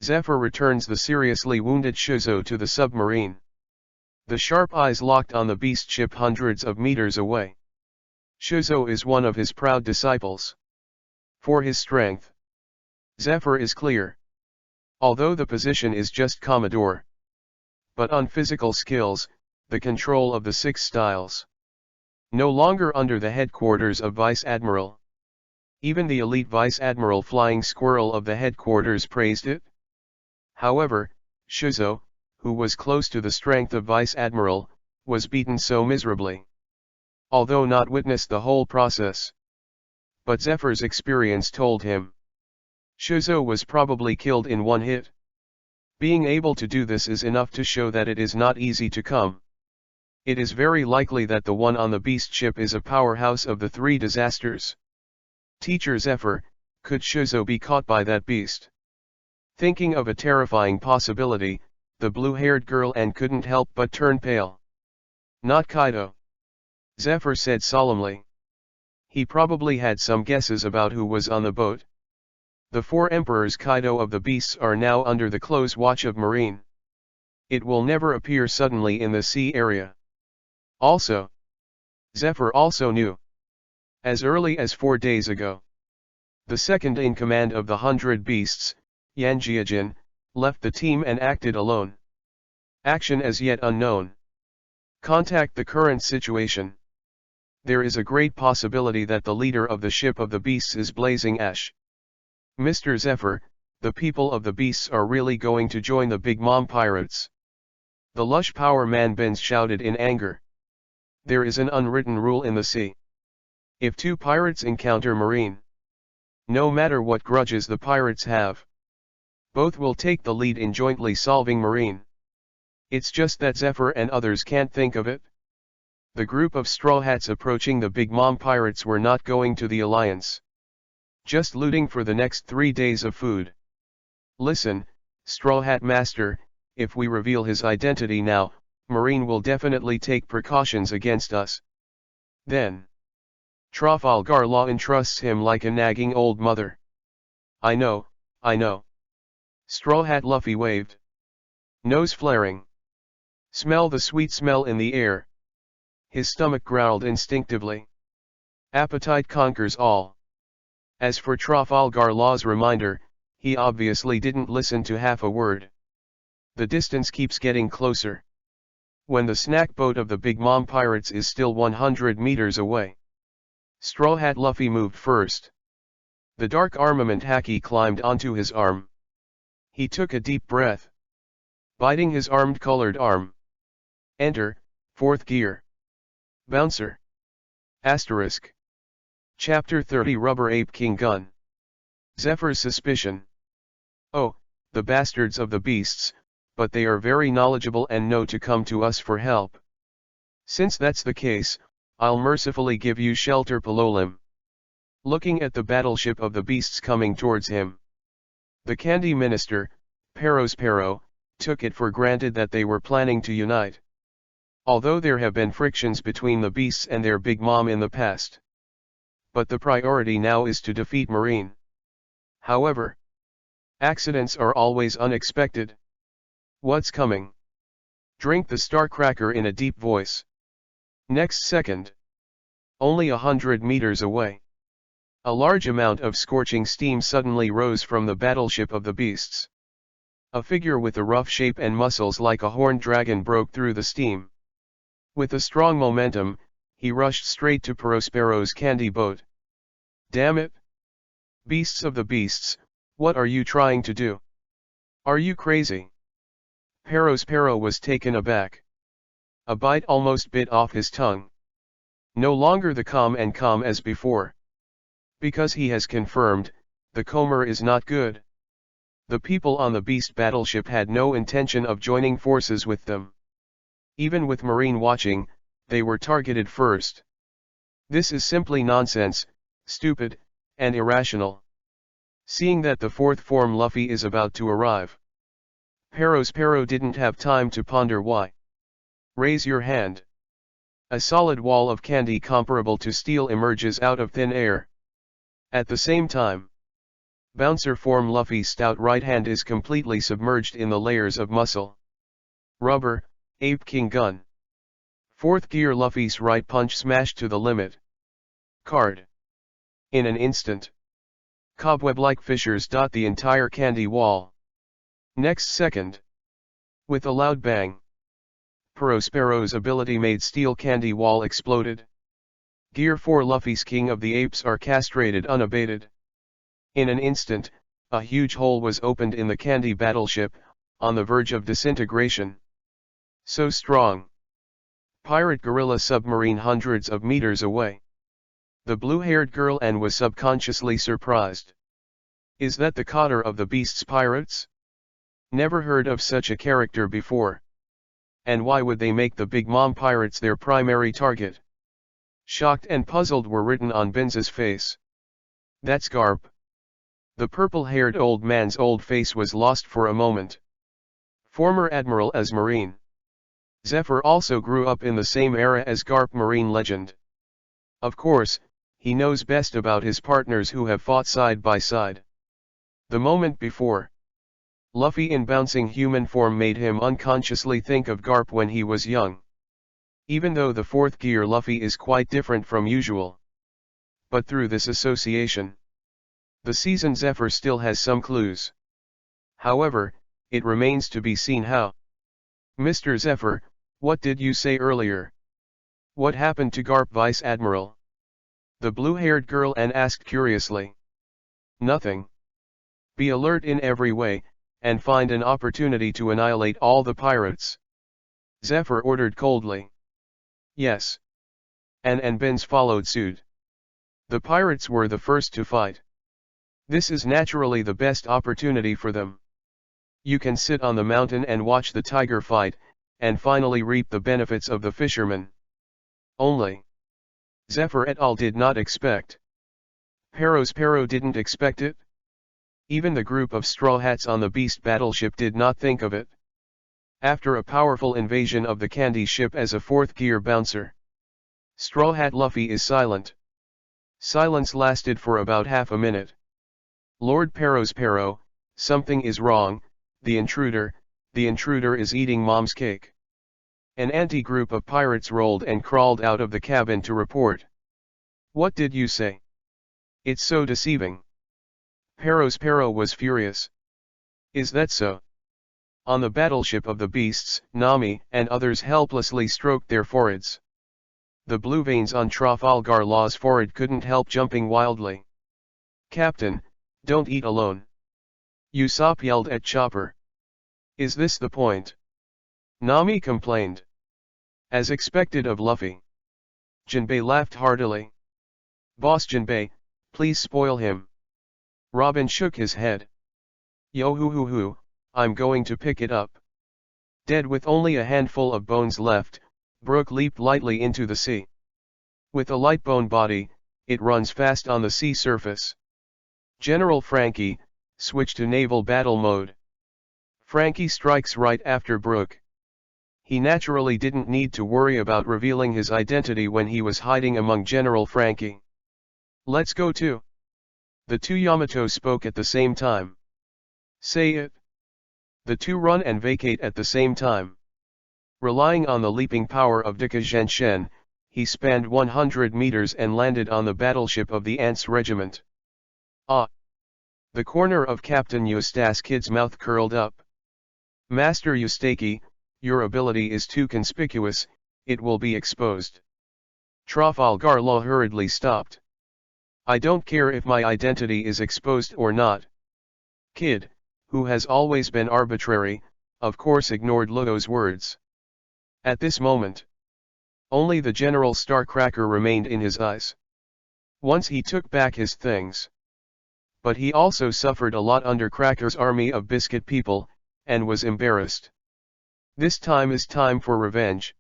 Zephyr returns the seriously wounded Shuzo to the submarine. The sharp eyes locked on the beast ship hundreds of meters away. Shuzo is one of his proud disciples. For his strength, Zephyr is clear. Although the position is just Commodore. But on physical skills, the control of the 6 styles. No longer under the headquarters of Vice Admiral. Even the elite Vice Admiral Flying Squirrel of the headquarters praised it. However, Shuzo, who was close to the strength of Vice Admiral, was beaten so miserably. Although not witnessed the whole process. But Zephyr's experience told him. Shuzo was probably killed in one hit. Being able to do this is enough to show that it is not easy to come. It is very likely that the one on the beast ship is a powerhouse of the 3 disasters. Teacher Zephyr, could Shuzo be caught by that beast? Thinking of a terrifying possibility, the blue-haired girl and couldn't help but turn pale. Not Kaido. Zephyr said solemnly. He probably had some guesses about who was on the boat. The 4 emperors Kaido of the beasts are now under the close watch of Marine. It will never appear suddenly in the sea area. Also, Zephyr also knew. As early as 4 days ago, the second in command of the 100 Beasts, Yanjiajin, left the team and acted alone. Action as yet unknown. Contact the current situation. There is a great possibility that the leader of the ship of the Beasts is Blazing Ash. Mr. Zephyr, the people of the Beasts are really going to join the Big Mom pirates. The Lush Power Man Benz shouted in anger. There is an unwritten rule in the sea. If two pirates encounter Marine, no matter what grudges the pirates have, both will take the lead in jointly solving Marine. It's just that Zephyr and others can't think of it. The group of Straw Hats approaching the Big Mom pirates were not going to the alliance. Just looting for the next 3 days of food. Listen, Straw Hat Master, if we reveal his identity now, Marine will definitely take precautions against us. Then, Trafalgar Law entrusts him like a nagging old mother. I know. Straw Hat Luffy waved. Nose flaring. Smell the sweet smell in the air. His stomach growled instinctively. Appetite conquers all. As for Trafalgar Law's reminder, he obviously didn't listen to half a word. The distance keeps getting closer. When the snack boat of the Big Mom pirates is still 100 meters away, Straw Hat Luffy moved first. The dark armament Haki climbed onto his arm. He took a deep breath, biting his armed-colored arm. Enter, 4th gear. Bouncer. Asterisk. Chapter 30 Rubber Ape King Gun. Zephyr's suspicion. Oh, the bastards of the beasts, but they are very knowledgeable and know to come to us for help. Since that's the case, I'll mercifully give you shelter Palolim. Looking at the battleship of the beasts coming towards him, the Candy Minister, Perospero, took it for granted that they were planning to unite. Although there have been frictions between the beasts and their Big Mom in the past. But the priority now is to defeat Marine. However, accidents are always unexpected. What's coming? Drink the Star Cracker in a deep voice. Next second. Only 100 meters away. A large amount of scorching steam suddenly rose from the battleship of the beasts. A figure with a rough shape and muscles like a horned dragon broke through the steam. With a strong momentum, he rushed straight to Perospero's candy boat. Damn it! Beasts of the beasts, what are you trying to do? Are you crazy? Perospero was taken aback. A bite almost bit off his tongue. No longer the calm as before. Because he has confirmed, the Comer is not good. The people on the beast battleship had no intention of joining forces with them. Even with Marine watching, they were targeted first. This is simply nonsense, stupid, and irrational. Seeing that the 4th form Luffy is about to arrive, Perospero didn't have time to ponder why. Raise your hand. A solid wall of candy comparable to steel emerges out of thin air. At the same time, Bouncer form Luffy's stout right hand is completely submerged in the layers of muscle. Rubber, Ape King Gun. 4th gear Luffy's right punch smashed to the limit. Card. In an instant, cobweb-like fissures dot the entire candy wall. Next second, with a loud bang, Perospero's ability made steel candy wall exploded. Gear 4 Luffy's King of the Apes are castrated unabated. In an instant, a huge hole was opened in the candy battleship, on the verge of disintegration. So strong. Pirate gorilla submarine hundreds of meters away. The blue-haired girl and was subconsciously surprised. Is that the Cotter of the Beasts pirates? Never heard of such a character before. And why would they make the Big Mom pirates their primary target? Shocked and puzzled were written on Benz's face. That's Garp. The purple-haired old man's old face was lost for a moment. Former Admiral as Marine. Zephyr also grew up in the same era as Garp, Marine legend. Of course, he knows best about his partners who have fought side by side. The moment before, Luffy in bouncing human form made him unconsciously think of Garp when he was young. Even though the fourth gear Luffy is quite different from usual. But through this association, the seasoned Zephyr still has some clues. However, it remains to be seen how. Mr. Zephyr, what did you say earlier? What happened to Garp Vice Admiral? The blue-haired girl asked curiously. Nothing. Be alert in every way, and find an opportunity to annihilate all the pirates. Zephyr ordered coldly. Yes. And Benz followed suit. The pirates were the first to fight. This is naturally the best opportunity for them. You can sit on the mountain and watch the tiger fight, and finally reap the benefits of the fishermen. Only Zephyr et al. Did not expect. Pero didn't expect it. Even the group of Straw Hats on the Beast battleship did not think of it. After a powerful invasion of the Candy ship as a fourth gear bouncer, Straw Hat Luffy is silent. Silence lasted for about half a minute. Lord Pero, something is wrong, the intruder is eating Mom's cake. An anti-group of pirates rolled and crawled out of the cabin to report. What did you say? It's so deceiving. Pero was furious. Is that so? On the battleship of the beasts, Nami and others helplessly stroked their foreheads. The blue veins on Trafalgar Law's forehead couldn't help jumping wildly. Captain, don't eat alone. Usopp yelled at Chopper. Is this the point? Nami complained. As expected of Luffy. Jinbei laughed heartily. Boss Jinbei, please spoil him. Robin shook his head. Yo hoo, I'm going to pick it up. Dead with only a handful of bones left, Brook leaped lightly into the sea. With a light bone body, it runs fast on the sea surface. General Frankie, switch to naval battle mode. Frankie strikes right after Brook. He naturally didn't need to worry about revealing his identity when he was hiding among General Frankie. Let's go too. The two Yamato spoke at the same time. Say it. The two run and vacate at the same time. Relying on the leaping power of Dika Zhenshen, he spanned 100 meters and landed on the battleship of the Ants Regiment. Ah! The corner of Captain Eustace Kid's mouth curled up. Master Eustaki, your ability is too conspicuous, it will be exposed. Trafalgar Law hurriedly stopped. I don't care if my identity is exposed or not. Kid, who has always been arbitrary, of course ignored Lugo's words. At this moment, only the General Starcracker remained in his eyes. Once he took back his things. But he also suffered a lot under Cracker's army of biscuit people, and was embarrassed. This time is time for revenge.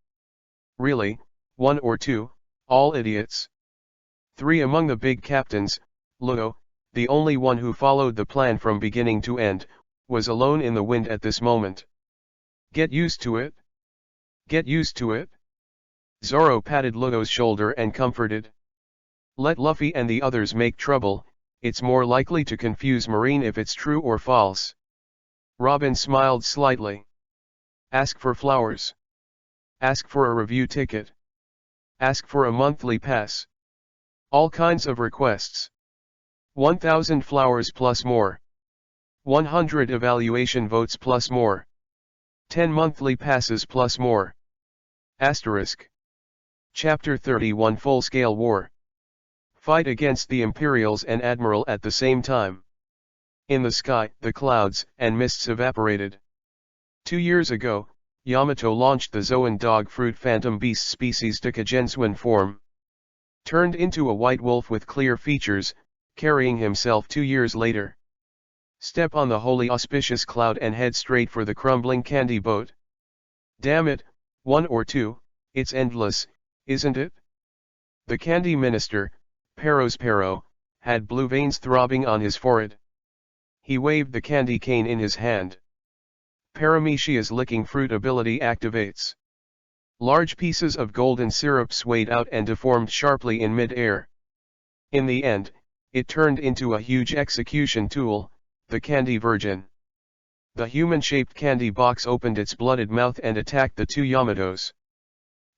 Really, one or two, all idiots. Three among the big captains, Lugo, the only one who followed the plan from beginning to end, was alone in the wind at this moment. Get used to it. Get used to it. Zoro patted Lugo's shoulder and comforted. Let Luffy and the others make trouble, it's more likely to confuse Marine if it's true or false. Robin smiled slightly. Ask for flowers. Ask for a review ticket. Ask for a monthly pass. All kinds of requests. 1,000 flowers plus more. 100 evaluation votes plus more. 10 monthly passes plus more. Asterisk. Chapter 31 Full-Scale War. Fight against the Imperials and Admiral at the same time. In the sky, the clouds and mists evaporated. 2 years ago, Yamato launched the Zoan dog fruit phantom beast species Dikajenswin form. Turned into a white wolf with clear features, carrying himself 2 years later. Step on the holy auspicious cloud and head straight for the crumbling candy boat. Damn it, 1 or 2, it's endless, isn't it? The candy minister, Pero, had blue veins throbbing on his forehead. He waved the candy cane in his hand. Paramecia's licking fruit ability activates. Large pieces of golden syrup swayed out and deformed sharply in mid-air. In the end, it turned into a huge execution tool, the Candy Virgin. The human-shaped candy box opened its blooded mouth and attacked the two Yamatos.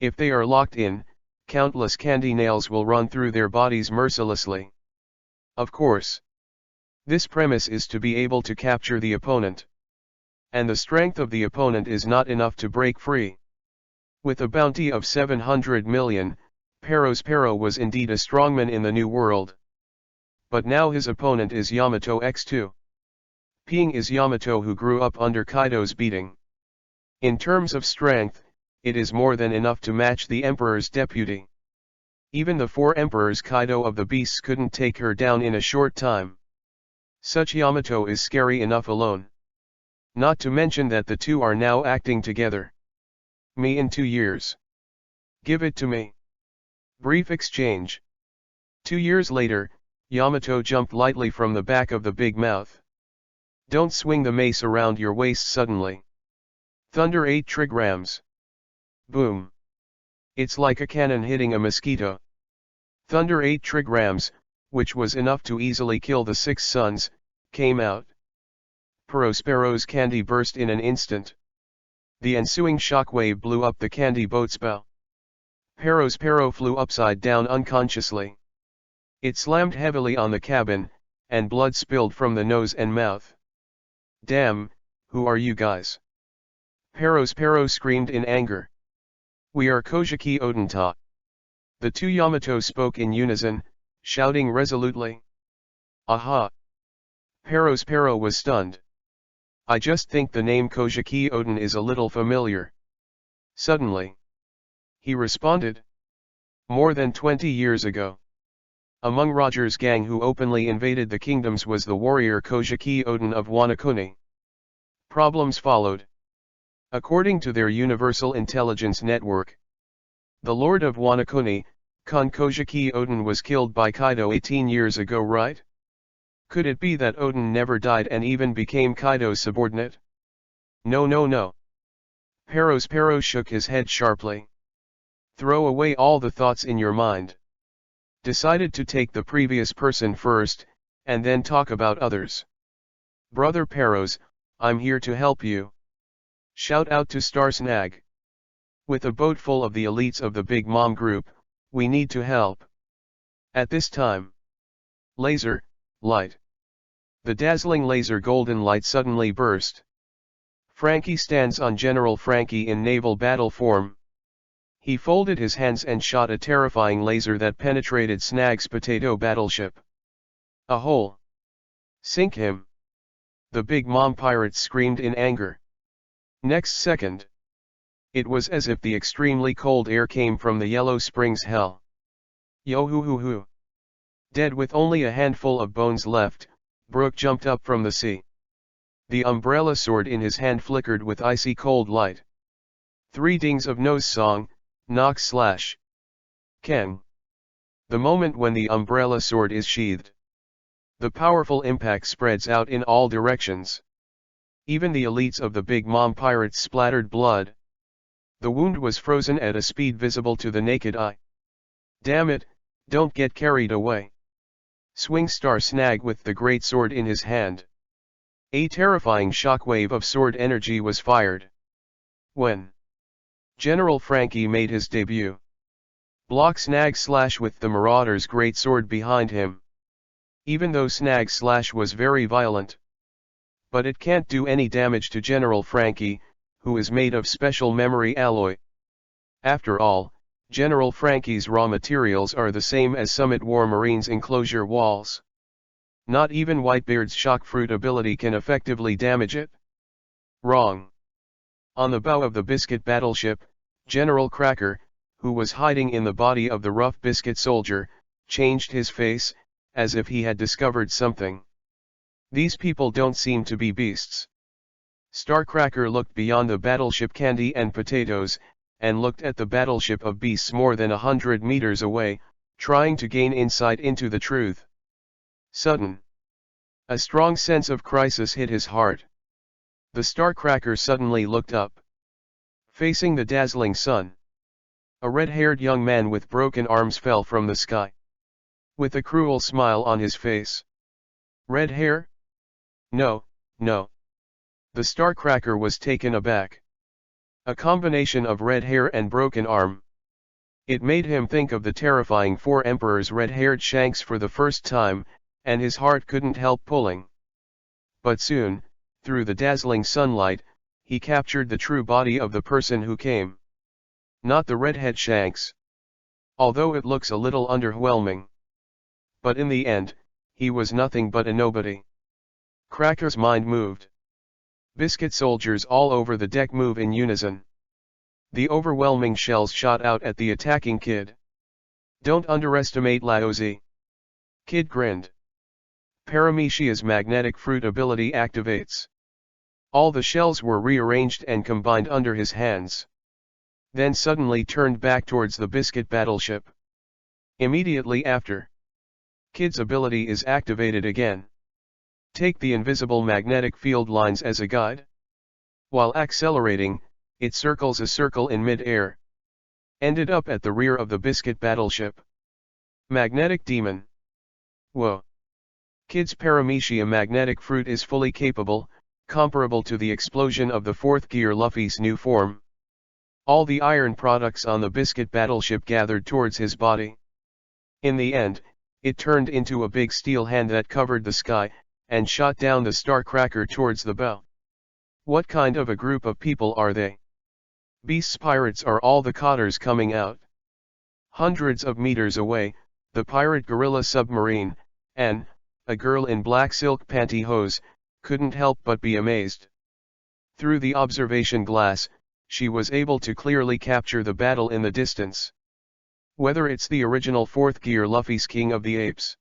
If they are locked in, countless candy nails will run through their bodies mercilessly. Of course. This premise is to be able to capture the opponent. And the strength of the opponent is not enough to break free. With a bounty of 700 million, Pero was indeed a strongman in the New World. But now his opponent is Yamato X2. Ping is Yamato who grew up under Kaido's beating. In terms of strength, it is more than enough to match the Emperor's deputy. Even the four Emperors Kaido of the Beasts couldn't take her down in a short time. Such Yamato is scary enough alone. Not to mention that the two are now acting together. Me in 2 years. Give it to me. Brief exchange. 2 years later, Yamato jumped lightly from the back of the big mouth. Don't swing the mace around your waist suddenly. Thunder 8 trigrams. Boom. It's like a cannon hitting a mosquito. Thunder 8 trigrams, which was enough to easily kill the 6 suns, came out. Perospero's candy burst in an instant. The ensuing shockwave blew up the candy boat's bow. Perospero flew upside down unconsciously. It slammed heavily on the cabin, and blood spilled from the nose and mouth. Damn, who are you guys? Perospero screamed in anger. We are Kojiki Odenta. The two Yamato spoke in unison, shouting resolutely. Aha! Perospero was stunned. I just think the name Kojiki Oden is a little familiar. Suddenly. He responded. More than 20 years ago. Among Roger's gang who openly invaded the kingdoms was the warrior Kojiki Oden of Wanakuni. Problems followed. According to their Universal Intelligence Network, the Lord of Wanakuni, Kon Kojiki Oden was killed by Kaido 18 years ago, right? Could it be that Oden never died and even became Kaido's subordinate? No. Perospero shook his head sharply. Throw away all the thoughts in your mind. Decided to take the previous person first, and then talk about others. Brother Peros, I'm here to help you. Shout out to Star Snag. With a boat full of the elites of the Big Mom group, we need to help. At this time. Laser, light. The dazzling laser golden light suddenly burst. Frankie stands on General Frankie in naval battle form. He folded his hands and shot a terrifying laser that penetrated Snag's potato battleship. A hole. Sink him. The Big Mom pirates screamed in anger. Next second. It was as if the extremely cold air came from the Yellow Springs hell. Yo hoo hoo hoo. Dead with only a handful of bones left, Brook jumped up from the sea. The umbrella sword in his hand flickered with icy cold light. 3 dings of nose song, knock slash. Keng. The moment when the umbrella sword is sheathed. The powerful impact spreads out in all directions. Even the elites of the Big Mom pirates splattered blood. The wound was frozen at a speed visible to the naked eye. Damn it, don't get carried away. Swing Star Snag with the great sword in his hand. A terrifying shockwave of sword energy was fired. When General Frankie made his debut. Block Snag slash with the Marauder's great sword behind him. Even though Snag slash was very violent. But it can't do any damage to General Frankie, who is made of special memory alloy. After all, General Frankie's raw materials are the same as Summit War Marine's enclosure walls. Not even Whitebeard's shock fruit ability can effectively damage it. Wrong. On the bow of the Biscuit battleship, General Cracker, who was hiding in the body of the rough Biscuit soldier, changed his face, as if he had discovered something. These people don't seem to be beasts. Starcracker looked beyond the battleship candy and potatoes, and looked at the battleship of beasts more than 100 meters away, trying to gain insight into the truth. Sudden. A strong sense of crisis hit his heart. The Starcracker suddenly looked up. Facing the dazzling sun. A red-haired young man with broken arms fell from the sky. With a cruel smile on his face. Red hair? No. The Starcracker was taken aback. A combination of red hair and broken arm. It made him think of the terrifying Four Emperors' red-haired shanks for the first time, and his heart couldn't help pulling. But soon, through the dazzling sunlight, he captured the true body of the person who came. Not the redhead shanks. Although it looks a little underwhelming. But in the end, he was nothing but a nobody. Cracker's mind moved. Biscuit soldiers all over the deck move in unison. The overwhelming shells shot out at the attacking kid. Don't underestimate Laozi. Kid grinned. Paramecia's magnetic fruit ability activates. All the shells were rearranged and combined under his hands. Then suddenly turned back towards the biscuit battleship. Immediately after, Kid's ability is activated again. Take the invisible magnetic field lines as a guide. While accelerating, it circles a circle in mid-air. Ended up at the rear of the biscuit battleship. Magnetic Demon. Whoa. Kid's Paramecia magnetic fruit is fully capable, comparable to the explosion of the fourth gear Luffy's new form. All the iron products on the biscuit battleship gathered towards his body. In the end, it turned into a big steel hand that covered the sky, and shot down the Starcracker towards the bow. What kind of a group of people are they? Beasts pirates are all the cotters coming out. Hundreds of meters away, the pirate gorilla submarine, and, a girl in black silk pantyhose, couldn't help but be amazed. Through the observation glass, she was able to clearly capture the battle in the distance. Whether it's the original fourth gear Luffy's King of the Apes,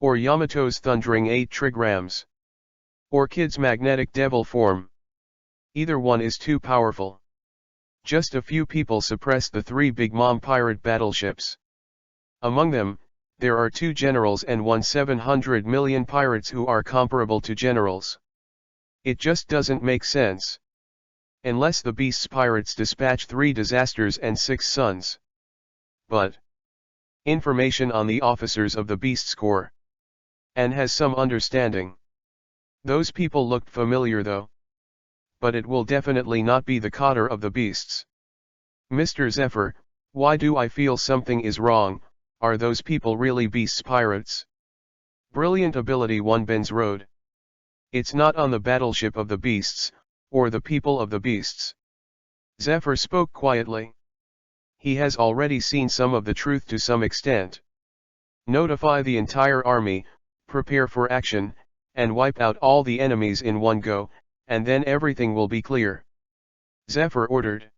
or Yamato's thundering 8 trigrams, or Kid's magnetic devil form, either one is too powerful. Just a few people suppressed the 3 Big Mom pirate battleships. Among them, there are 2 generals and 700 million pirates who are comparable to generals. It just doesn't make sense. Unless the Beast's pirates dispatch 3 disasters and 6 suns. But information on the officers of the Beast's Corps. And has some understanding. Those people looked familiar though. But it will definitely not be the cotter of the Beasts. Mr. Zephyr, why do I feel something is wrong? Are those people really Beast's pirates? Brilliant ability 1 Ben's Road. It's not on the battleship of the Beasts, or the people of the Beasts. Zephyr spoke quietly. He has already seen some of the truth to some extent. Notify the entire army, prepare for action, and wipe out all the enemies in one go, and then everything will be clear. Zephyr ordered.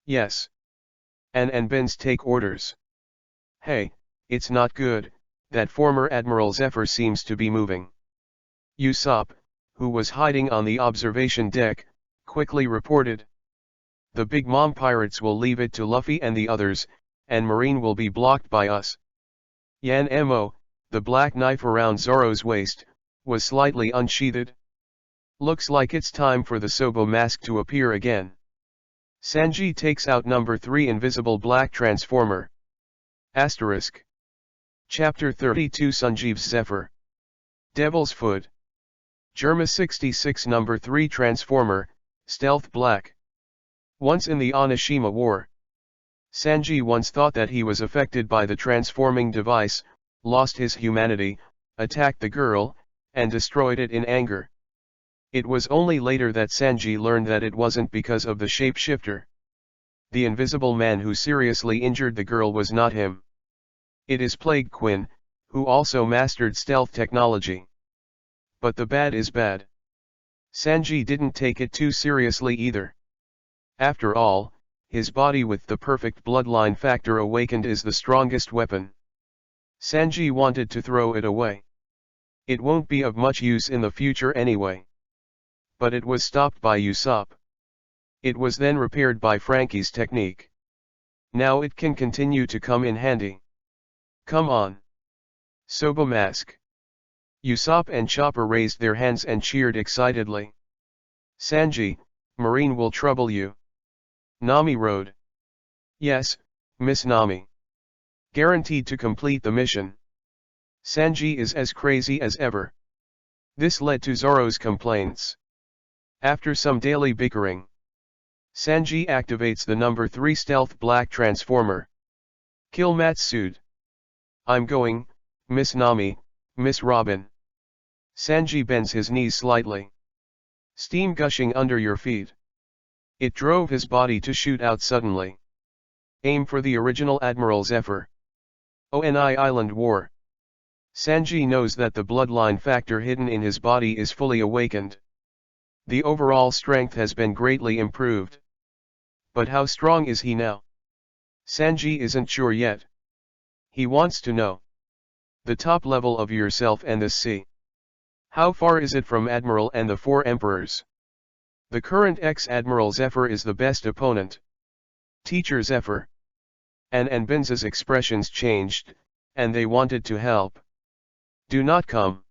Yes. And Ben's take orders. Hey, it's not good, that former Admiral Zephyr seems to be moving. Usopp, who was hiding on the observation deck, quickly reported. The Big Mom pirates will leave it to Luffy and the others, and Marine will be blocked by us. Yan Mo, the black knife around Zoro's waist, was slightly unsheathed. Looks like it's time for the Sobo mask to appear again. Sanji takes out number 3 invisible black transformer. Asterisk. Chapter 32 Sanjeev's Zephyr. Devil's Foot. Germa 66 number 3 transformer, stealth black. Once in the Onishima War, Sanji once thought that he was affected by the transforming device, lost his humanity, attacked the girl, and destroyed it in anger. It was only later that Sanji learned that it wasn't because of the shapeshifter. The invisible man who seriously injured the girl was not him. It is Plague Quinn, who also mastered stealth technology. But the bad is bad. Sanji didn't take it too seriously either. After all, his body with the perfect bloodline factor awakened is the strongest weapon. Sanji wanted to throw it away. It won't be of much use in the future anyway. But it was stopped by Usopp. It was then repaired by Frankie's technique. Now it can continue to come in handy. Come on. Soba mask. Usopp and Chopper raised their hands and cheered excitedly. Sanji, Marine will trouble you. Nami rode. Yes, Miss Nami. Guaranteed to complete the mission. Sanji is as crazy as ever. This led to Zoro's complaints. After some daily bickering, Sanji activates the number 3 stealth black transformer. Kill Matsud. I'm going, Miss Nami, Miss Robin. Sanji bends his knees slightly. Steam gushing under your feet. It drove his body to shoot out suddenly. Aim for the original Admiral Zephyr. ONI Island War. Sanji knows that the bloodline factor hidden in his body is fully awakened. The overall strength has been greatly improved. But how strong is he now? Sanji isn't sure yet. He wants to know the top level of yourself and the sea. How far is it from Admiral and the 4 Emperors? The current ex-Admiral Zephyr is the best opponent. Teacher Zephyr. And Binza's expressions changed, and they wanted to help. Do not come.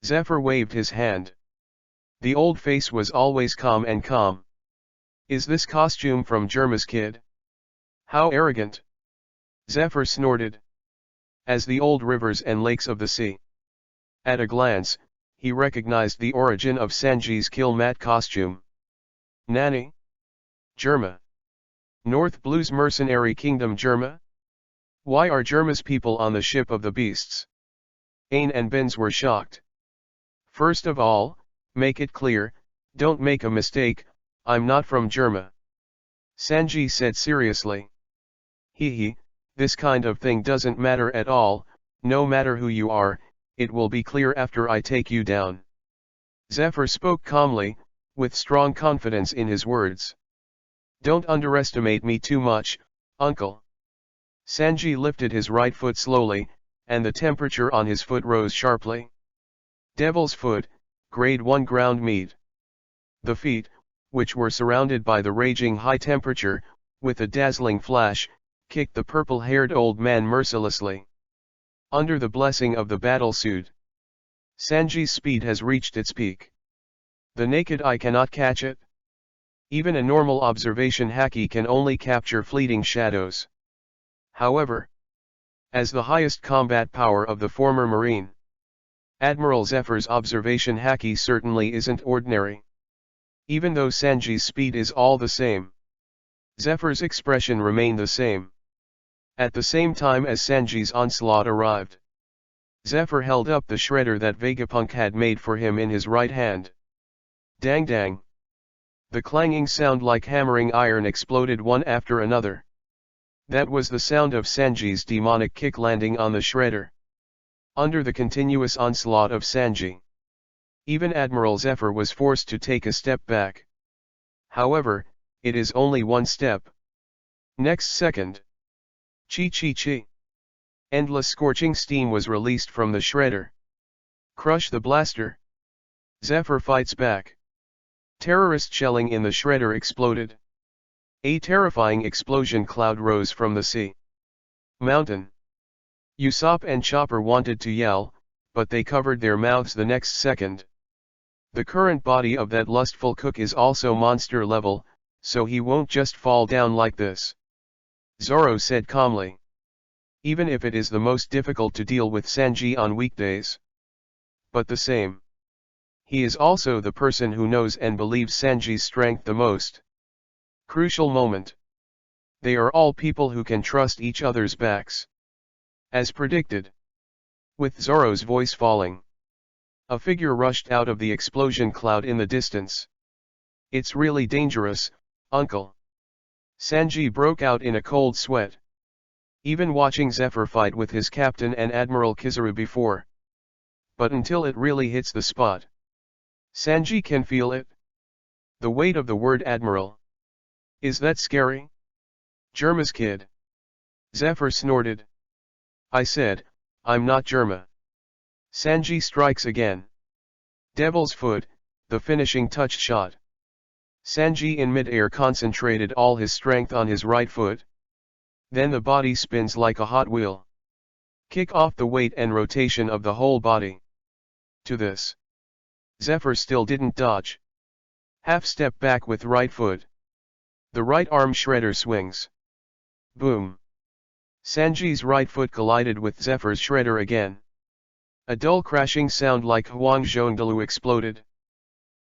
Zephyr waved his hand. The old face was always calm and calm. Is this costume from Germa's kid? How arrogant. Zephyr snorted. As the old rivers and lakes of the sea. At a glance, he recognized the origin of Sanji's kill mat costume. Nani? Germa. North Blue's mercenary kingdom Germa? Why are Germa's people on the ship of the beasts? Ain and Binz were shocked. First of all, make it clear, don't make a mistake, I'm not from Germa. Sanji said seriously. Hee, this kind of thing doesn't matter at all, no matter who you are, it will be clear after I take you down. Zephyr spoke calmly, with strong confidence in his words. Don't underestimate me too much, uncle. Sanji lifted his right foot slowly, and the temperature on his foot rose sharply. Devil's Foot, Grade 1 ground meat. The feet, which were surrounded by the raging high temperature, with a dazzling flash, kicked the purple-haired old man mercilessly. Under the blessing of the battlesuit, Sanji's speed has reached its peak. The naked eye cannot catch it. Even a normal observation haki can only capture fleeting shadows. However, as the highest combat power of the former Marine, Admiral Zephyr's observation haki certainly isn't ordinary. Even though Sanji's speed is all the same, Zephyr's expression remained the same. At the same time as Sanji's onslaught arrived, Zephyr held up the shredder that Vegapunk had made for him in his right hand. Dang dang! The clanging sound like hammering iron exploded one after another. That was the sound of Sanji's demonic kick landing on the shredder. Under the continuous onslaught of Sanji, even Admiral Zephyr was forced to take a step back. However, it is only one step. Next second, chi. Endless scorching steam was released from the shredder. Crush the blaster. Zephyr fights back. Terrorist shelling in the shredder exploded. A terrifying explosion cloud rose from the sea. Mountain. Usopp and Chopper wanted to yell, but they covered their mouths the next second. The current body of that lustful cook is also monster level, so he won't just fall down like this. Zoro said calmly. Even if it is the most difficult to deal with Sanji on weekdays. But the same. He is also the person who knows and believes Sanji's strength the most. Crucial moment. They are all people who can trust each other's backs. As predicted. With Zoro's voice falling, a figure rushed out of the explosion cloud in the distance. It's really dangerous, uncle. Sanji broke out in a cold sweat. Even watching Zephyr fight with his captain and Admiral Kizaru before. But until it really hits the spot, Sanji can feel it. The weight of the word Admiral. Is that scary? Germa's kid. Zephyr snorted. I said, I'm not Germa. Sanji strikes again. Devil's Foot, the finishing touch shot. Sanji in mid-air concentrated all his strength on his right foot. Then the body spins like a hot wheel. Kick off the weight and rotation of the whole body. To this, Zephyr still didn't dodge. Half step back with right foot. The right arm shredder swings. Boom. Sanji's right foot collided with Zephyr's shredder again. A dull crashing sound like Huang Zhongdalu exploded.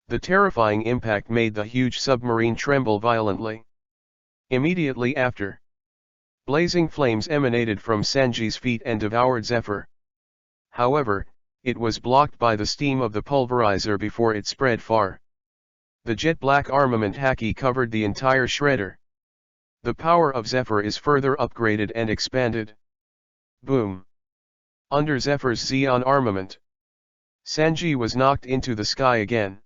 The terrifying impact made the huge submarine tremble violently. Immediately after, blazing flames emanated from Sanji's feet and devoured Zephyr. However, it was blocked by the steam of the pulverizer before it spread far. The jet-black armament haki covered the entire shredder. The power of Zephyr is further upgraded and expanded. Boom! Under Zephyr's Xeon armament, Sanji was knocked into the sky again,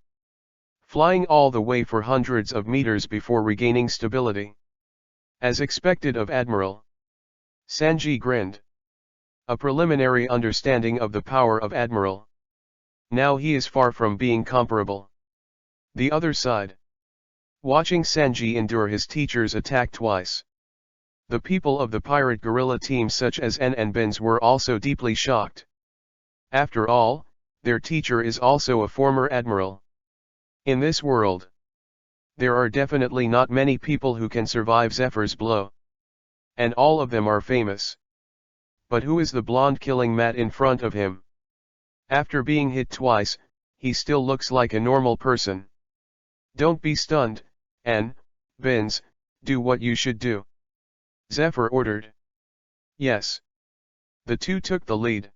flying all the way for hundreds of meters before regaining stability. As expected of Admiral, Sanji grinned. A preliminary understanding of the power of Admiral. Now he is far from being comparable. The other side. Watching Sanji endure his teacher's attack twice. The people of the pirate guerrilla team such as N and Benz were also deeply shocked. After all, their teacher is also a former admiral. In this world, there are definitely not many people who can survive Zephyr's blow. And all of them are famous. But who is the blonde killing Matt in front of him? After being hit twice, he still looks like a normal person. Don't be stunned, N, Benz, do what you should do. Zephyr ordered. Yes. The two took the lead.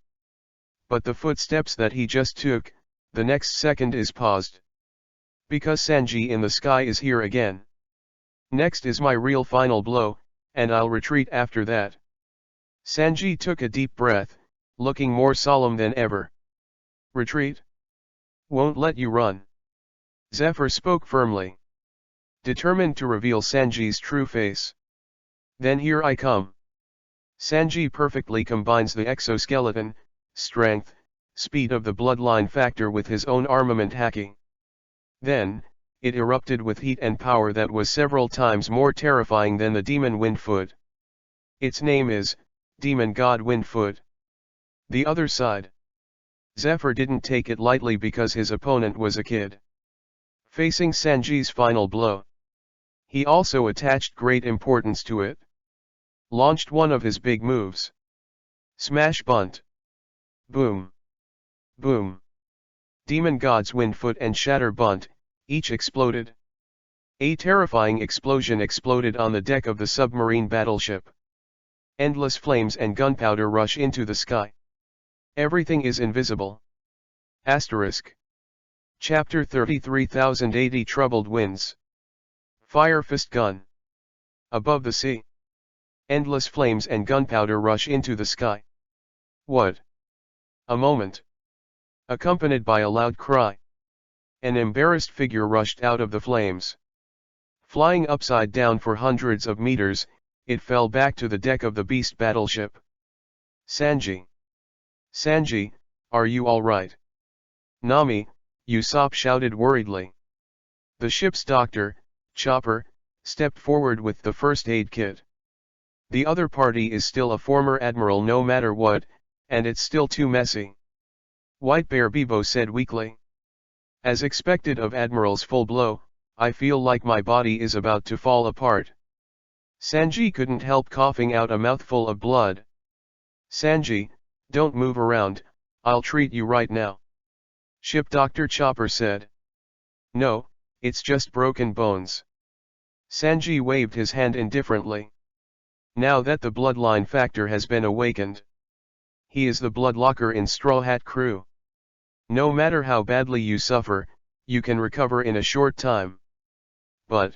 But the footsteps that he just took, the next second is paused. Because Sanji in the sky is here again. Next is my real final blow, and I'll retreat after that. Sanji took a deep breath, looking more solemn than ever. Retreat? Won't let you run. Zephyr spoke firmly, determined to reveal Sanji's true face. Then here I come. Sanji perfectly combines the exoskeleton, strength, speed of the bloodline factor with his own armament haki. Then, it erupted with heat and power that was several times more terrifying than the demon Windfoot. Its name is, Demon God Windfoot. The other side. Zephyr didn't take it lightly because his opponent was a kid. Facing Sanji's final blow, he also attached great importance to it. Launched one of his big moves. Smash Bunt. Boom. Boom. Demon God's Windfoot and Shatter Bunt, each exploded. A terrifying explosion exploded on the deck of the submarine battleship. Endless flames and gunpowder rush into the sky. Everything is invisible. Asterisk. Chapter 33,080 Troubled Winds. Fire Fist Gun. Above the sea. Endless flames and gunpowder rush into the sky. What? A moment. Accompanied by a loud cry. An embarrassed figure rushed out of the flames. Flying upside down for hundreds of meters, it fell back to the deck of the beast battleship. Sanji. Sanji, are you all right? Nami, Usopp shouted worriedly. The ship's doctor, Chopper, stepped forward with the first aid kit. The other party is still a former admiral no matter what, and it's still too messy. White Bear Bebo said weakly. As expected of Admiral's full blow, I feel like my body is about to fall apart. Sanji couldn't help coughing out a mouthful of blood. Sanji, don't move around, I'll treat you right now. Ship Doctor Chopper said. No, it's just broken bones. Sanji waved his hand indifferently. Now that the bloodline factor has been awakened, he is the bloodlocker in Straw Hat Crew. No matter how badly you suffer, you can recover in a short time. But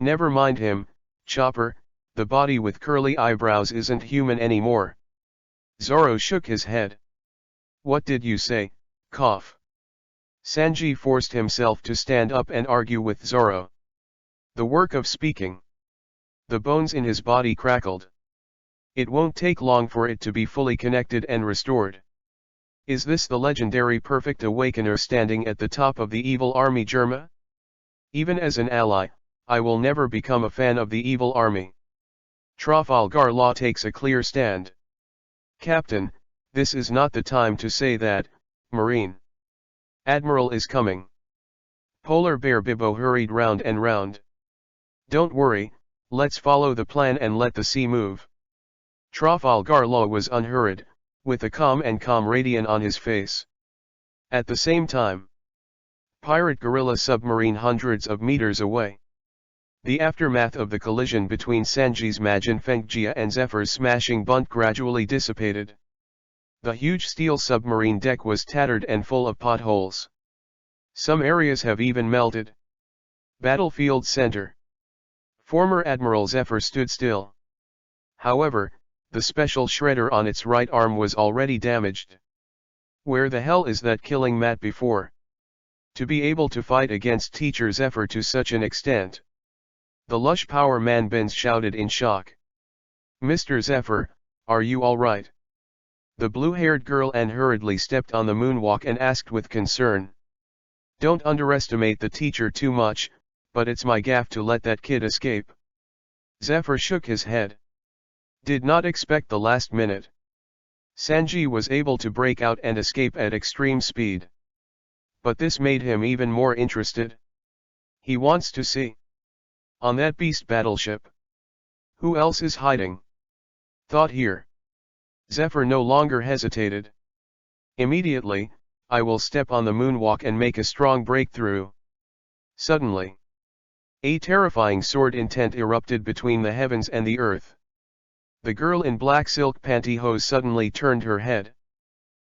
never mind him, Chopper, the body with curly eyebrows isn't human anymore. Zoro shook his head. What did you say, cough? Sanji forced himself to stand up and argue with Zoro. The work of speaking. The bones in his body crackled. It won't take long for it to be fully connected and restored. Is this the legendary Perfect Awakener standing at the top of the evil army Germa? Even as an ally, I will never become a fan of the evil army. Trafalgar Law takes a clear stand. Captain, this is not the time to say that, Marine. Admiral is coming. Polar Bear Bibbo hurried round and round. Don't worry, let's follow the plan and let the sea move. Trafalgar Law was unhurried, with a calm and radiant on his face. At the same time, Pirate guerrilla submarine hundreds of meters away. The aftermath of the collision between Sanji's Majin Fengjia and Zephyr's smashing bunt gradually dissipated. The huge steel submarine deck was tattered and full of potholes. Some areas have even melted. Battlefield Center. Former Admiral Zephyr stood still. However, the special shredder on its right arm was already damaged. Where the hell is that killing mat before? To be able to fight against Teacher Zephyr to such an extent. The lush power man Benz shouted in shock. Mr. Zephyr, are you alright? The blue-haired girl hurriedly stepped on the moonwalk and asked with concern. Don't underestimate the teacher too much, but it's my gaff to let that kid escape. Zephyr shook his head. Did not expect the last minute. Sanji was able to break out and escape at extreme speed. But this made him even more interested. He wants to see. On that beast battleship. Who else is hiding? Thought here. Zephyr no longer hesitated. Immediately, I will step on the moonwalk and make a strong breakthrough. Suddenly, a terrifying sword intent erupted between the heavens and the earth. The girl in black silk pantyhose suddenly turned her head.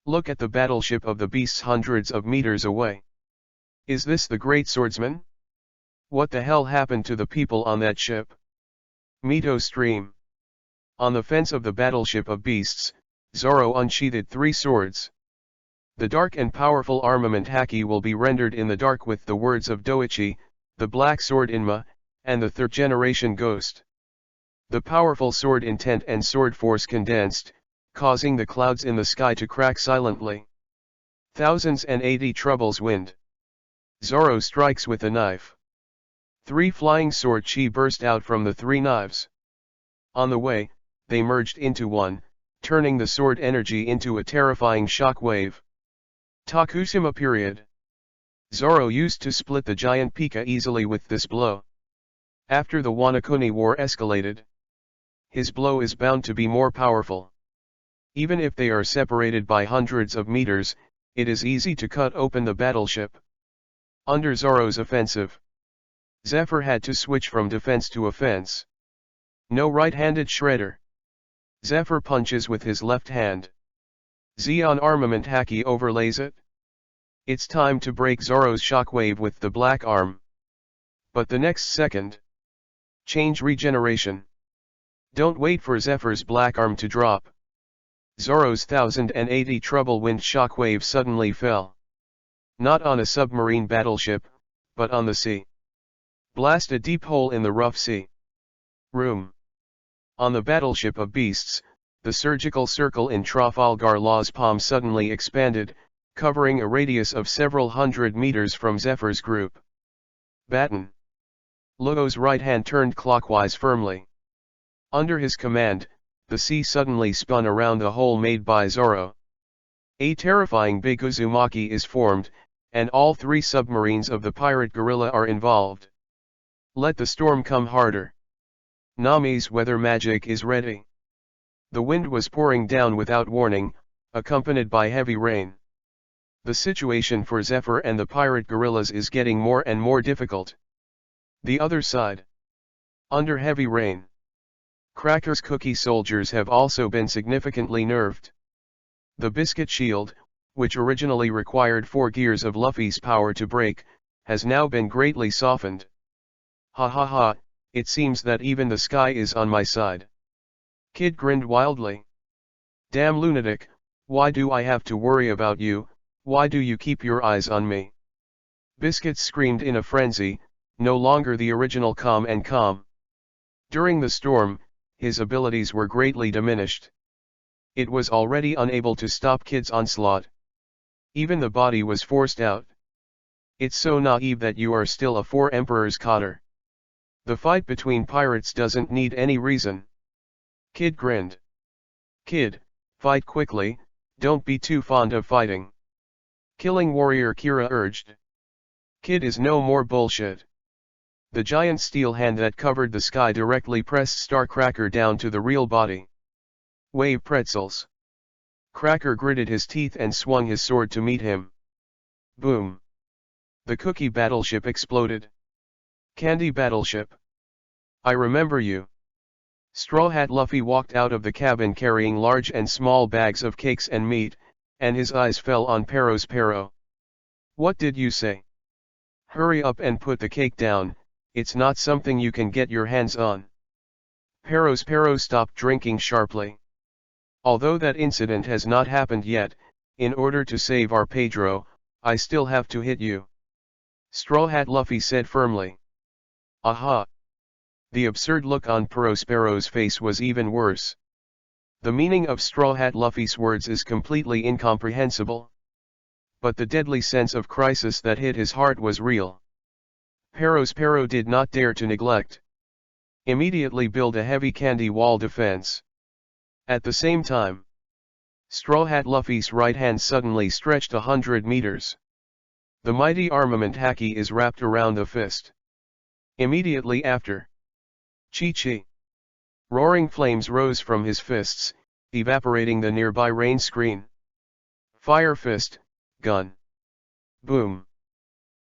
Look at the battleship of the beasts hundreds of meters away. Is this the great swordsman? What the hell happened to the people on that ship? Mito stream. On the fence of the battleship of beasts, Zoro unsheathed 3 swords. The dark and powerful armament Haki will be rendered in the dark with the words of Doichi, the black sword Inma, and the 3rd generation ghost. The powerful sword intent and sword force condensed, causing the clouds in the sky to crack silently. 1080 troubles wind. Zoro strikes with a knife. 3 flying sword chi burst out from the 3 knives. On the way, they merged into one, turning the sword energy into a terrifying shock wave. Tokushima period. Zoro used to split the giant Pika easily with this blow. After the Wanakuni War escalated, his blow is bound to be more powerful. Even if they are separated by hundreds of meters, it is easy to cut open the battleship. Under Zoro's offensive, Zephyr had to switch from defense to offense. No right-handed shredder. Zephyr punches with his left hand. Zeon armament Haki overlays it. It's time to break Zoro's shockwave with the black arm. But the next second. Change regeneration. Don't wait for Zephyr's black arm to drop. Zoro's 1080 trouble wind shockwave suddenly fell. Not on a submarine battleship, but on the sea. Blast a deep hole in the rough sea. Room. On the battleship of beasts, the surgical circle in Trafalgar Law's palm suddenly expanded, covering a radius of several hundred meters from Zephyr's group. Baton. Luo's right hand turned clockwise firmly. Under his command, the sea suddenly spun around the hole made by Zoro. A terrifying big uzumaki is formed, and all 3 submarines of the pirate guerrilla are involved. Let the storm come harder. Nami's weather magic is ready. The wind was pouring down without warning, accompanied by heavy rain. The situation for Zephyr and the pirate guerrillas is getting more and more difficult. The other side. Under heavy rain. Cracker's cookie soldiers have also been significantly nerfed. The biscuit shield, which originally required 4 gears of Luffy's power to break, has now been greatly softened. Ha ha ha, it seems that even the sky is on my side. Kid grinned wildly. Damn lunatic, why do I have to worry about you, why do you keep your eyes on me? Biscuit screamed in a frenzy, no longer the original calm and calm. During the storm, his abilities were greatly diminished. It was already unable to stop Kid's onslaught. Even the body was forced out. It's so naive that you are still a 4 Emperor's cotter. The fight between pirates doesn't need any reason. Kid grinned. Kid, fight quickly, don't be too fond of fighting. Killing warrior Kira urged. Kid is no more bullshit. The giant steel hand that covered the sky directly pressed Star Cracker down to the real body. Wave pretzels. Cracker gritted his teeth and swung his sword to meet him. Boom. The cookie battleship exploded. Candy battleship. I remember you. Straw Hat Luffy walked out of the cabin carrying large and small bags of cakes and meat, and his eyes fell on Pero. What did you say? Hurry up and put the cake down, it's not something you can get your hands on. Pero stopped drinking sharply. Although that incident has not happened yet, in order to save our Pedro, I still have to hit you. Straw Hat Luffy said firmly. Aha! The absurd look on Pero's face was even worse. The meaning of Straw Hat Luffy's words is completely incomprehensible. But the deadly sense of crisis that hit his heart was real. Pero did not dare to neglect. Immediately build a heavy candy wall defense. At the same time, Straw Hat Luffy's right hand suddenly stretched 100 meters. The mighty armament haki is wrapped around the fist. Immediately after, Chi. Roaring flames rose from his fists, evaporating the nearby rain screen. Fire fist, gun. Boom.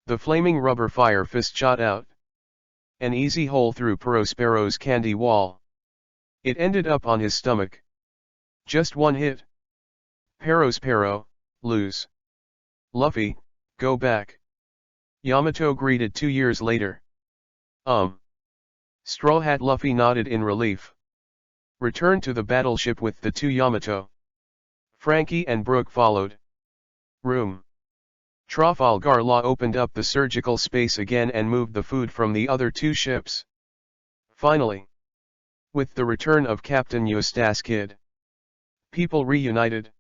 The flaming rubber fire fist shot out. An easy hole through Pero's candy wall. It ended up on his stomach. Just one hit. Pero, lose. Luffy, go back. Yamato greeted 2 years later. Straw Hat Luffy nodded in relief. Returned to the battleship with the 2 Yamato. Frankie and Brook followed. Room. Trafalgar Law opened up the surgical space again and moved the food from the other 2 ships. Finally, with the return of Captain Eustace Kid, people reunited.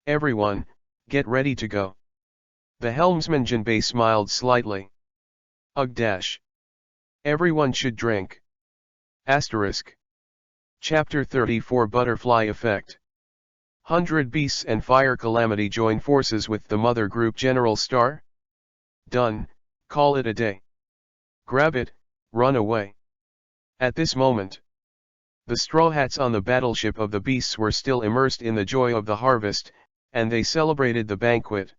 Everyone, get ready to go. The helmsman Jinbei smiled slightly. Ugh. Everyone should drink. Asterisk. Chapter 34 Butterfly Effect. 100 Beasts and Fire Calamity join forces with the Mother Group General Star? Done, call it a day. Grab it, run away. At this moment, the Straw Hats on the battleship of the Beasts were still immersed in the joy of the harvest, and they celebrated the banquet.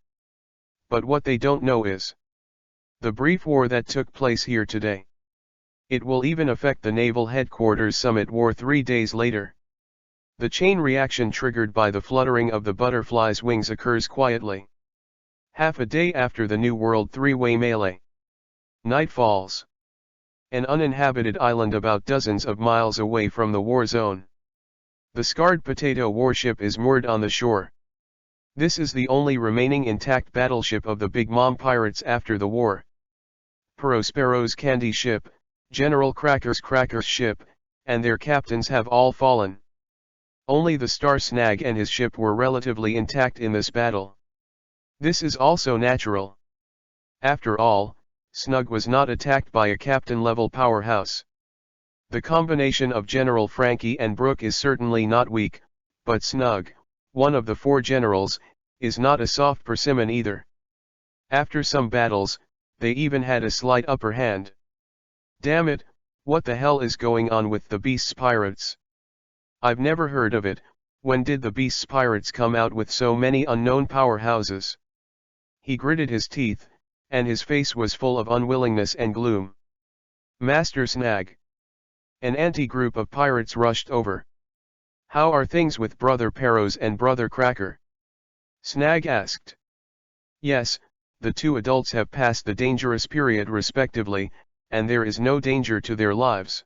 But what they don't know is the brief war that took place here today. It will even affect the Naval Headquarters Summit War 3 days later. The chain reaction triggered by the fluttering of the butterfly's wings occurs quietly. Half a day after the New World 3-way melee. Night falls. An uninhabited island about dozens of miles away from the war zone. The Scarred Potato warship is moored on the shore. This is the only remaining intact battleship of the Big Mom pirates after the war. Pero's candy ship, General Cracker's ship, and their captains have all fallen. Only the Star Snag and his ship were relatively intact in this battle. This is also natural. After all, Snug was not attacked by a captain-level powerhouse. The combination of General Frankie and Brook is certainly not weak, but Snug, one of the 4 generals, is not a soft persimmon either. After some battles, they even had a slight upper hand. Damn it, what the hell is going on with the Beasts Pirates? I've never heard of it. When did the Beasts Pirates come out with so many unknown powerhouses? He gritted his teeth, and his face was full of unwillingness and gloom. Master Snag. An anti-group of pirates rushed over. How are things with Brother Peros and Brother Cracker? Snag asked. Yes, the 2 adults have passed the dangerous period respectively, and there is no danger to their lives.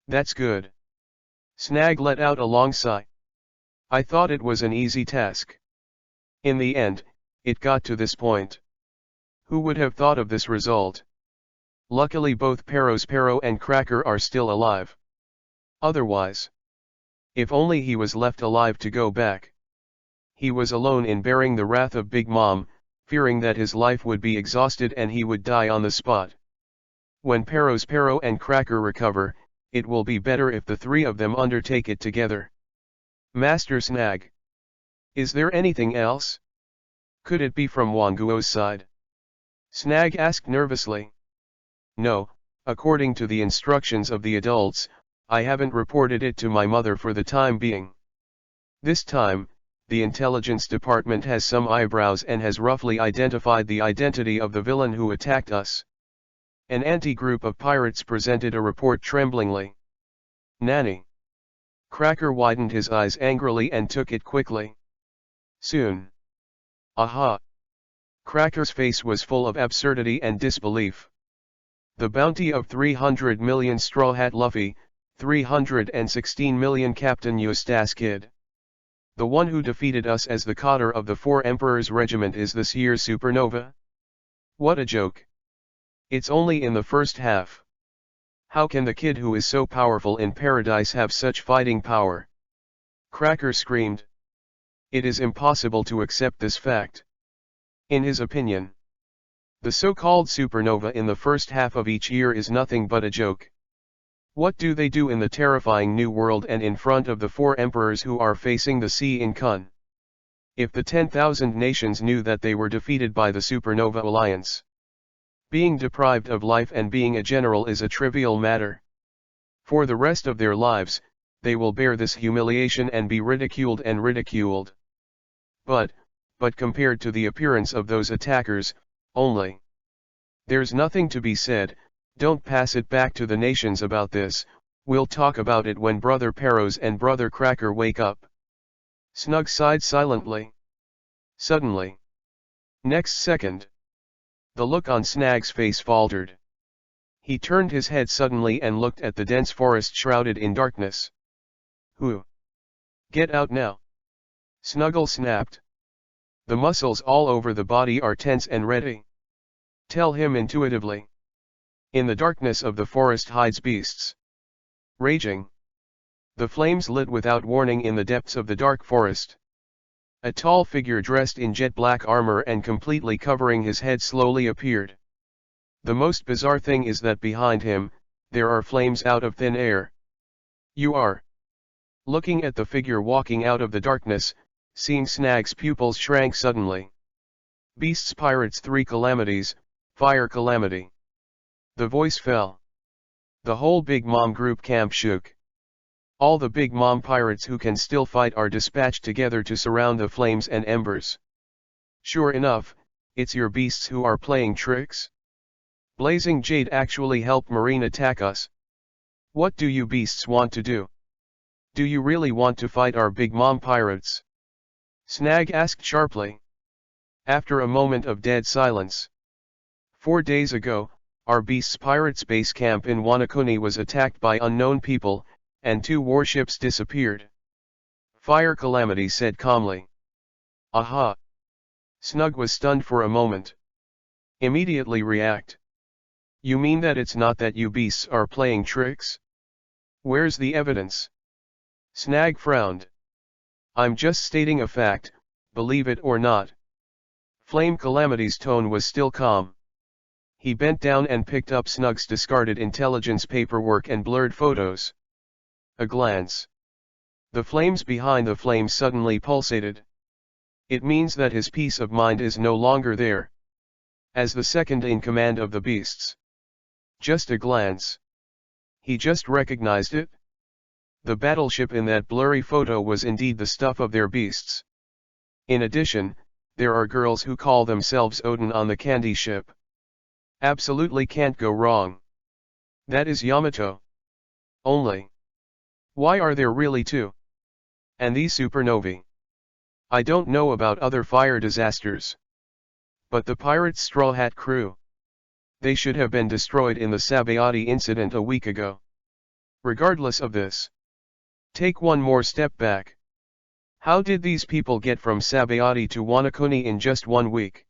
That's good. Snag let out a long sigh. I thought it was an easy task. In the end, it got to this point. Who would have thought of this result? Luckily both Pero and Cracker are still alive. Otherwise, if only he was left alive to go back. He was alone in bearing the wrath of Big Mom, fearing that his life would be exhausted and he would die on the spot. When Pero and Cracker recover, it will be better if the 3 of them undertake it together. Master Snag. Is there anything else? Could it be from Wanguo's side? Snag asked nervously. No, according to the instructions of the adults, I haven't reported it to my mother for the time being. This time, the intelligence department has some eyebrows and has roughly identified the identity of the villain who attacked us. An anti-group of pirates presented a report tremblingly. Nanny. Cracker widened his eyes angrily and took it quickly. Soon. Aha. Cracker's face was full of absurdity and disbelief. The bounty of 300 million Straw Hat Luffy, 316 million Captain Eustace Kid. The one who defeated us as the cotter of the Four Emperors Regiment is this year's supernova? What a joke. It's only in the first half. How can the kid who is so powerful in paradise have such fighting power? Cracker screamed. It is impossible to accept this fact. In his opinion, the so-called supernova in the first half of each year is nothing but a joke. What do they do in the terrifying new world and in front of the four emperors who are facing the sea in Kun? If the 10,000 nations knew that they were defeated by the supernova alliance, being deprived of life and being a general is a trivial matter. For the rest of their lives, they will bear this humiliation and be ridiculed and ridiculed. But compared to the appearance of those attackers, only. There's nothing to be said. Don't pass it back to the nations about this, we'll talk about it when Brother Perros and Brother Cracker wake up. Snug sighed silently. Suddenly. Next second. The look on Snag's face faltered. He turned his head suddenly and looked at the dense forest shrouded in darkness. Who? Get out now. Snuggle snapped. The muscles all over the body are tense and ready. Tell him intuitively. In the darkness of the forest hides beasts. Raging. The flames lit without warning in the depths of the dark forest. A tall figure dressed in jet black armor and completely covering his head slowly appeared. The most bizarre thing is that behind him, there are flames out of thin air. You are. Looking at the figure walking out of the darkness, seeing Snag's pupils shrank suddenly. Beasts Pirates 3 Calamities, Fire Calamity. The voice fell. The whole Big Mom group camp shook. All the Big Mom pirates who can still fight are dispatched together to surround the flames and embers. Sure enough, it's your beasts who are playing tricks? Blazing Jade actually helped Marine attack us. What do you beasts want to do? Do you really want to fight our Big Mom pirates? Snag asked sharply. After a moment of dead silence. 4 days ago, our Beasts Pirates base camp in Wanakuni was attacked by unknown people, and 2 warships disappeared. Fire Calamity said calmly. Aha! Snug was stunned for a moment. Immediately react. You mean that it's not that you beasts are playing tricks? Where's the evidence? Snag frowned. I'm just stating a fact, believe it or not. Flame Calamity's tone was still calm. He bent down and picked up Snug's discarded intelligence paperwork and blurred photos. A glance. The flames behind the flames suddenly pulsated. It means that his peace of mind is no longer there. As the second in command of the beasts. Just a glance. He just recognized it. The battleship in that blurry photo was indeed the stuff of their beasts. In addition, there are girls who call themselves Odin on the candy ship. Absolutely can't go wrong. That is Yamato. Only. Why are there really 2? And these supernovae? I don't know about other fire disasters. But the pirates' Straw Hat crew. They should have been destroyed in the Sabayati incident a week ago. Regardless of this. Take one more step back. How did these people get from Sabayati to Wanakuni in just 1 week?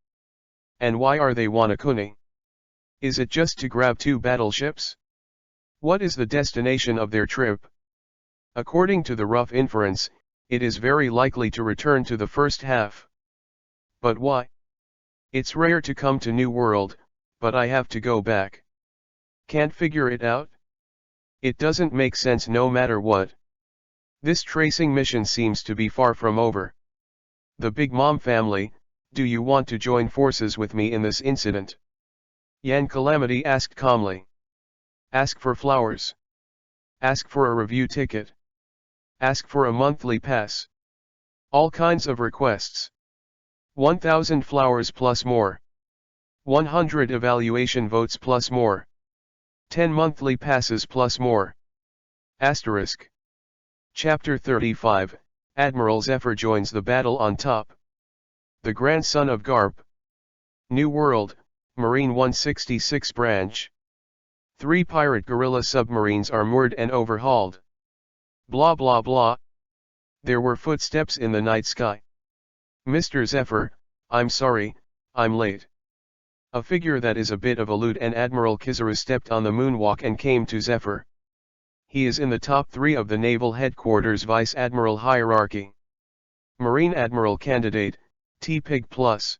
And why are they Wanakuni? Is it just to grab 2 battleships? What is the destination of their trip? According to the rough inference, it is very likely to return to the first half. But why? It's rare to come to New World, but I have to go back. Can't figure it out? It doesn't make sense no matter what. This tracing mission seems to be far from over. The Big Mom family, do you want to join forces with me in this incident? Yan Calamity asked calmly. Ask for flowers. Ask for a review ticket. Ask for a monthly pass. All kinds of requests. 1,000 flowers plus more. 100 evaluation votes plus more. 10 monthly passes plus more. Asterisk. Chapter 35, Admiral Zephyr joins the battle on top. The grandson of Garp. New World, Marine 166 branch. 3 pirate guerrilla submarines are moored and overhauled. Blah blah blah. There were footsteps in the night sky. Mr. Zephyr, I'm sorry, I'm late. A figure that is a bit of a loot, and Admiral Kizaru stepped on the moonwalk and came to Zephyr. He is in the top 3 of the Naval Headquarters Vice Admiral hierarchy. Marine Admiral candidate, T-Pig Plus.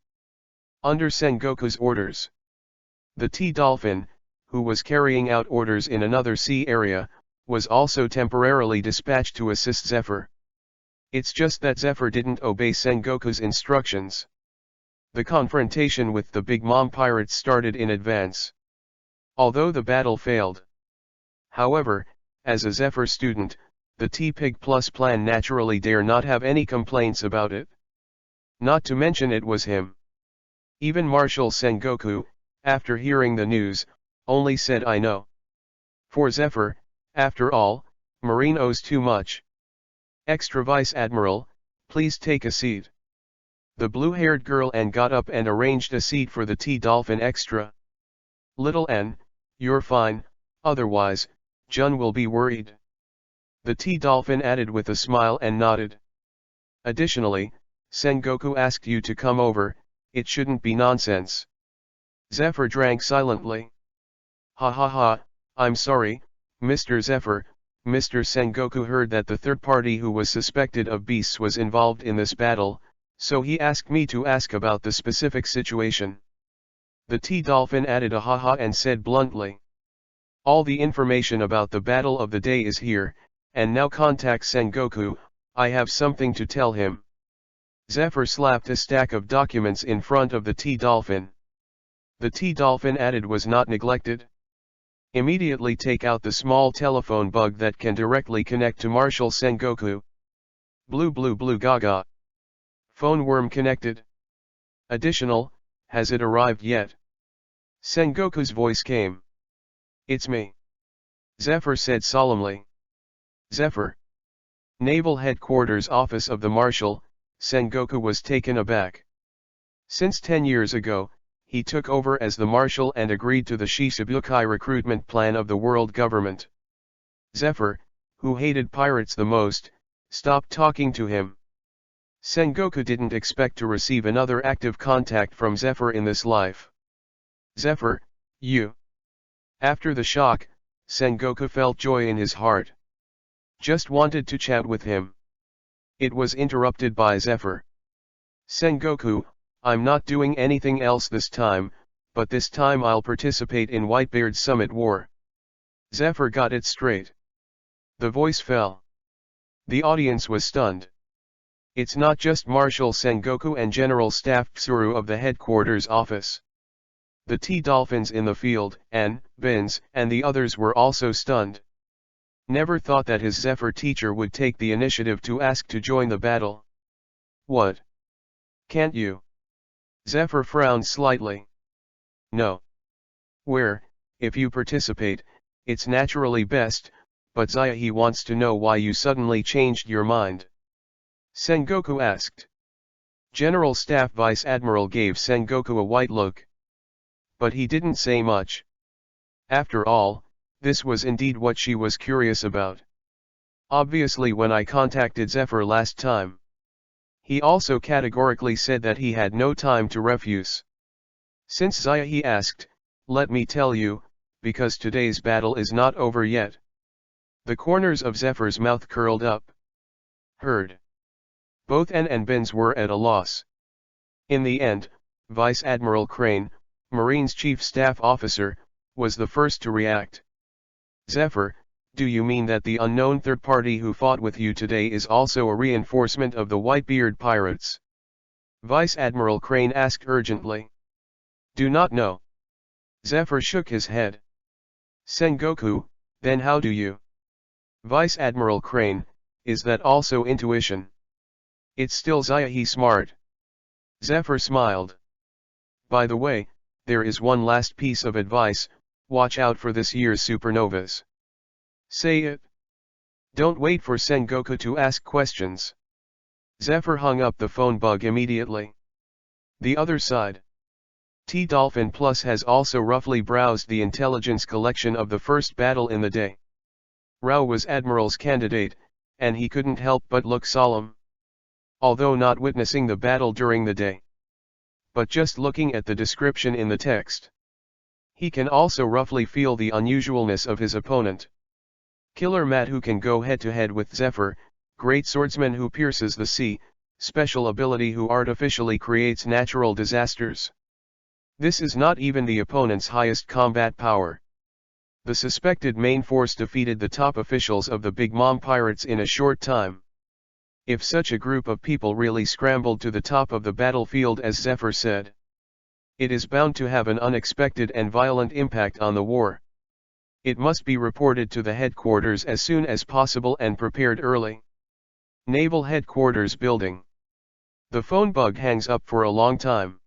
Under Sengoku's orders. The T-Dolphin, who was carrying out orders in another sea area, was also temporarily dispatched to assist Zephyr. It's just that Zephyr didn't obey Sengoku's instructions. The confrontation with the Big Mom pirates started in advance. Although the battle failed. However, as a Zephyr student, the T-Pig Plus plan naturally dare not have any complaints about it. Not to mention it was him. Even Marshal Sengoku, after hearing the news, only said I know. For Zephyr, after all, Marine owes too much. Extra Vice Admiral, please take a seat. The blue-haired girl N got up and arranged a seat for the T-Dolphin Extra. Little N, you're fine, otherwise, Jun will be worried. The T-Dolphin added with a smile and nodded. Additionally, Sengoku asked you to come over, it shouldn't be nonsense. Zephyr drank silently. Ha ha ha, I'm sorry, Mr. Zephyr. Mr. Sengoku heard that the third party who was suspected of beasts was involved in this battle, so he asked me to ask about the specific situation. The T-Dolphin added a ha-ha and said bluntly. All the information about the battle of the day is here, and now contact Sengoku, I have something to tell him. Zephyr slapped a stack of documents in front of the T-Dolphin. The T-Dolphin added was not neglected. Immediately take out the small telephone bug that can directly connect to Marshal Sengoku. Blue blue blue gaga. Phone worm connected. Additional, has it arrived yet? Sengoku's voice came. It's me. Zephyr said solemnly. Zephyr. Naval Headquarters Office of the Marshal, Sengoku was taken aback. Since 10 years ago, he took over as the Marshal and agreed to the Shishibukai recruitment plan of the world government. Zephyr, who hated pirates the most, stopped talking to him. Sengoku didn't expect to receive another active contact from Zephyr in this life. Zephyr, you. After the shock, Sengoku felt joy in his heart. Just wanted to chat with him. It was interrupted by Zephyr. Sengoku, I'm not doing anything else this time, but this time I'll participate in Whitebeard's Summit War. Zephyr got it straight. The voice fell. The audience was stunned. It's not just Marshal Sengoku and General Staff Tsuru of the headquarters office. The T-Dolphins in the field, N, Bins, and the others were also stunned. Never thought that his Zephyr teacher would take the initiative to ask to join the battle. What? Can't you? Zephyr frowned slightly. No. Where, if you participate, it's naturally best, but Zaya wants to know why you suddenly changed your mind. Sengoku asked. General Staff Vice Admiral gave Sengoku a white look. But he didn't say much. After all, this was indeed what she was curious about. Obviously, when I contacted Zephyr last time, he also categorically said that he had no time to refuse. Since Zaya asked, let me tell you, because today's battle is not over yet. The corners of Zephyr's mouth curled up. Heard. Both N and Bins were at a loss. In the end, Vice Admiral Crane, Marine's chief staff officer, was the first to react. Zephyr, do you mean that the unknown third party who fought with you today is also a reinforcement of the Whitebeard pirates? Vice Admiral Crane asked urgently. Do not know. Zephyr shook his head. Sengoku, then how do you? Vice Admiral Crane, is that also intuition? It's still Zayahi smart. Zephyr smiled. By the way, there is one last piece of advice, watch out for this year's supernovas. Say it. Don't wait for Sengoku to ask questions. Zephyr hung up the phone bug immediately. The other side. T-Dolphin Plus has also roughly browsed the intelligence collection of the first battle in the day. Rao was Admiral's candidate, and he couldn't help but look solemn. Although not witnessing the battle during the day. But just looking at the description in the text. He can also roughly feel the unusualness of his opponent. Killer Matt who can go head-to-head with Zephyr, great swordsman who pierces the sea, special ability who artificially creates natural disasters. This is not even the opponent's highest combat power. The suspected main force defeated the top officials of the Big Mom Pirates in a short time. If such a group of people really scrambled to the top of the battlefield as Zephyr said, it is bound to have an unexpected and violent impact on the war. It must be reported to the headquarters as soon as possible and prepared early. Naval Headquarters Building. The phone bug hangs up for a long time.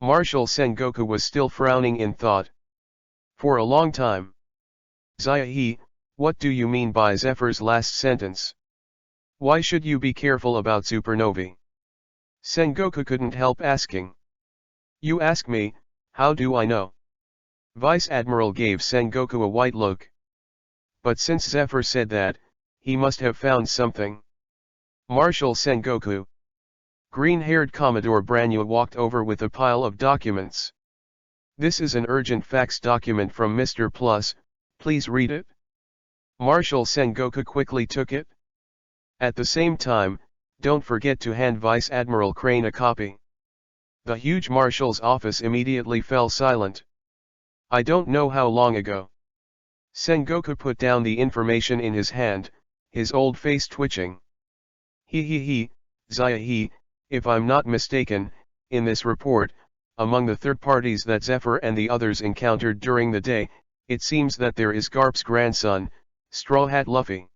Marshal Sengoku was still frowning in thought. For a long time. Zayahi, what do you mean by Zephyr's last sentence? Why should you be careful about supernovae? Sengoku couldn't help asking. You ask me, how do I know? Vice Admiral gave Sengoku a white look. But since Zephyr said that, he must have found something. Marshal Sengoku. Green-haired Commodore Branua walked over with a pile of documents. This is an urgent fax document from Mr. Plus, please read it. Marshal Sengoku quickly took it. At the same time, don't forget to hand Vice Admiral Crane a copy. The huge marshal's office immediately fell silent. I don't know how long ago. Sengoku put down the information in his hand, his old face twitching. Zayahi, if I'm not mistaken, in this report, among the third parties that Zephyr and the others encountered during the day, it seems that there is Garp's grandson, Straw Hat Luffy.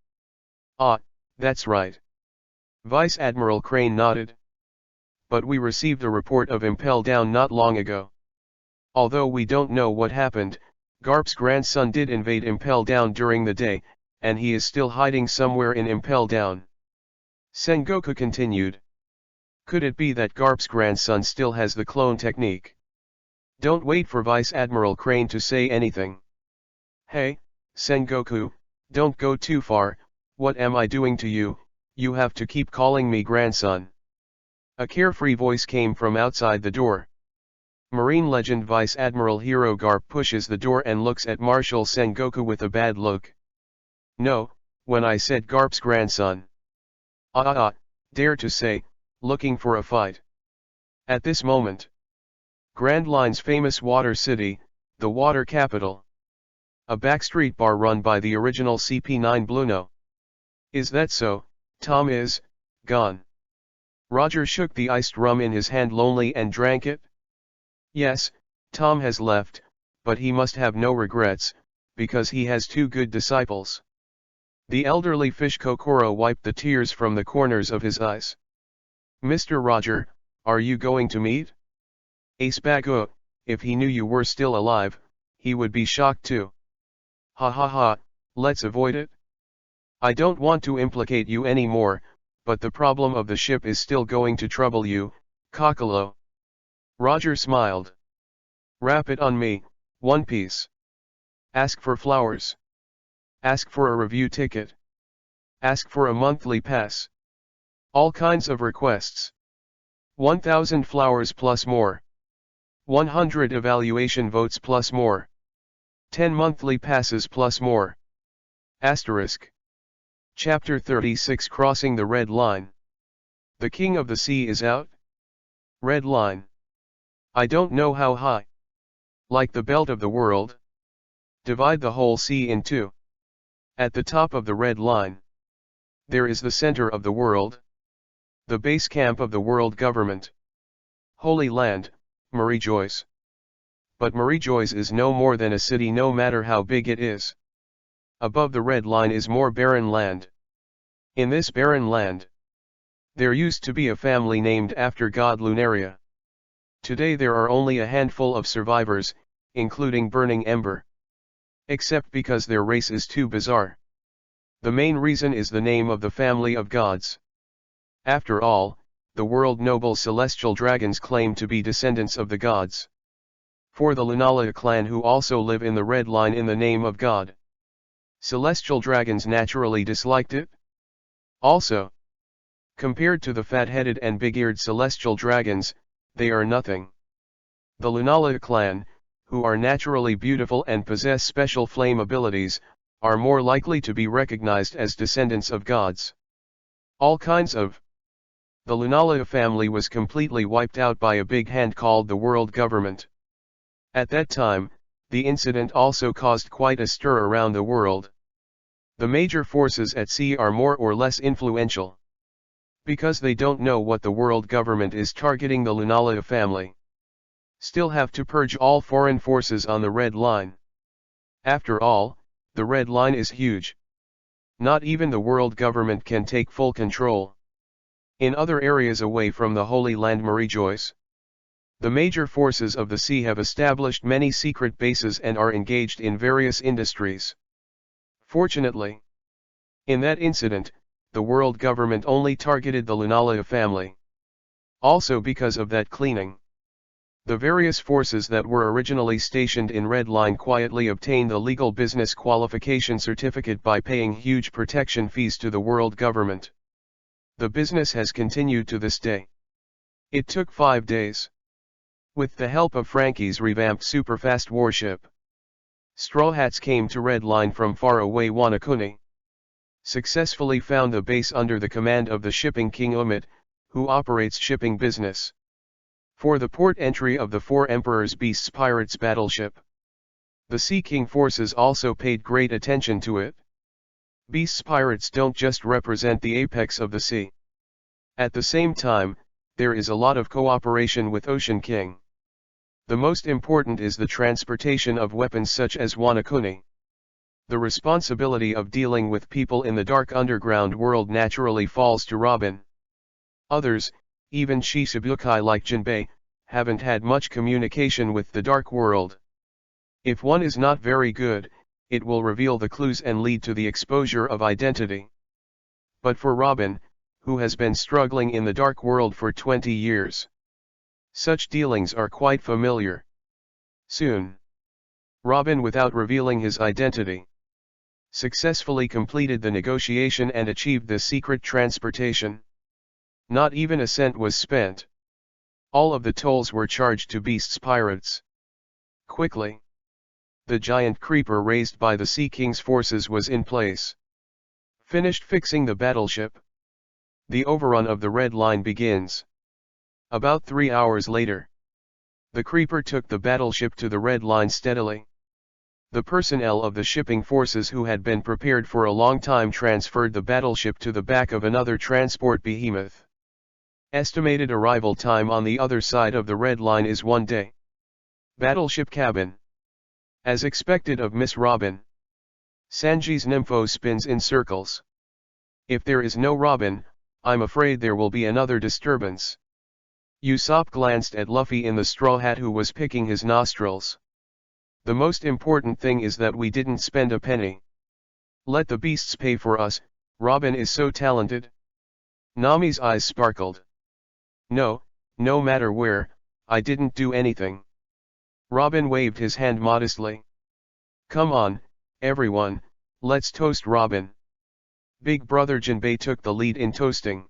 Ah, that's right. Vice Admiral Crane nodded. But we received a report of Impel Down not long ago. Although we don't know what happened, Garp's grandson did invade Impel Down during the day, and he is still hiding somewhere in Impel Down. Sengoku continued. Could it be that Garp's grandson still has the clone technique? Don't wait for Vice Admiral Crane to say anything. Hey, Sengoku, don't go too far, what am I doing to you? You have to keep calling me grandson. A carefree voice came from outside the door. Marine legend Vice Admiral Hiro Garp pushes the door and looks at Marshal Sengoku with a bad look. No, when I said Garp's grandson. Dare to say, looking for a fight. At this moment. Grand Line's famous water city, the water capital. A backstreet bar run by the original CP9 Bluno. Is that so? Tom is gone. Roger shook the iced rum in his hand lonely and drank it. Yes, Tom has left, but he must have no regrets, because he has two good disciples. The elderly fish Kokoro wiped the tears from the corners of his eyes. Mr. Roger, are you going to meet? Ace Bago, if he knew you were still alive, he would be shocked too. Ha, let's avoid it. I don't want to implicate you anymore, but the problem of the ship is still going to trouble you, Kokolo. Roger smiled. Wrap it on me, One Piece. Ask for flowers. Ask for a review ticket. Ask for a monthly pass. All kinds of requests. 1,000 flowers plus more. 100 evaluation votes plus more. 10 monthly passes plus more. Asterisk. Chapter 36 Crossing the Red Line. The King of the Sea is out? Red Line. I don't know how high. Like the belt of the world. Divide the whole sea in two. At the top of the Red Line. There is the center of the world. The base camp of the world government. Holy Land, Marie-Joyce. But Marie-Joyce is no more than a city no matter how big it is. Above the Red Line is more barren land. In this barren land, There used to be a family named after god Lunaria. Today there are only a handful of survivors, including Burning Ember. Except because their race is too bizarre. The main reason is the name of the family of gods. After all, the world noble celestial dragons claim to be descendants of the gods. For the Lunala clan who also live in the Red Line in the name of God. Celestial dragons naturally disliked it. Also, compared to the fat-headed and big-eared celestial dragons, they are nothing. The Lunala clan, who are naturally beautiful and possess special flame abilities, are more likely to be recognized as descendants of gods. All kinds of. The Lunala family was completely wiped out by a big hand called the world government. At that time, the incident also caused quite a stir around the world. The major forces at sea are more or less influential. Because they don't know what the world government is targeting the Lunala family. Still have to purge all foreign forces on the Red Line. After all, the Red Line is huge. Not even the world government can take full control. In other areas away from the Holy Land Marijois, the major forces of the sea have established many secret bases and are engaged in various industries. Fortunately, in that incident, the world government only targeted the Lunala family. Also because of that cleaning. The various forces that were originally stationed in Red Line quietly obtained the legal business qualification certificate by paying huge protection fees to the world government. The business has continued to this day. It took 5 days. With the help of Frankie's revamped superfast warship, Straw Hats came to Red Line from faraway Wanakuni. Successfully found the base under the command of the shipping king Umit, who operates shipping business. For the port entry of the Four Emperors Beasts Pirates battleship. The Sea King forces also paid great attention to it. Beasts Pirates don't just represent the apex of the sea. At the same time, there is a lot of cooperation with Ocean King. The most important is the transportation of weapons such as Wanakuni. The responsibility of dealing with people in the dark underground world naturally falls to Robin. Others, even Shichibukai like Jinbei, haven't had much communication with the dark world. If one is not very good, it will reveal the clues and lead to the exposure of identity. But for Robin, who has been struggling in the dark world for 20 years, such dealings are quite familiar. Soon, Robin, without revealing his identity, successfully completed the negotiation and achieved the secret transportation. Not even a cent was spent. All of the tolls were charged to Beasts Pirates. Quickly, the giant creeper raised by the Sea King's forces was in place. Finished fixing the battleship, the overrun of the Red Line begins. About 3 hours later, the creeper took the battleship to the Red Line steadily. The personnel of the shipping forces who had been prepared for a long time transferred the battleship to the back of another transport behemoth. Estimated arrival time on the other side of the Red Line is 1 day. Battleship cabin. As expected of Miss Robin, Sanji's nympho spins in circles. If there is no Robin, I'm afraid there will be another disturbance. Usopp glanced at Luffy in the straw hat who was picking his nostrils. The most important thing is that we didn't spend a penny. Let the beasts pay for us, Robin is so talented. Nami's eyes sparkled. No, no matter where, I didn't do anything. Robin waved his hand modestly. Come on, everyone, let's toast Robin. Big brother Jinbei took the lead in toasting.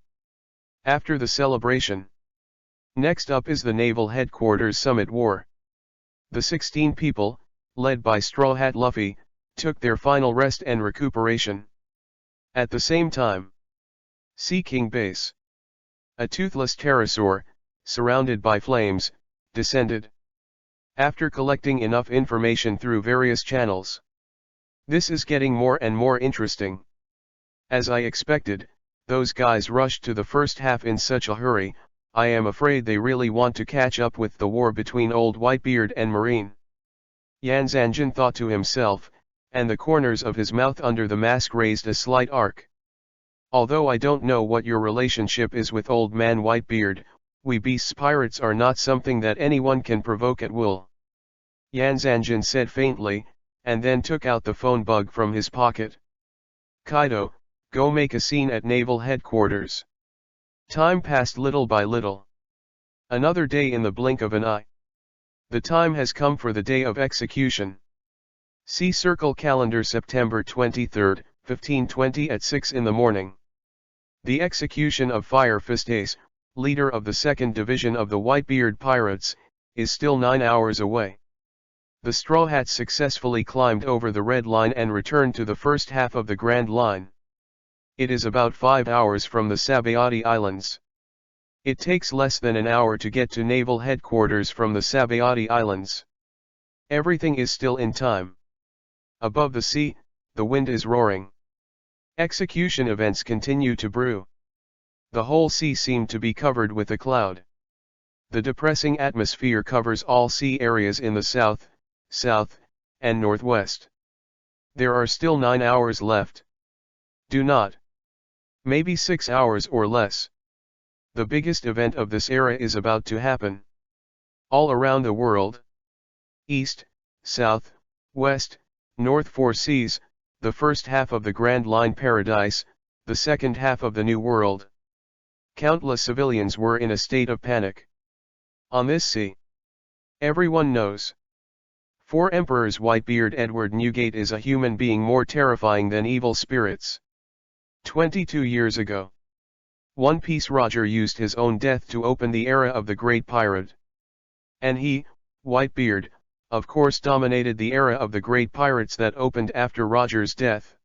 After the celebration, next up is the Naval Headquarters Summit War. The 16 people, led by Straw Hat Luffy, took their final rest and recuperation. At the same time, Sea King Base, a toothless pterosaur, surrounded by flames, descended. After collecting enough information through various channels. This is getting more and more interesting. As I expected, those guys rushed to the first half in such a hurry. I am afraid they really want to catch up with the war between Old Whitebeard and Marine. Yan Zanjin thought to himself, and the corners of his mouth under the mask raised a slight arc. Although I don't know what your relationship is with Old Man Whitebeard, we beasts pirates are not something that anyone can provoke at will. Yanzanjin said faintly, and then took out the phone bug from his pocket. Kaido, go make a scene at naval headquarters. Time passed little by little. Another day in the blink of an eye. The time has come for the day of execution. See Circle Calendar September 23, 1520 at 6 in the morning. The execution of Fire Fist Ace, leader of the 2nd Division of the Whitebeard Pirates, is still 9 hours away. The Straw Hats successfully climbed over the Red Line and returned to the first half of the Grand Line. It is about 5 hours from the Sabayati Islands. It takes less than an hour to get to naval headquarters from the Sabayati Islands. Everything is still in time. Above the sea, the wind is roaring. Execution events continue to brew. The whole sea seemed to be covered with a cloud. The depressing atmosphere covers all sea areas in the south, and northwest. There are still 9 hours left. Do not. Maybe 6 hours or less. The biggest event of this era is about to happen. All around the world. East, south, west, north 4 seas, the first half of the Grand Line Paradise, the second half of the New World. Countless civilians were in a state of panic. On this sea. Everyone knows. 4 Emperors Whitebeard Edward Newgate is a human being more terrifying than evil spirits. 22 years ago. One Piece Roger used his own death to open the era of the Great Pirate. And he, Whitebeard, of course dominated the era of the Great Pirates that opened after Roger's death.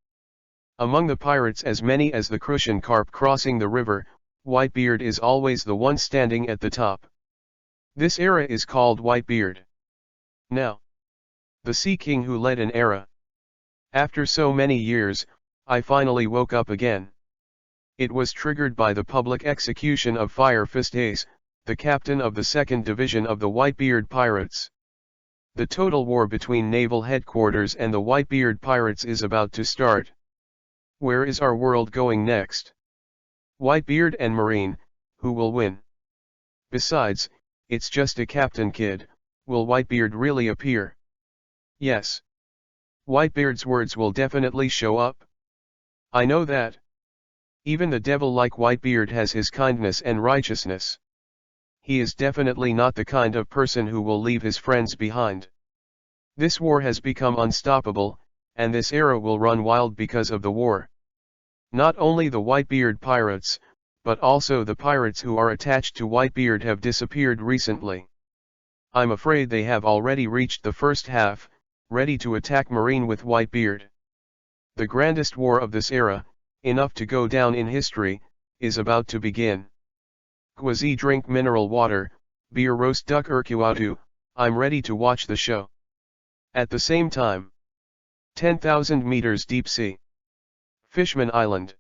Among the pirates as many as the Crucian Carp crossing the river, Whitebeard is always the one standing at the top. This era is called Whitebeard. Now. The Sea King who led an era. After so many years, I finally woke up again. It was triggered by the public execution of Fire Fist Ace, the captain of the 2nd Division of the Whitebeard Pirates. The total war between naval headquarters and the Whitebeard Pirates is about to start. Where is our world going next? Whitebeard and Marine, who will win? Besides, it's just a captain kid, will Whitebeard really appear? Yes. Whitebeard's words will definitely show up. I know that. Even the devil like Whitebeard has his kindness and righteousness. He is definitely not the kind of person who will leave his friends behind. This war has become unstoppable, and this era will run wild because of the war. Not only the Whitebeard pirates, but also the pirates who are attached to Whitebeard have disappeared recently. I'm afraid they have already reached the first half, ready to attack Marine with Whitebeard. The grandest war of this era, enough to go down in history, is about to begin. Quasi drink mineral water, beer roast duck urquatu, I'm ready to watch the show. At the same time. 10,000 meters deep sea. Fishman Island.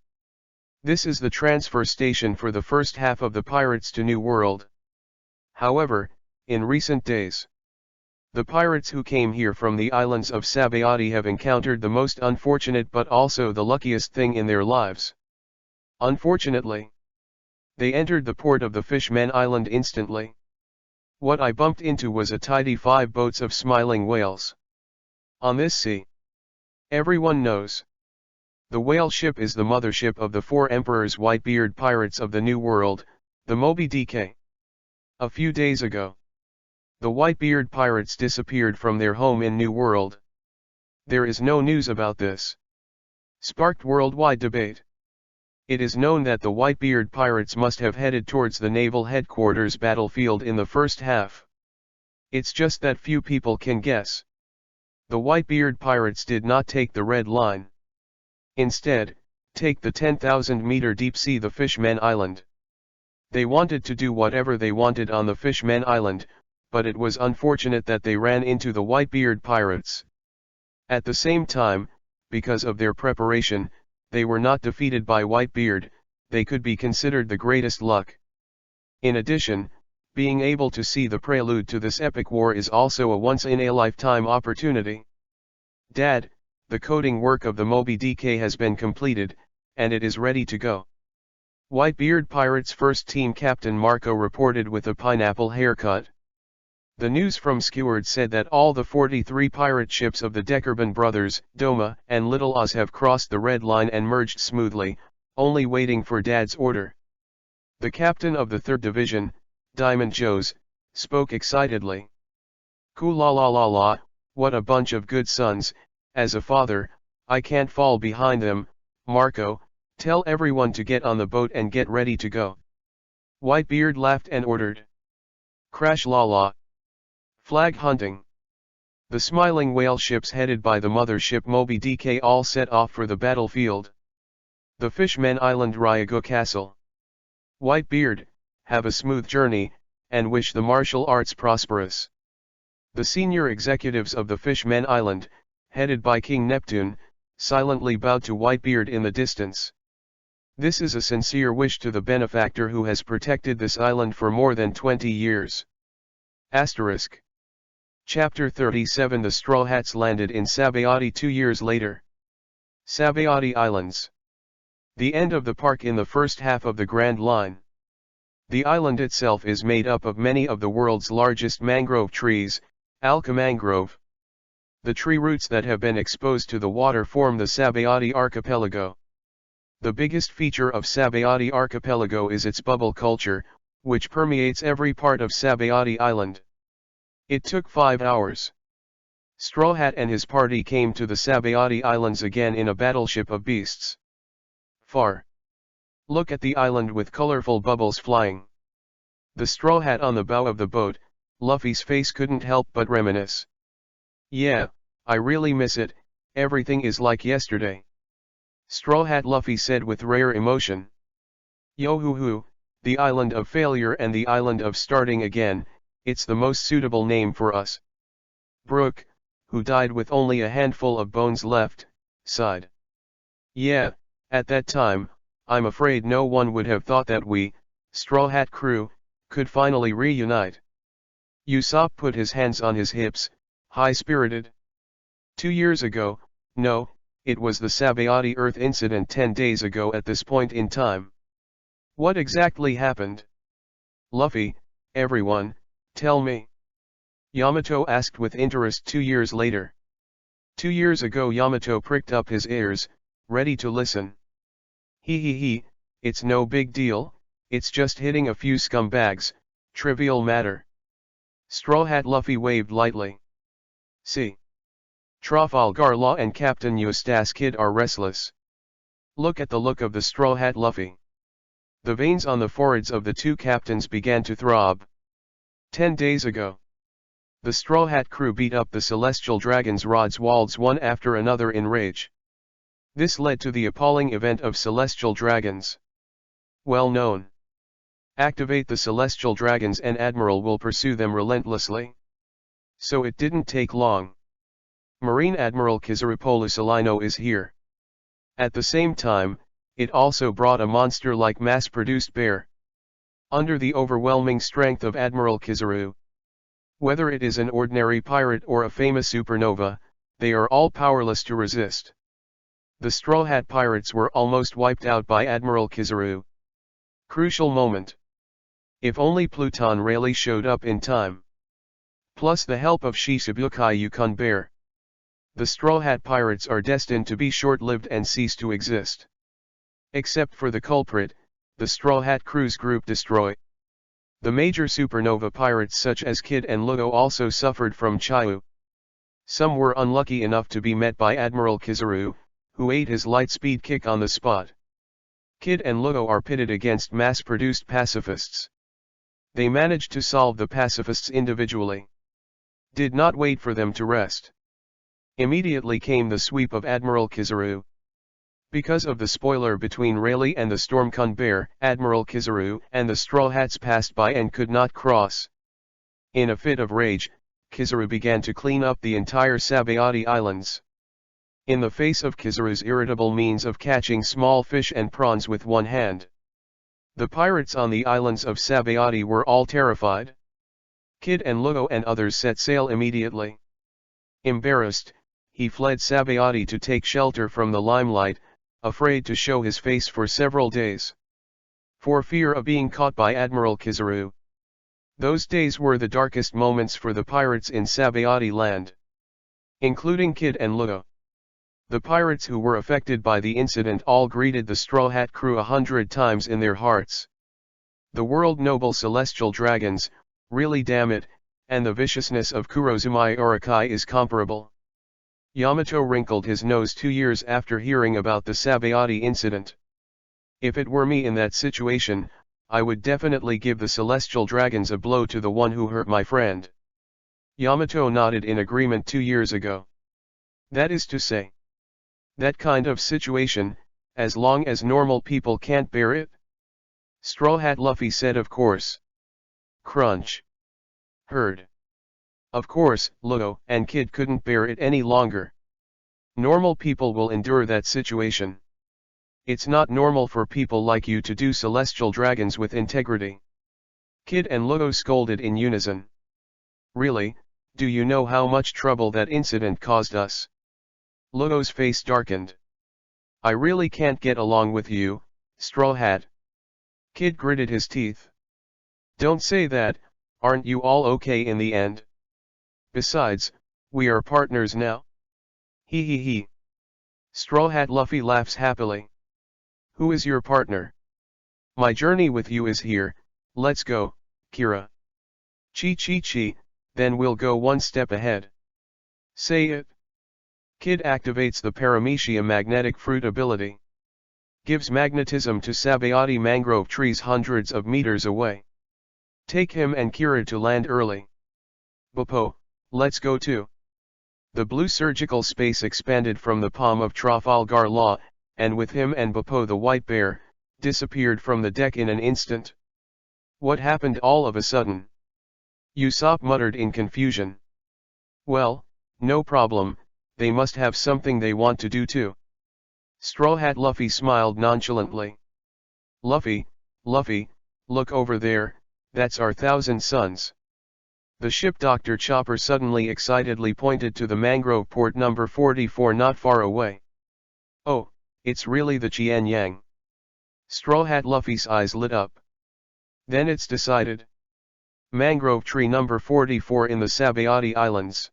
This is the transfer station for the first half of the Pirates to New World. However, in recent days, the pirates who came here from the islands of Sabayati have encountered the most unfortunate but also the luckiest thing in their lives. Unfortunately, they entered the port of the Fishman Island instantly. What I bumped into was a tidy 5 boats of smiling whales. On this sea, everyone knows. The whale ship is the mothership of the 4 Emperors Whitebeard Pirates of the New World, the Moby Dick. A few days ago, the Whitebeard Pirates disappeared from their home in New World. There is no news about this. Sparked worldwide debate. It is known that the Whitebeard Pirates must have headed towards the naval headquarters battlefield in the first half. It's just that few people can guess. The Whitebeard Pirates did not take the Red Line. Instead, take the 10,000-meter deep sea, the Fishman Island. They wanted to do whatever they wanted on the Fishman Island, but it was unfortunate that they ran into the Whitebeard Pirates. At the same time, because of their preparation, they were not defeated by Whitebeard. They could be considered the greatest luck. In addition, being able to see the prelude to this epic war is also a once-in-a-lifetime opportunity. Dad, the coding work of the Moby Dick has been completed, and it is ready to go. Whitebeard Pirates first team captain Marco reported with a pineapple haircut. The news from Skeward said that all the 43 pirate ships of the Deckerban brothers, Doma and Little Oz have crossed the red line and merged smoothly, only waiting for Dad's order. The captain of the 3rd Division, Diamond Joes, spoke excitedly. "Cool la la la la, what a bunch of good sons. As a father, I can't fall behind them. Marco, tell everyone to get on the boat and get ready to go." Whitebeard laughed and ordered. "Crash la la. Flag hunting." The smiling whale ships headed by the mothership Moby Dick all set off for the battlefield. The Fishmen Island Ryago Castle. Whitebeard, have a smooth journey, and wish the martial arts prosperous. The senior executives of the Fishmen Island, headed by King Neptune, silently bowed to Whitebeard in the distance. This is a sincere wish to the benefactor who has protected this island for more than 20 years. Asterisk. Chapter 37 The Straw Hats landed in Sabaody 2 years later. Sabaody Islands. The end of the park in the first half of the Grand Line. The island itself is made up of many of the world's largest mangrove trees, Alka mangrove. The tree roots that have been exposed to the water form the Sabaody archipelago. The biggest feature of Sabaody archipelago is its bubble culture, which permeates every part of Sabaody Island. It took 5 hours. Straw Hat and his party came to the Sabaody Islands again in a battleship of beasts. Far. Look at the island with colorful bubbles flying. The Straw Hat on the bow of the boat, Luffy's face couldn't help but reminisce. "Yeah, I really miss it, everything is like yesterday." Straw Hat Luffy said with rare emotion. "Yo-hoo-hoo, the island of failure and the island of starting again, it's the most suitable name for us." Brooke, who died with only a handful of bones left, sighed. "Yeah, at that time, I'm afraid no one would have thought that we, Straw Hat crew, could finally reunite." Usopp put his hands on his hips, high-spirited. 2 years ago, no, it was the Sabaody Earth incident 10 days ago at this point in time. What exactly happened? Luffy, everyone, tell me. Yamato asked with interest 2 years later. 2 years ago Yamato pricked up his ears, ready to listen. He, it's no big deal, it's just hitting a few scumbags, trivial matter. Straw Hat Luffy waved lightly. See. Trafalgar Law and Captain Eustace Kidd are restless. Look at the look of the Straw Hat Luffy. The veins on the foreheads of the two captains began to throb. 10 days ago. The Straw Hat crew beat up the Celestial Dragon's Rodswalds one after another in rage. This led to the appalling event of Celestial Dragons. Well known. Activate the Celestial Dragons and Admiral will pursue them relentlessly. So it didn't take long. Marine Admiral Kizaru Polisalino is here. At the same time, it also brought a monster-like mass-produced bear. Under the overwhelming strength of Admiral Kizaru. Whether it is an ordinary pirate or a famous supernova, they are all powerless to resist. The Straw Hat Pirates were almost wiped out by Admiral Kizaru. Crucial moment. If only Pluton Rayleigh showed up in time. Plus the help of Shichibukai Yukon Bear. The Straw Hat Pirates are destined to be short-lived and cease to exist. Except for the culprit, the Straw Hat Crew's group destroy. The major supernova pirates such as Kid and Lugo also suffered from Chayu. Some were unlucky enough to be met by Admiral Kizaru, who ate his light-speed kick on the spot. Kid and Lugo are pitted against mass-produced pacifists. They managed to solve the pacifists individually. Did not wait for them to rest. Immediately came the sweep of Admiral Kizaru. Because of the spoiler between Rayleigh and the Stormcon Bear, Admiral Kizaru and the Straw Hats passed by and could not cross. In a fit of rage, Kizaru began to clean up the entire Sabaody Islands. In the face of Kizaru's irritable means of catching small fish and prawns with one hand. The pirates on the islands of Sabaody were all terrified. Kid and Lugo and others set sail immediately. Embarrassed, he fled Sabaody to take shelter from the limelight, afraid to show his face for several days. For fear of being caught by Admiral Kizaru. Those days were the darkest moments for the pirates in Sabayati land. Including Kid and Ludo. The pirates who were affected by the incident all greeted the Straw Hat crew 100 times in their hearts. The world noble celestial dragons, really damn it, and the viciousness of Kurozumai Urakai is comparable. Yamato wrinkled his nose 2 years after hearing about the Sabayati incident. If it were me in that situation, I would definitely give the celestial dragons a blow to the one who hurt my friend. Yamato nodded in agreement 2 years ago. That is to say, that kind of situation, as long as normal people can't bear it? Straw Hat Luffy said of course. Crunch. Heard. Of course, Ludo and Kid couldn't bear it any longer. Normal people will endure that situation. It's not normal for people like you to do celestial dragons with integrity. Kid and Ludo scolded in unison. Really, do you know how much trouble that incident caused us? Ludo's face darkened. I really can't get along with you, Straw Hat. Kid gritted his teeth. Don't say that, aren't you all okay in the end? Besides, we are partners now. Hee hee hee. Straw Hat Luffy laughs happily. Who is your partner? My journey with you is here, let's go, Kira. Chi chi chi, then we'll go one step ahead. Say it. Kid activates the Paramecia magnetic fruit ability. Gives magnetism to Sabayati mangrove trees hundreds of meters away. Take him and Kira to land early. Boppo, let's go too. The blue surgical space expanded from the palm of Trafalgar Law, and with him and Boppo the white bear, disappeared from the deck in an instant. What happened all of a sudden? Usopp muttered in confusion. Well, no problem, they must have something they want to do too. Straw Hat Luffy smiled nonchalantly. Luffy, look over there, that's our Thousand Suns. The ship Dr. Chopper suddenly excitedly pointed to the mangrove port number 44 not far away. Oh, it's really the Qian Yang. Straw Hat Luffy's eyes lit up. Then it's decided. Mangrove tree number 44 in the Sabayati Islands.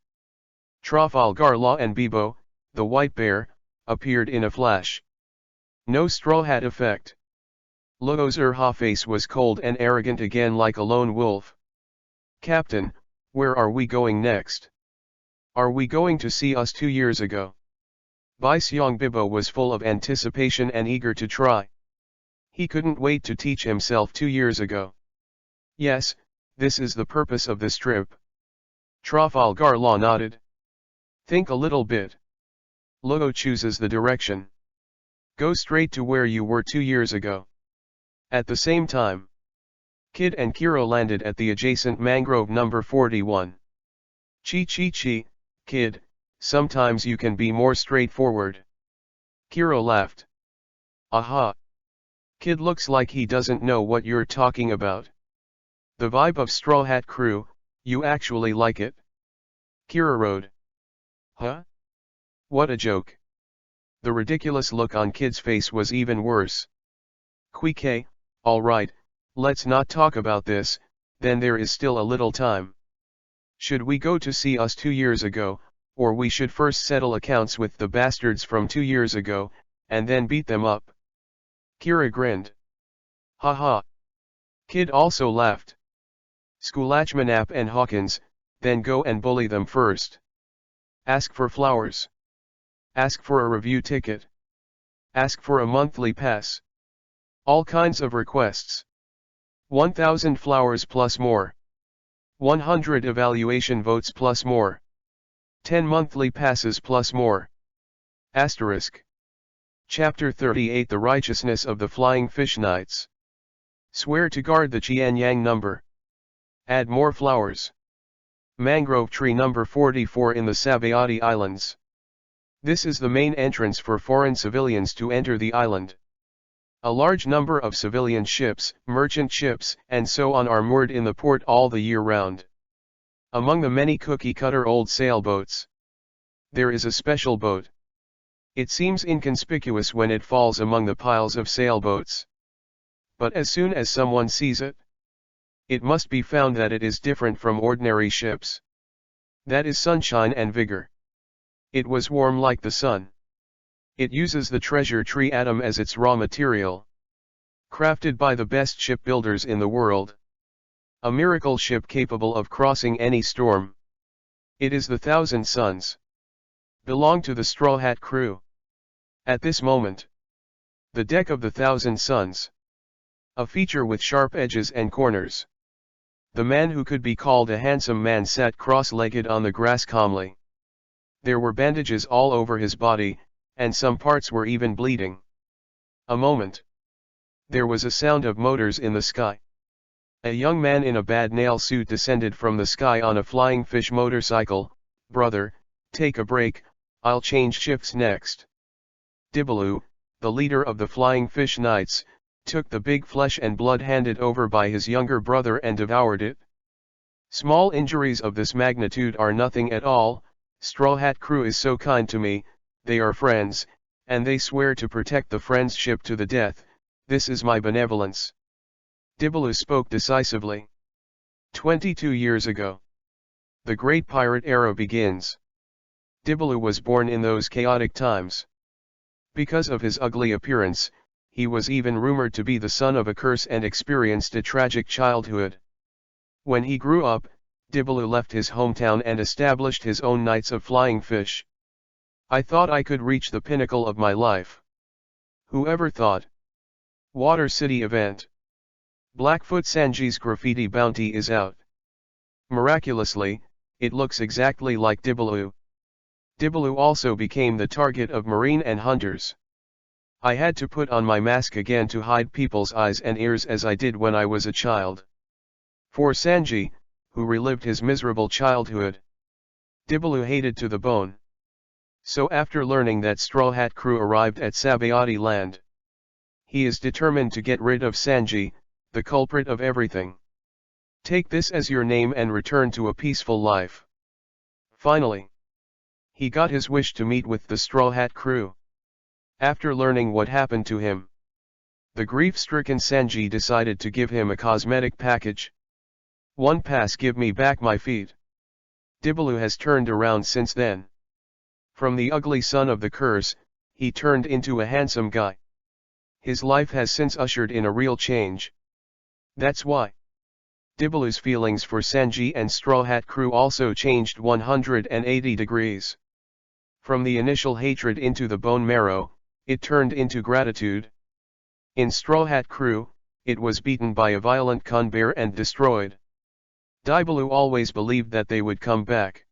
Trafalgar Law and Bebo, the white bear, appeared in a flash. No Straw Hat effect. Ludo's Urha face was cold and arrogant again like a lone wolf. Captain, where are we going next? Are we going to see us 2 years ago? Baiseong Bibo was full of anticipation and eager to try. He couldn't wait to teach himself 2 years ago. Yes, this is the purpose of this trip. Trafalgar Law nodded. Think a little bit. Ludo chooses the direction. Go straight to where you were 2 years ago. At the same time, Kid and Kiro landed at the adjacent mangrove number 41. Chi chi chi, Kid, sometimes you can be more straightforward. Kiro laughed. Aha. Kid looks like he doesn't know what you're talking about. The vibe of Straw Hat Crew, you actually like it? Kira rode. Huh? What a joke. The ridiculous look on Kid's face was even worse. Quique, alright, let's not talk about this, then there is still a little time. Should we go to see us 2 years ago, or we should first settle accounts with the bastards from 2 years ago, and then beat them up? Kira grinned. Haha. Kid also laughed. Skulachmanap and Hawkins, then go and bully them first. Ask for flowers. Ask for a review ticket. Ask for a monthly pass. All kinds of requests. 1,000 flowers plus more. 100 evaluation votes plus more. 10 monthly passes plus more. Asterisk. Chapter 38 The Righteousness of the Flying Fish Knights. Swear to guard the Qian Yang number. Add more flowers. Mangrove tree number 44 in the Sabayati Islands. This is the main entrance for foreign civilians to enter the island. A large number of civilian ships, merchant ships, and so on are moored in the port all the year round. Among the many cookie-cutter old sailboats, there is a special boat. It seems inconspicuous when it falls among the piles of sailboats. But as soon as someone sees it, it must be found that it is different from ordinary ships. That is sunshine and vigor. It was warm like the sun. It uses the treasure tree atom as its raw material. Crafted by the best shipbuilders in the world. A miracle ship capable of crossing any storm. It is the Thousand Suns. Belong to the Straw Hat crew. At this moment, the deck of the Thousand Suns. A feature with sharp edges and corners. The man who could be called a handsome man sat cross-legged on the grass calmly. There were bandages all over his body, and some parts were even bleeding. A moment. There was a sound of motors in the sky. A young man in a bad nail suit descended from the sky on a flying fish motorcycle. Brother, take a break, I'll change shifts next. Dibaloo, the leader of the Flying Fish Knights, took the big flesh and blood handed over by his younger brother and devoured it. Small injuries of this magnitude are nothing at all. Straw Hat crew is so kind to me, they are friends, and they swear to protect the friend's ship to the death. This is my benevolence. Dibaloo spoke decisively. 22 years ago. The great pirate era begins. Dibaloo was born in those chaotic times. Because of his ugly appearance, he was even rumored to be the son of a curse and experienced a tragic childhood. When he grew up, Dibaloo left his hometown and established his own Knights of Flying Fish. I thought I could reach the pinnacle of my life. Whoever thought? Water City event. Blackfoot Sanji's graffiti bounty is out. Miraculously, it looks exactly like Dibaloo. Dibaloo also became the target of marine and hunters. I had to put on my mask again to hide people's eyes and ears as I did when I was a child. For Sanji, who relived his miserable childhood, Dibaloo hated to the bone. So after learning that Straw Hat crew arrived at Sabayati land, he is determined to get rid of Sanji, the culprit of everything. Take this as your name and return to a peaceful life. Finally, he got his wish to meet with the Straw Hat crew. After learning what happened to him, the grief-stricken Sanji decided to give him a cosmetic package. One pass, give me back my feet. Dibaloo has turned around since then. From the ugly son of the curse, he turned into a handsome guy. His life has since ushered in a real change. That's why Dibaloo's feelings for Sanji and Straw Hat crew also changed 180 degrees. From the initial hatred into the bone marrow, it turned into gratitude. In Straw Hat crew, it was beaten by a violent Kun bear and destroyed. Dibaloo always believed that they would come back.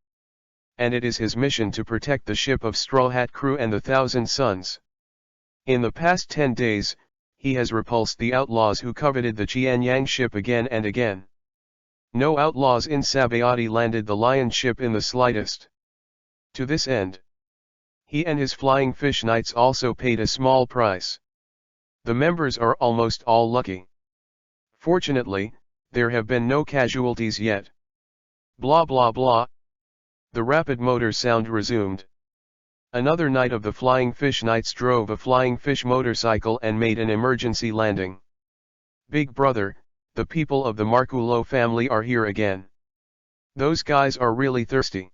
And it is his mission to protect the ship of Straw Hat crew and the Thousand Suns. In the past 10 days, he has repulsed the outlaws who coveted the Qianyang ship again and again. No outlaws in Sabayati landed the lion ship in the slightest. To this end, he and his Flying Fish Knights also paid a small price. The members are almost all lucky. Fortunately, there have been no casualties yet. Blah blah blah. The rapid motor sound resumed. Another knight of the Flying Fish Knights drove a flying fish motorcycle and made an emergency landing. Big brother, the people of the Markulo family are here again. Those guys are really thirsty.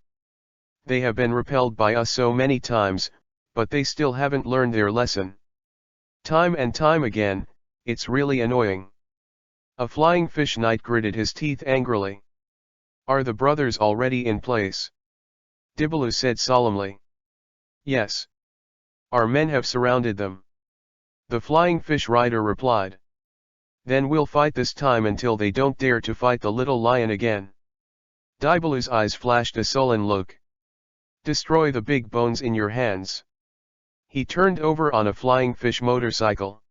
They have been repelled by us so many times, but they still haven't learned their lesson. Time and time again, it's really annoying. A Flying Fish Knight gritted his teeth angrily. Are the brothers already in place? Dibaloo said solemnly. Yes. Our men have surrounded them. The Flying Fish Rider replied. Then we'll fight this time until they don't dare to fight the little lion again. Dibaloo's eyes flashed a sullen look. Destroy the big bones in your hands. He turned over on a flying fish motorcycle,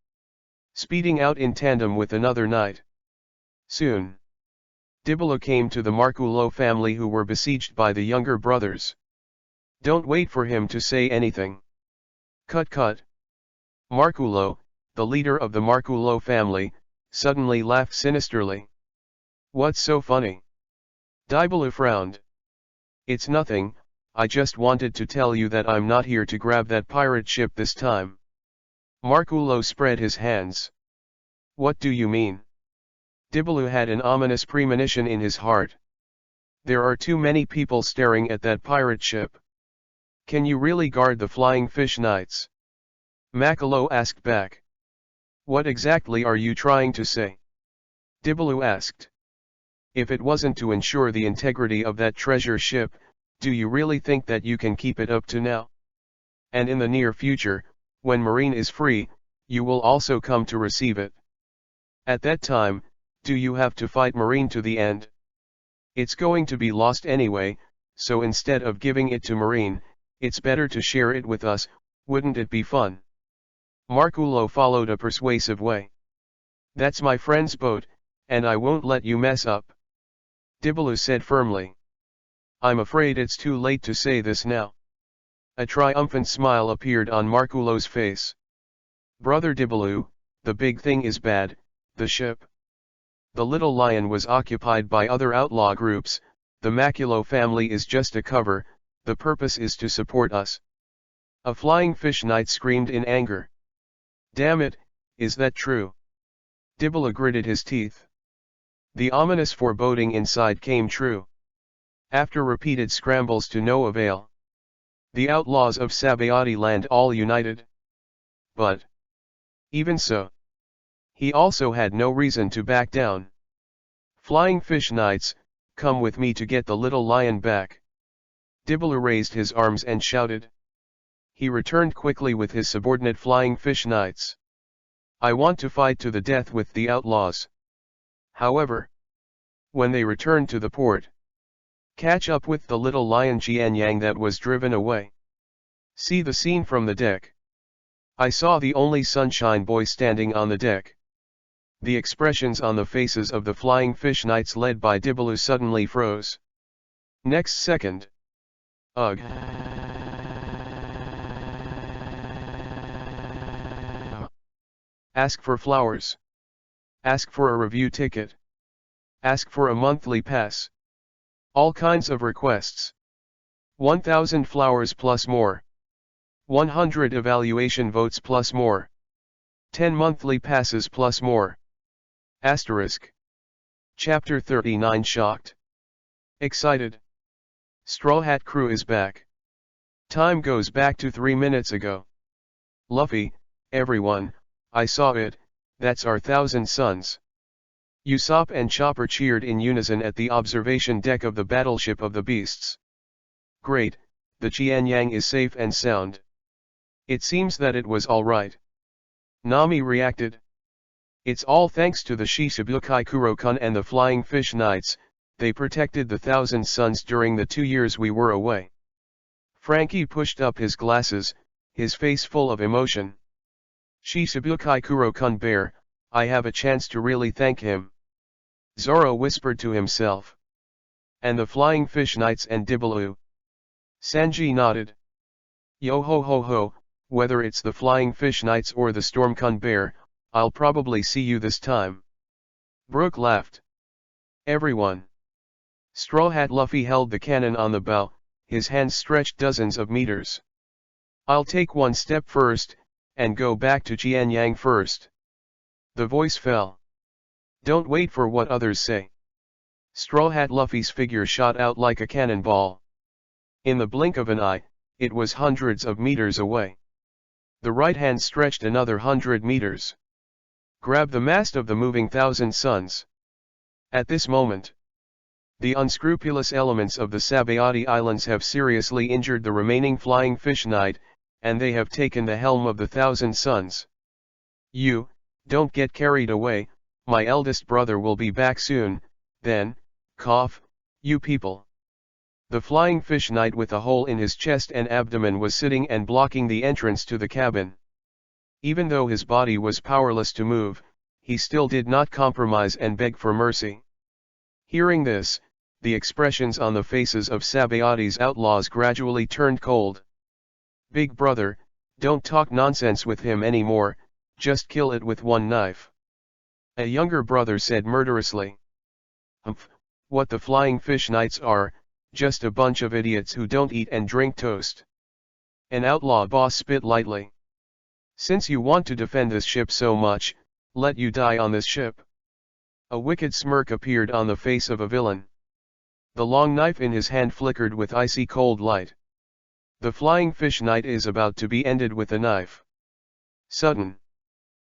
speeding out in tandem with another knight. Soon, Dibaloo came to the Markulo family, who were besieged by the younger brothers. Don't wait for him to say anything. Cut. Markulo, the leader of the Markulo family, suddenly laughed sinisterly. What's so funny? Dibaloo frowned. It's nothing, I just wanted to tell you that I'm not here to grab that pirate ship this time. Marcullo spread his hands. What do you mean? Dibaloo had an ominous premonition in his heart. There are too many people staring at that pirate ship. Can you really guard the Flying Fish Knights? Macalo asked back. What exactly are you trying to say? Dibaloo asked. If it wasn't to ensure the integrity of that treasure ship, do you really think that you can keep it up to now? And in the near future, when Marine is free, you will also come to receive it. At that time, do you have to fight Marine to the end? It's going to be lost anyway, so instead of giving it to Marine, it's better to share it with us, wouldn't it be fun? Marcullo followed a persuasive way. That's my friend's boat, and I won't let you mess up. Dibaloo said firmly. I'm afraid it's too late to say this now. A triumphant smile appeared on Marcullo's face. Brother Dibaloo, the big thing is bad, the ship. The little lion was occupied by other outlaw groups, the Maculo family is just a cover, the purpose is to support us. A Flying Fish Knight screamed in anger. Damn it, is that true? Dibaloo gritted his teeth. The ominous foreboding inside came true. After repeated scrambles to no avail, the outlaws of Sabayati land all united. But, even so, he also had no reason to back down. Flying Fish Knights, come with me to get the little lion back. Dibaloo raised his arms and shouted. He returned quickly with his subordinate Flying Fish Knights. I want to fight to the death with the outlaws. However, when they returned to the port, catch up with the little lion Jianyang that was driven away. See the scene from the deck. I saw the only Sunshine Boy standing on the deck. The expressions on the faces of the Flying Fish Knights led by Dibaloo suddenly froze. Next second. Ugh. Ask for flowers. Ask for a review ticket. Ask for a monthly pass. All kinds of requests. 1,000 flowers plus more. 100 evaluation votes plus more. 10 monthly passes plus more. Asterisk. Chapter 39 Shocked. Excited. Straw Hat Crew is back. Time goes back to 3 minutes ago. Luffy, everyone, I saw it, that's our 1,000 suns. Usopp and Chopper cheered in unison at the observation deck of the battleship of the beasts. Great, the Jianyang is safe and sound. It seems that it was alright. Nami reacted. It's all thanks to the Shishibukai Kurokun and the Flying Fish Knights, they protected the 1,000 suns during the 2 years we were away. Frankie pushed up his glasses, his face full of emotion. Shishibukai Kurokun bear, I have a chance to really thank him. Zoro whispered to himself. And the Flying Fish Knights and Dibaloo. Sanji nodded. Yo ho ho ho, whether it's the Flying Fish Knights or the Stormkun bear, I'll probably see you this time. Brook laughed. Everyone. Straw Hat Luffy held the cannon on the bow, his hands stretched dozens of meters. I'll take one step first, and go back to Jianyang first. The voice fell. Don't wait for what others say. Straw Hat Luffy's figure shot out like a cannonball. In the blink of an eye, it was hundreds of meters away. The right hand stretched another 100 meters. Grab the mast of the moving 1,000 suns. At this moment, the unscrupulous elements of the Sabayati Islands have seriously injured the remaining Flying Fish Knight, and they have taken the helm of the 1,000 suns. You, don't get carried away, my eldest brother will be back soon, then, cough, you people. The Flying Fish Knight with a hole in his chest and abdomen was sitting and blocking the entrance to the cabin. Even though his body was powerless to move, he still did not compromise and beg for mercy. Hearing this, the expressions on the faces of Sabayati's outlaws gradually turned cold. Big brother, don't talk nonsense with him anymore, just kill it with one knife. A younger brother said murderously. What the Flying Fish Knights are, just a bunch of idiots who don't eat and drink toast. An outlaw boss spit lightly. Since you want to defend this ship so much, let you die on this ship. A wicked smirk appeared on the face of a villain. The long knife in his hand flickered with icy cold light. The flying fish knight is about to be ended with a knife. Sudden.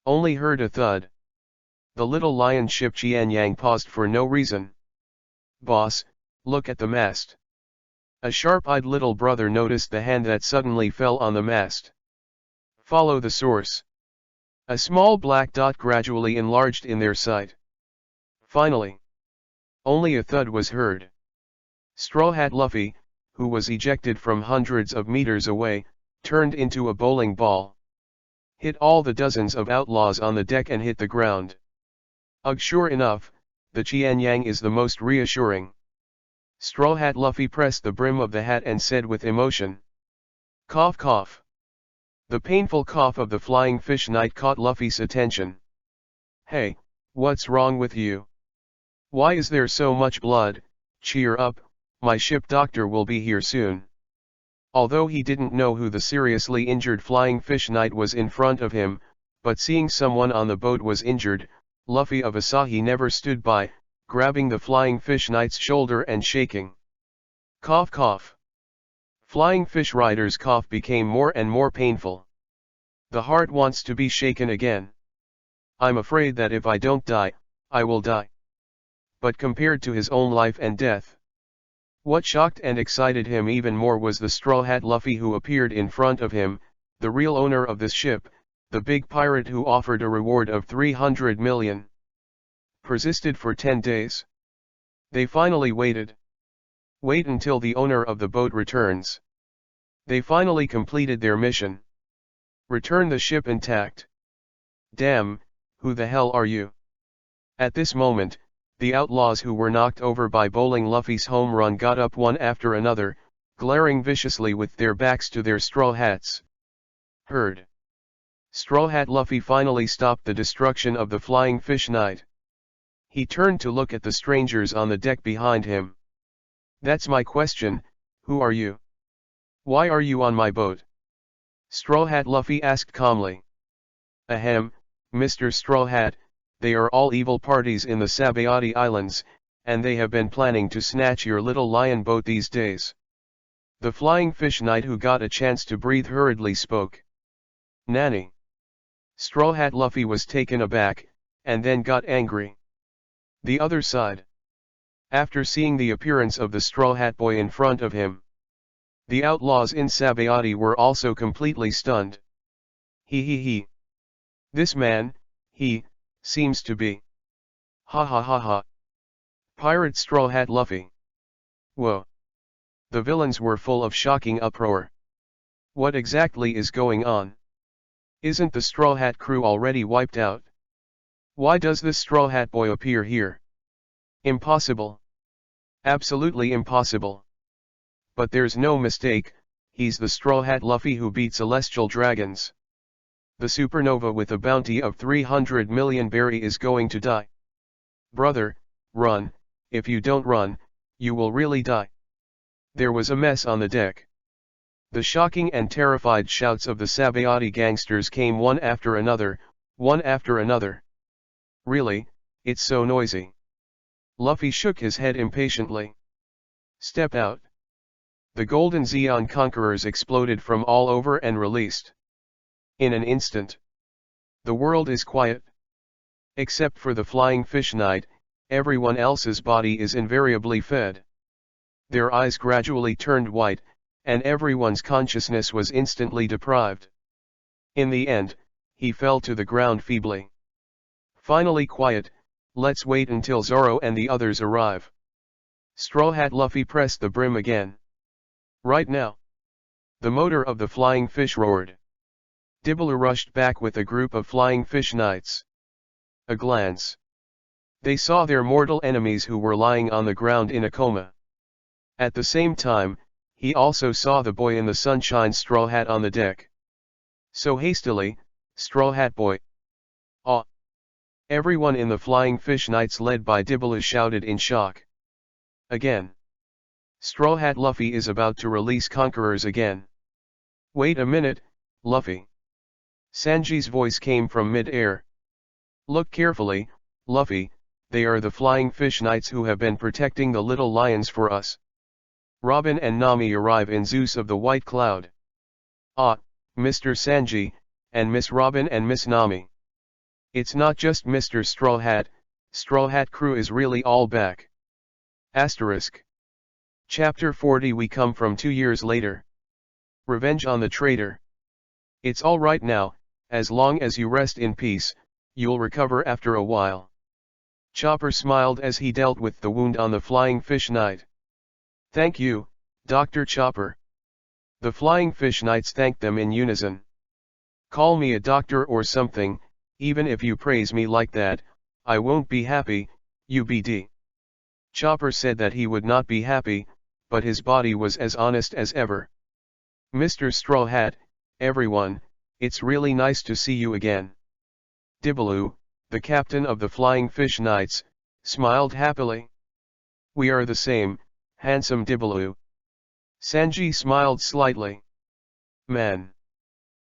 Only heard a thud. The little lion ship Qianyang paused for no reason. Boss, look at the mast. A sharp-eyed little brother noticed the hand that suddenly fell on the mast. Follow the source. A small black dot gradually enlarged in their sight. Finally. Only a thud was heard. Straw Hat Luffy, who was ejected from hundreds of meters away, turned into a bowling ball. Hit all the dozens of outlaws on the deck and hit the ground. Ugh, sure enough, the Qianyang is the most reassuring. Straw Hat Luffy pressed the brim of the hat and said with emotion. Cough cough. The painful cough of the flying fish knight caught Luffy's attention. Hey, what's wrong with you? Why is there so much blood? Cheer up, my ship doctor will be here soon. Although he didn't know who the seriously injured flying fish knight was in front of him, but seeing someone on the boat was injured, Luffy of Asahi never stood by, grabbing the flying fish knight's shoulder and shaking. Cough cough. Flying fish rider's cough became more and more painful. The heart wants to be shaken again. I'm afraid that if I don't die, I will die. But compared to his own life and death, what shocked and excited him even more was the Straw Hat Luffy who appeared in front of him, the real owner of this ship, the big pirate who offered a reward of 300 million. Persisted for 10 days. They finally waited. Wait until the owner of the boat returns. They finally completed their mission. Return the ship intact. Damn, who the hell are you? At this moment, the outlaws who were knocked over by Bowling Luffy's home run got up one after another, glaring viciously with their backs to their straw hats. Heard. Straw Hat Luffy finally stopped the destruction of the flying fish knight. He turned to look at the strangers on the deck behind him. That's my question, who are you? Why are you on my boat? Straw Hat Luffy asked calmly. Ahem, Mr. Straw Hat, they are all evil parties in the Sabayati Islands, and they have been planning to snatch your little lion boat these days. The flying fish knight who got a chance to breathe hurriedly spoke. Nanny. Straw Hat Luffy was taken aback, and then got angry. The other side. After seeing the appearance of the Straw Hat Boy in front of him, the outlaws in Sabayati were also completely stunned. He. This man, he, seems to be. Ha ha ha ha. Pirate Straw Hat Luffy. Whoa. The villains were full of shocking uproar. What exactly is going on? Isn't the Straw Hat crew already wiped out? Why does this Straw Hat Boy appear here? Impossible. Absolutely impossible. But there's no mistake, he's the Straw Hat Luffy who beat celestial dragons. The supernova with a bounty of 300 million berry is going to die. Brother, run, if you don't run, you will really die. There was a mess on the deck. The shocking and terrified shouts of the Sabayati gangsters came one after another, one after another. Really, it's so noisy. Luffy shook his head impatiently. Step out. The golden Zeon conquerors exploded from all over and released. In an instant, the world is quiet. Except for the flying fish knight, everyone else's body is invariably fed. Their eyes gradually turned white, and everyone's consciousness was instantly deprived. In the end, he fell to the ground feebly. Finally quiet, let's wait until Zoro and the others arrive. Straw Hat Luffy pressed the brim again. Right now. The motor of the flying fish roared. Dibbaloo rushed back with a group of flying fish knights. A glance. They saw their mortal enemies who were lying on the ground in a coma. At the same time, he also saw the boy in the sunshine straw hat on the deck. So hastily, Straw Hat Boy. Ah! Everyone in the flying fish knights led by Dibbaloo shouted in shock. Again. Straw Hat Luffy is about to release conquerors again. Wait a minute, Luffy. Sanji's voice came from mid-air. Look carefully, Luffy, they are the flying fish knights who have been protecting the little lions for us. Robin and Nami arrive in Zeus of the White Cloud. Ah, Mr. Sanji, and Miss Robin and Miss Nami. It's not just Mr. Straw Hat crew is really all back. Asterisk. Chapter 40 We come from 2 years later. Revenge on the traitor. It's all right now, as long as you rest in peace, you'll recover after a while. Chopper smiled as he dealt with the wound on the flying fish knight. Thank you, Dr. Chopper. The flying fish knights thanked them in unison. Call me a doctor or something, even if you praise me like that, I won't be happy, UBD. Chopper said that he would not be happy, but his body was as honest as ever. Mr. Straw Hat, everyone, it's really nice to see you again. Dibbaloo, the captain of the Flying Fish Knights, smiled happily. We are the same, handsome Dibbaloo. Sanji smiled slightly. Man.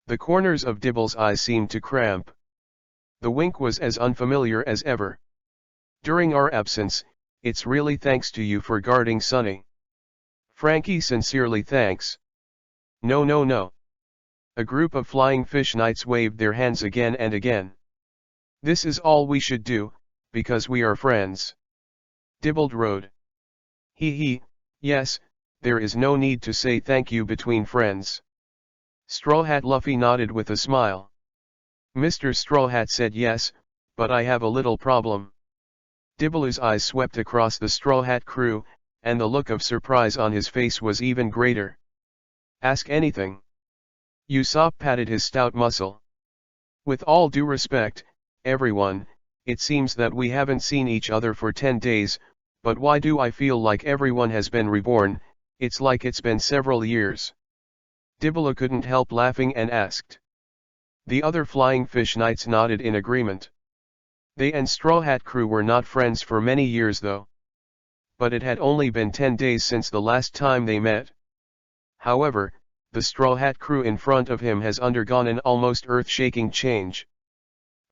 The corners of Dibble's eyes seemed to cramp. The wink was as unfamiliar as ever. During our absence, it's really thanks to you for guarding Sunny. Frankie sincerely thanks. No no no. A group of flying fish knights waved their hands again and again. This is all we should do, because we are friends. Dibbled rode. He, yes, there is no need to say thank you between friends. Straw Hat Luffy nodded with a smile. Mr. Straw Hat said yes, but I have a little problem. Dibbaloo's eyes swept across the Straw Hat crew, and the look of surprise on his face was even greater. Ask anything. Usopp patted his stout muscle. With all due respect, everyone, it seems that we haven't seen each other for 10 days, but why do I feel like everyone has been reborn? It's like it's been several years. Dibbaloo couldn't help laughing and asked. The other flying fish knights nodded in agreement. They and Straw Hat crew were not friends for many years though. But it had only been 10 days since the last time they met. However, the Straw Hat crew in front of him has undergone an almost earth-shaking change.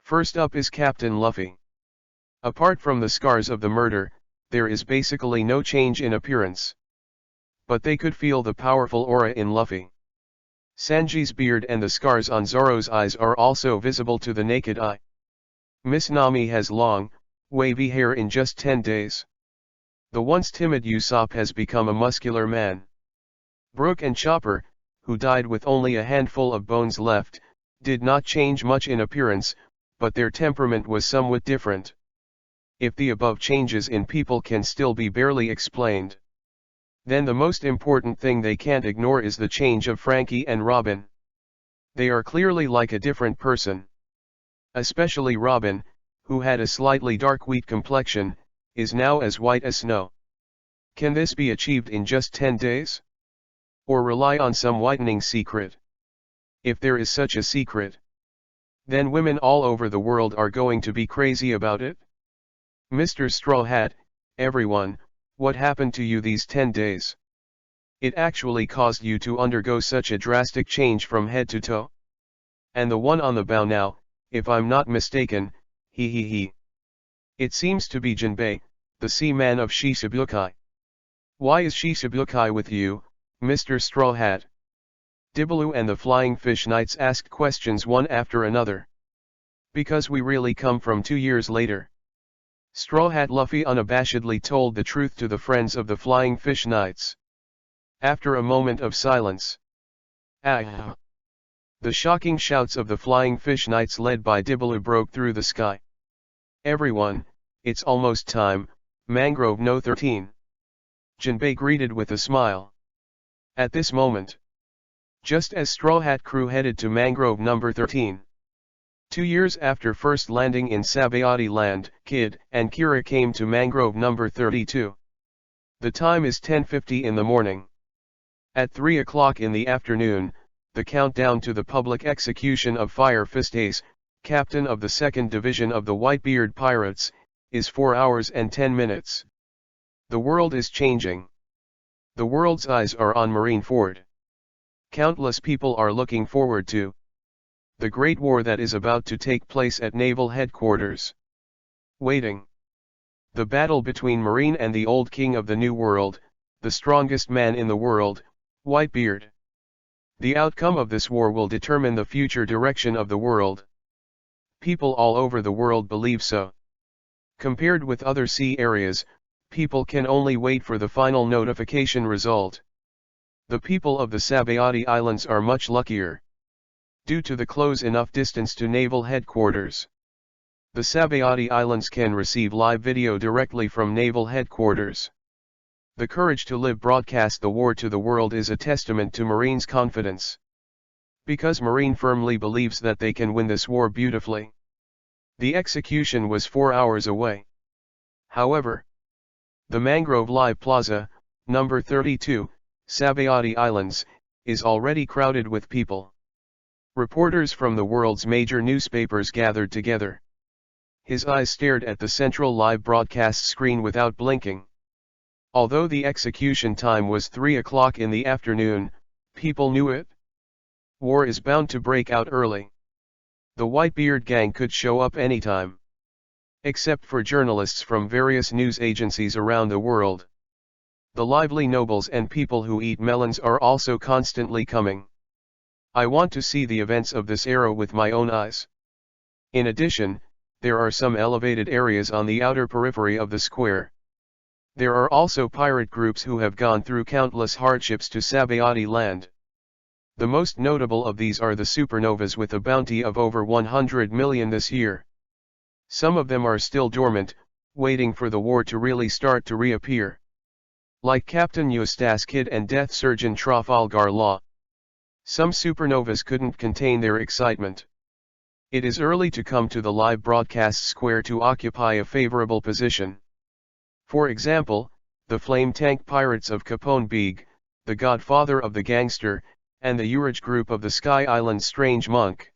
First up is Captain Luffy. Apart from the scars of the murder, there is basically no change in appearance. But they could feel the powerful aura in Luffy. Sanji's beard and the scars on Zoro's eyes are also visible to the naked eye. Miss Nami has long, wavy hair in just 10 days. The once timid Usopp has become a muscular man. Brook and Chopper, who died with only a handful of bones left, did not change much in appearance, but their temperament was somewhat different. If the above changes in people can still be barely explained, then the most important thing they can't ignore is the change of Frankie and Robin. They are clearly like a different person. Especially Robin, who had a slightly dark wheat complexion, is now as white as snow. Can this be achieved in just 10 days? Or rely on some whitening secret? If there is such a secret, then women all over the world are going to be crazy about it. Mr. Straw Hat, everyone, what happened to you these 10 days? It actually caused you to undergo such a drastic change from head to toe. And the one on the bow now, if I'm not mistaken, he. It seems to be Jinbei, the seaman of Shichibukai. Why is Shichibukai with you, Mr. Straw Hat? Dibbaloo and the Flying Fish Knights asked questions one after another. Because we really come from 2 years later. Straw Hat Luffy unabashedly told the truth to the friends of the Flying Fish Knights. After a moment of silence. Ah! The shocking shouts of the Flying Fish Knights led by Dibbaloo broke through the sky. Everyone, it's almost time, Mangrove No 13. Jinbei greeted with a smile. At this moment, just as Straw Hat crew headed to Mangrove number 13. 2 years after first landing in Sabayati Land, Kid and Kira came to Mangrove number 32. The time is 10:50 in the morning. At 3 o'clock in the afternoon, the countdown to the public execution of Fire Fist Ace, captain of the 2nd Division of the Whitebeard Pirates, is 4 hours and 10 minutes. The world is changing. The world's eyes are on Marineford. Countless people are looking forward to the great war that is about to take place at naval headquarters. Waiting. The battle between Marine and the old king of the New World, the strongest man in the world, Whitebeard. The outcome of this war will determine the future direction of the world. People all over the world believe so. Compared with other sea areas, people can only wait for the final notification result. The people of the Sabayati Islands are much luckier. Due to the close enough distance to naval headquarters, the Sabayati Islands can receive live video directly from naval headquarters. The courage to live broadcast the war to the world is a testament to Marine's confidence. Because Marine firmly believes that they can win this war beautifully. The execution was 4 hours away. However, the Mangrove Live Plaza, number 32, Sabayati Islands, is already crowded with people. Reporters from the world's major newspapers gathered together. His eyes stared at the central live broadcast screen without blinking. Although the execution time was 3 o'clock in the afternoon, people knew it. War is bound to break out early. The Whitebeard gang could show up anytime. Except for journalists from various news agencies around the world. The lively nobles and people who eat melons are also constantly coming. I want to see the events of this era with my own eyes. In addition, there are some elevated areas on the outer periphery of the square. There are also pirate groups who have gone through countless hardships to Sabayati land. The most notable of these are the supernovas with a bounty of over 100 million this year. Some of them are still dormant, waiting for the war to really start to reappear. Like Captain Eustace Kidd and Death Surgeon Trafalgar Law. Some supernovas couldn't contain their excitement. It is early to come to the live broadcast square to occupy a favorable position. For example, the flame tank pirates of Capone Beeg, the godfather of the gangster, and the Urage group of the Sky Island Strange Monk.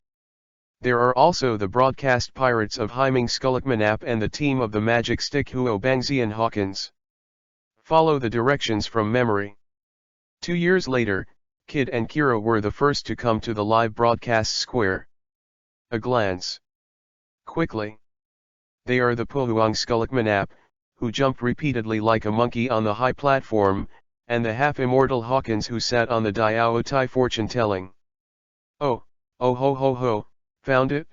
There are also the broadcast pirates of Hyming Skullockmanap and the team of the Magic Stick Huo Bangzi and Hawkins. Follow the directions from memory. 2 years later, Kid and Kira were the first to come to the live broadcast square. A glance. Quickly. They are the Pohuang Skullockmanap, who jumped repeatedly like a monkey on the high platform, and the half-immortal Hawkins who sat on the Diao Tai fortune-telling. Oh ho ho ho, found it?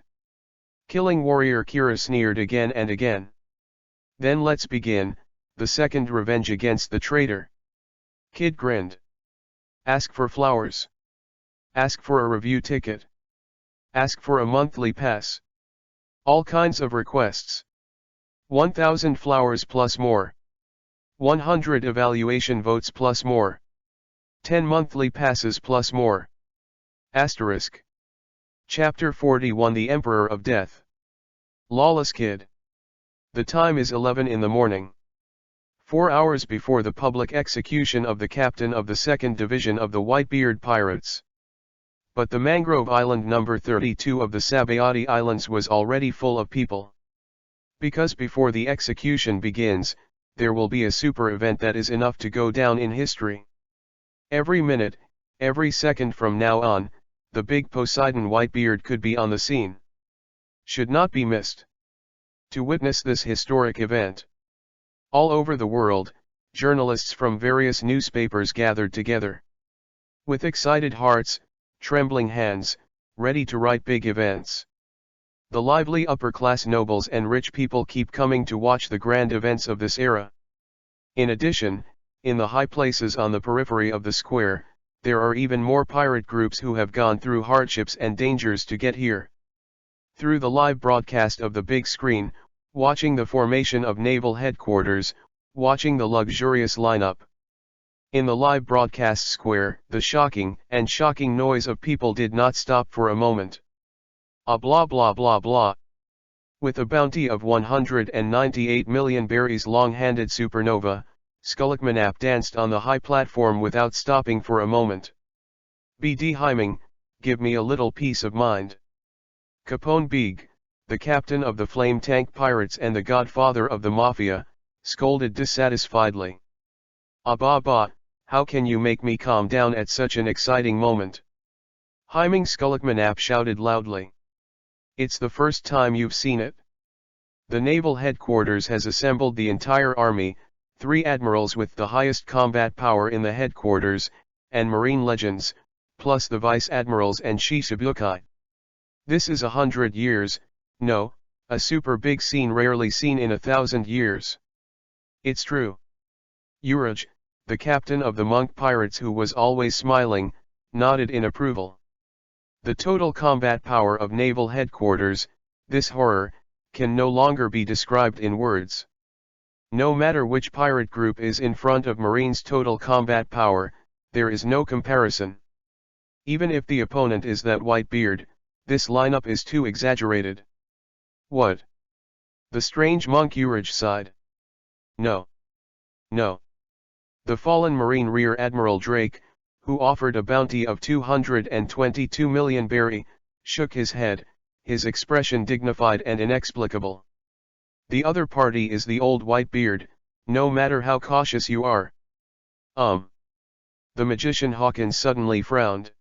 Killing warrior Kira sneered again and again. Then let's begin, the second revenge against the traitor. Kid grinned. Ask for flowers. Ask for a review ticket. Ask for a monthly pass. All kinds of requests. 1,000 flowers plus more. 100 evaluation votes plus more. 10 monthly passes plus more. Asterisk. Chapter 41 The Emperor of Death. Lawless Kid. The time is 11 in the morning. 4 hours before the public execution of the captain of the 2nd Division of the Whitebeard Pirates. But the Mangrove Island number 32 of the Sabayati Islands was already full of people. Because before the execution begins, there will be a super event that is enough to go down in history. Every minute, every second from now on, the big Poseidon Whitebeard could be on the scene. Should not be missed. To witness this historic event. All over the world, journalists from various newspapers gathered together. With excited hearts, trembling hands, ready to write big events. The lively upper-class nobles and rich people keep coming to watch the grand events of this era. In addition, in the high places on the periphery of the square, there are even more pirate groups who have gone through hardships and dangers to get here. Through the live broadcast of the big screen, watching the formation of naval headquarters, watching the luxurious lineup. In the live broadcast square, the shocking noise of people did not stop for a moment. Blah blah blah blah. With a bounty of 198 million berries long-handed supernova, Skullockmanap danced on the high platform without stopping for a moment. BD Hyming, give me a little peace of mind. Capone Beeg, the captain of the flame tank pirates and the godfather of the mafia, scolded dissatisfiedly. Bah bah, How can you make me calm down at such an exciting moment? Hyming Skullkmanap shouted loudly. It's the first time you've seen it? The naval headquarters has assembled the entire army, 3 admirals with the highest combat power in the headquarters, and marine legends, plus the vice admirals and Shishibukai. This is 100 years, no, a super big scene rarely seen in 1,000 years. It's true. Uraj, the captain of the monk pirates who was always smiling, nodded in approval. The total combat power of naval headquarters, this horror, can no longer be described in words. No matter which pirate group is in front of Marine's total combat power, there is no comparison. Even if the opponent is that Whitebeard, this lineup is too exaggerated. What? The strange monk Uraj sighed. No. No. The fallen Marine Rear Admiral Drake, who offered a bounty of 222 million berry, shook his head, his expression dignified and inexplicable. The other party is the old Whitebeard, no matter how cautious you are. The magician Hawkins suddenly frowned.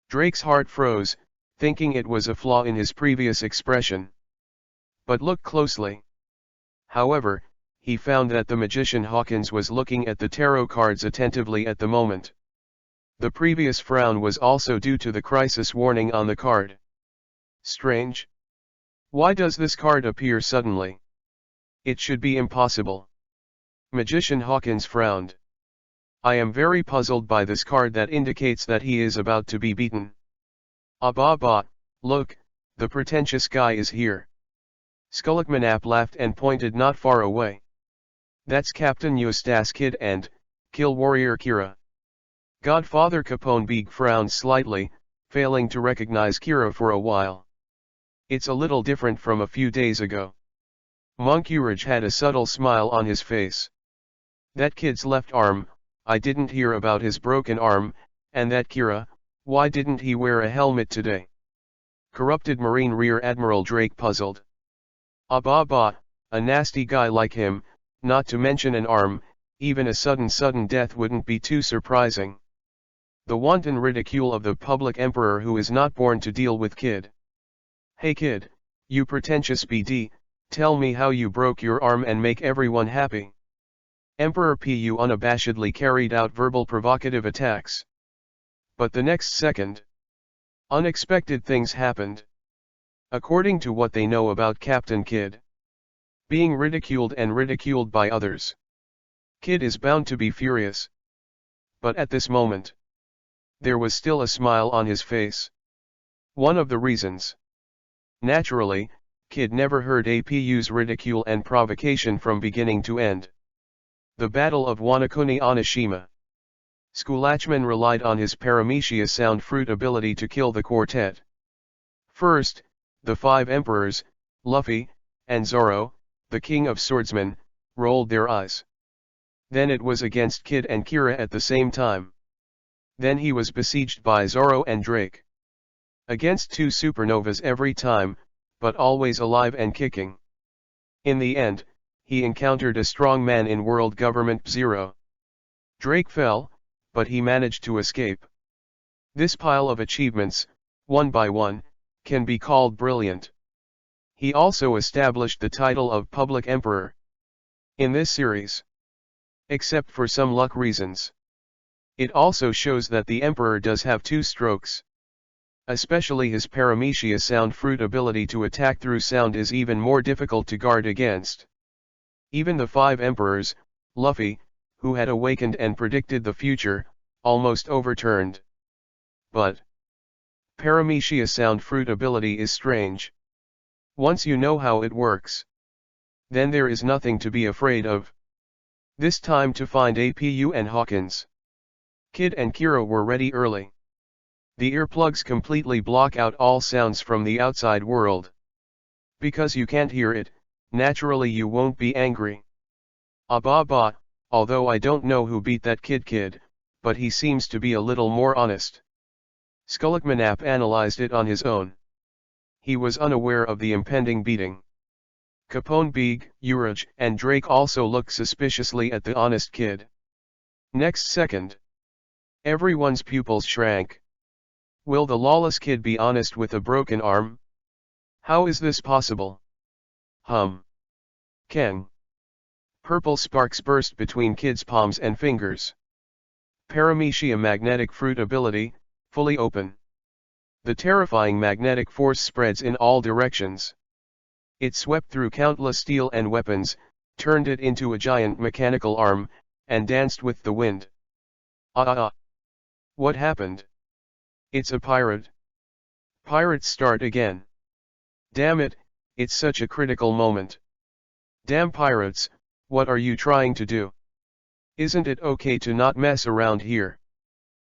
Drake's heart froze, thinking it was a flaw in his previous expression. But look closely. However, he found that the magician Hawkins was looking at the tarot cards attentively at the moment. The previous frown was also due to the crisis warning on the card. Strange. Why does this card appear suddenly? It should be impossible. Magician Hawkins frowned. I am very puzzled by this card that indicates that he is about to be beaten. Look, the pretentious guy is here. Skullkmanap laughed and pointed not far away. That's Captain Eustace Kidd and, Kill Warrior Kira. Godfather Capone Beeg frowned slightly, failing to recognize Kira for a while. It's a little different from a few days ago. Monk Uraj had a subtle smile on his face. That kid's left arm, I didn't hear about his broken arm, and that Kira, why didn't he wear a helmet today? Corrupted Marine Rear Admiral Drake puzzled. A nasty guy like him, not to mention an arm, even a sudden death wouldn't be too surprising. The wanton ridicule of the public emperor who is not born to deal with Kid. Hey kid, you pretentious BD, tell me how you broke your arm and make everyone happy. Emperor Pu unabashedly carried out verbal provocative attacks. But the next second, unexpected things happened. According to what they know about Captain Kidd, being ridiculed and ridiculed by others, Kidd is bound to be furious. But at this moment, there was still a smile on his face. One of the reasons. Naturally, Kidd never heard APU's ridicule and provocation from beginning to end. The Battle of Wanakuni Onishima. Skulachman relied on his Paramecia sound fruit ability to kill the quartet. First, the 5 emperors, Luffy, and Zoro, the king of swordsmen, rolled their eyes. Then it was against Kidd and Kira at the same time. Then he was besieged by Zoro and Drake. Against 2 supernovas every time, but always alive and kicking. In the end, he encountered a strong man in World Government Zero. Drake fell, but he managed to escape. This pile of achievements, one by one, can be called brilliant. He also established the title of Public Emperor in this series. Except for some luck reasons. It also shows that the Emperor does have 2 strokes. Especially his Paramecia sound fruit ability to attack through sound is even more difficult to guard against. Even the 5 emperors, Luffy, who had awakened and predicted the future, almost overturned. But Paramecia sound fruit ability is strange. Once you know how it works, then there is nothing to be afraid of. This time to find APU and Hawkins. Kidd and Kira were ready early. The earplugs completely block out all sounds from the outside world. Because you can't hear it, naturally you won't be angry. Although I don't know who beat that kid, but he seems to be a little more honest. Skullkmanap analyzed it on his own. He was unaware of the impending beating. Capone Beeg, Uraj, and Drake also looked suspiciously at the honest kid. Next second, everyone's pupils shrank. Will the lawless kid be honest with a broken arm? How is this possible? Ken. Purple sparks burst between kid's palms and fingers. Paramecia magnetic fruit ability, fully open. The terrifying magnetic force spreads in all directions. It swept through countless steel and weapons, turned it into a giant mechanical arm, and danced with the wind. What happened? It's a pirate. Pirates start again. Damn it, it's such a critical moment. Damn pirates, what are you trying to do? Isn't it okay to not mess around here?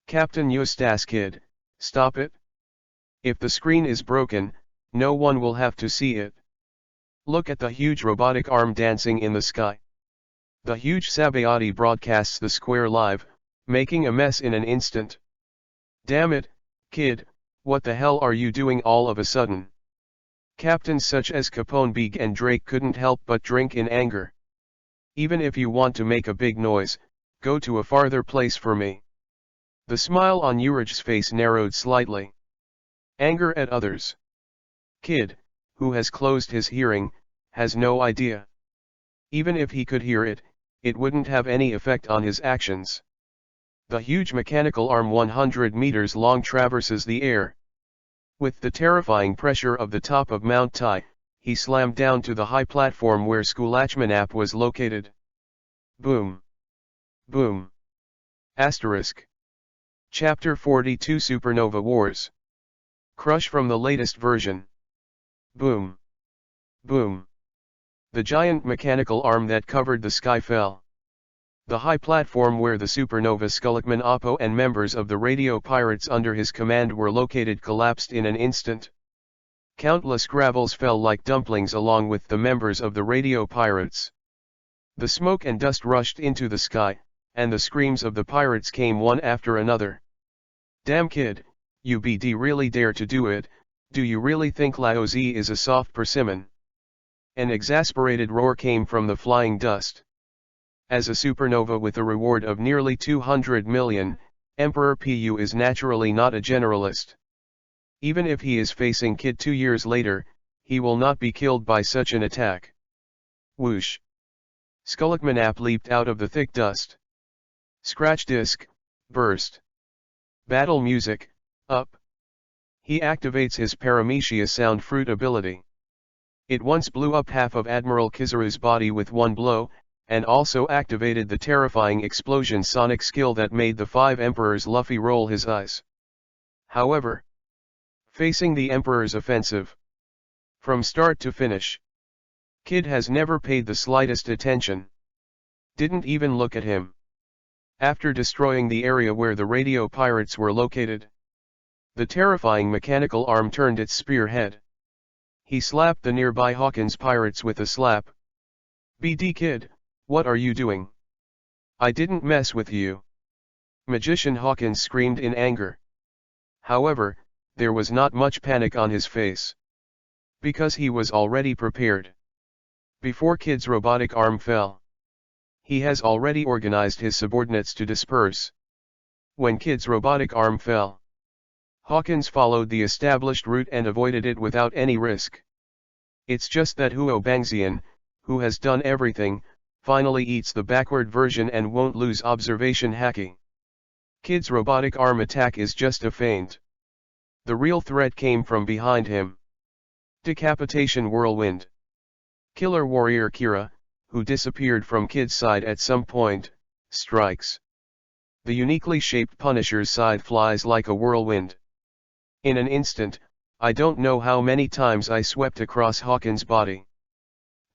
Captain Eustace kid, stop it. If the screen is broken, no one will have to see it. Look at the huge robotic arm dancing in the sky. The huge Sabayati broadcasts the square live, making a mess in an instant. Damn it, kid, what the hell are you doing all of a sudden? Captains such as Capone Beeg and Drake couldn't help but drink in anger. Even if you want to make a big noise, go to a farther place for me. The smile on Uraj's face narrowed slightly. Anger at others. Kid, who has closed his hearing, has no idea. Even if he could hear it, it wouldn't have any effect on his actions. The huge mechanical arm 100 meters long traverses the air. With the terrifying pressure of the top of Mount Tai, he slammed down to the high platform where Skulachmanap was located. Boom. Boom. Asterisk. Chapter 42 Supernova Wars. Crush from the latest version. Boom. Boom. The giant mechanical arm that covered the sky fell. The high platform where the supernova Skulachman Oppo and members of the radio pirates under his command were located collapsed in an instant. Countless gravels fell like dumplings along with the members of the radio pirates. The smoke and dust rushed into the sky, and the screams of the pirates came one after another. Damn kid, you BD really dare to do it, do you really think Lao Z is a soft persimmon? An exasperated roar came from the flying dust. As a supernova with a reward of nearly 200 million, Emperor Pu is naturally not a generalist. Even if he is facing Kid 2 years later, he will not be killed by such an attack. Whoosh! Skulachmanap leaped out of the thick dust. Scratch disc, burst. Battle music, up. He activates his Paramecia sound fruit ability. It once blew up half of Admiral Kizaru's body with one blow, and also activated the terrifying explosion sonic skill that made the 5 Emperors Luffy roll his eyes. However, facing the Emperor's offensive, from start to finish, Kid has never paid the slightest attention. Didn't even look at him. After destroying the area where the radio pirates were located, the terrifying mechanical arm turned its spearhead. He slapped the nearby Hawkins pirates with a slap. BD Kid, what are you doing? I didn't mess with you. Magician Hawkins screamed in anger. However, there was not much panic on his face. Because he was already prepared. Before Kid's robotic arm fell, he has already organized his subordinates to disperse. When Kid's robotic arm fell, Hawkins followed the established route and avoided it without any risk. It's just that Huo Bangxian, who has done everything, finally eats the backward version and won't lose observation haki. Kid's robotic arm attack is just a feint. The real threat came from behind him. Decapitation Whirlwind. Killer Warrior Kira, who disappeared from Kid's side at some point, strikes. The uniquely shaped Punisher's side flies like a whirlwind. In an instant, I don't know how many times I swept across Hawkins' body.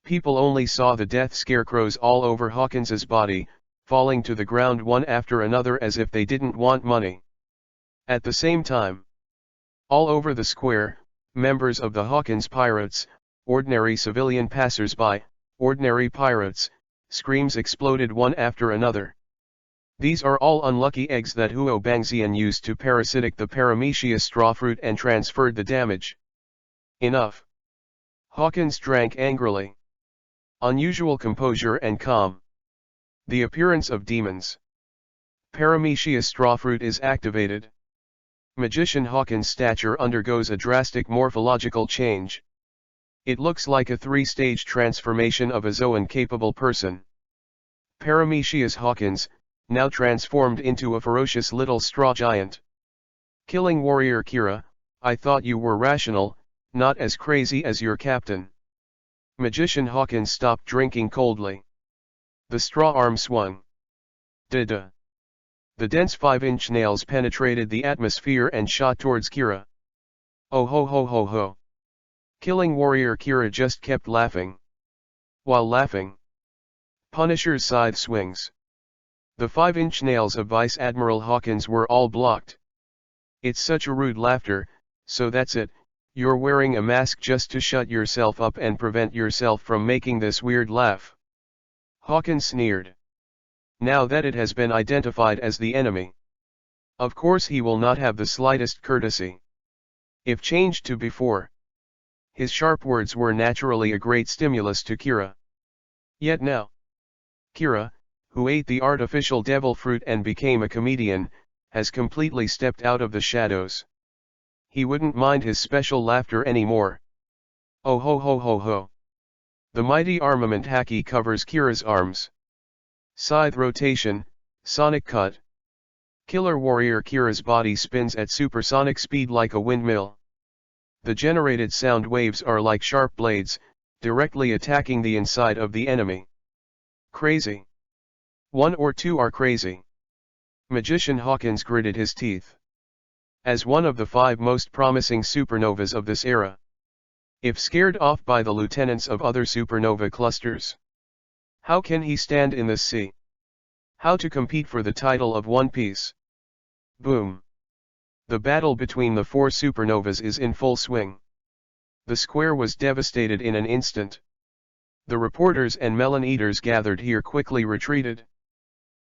People only saw the death scarecrows all over Hawkins's body, falling to the ground one after another as if they didn't want money. At the same time, all over the square, members of the Hawkins pirates, ordinary civilian passers-by, ordinary pirates, screams exploded one after another. These are all unlucky eggs that Huo Bangxian used to parasitic the Paramecia straw fruit and transferred the damage. Enough. Hawkins drank angrily. Unusual composure and calm. The appearance of demons. Paramecia strawfruit is activated. Magician Hawkins' stature undergoes a drastic morphological change. It looks like a three-stage transformation of a Zoan-capable person. Paramecia's Hawkins, now transformed into a ferocious little straw giant. Killing warrior Kira, I thought you were rational, not as crazy as your captain. Magician Hawkins stopped drinking coldly. The straw arm swung. Da-da. The dense 5-inch nails penetrated the atmosphere and shot towards Kira. Oh ho ho ho ho. Killing warrior Kira just kept laughing. While laughing, Punisher's scythe swings. The 5-inch nails of Vice Admiral Hawkins were all blocked. It's such a rude laughter, so that's it, you're wearing a mask just to shut yourself up and prevent yourself from making this weird laugh. Hawkins sneered. Now that it has been identified as the enemy, of course he will not have the slightest courtesy. If changed to before, his sharp words were naturally a great stimulus to Kira. Yet now, Kira, who ate the artificial devil fruit and became a comedian, has completely stepped out of the shadows. He wouldn't mind his special laughter anymore. Oh ho ho ho ho. The mighty armament haki covers Kira's arms. Scythe rotation, sonic cut. Killer warrior Kira's body spins at supersonic speed like a windmill. The generated sound waves are like sharp blades, directly attacking the inside of the enemy. Crazy. One or two are crazy. Magician Hawkins gritted his teeth. As one of the 5 most promising supernovas of this era, if scared off by the lieutenants of other supernova clusters, how can he stand in the sea? How to compete for the title of One Piece? Boom. The battle between the 4 supernovas is in full swing. The square was devastated in an instant. The reporters and melon eaters gathered here quickly retreated.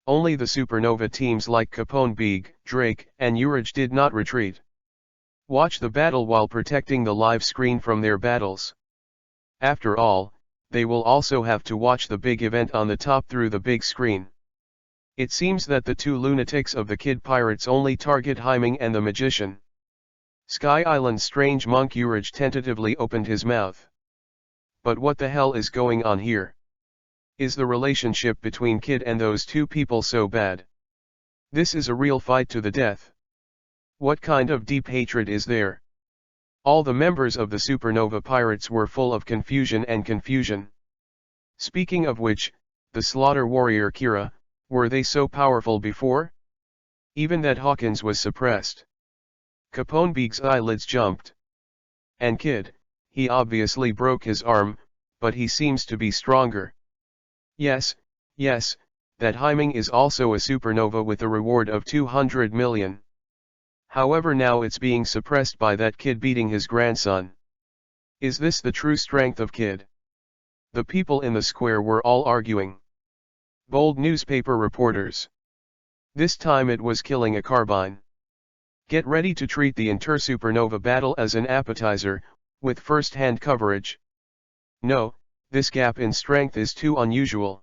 Only the supernova teams like Capone Big, Drake, and Urge did not retreat. Watch the battle while protecting the live screen from their battles. After all, they will also have to watch the big event on the top through the big screen. It seems that the 2 lunatics of the Kid Pirates only target Hyming and the Magician. Sky Island's strange monk Urge tentatively opened his mouth. But what the hell is going on here? Is the relationship between Kid and those 2 people so bad? This is a real fight to the death. What kind of deep hatred is there? All the members of the Supernova Pirates were full of confusion and confusion. Speaking of which, the Slaughter Warrior Kira, were they so powerful before? Even that Hawkins was suppressed. Capone Big's eyelids jumped. And Kid, he obviously broke his arm, but he seems to be stronger. Yes, that Hyming is also a supernova with a reward of 200 million. However, now it's being suppressed by that Kid beating his grandson. Is this the true strength of Kid? The people in the square were all arguing. Bold newspaper reporters. This time it was killing a carbine. Get ready to treat the inter-supernova battle as an appetizer, with first-hand coverage. No, this gap in strength is too unusual.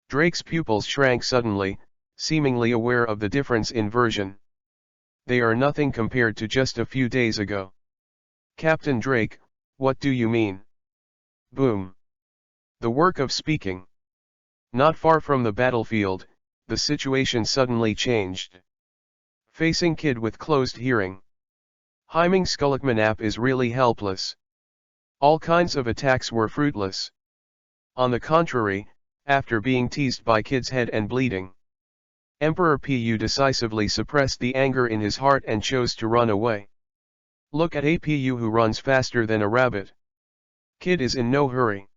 Drake's pupils shrank suddenly, seemingly aware of the difference in version. They are nothing compared to just a few days ago. Captain Drake, what do you mean? Boom. The work of speaking. Not far from the battlefield, the situation suddenly changed. Facing Kid with closed hearing, Hyming Skullkmanap is really helpless. All kinds of attacks were fruitless. On the contrary, after being teased by Kid's head and bleeding, Emperor Pu decisively suppressed the anger in his heart and chose to run away. Look at Pu who runs faster than a rabbit. Kid is in no hurry.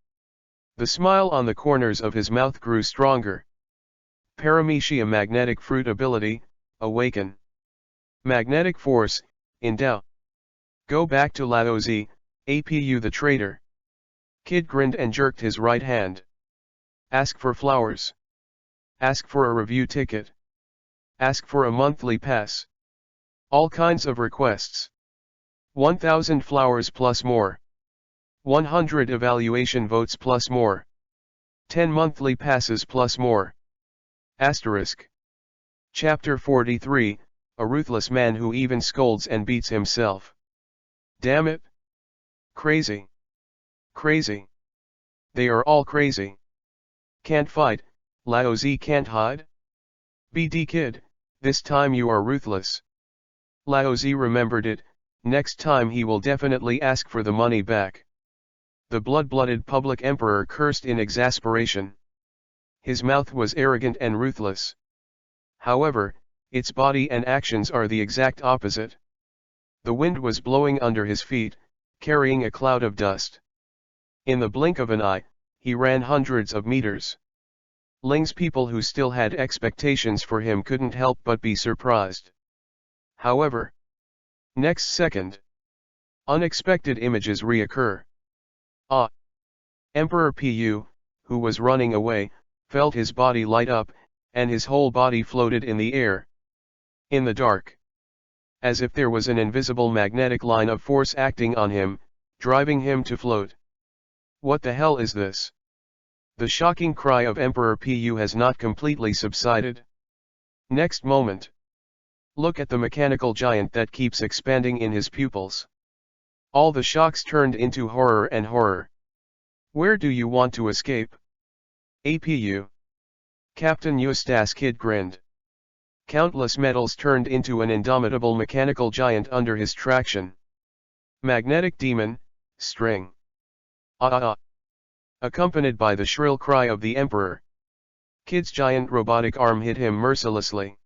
The smile on the corners of his mouth grew stronger. Paramecia magnetic fruit ability, awaken. Magnetic force, endow. Go back to Laozi, Apu the traitor. Kid grinned and jerked his right hand. Ask for flowers. Ask for a review ticket. Ask for a monthly pass. All kinds of requests. 1,000 flowers plus more. 100 evaluation votes plus more. 10 monthly passes plus more. Asterisk. Chapter 43, A Ruthless Man Who Even Scolds and Beats Himself. Damn it! Crazy! Crazy! They are all crazy. Can't fight, Laozi can't hide? BD kid, this time you are ruthless. Laozi remembered it, next time he will definitely ask for the money back. The blood-blooded public emperor cursed in exasperation. His mouth was arrogant and ruthless. However, its body and actions are the exact opposite. The wind was blowing under his feet, carrying a cloud of dust. In the blink of an eye, he ran hundreds of meters. Ling's people who still had expectations for him couldn't help but be surprised. However, next second, unexpected images reoccur. Emperor Pu, who was running away, felt his body light up, and his whole body floated in the air. In the dark. As if there was an invisible magnetic line of force acting on him, driving him to float. What the hell is this? The shocking cry of Emperor Pu has not completely subsided. Next moment. Look at the mechanical giant that keeps expanding in his pupils. All the shocks turned into horror and horror. Where do you want to escape? APU. Captain Eustace Kid grinned. Countless metals turned into an indomitable mechanical giant under his traction. Magnetic demon, string. Accompanied by the shrill cry of the Emperor. Kid's giant robotic arm hit him mercilessly.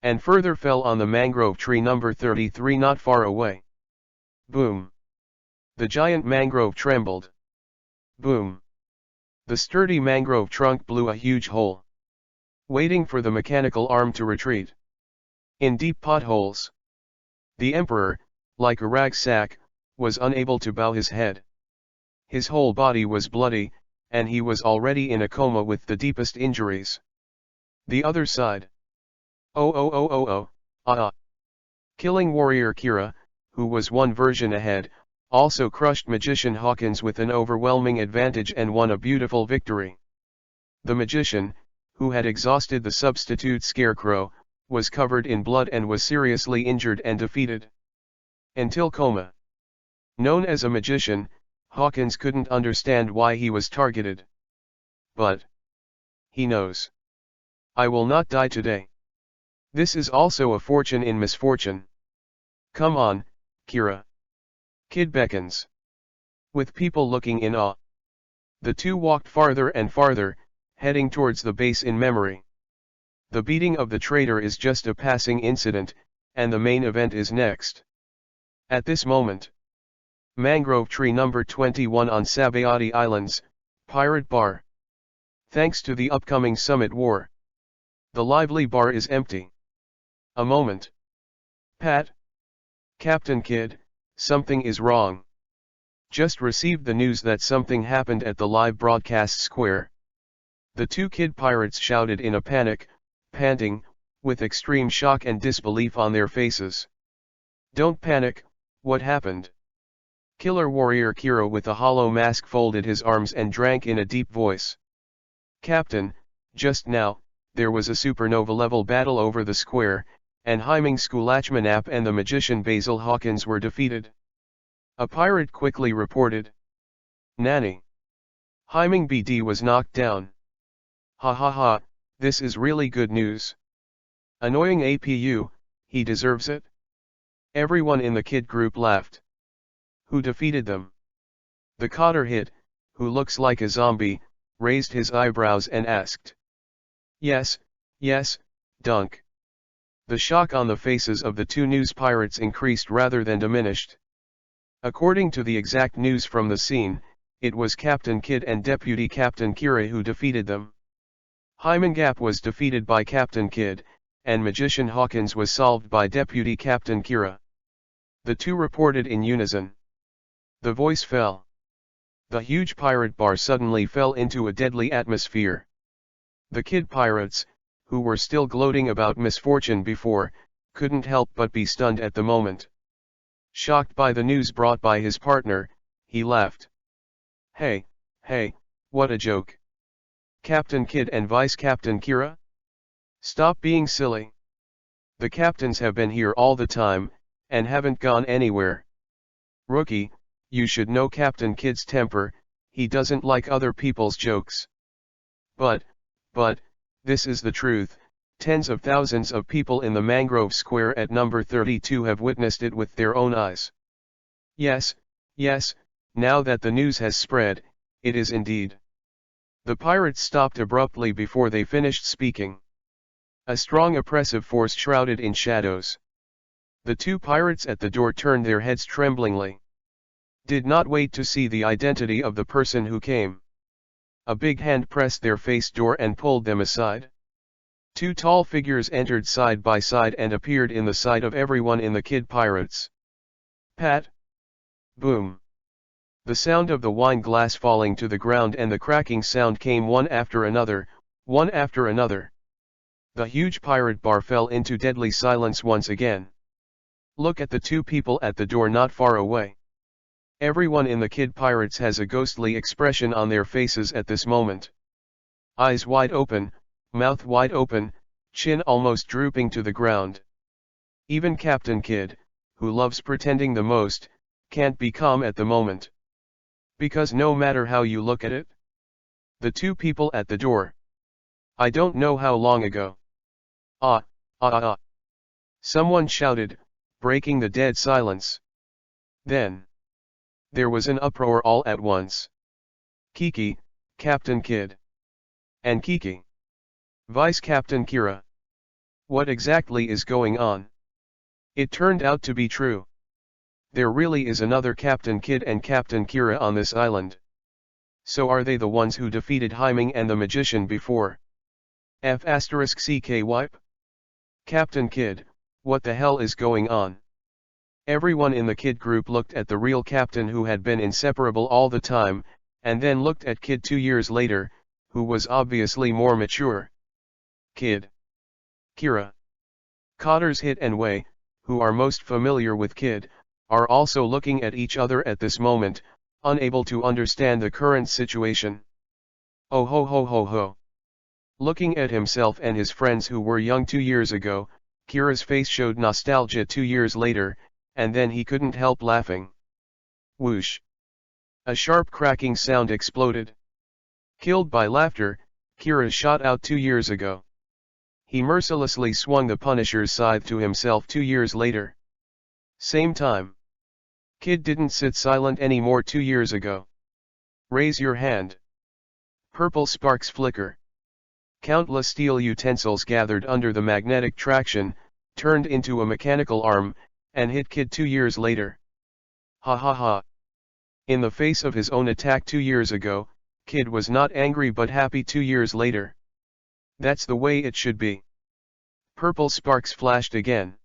And further fell on the mangrove tree number 33 not far away. Boom. The giant mangrove trembled. Boom. The sturdy mangrove trunk blew a huge hole. Waiting for the mechanical arm to retreat. In deep potholes. The Emperor, like a rag sack, was unable to bow his head. His whole body was bloody, and he was already in a coma with the deepest injuries. The other side. Killing warrior Kira, who was one version ahead, also crushed magician Hawkins with an overwhelming advantage and won a beautiful victory. The magician, who had exhausted the substitute scarecrow, was covered in blood and was seriously injured and defeated. Until coma. Known as a magician, Hawkins couldn't understand why he was targeted. But he knows. I will not die today. This is also a fortune in misfortune. Come on, Kira. Kid beckons. With people looking in awe. The two walked farther and farther, heading towards the base in memory. The beating of the traitor is just a passing incident, and the main event is next. At this moment. Mangrove tree number 21 on Sabayati Islands, Pirate Bar. Thanks to the upcoming summit war. The lively bar is empty. A moment. Pat. Captain Kid, something is wrong. Just received the news that something happened at the live broadcast square. The two kid pirates shouted in a panic, panting, with extreme shock and disbelief on their faces. Don't panic, what happened? Killer warrior Kira with a hollow mask folded his arms and drank in a deep voice. Captain, just now, there was a supernova-level battle over the square, and Hyming Skulachmanap and the magician Basil Hawkins were defeated. A pirate quickly reported. Nanny. Hyming BD was knocked down. Ha ha ha, this is really good news. Annoying APU, he deserves it. Everyone in the kid group laughed. Who defeated them? The cotter hit, who looks like a zombie, raised his eyebrows and asked. Yes, Dunk. The shock on the faces of the two news pirates increased rather than diminished. According to the exact news from the scene, it was Captain Kidd and Deputy Captain Kira who defeated them. Hymengap was defeated by Captain Kidd, and Magician Hawkins was solved by Deputy Captain Kira. The two reported in unison. The voice fell. The huge pirate bar suddenly fell into a deadly atmosphere. The kid pirates, who were still gloating about misfortune before, couldn't help but be stunned at the moment. Shocked by the news brought by his partner, he laughed. Hey, what a joke. Captain Kidd and Vice Captain Kira? Stop being silly. The captains have been here all the time, and haven't gone anywhere. Rookie, you should know Captain Kidd's temper, he doesn't like other people's jokes. But, this is the truth, tens of thousands of people in the mangrove square at number 32 have witnessed it with their own eyes. Yes, now that the news has spread, it is indeed. The pirates stopped abruptly before they finished speaking. A strong oppressive force shrouded in shadows. The two pirates at the door turned their heads tremblingly. Did not wait to see the identity of the person who came. A big hand pressed their face door and pulled them aside. Two tall figures entered side by side and appeared in the sight of everyone in the Kidd Pirates. Pat! Boom! The sound of the wine glass falling to the ground and the cracking sound came one after another, one after another. The huge pirate bar fell into deadly silence once again. Look at the two people at the door not far away. Everyone in the Kidd Pirates has a ghostly expression on their faces at this moment. Eyes wide open, mouth wide open, chin almost drooping to the ground. Even Captain Kidd, who loves pretending the most, can't be calm at the moment. Because no matter how you look at it. The two people at the door. I don't know how long ago. Someone shouted, breaking the dead silence. Then there was an uproar all at once. Kiki, Captain Kidd. And Kiki. Vice Captain Kira. What exactly is going on? It turned out to be true. There really is another Captain Kidd and Captain Kira on this island. So are they the ones who defeated Hyming and the magician before? F***ck wipe? Captain Kidd, what the hell is going on? Everyone in the Kidd group looked at the real captain who had been inseparable all the time, and then looked at Kidd 2 years later, who was obviously more mature. Kidd. Kira. Cotters Hit and Wei, who are most familiar with Kidd, are also looking at each other at this moment, unable to understand the current situation. Oh ho ho ho ho. Looking at himself and his friends who were young 2 years ago, Kira's face showed nostalgia 2 years later, and then he couldn't help laughing. Whoosh. A sharp cracking sound exploded. Killed by laughter, Kira shot out 2 years ago. He mercilessly swung the Punisher's scythe to himself 2 years later. Same time. Kidd didn't sit silent anymore 2 years ago. Raise your hand. Purple sparks flicker. Countless steel utensils gathered under the magnetic traction, turned into a mechanical arm, and hit Kidd 2 years later. Ha ha ha. In the face of his own attack 2 years ago, Kidd was not angry but happy 2 years later. That's the way it should be. Purple sparks flashed again.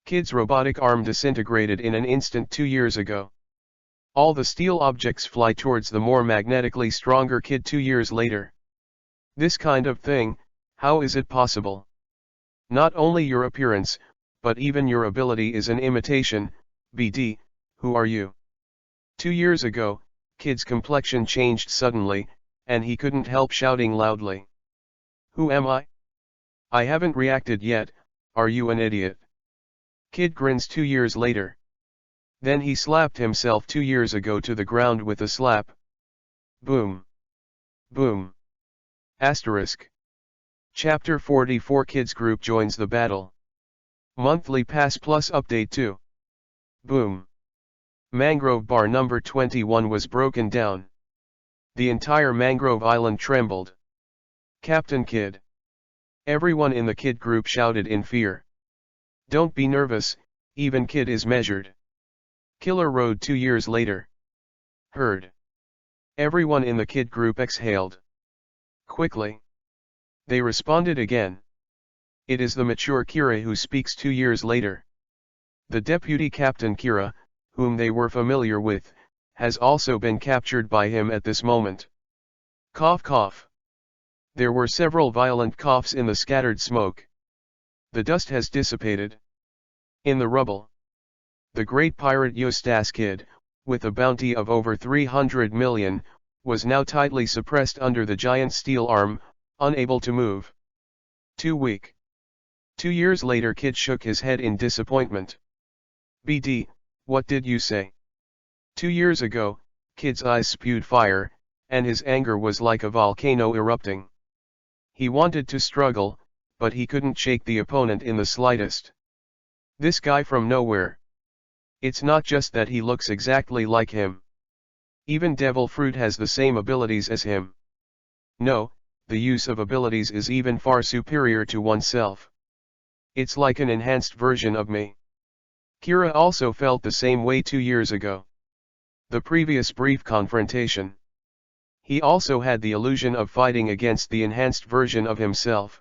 Kidd's robotic arm disintegrated in an instant 2 years ago. All the steel objects fly towards the more magnetically stronger Kidd 2 years later. This kind of thing, how is it possible? Not only your appearance, but even your ability is an imitation. BD, who are you? 2 years ago, Kidd's complexion changed suddenly, and he couldn't help shouting loudly. Who am I? I haven't reacted yet, are you an idiot? Kidd grins 2 years later. Then he slapped himself 2 years ago to the ground with a slap. Boom. Boom. Asterisk. Chapter 44 Kids Group joins the battle. Monthly Pass Plus Update 2. Boom. Mangrove Bar number 21 was broken down. The entire Mangrove Island trembled. Captain Kidd. Everyone in the Kidd group shouted in fear. Don't be nervous, even Kidd is measured. Killer Road 2 years later. Heard. Everyone in the Kidd group exhaled. Quickly. They responded again. It is the mature Kira who speaks 2 years later. The deputy captain Kira, whom they were familiar with, has also been captured by him at this moment. Cough cough. There were several violent coughs in the scattered smoke. The dust has dissipated. In the rubble. The great pirate Eustace Kidd, with a bounty of over 300 million, was now tightly suppressed under the giant steel arm, unable to move. Too weak. 2 years later, Kid shook his head in disappointment. BD, what did you say? 2 years ago, Kid's eyes spewed fire, and his anger was like a volcano erupting. He wanted to struggle, but he couldn't shake the opponent in the slightest. This guy from nowhere. It's not just that he looks exactly like him. Even Devil Fruit has the same abilities as him. No, the use of abilities is even far superior to oneself. It's like an enhanced version of me. Kira also felt the same way 2 years ago. The previous brief confrontation. He also had the illusion of fighting against the enhanced version of himself.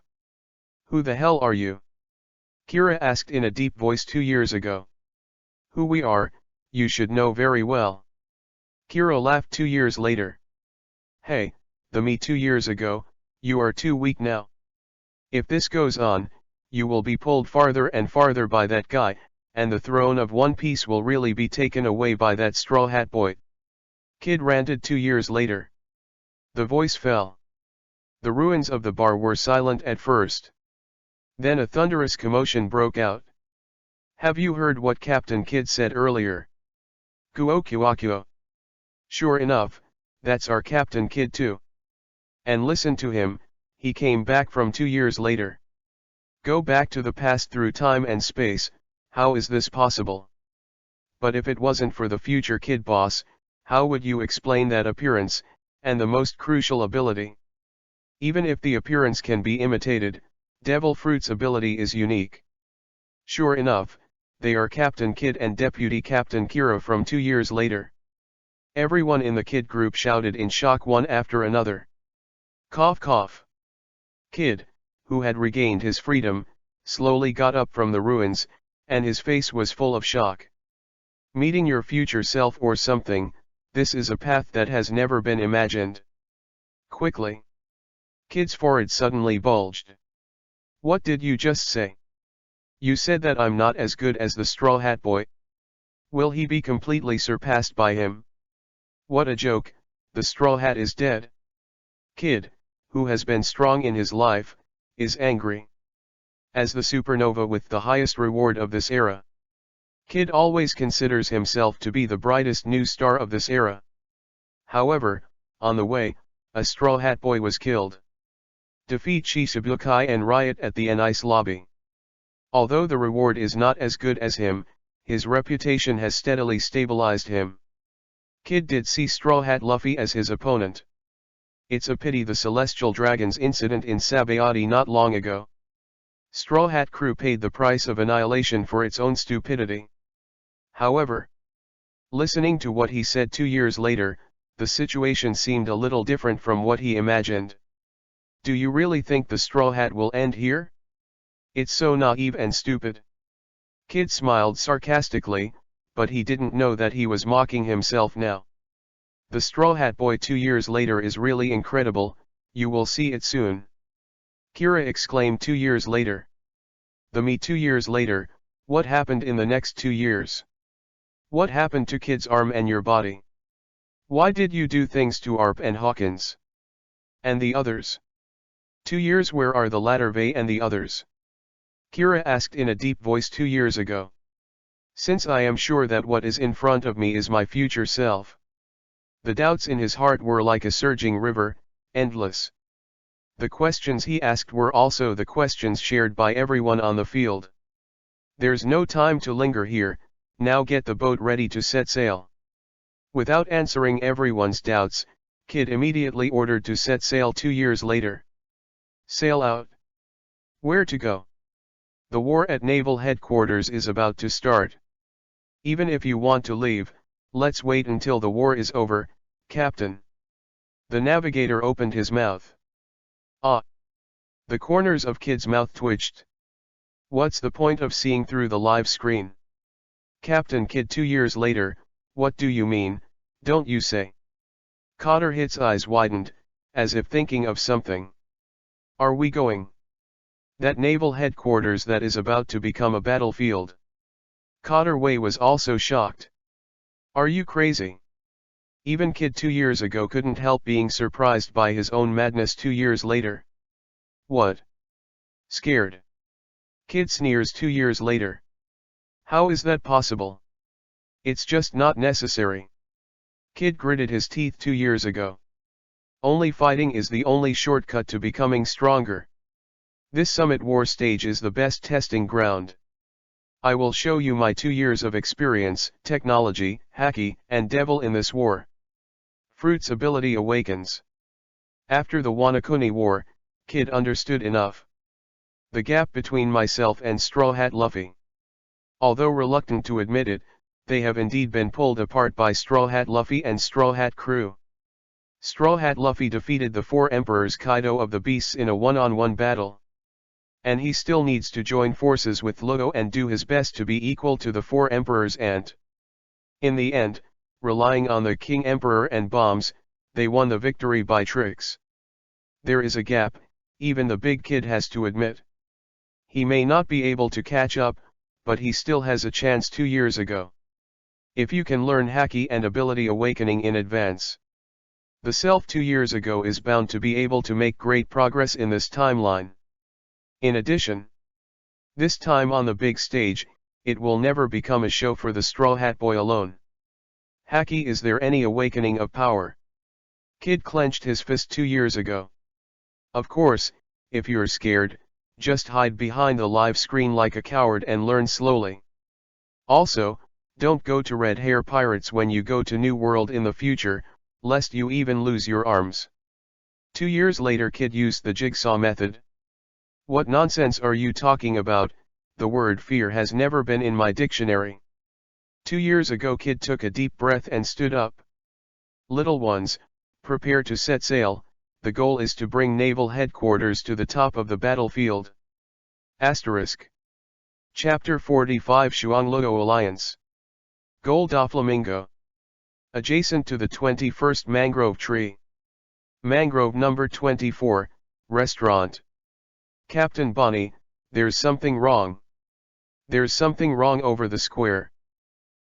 Who the hell are you? Kira asked in a deep voice 2 years ago. Who we are, you should know very well. Kira laughed 2 years later. Hey, the me 2 years ago, you are too weak now. If this goes on, you will be pulled farther and farther by that guy, and the throne of One Piece will really be taken away by that Straw Hat Boy. Kid ranted 2 years later. The voice fell. The ruins of the bar were silent at first. Then a thunderous commotion broke out. Have you heard what Captain Kid said earlier? Kuo. Sure enough, that's our Captain Kid too. And listen to him, he came back from 2 years later. Go back to the past through time and space, how is this possible? But if it wasn't for the future Kid boss, how would you explain that appearance, and the most crucial ability? Even if the appearance can be imitated, Devil Fruit's ability is unique. Sure enough, they are Captain Kid and Deputy Captain Kira from 2 years later. Everyone in the Kid group shouted in shock one after another. Cough cough. Kid, who had regained his freedom, slowly got up from the ruins, and his face was full of shock. Meeting your future self or something, this is a path that has never been imagined. Quickly. Kid's forehead suddenly bulged. What did you just say? You said that I'm not as good as the Straw Hat Boy. Will he be completely surpassed by him? What a joke, the Straw Hat is dead. Kid, who has been strong in his life, is angry. As the supernova with the highest reward of this era. Kid always considers himself to be the brightest new star of this era. However, on the way, a Straw Hat Boy was killed. Defeat Shichibukai and riot at the Nice lobby. Although the reward is not as good as him, his reputation has steadily stabilized him. Kid did see Straw Hat Luffy as his opponent. It's a pity the Celestial Dragons incident in Sabayati not long ago. Straw Hat crew paid the price of annihilation for its own stupidity. However, listening to what he said 2 years later, the situation seemed a little different from what he imagined. Do you really think the Straw Hat will end here? It's so naive and stupid. Kid smiled sarcastically, but he didn't know that he was mocking himself now. The Straw Hat Boy 2 years later is really incredible, you will see it soon. Kira exclaimed 2 years later. The me 2 years later, what happened in the next 2 years? What happened to Kid's arm and your body? Why did you do things to Arp and Hawkins? And the others? 2 years, where are the Lattervey and the others? Kira asked in a deep voice 2 years ago. Since I am sure that what is in front of me is my future self. The doubts in his heart were like a surging river, endless. The questions he asked were also the questions shared by everyone on the field. There's no time to linger here, now get the boat ready to set sail. Without answering everyone's doubts, Kid immediately ordered to set sail 2 years later. Sail out. Where to go? The war at Naval Headquarters is about to start. Even if you want to leave, let's wait until the war is over, Captain. The navigator opened his mouth. Ah! The corners of Kid's mouth twitched. What's the point of seeing through the live screen? Captain Kid 2 years later, what do you mean, don't you say? Cotter Hit's eyes widened, as if thinking of something. Are we going? That naval headquarters that is about to become a battlefield. Cotter Wei was also shocked. Are you crazy? Even Kid 2 years ago couldn't help being surprised by his own madness 2 years later. What? Scared. Kid sneers 2 years later. How is that possible? It's just not necessary. Kid gritted his teeth 2 years ago. Only fighting is the only shortcut to becoming stronger. This summit war stage is the best testing ground. I will show you my 2 years of experience, technology, haki, and devil in this war. Fruit's ability awakens. After the Wanakuni War, Kid understood enough. The gap between myself and Straw Hat Luffy. Although reluctant to admit it, they have indeed been pulled apart by Straw Hat Luffy and Straw Hat crew. Straw Hat Luffy defeated the 4 Emperors Kaido of the Beasts in a one-on-one battle. And he still needs to join forces with Ludo and do his best to be equal to the 4 Emperors and, in the end, relying on the King Emperor and bombs, they won the victory by tricks. There is a gap, even the big kid has to admit. He may not be able to catch up, but he still has a chance 2 years ago. If you can learn haki and ability awakening in advance, the self 2 years ago is bound to be able to make great progress in this timeline. In addition, this time on the big stage, it will never become a show for the Straw Hat Boy alone. Haki, is there any awakening of power? Kid clenched his fist 2 years ago. Of course, if you're scared, just hide behind the live screen like a coward and learn slowly. Also, don't go to Red Hair Pirates when you go to New World in the future, lest you even lose your arms. 2 years later, Kid used the jigsaw method. What nonsense are you talking about? The word fear has never been in my dictionary. 2 years ago, Kid took a deep breath and stood up. Little ones, prepare to set sail. The goal is to bring naval headquarters to the top of the battlefield. Asterisk. Chapter 45, Shuangluo Alliance. Goal Doflamingo. Adjacent to the 21st mangrove tree. Mangrove number 24, restaurant. Captain Bonnie, there's something wrong. There's something wrong over the square.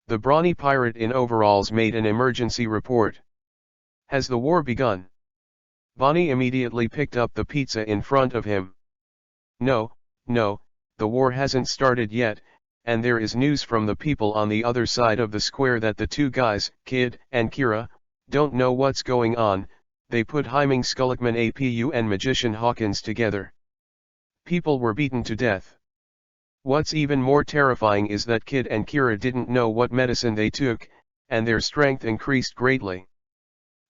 The brawny pirate in overalls made an emergency report. Has the war begun? Bonnie immediately picked up the pizza in front of him. No, the war hasn't started yet, and there is news from the people on the other side of the square that the 2 guys, Kid and Kira, don't know what's going on. They put Hyming Skullockman APU and Magician Hawkins together. People were beaten to death. What's even more terrifying is that Kid and Kira didn't know what medicine they took, and their strength increased greatly.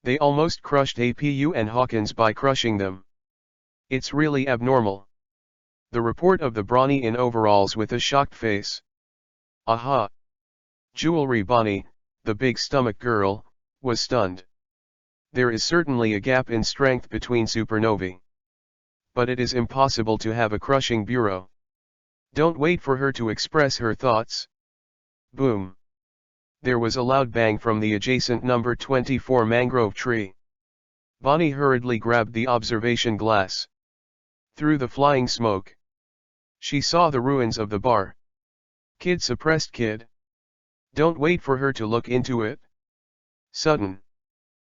They almost crushed APU and Hawkins by crushing them. It's really abnormal. The report of the brawny in overalls with a shocked face. Aha! Jewelry Bonnie, the big stomach girl, was stunned. There is certainly a gap in strength between supernovae. But it is impossible to have a crushing bureau. Don't wait for her to express her thoughts. Boom. There was a loud bang from the adjacent number 24 mangrove tree. Bonnie hurriedly grabbed the observation glass. Through the flying smoke, she saw the ruins of the bar. Kid suppressed Kid. Don't wait for her to look into it. Sudden.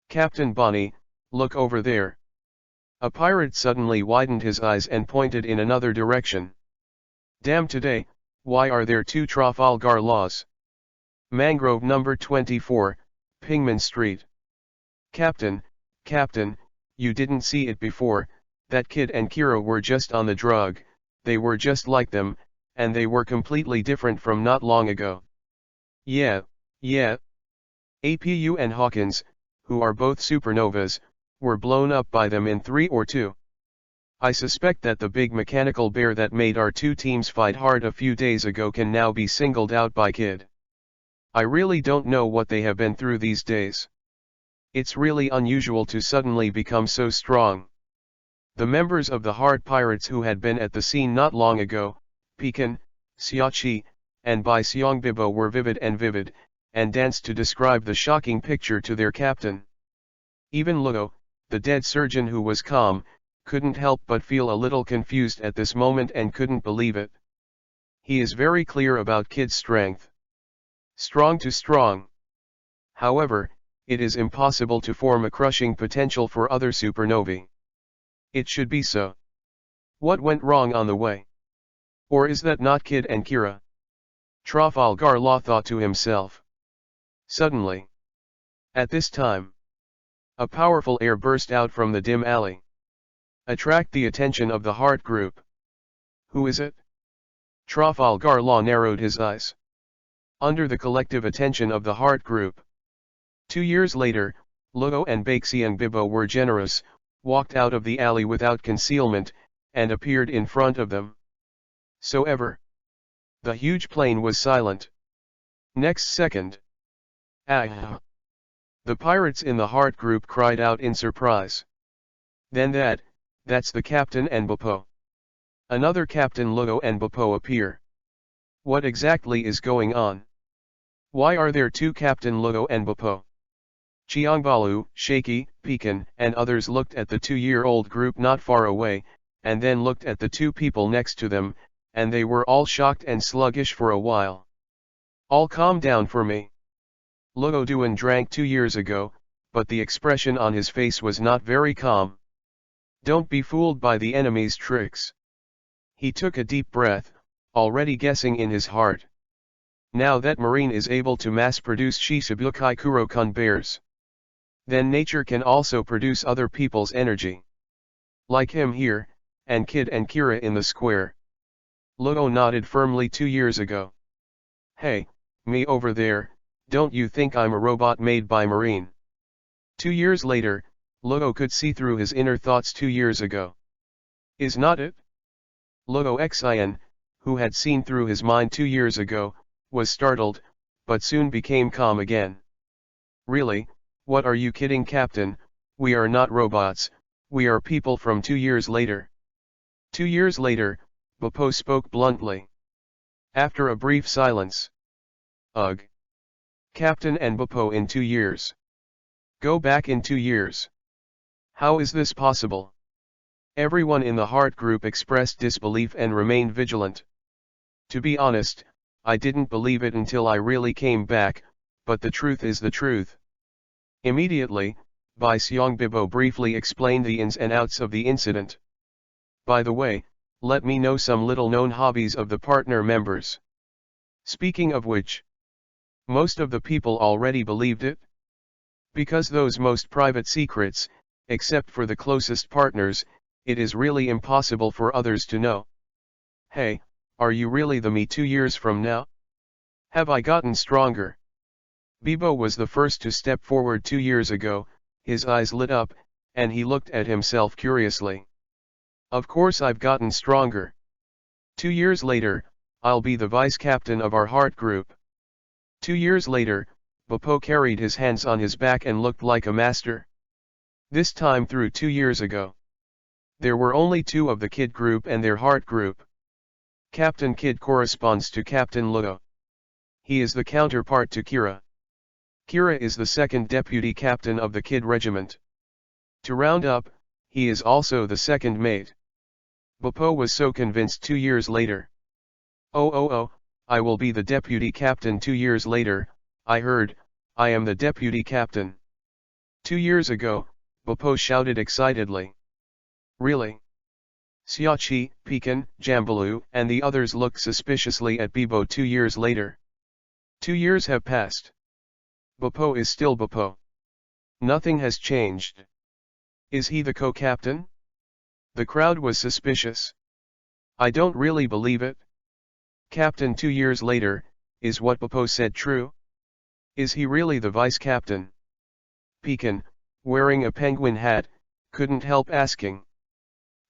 Captain Bonnie, look over there. A pirate suddenly widened his eyes and pointed in another direction. Damn today, why are there 2 Trafalgar Laws? Mangrove number 24, Pingman Street. Captain, you didn't see it before, that Kid and Kira were just on the drug, they were just like them, and they were completely different from not long ago. Yeah. APU and Hawkins, who are both supernovas, were blown up by them in 3 or 2. I suspect that the big mechanical bear that made our 2 teams fight hard a few days ago can now be singled out by Kid. I really don't know what they have been through these days. It's really unusual to suddenly become so strong. The members of the Hard Pirates who had been at the scene not long ago, Pekin, Xiaoqi, and Bai Xiongbibo were vivid, and danced to describe the shocking picture to their captain. Even Ludo, the dead surgeon who was calm, couldn't help but feel a little confused at this moment and couldn't believe it. He is very clear about Kid's strength. Strong to strong. However, it is impossible to form a crushing potential for other supernovae. It should be so. What went wrong on the way? Or is that not Kid and Kira? Trafalgar Law thought to himself. Suddenly, at this time, a powerful air burst out from the dim alley. Attract the attention of the heart group. Who is it? Trafalgar Law narrowed his eyes. Under the collective attention of the heart group. 2 years later, Lugo and Baxiang Bibo were generous, walked out of the alley without concealment, and appeared in front of them. So ever. The huge plane was silent. Next second. Ah! The pirates in the heart group cried out in surprise. Then that's the captain and Bipo. Another Captain Lugo and Bipo appear. What exactly is going on? Why are there two Captain Lugo and Bipo? Chiangbalu, Shaky, Pekin, and others looked at the 2-year-old group not far away, and then looked at the two people next to them, and they were all shocked and sluggish for a while. All calm down for me. Lugo Duan drank 2 years ago, but the expression on his face was not very calm. Don't be fooled by the enemy's tricks. He took a deep breath, already guessing in his heart. Now that Marine is able to mass-produce Shisabukai Kurokun bears, then nature can also produce other people's energy. Like him here, and Kid and Kira in the square. Lugo nodded firmly 2 years ago. Hey, me over there, don't you think I'm a robot made by Marine? 2 years later, Lugo could see through his inner thoughts 2 years ago. Is not it? Lugo Xin, who had seen through his mind 2 years ago, was startled, but soon became calm again. Really, what are you kidding, Captain? We are not robots, we are people from 2 years later. 2 years later, Bipo spoke bluntly. After a brief silence. Ugh. Captain and Bipo in 2 years. Go back in 2 years. How is this possible? Everyone in the heart group expressed disbelief and remained vigilant. To be honest, I didn't believe it until I really came back, but the truth is the truth. Immediately, Bai Xiong Bibo briefly explained the ins and outs of the incident. By the way, let me know some little-known hobbies of the partner members. Speaking of which, most of the people already believed it. Because those most private secrets, except for the closest partners, it is really impossible for others to know. Hey, are you really the me 2 years from now? Have I gotten stronger? Bibo was the first to step forward 2 years ago, his eyes lit up, and he looked at himself curiously. Of course I've gotten stronger. 2 years later, I'll be the vice captain of our heart group. 2 years later, Bipo carried his hands on his back and looked like a master. This time through 2 years ago. There were only 2 of the Kid group and their heart group. Captain Kid corresponds to Captain Lugo. He is the counterpart to Kira. Kira is the second deputy captain of the Kid regiment. To round up, he is also the second mate. Bipo was so convinced 2 years later. Oh, I will be the deputy captain 2 years later, I heard, I am the deputy captain. 2 years ago, Bipo shouted excitedly. Really? Xiaoqi, Pekin, Jambalu, and the others looked suspiciously at Bibo 2 years later. 2 years have passed. Bipo is still Bipo. Nothing has changed. Is he the co-captain? The crowd was suspicious. I don't really believe it. Captain 2 years later, is what Bipo said true? Is he really the vice-captain? Pekin, wearing a penguin hat, couldn't help asking.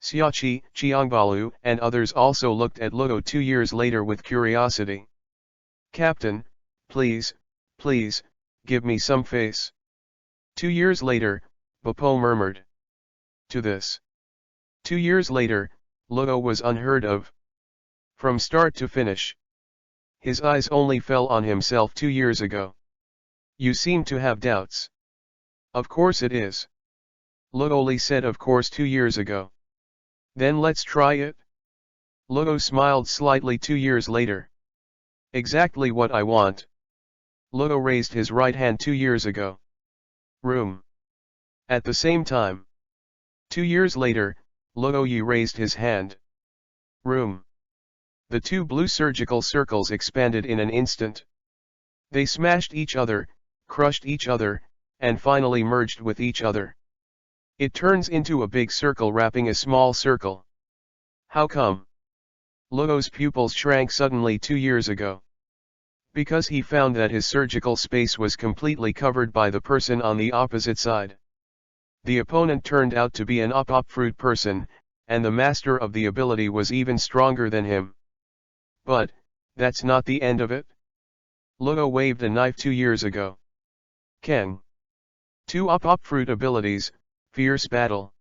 Xiaoqi, Chiangbalu, and others also looked at Lugo 2 years later with curiosity. Captain, please, give me some face. 2 years later, Bipo murmured. To this. 2 years later, Lugo was unheard of. From start to finish. His eyes only fell on himself 2 years ago. You seem to have doubts. Of course it is. Lugo Li said of course 2 years ago. Then let's try it. Lugo smiled slightly 2 years later. Exactly what I want. Lugo raised his right hand 2 years ago. Room. At the same time. 2 years later, Luoyi raised his hand. Room. The two blue surgical circles expanded in an instant. They smashed each other, crushed each other, and finally merged with each other. It turns into a big circle wrapping a small circle. How come? Luo's pupils shrank suddenly 2 years ago. Because he found that his surgical space was completely covered by the person on the opposite side. The opponent turned out to be an EPUB fruit person, and the master of the ability was even stronger than him. But, that's not the end of it. Luo waved a knife 2 years ago. Keng. 2 EPUB fruit abilities, fierce battle.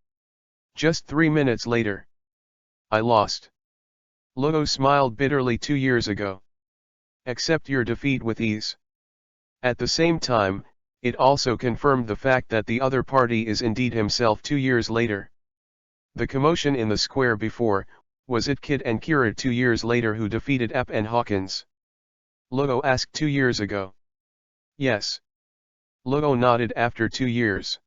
Just 3 minutes later. I lost. Luo smiled bitterly 2 years ago. Accept your defeat with ease. At the same time, it also confirmed the fact that the other party is indeed himself 2 years later. The commotion in the square before, was it Kid and Kira 2 years later who defeated Epp and Hawkins? Luo asked 2 years ago. Yes. Luo nodded after 2 years.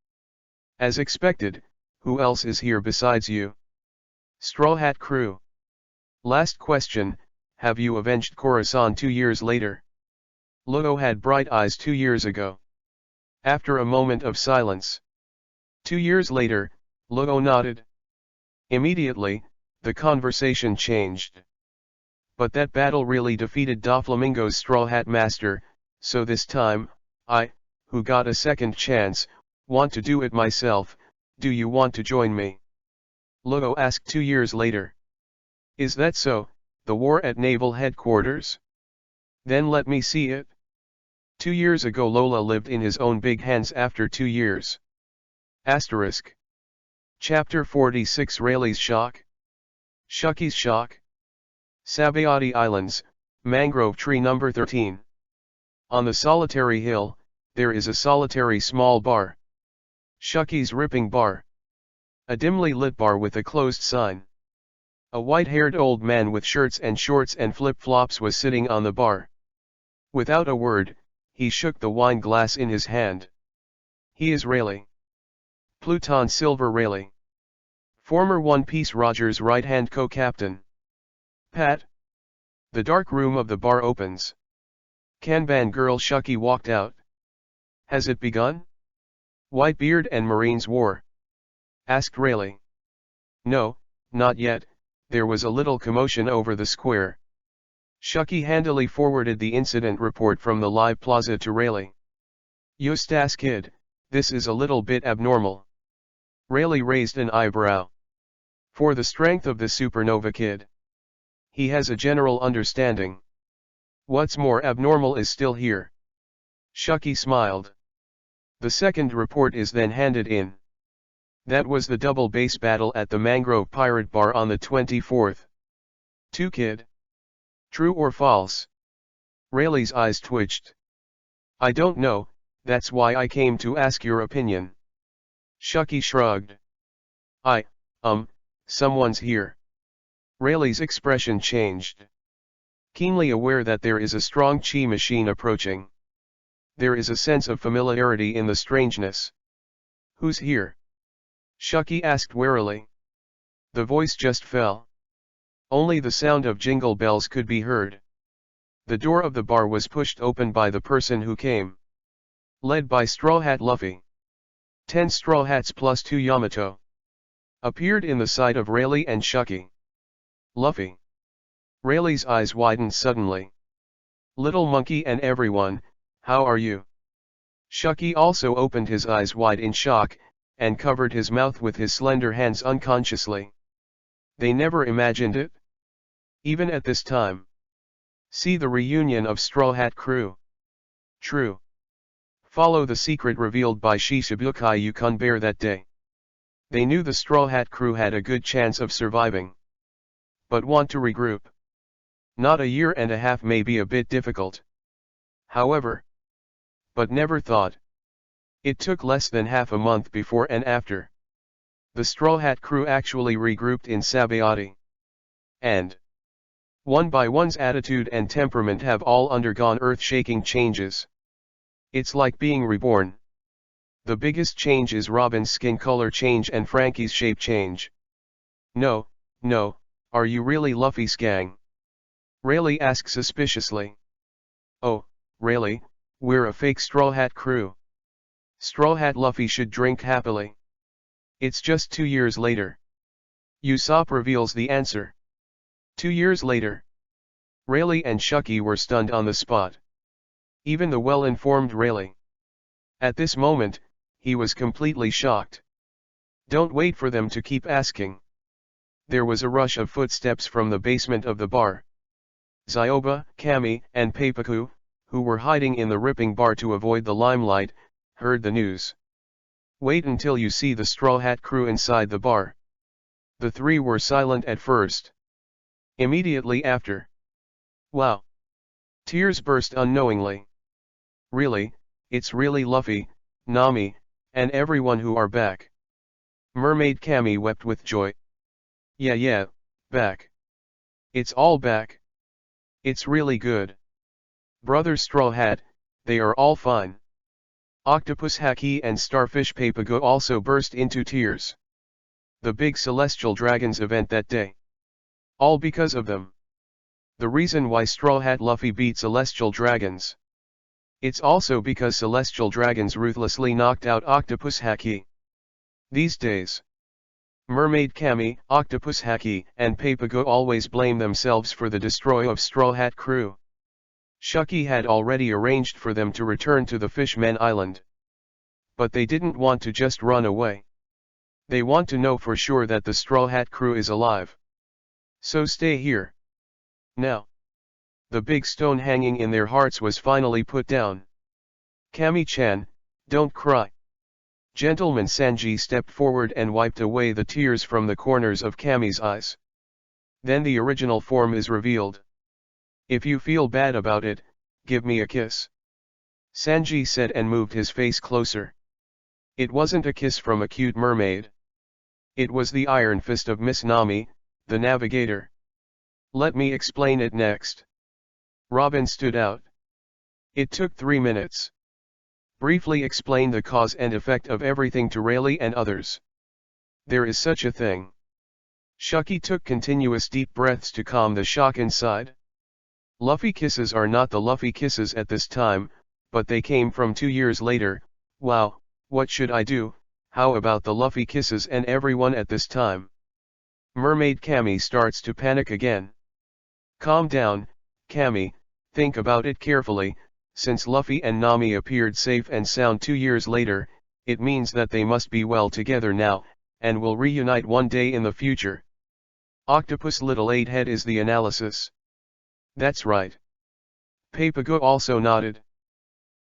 As expected, who else is here besides you? Straw Hat Crew. Last question, have you avenged Khorasan 2 years later? Luo had bright eyes 2 years ago. After a moment of silence. 2 years later, Luo nodded. Immediately, the conversation changed. But that battle really defeated Doflamingo's Straw Hat Master, so this time, I, who got a second chance, want to do it myself. Do you want to join me? Luo asked 2 years later. Is that so, the war at Naval Headquarters? Then let me see it. 2 years ago Lola lived in his own big hands after 2 years. Asterisk. Chapter 46 Rayleigh's Shock. Shucky's Shock. Sabayati Islands, Mangrove Tree number 13. On the solitary hill, there is a solitary small bar. Shucky's Ripping Bar. A dimly lit bar with a closed sign. A white-haired old man with shirts and shorts and flip-flops was sitting on the bar. Without a word, he shook the wine glass in his hand. He is Rayleigh. Pluton Silver Rayleigh. Former One Piece Roger's right-hand co-captain. Pat. The dark room of the bar opens. Kanban girl Shucky walked out. Has it begun? Whitebeard and Marines War? Asked Rayleigh. No, not yet. There was a little commotion over the square. Shucky handily forwarded the incident report from the live plaza to Rayleigh. Eustace kid, this is a little bit abnormal. Rayleigh raised an eyebrow. For the strength of the supernova kid. He has a general understanding. What's more abnormal is still here. Shucky smiled. The second report is then handed in. That was the double bass battle at the Mangrove Pirate Bar on the 24th. 2 kid. True or false? Rayleigh's eyes twitched. I don't know, that's why I came to ask your opinion. Shucky shrugged. Someone's here. Rayleigh's expression changed. Keenly aware that there is a strong chi machine approaching. There is a sense of familiarity in the strangeness. Who's here? Shucky asked warily. The voice just fell. Only the sound of jingle bells could be heard. The door of the bar was pushed open by the person who came. Led by Straw Hat Luffy. 10 Straw Hats plus 2 Yamato. Appeared in the sight of Rayleigh and Shucky. Luffy. Rayleigh's eyes widened suddenly. Little monkey and everyone, how are you? Shucky also opened his eyes wide in shock, and covered his mouth with his slender hands unconsciously. They never imagined it. Even at this time. See the reunion of Straw Hat Crew. True. Follow the secret revealed by Shishibukai Yukon Bear that day. They knew the Straw Hat Crew had a good chance of surviving. But want to regroup. Not a year and a half may be a bit difficult. However. But never thought. It took less than half a month before and after. The Straw Hat Crew actually regrouped in Sabayati. And. One by one's attitude and temperament have all undergone earth-shaking changes. It's like being reborn. The biggest change is Robin's skin color change and Frankie's shape change. No, no, are you really Luffy's gang? Rayleigh asked suspiciously. Oh, Rayleigh, we're a fake Straw Hat crew. Straw Hat Luffy should drink happily. It's just 2 years later. Usopp reveals the answer. 2 years later. Rayleigh and Shucky were stunned on the spot. Even the well-informed Rayleigh. At this moment, he was completely shocked. Don't wait for them to keep asking. There was a rush of footsteps from the basement of the bar. Zyoba, Kami, and Peipaku, who were hiding in the ripping bar to avoid the limelight, heard the news. Wait until you see the Straw Hat crew inside the bar. The three were silent at first. Immediately after. Wow! Tears burst unknowingly. Really, it's really Luffy, Nami, and everyone who are back. Mermaid Kami wept with joy. Yeah, back. It's all back. It's really good. Brother Straw Hat, they are all fine. Octopus Haki and Starfish Papago also burst into tears. The big Celestial Dragons event that day. All because of them. The reason why Straw Hat Luffy beat Celestial Dragons. It's also because Celestial Dragons ruthlessly knocked out Octopus Haki. These days, Mermaid Kami, Octopus Haki, and Papago always blame themselves for the destroy of Straw Hat crew. Shucky had already arranged for them to return to the Fishman Island. But they didn't want to just run away. They want to know for sure that the Straw Hat crew is alive. So stay here. Now. The big stone hanging in their hearts was finally put down. Kami-chan, don't cry. Gentleman Sanji stepped forward and wiped away the tears from the corners of Kami's eyes. Then the original form is revealed. If you feel bad about it, give me a kiss. Sanji said and moved his face closer. It wasn't a kiss from a cute mermaid. It was the iron fist of Miss Nami, the navigator. Let me explain it next. Robin stood out. It took 3 minutes. Briefly explain the cause and effect of everything to Rayleigh and others. There is such a thing. Shucky took continuous deep breaths to calm the shock inside. Luffy kisses are not the Luffy kisses at this time, but they came from 2 years later. Wow, what should I do? How about the Luffy kisses and everyone at this time? Mermaid Kami starts to panic again. Calm down, Kami, think about it carefully. Since Luffy and Nami appeared safe and sound 2 years later, it means that they must be well together now, and will reunite one day in the future. Octopus Little 8 Head is the analysis. That's right. Papago also nodded.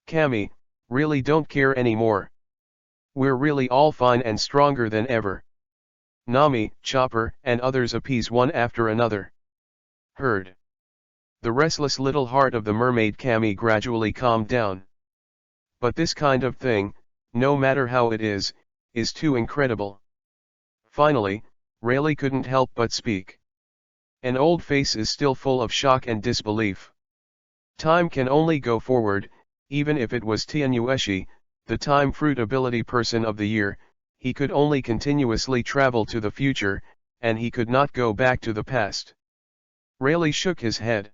Kami, really don't care anymore. We're really all fine and stronger than ever. Nami, Chopper, and others appease one after another. Heard. The restless little heart of the mermaid Kami gradually calmed down. But this kind of thing, no matter how it is too incredible. Finally, Rayleigh couldn't help but speak. An old face is still full of shock and disbelief. Time can only go forward, even if it was Tianueshi, the time fruit ability person of the year, he could only continuously travel to the future, and he could not go back to the past. Rayleigh shook his head.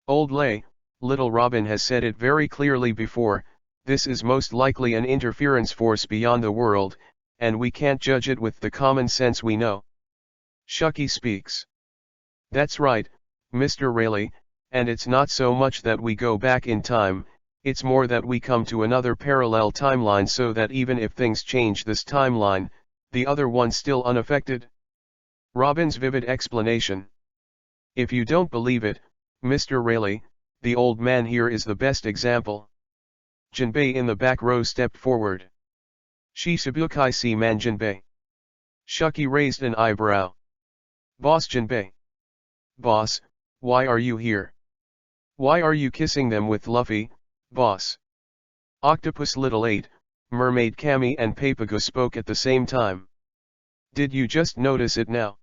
Old Lay, Little Robin has said it very clearly before, this is most likely an interference force beyond the world, and we can't judge it with the common sense we know. Shucky speaks. That's right, Mr. Rayleigh, and it's not so much that we go back in time, it's more that we come to another parallel timeline so that even if things change this timeline, the other one's still unaffected. Robin's vivid explanation. If you don't believe it, Mr. Rayleigh, the old man here is the best example. Jinbei in the back row stepped forward. Shisabukai si man Jinbei. Shucky raised an eyebrow. Boss Jinbei. Boss, why are you here? Why are you kissing them with Luffy, boss? Octopus Little 8, Mermaid Kami and Papago spoke at the same time. Did you just notice it now?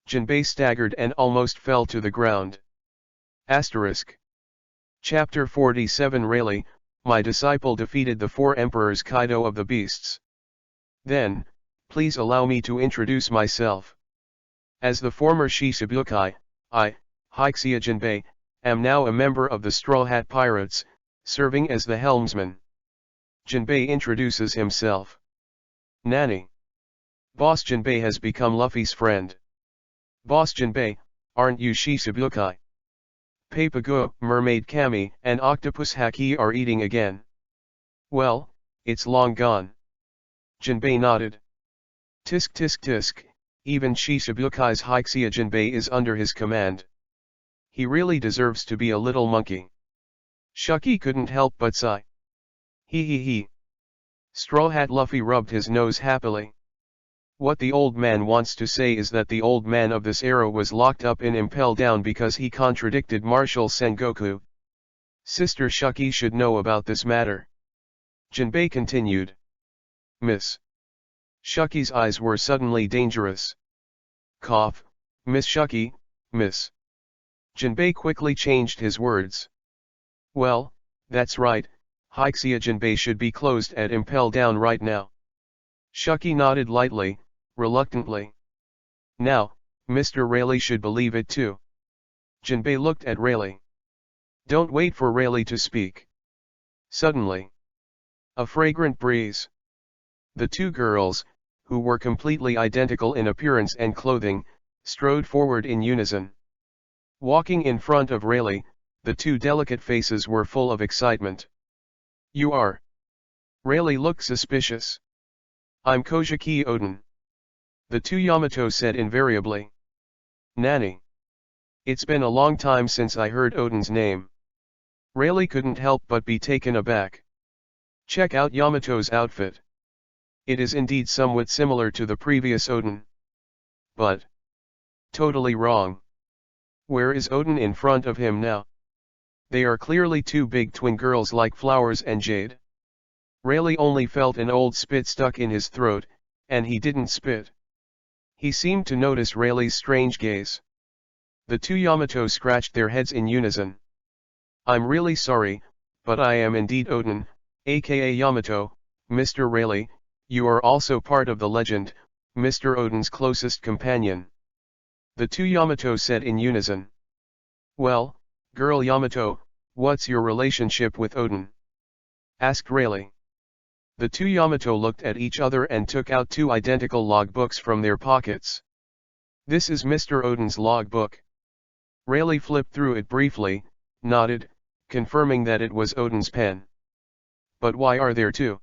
Jinbei staggered and almost fell to the ground. Asterisk. Chapter 47 Rayleigh, my disciple defeated the 4 emperors Kaido of the Beasts. Then, please allow me to introduce myself. As the former Shichibukai, I, Hixia Jinbei, am now a member of the Straw Hat Pirates, serving as the helmsman. Jinbei introduces himself. Nani? Boss Jinbei has become Luffy's friend. Boss Jinbei, aren't you Shichibukai? Papago, Mermaid Kami, and Octopus Haki are eating again. Well, it's long gone. Jinbei nodded. Tisk tisk tisk, even Shichibukai's Hixia Jinbei is under his command. He really deserves to be a little monkey. Shucky couldn't help but sigh. He. Straw Hat Luffy rubbed his nose happily. What the old man wants to say is that the old man of this era was locked up in Impel Down because he contradicted Marshal Sengoku. Sister Shucky should know about this matter. Jinbei continued. Miss. Shucky's eyes were suddenly dangerous. Cough, Miss Shucky, Miss. Jinbei quickly changed his words. Well, that's right, Hixia Jinbei should be closed at Impel Down right now. Shucky nodded lightly, reluctantly. Now, Mr. Rayleigh should believe it too. Jinbei looked at Rayleigh. Don't wait for Rayleigh to speak. Suddenly. A fragrant breeze. The two girls, who were completely identical in appearance and clothing, strode forward in unison. Walking in front of Rayleigh, the two delicate faces were full of excitement. You are? Rayleigh looked suspicious. I'm Kojiki Odin. The two Yamato said invariably. Nani? It's been a long time since I heard Odin's name. Rayleigh couldn't help but be taken aback. Check out Yamato's outfit. It is indeed somewhat similar to the previous Odin. But totally wrong. Where is Odin in front of him now? They are clearly two big twin girls like Flowers and Jade. Rayleigh only felt an old spit stuck in his throat, and he didn't spit. He seemed to notice Rayleigh's strange gaze. The two Yamato scratched their heads in unison. I'm really sorry, but I am indeed Odin, aka Yamato, Mr. Rayleigh. You are also part of the legend, Mr. Odin's closest companion. The two Yamato said in unison. Well, girl Yamato, what's your relationship with Odin? Asked Rayleigh. The two Yamato looked at each other and took out two identical logbooks from their pockets. This is Mr. Odin's logbook. Rayleigh flipped through it briefly, nodded, confirming that it was Odin's pen. But why are there two?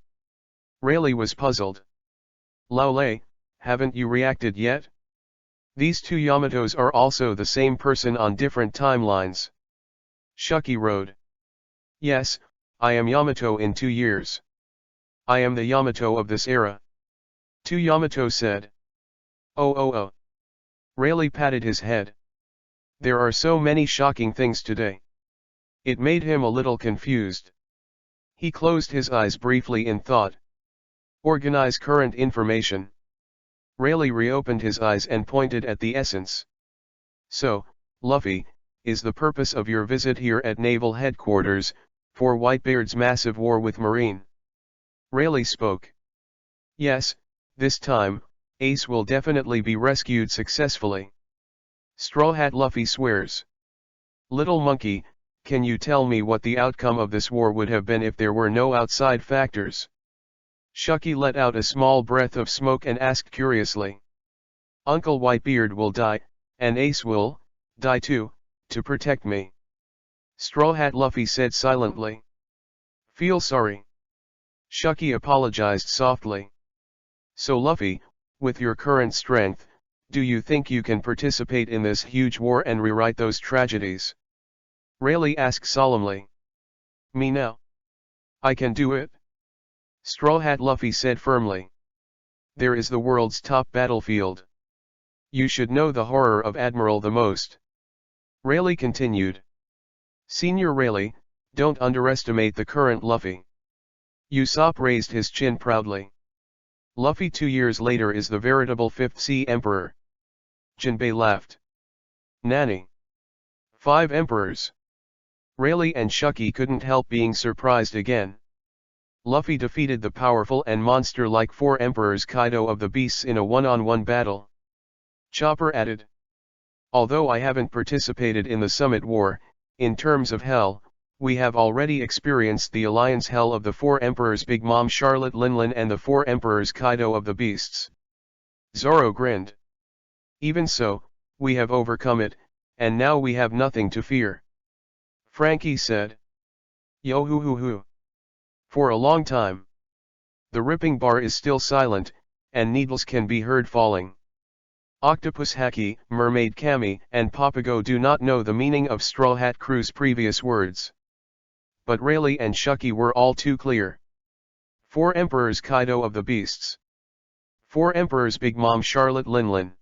Rayleigh was puzzled. Laolei, haven't you reacted yet? These two Yamatos are also the same person on different timelines. Shucky wrote. Yes, I am Yamato in 2 years. I am the Yamato of this era. Two Yamato said. Oh. Rayleigh patted his head. There are so many shocking things today. It made him a little confused. He closed his eyes briefly in thought. Organize current information. Rayleigh reopened his eyes and pointed at the essence. So, Luffy, is the purpose of your visit here at Naval Headquarters, for Whitebeard's massive war with Marine? Rayleigh spoke. Yes, this time, Ace will definitely be rescued successfully. Straw Hat Luffy swears. Little monkey, can you tell me what the outcome of this war would have been if there were no outside factors? Shucky let out a small breath of smoke and asked curiously. Uncle Whitebeard will die, and Ace will die too, to protect me. Straw Hat Luffy said silently. Feel sorry. Shucky apologized softly. So Luffy, with your current strength, do you think you can participate in this huge war and rewrite those tragedies? Rayleigh asked solemnly. Me now? I can do it. Straw Hat Luffy said firmly. There is the world's top battlefield. You should know the horror of Admiral the most. Rayleigh continued. Senior Rayleigh, don't underestimate the current Luffy. Usopp raised his chin proudly. Luffy 2 years later is the veritable 5th Sea Emperor. Jinbei laughed. Nani? 5 emperors. Rayleigh and Shucky couldn't help being surprised again. Luffy defeated the powerful and monster-like 4 emperors Kaido of the Beasts in a one-on-one battle. Chopper added. Although I haven't participated in the Summit War, in terms of hell, we have already experienced the alliance hell of the four emperors Big Mom Charlotte Linlin and the four emperors Kaido of the Beasts. Zoro grinned. Even so, we have overcome it, and now we have nothing to fear. Frankie said. Yo hoo hoo hoo. For a long time. The ripping bar is still silent, and needles can be heard falling. Octopus Haki, Mermaid Kami, and Papago do not know the meaning of Straw Hat Crew's previous words. But Rayleigh and Shucky were all too clear. Four emperors Kaido of the Beasts. Four emperors Big Mom Charlotte Linlin.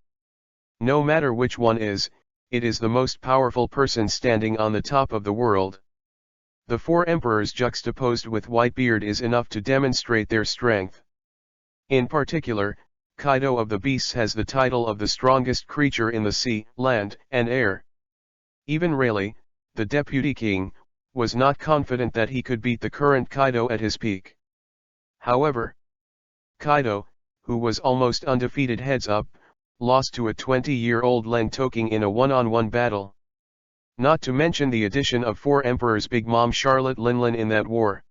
No matter which one is, it is the most powerful person standing on the top of the world. The four emperors juxtaposed with Whitebeard is enough to demonstrate their strength. In particular, Kaido of the Beasts has the title of the strongest creature in the sea, land, and air. Even Rayleigh, the deputy king, was not confident that he could beat the current Kaido at his peak. However, Kaido, who was almost undefeated heads up, lost to a 20-year-old Len Toking in a one-on-one battle. Not to mention the addition of four emperors Big Mom Charlotte Linlin in that war.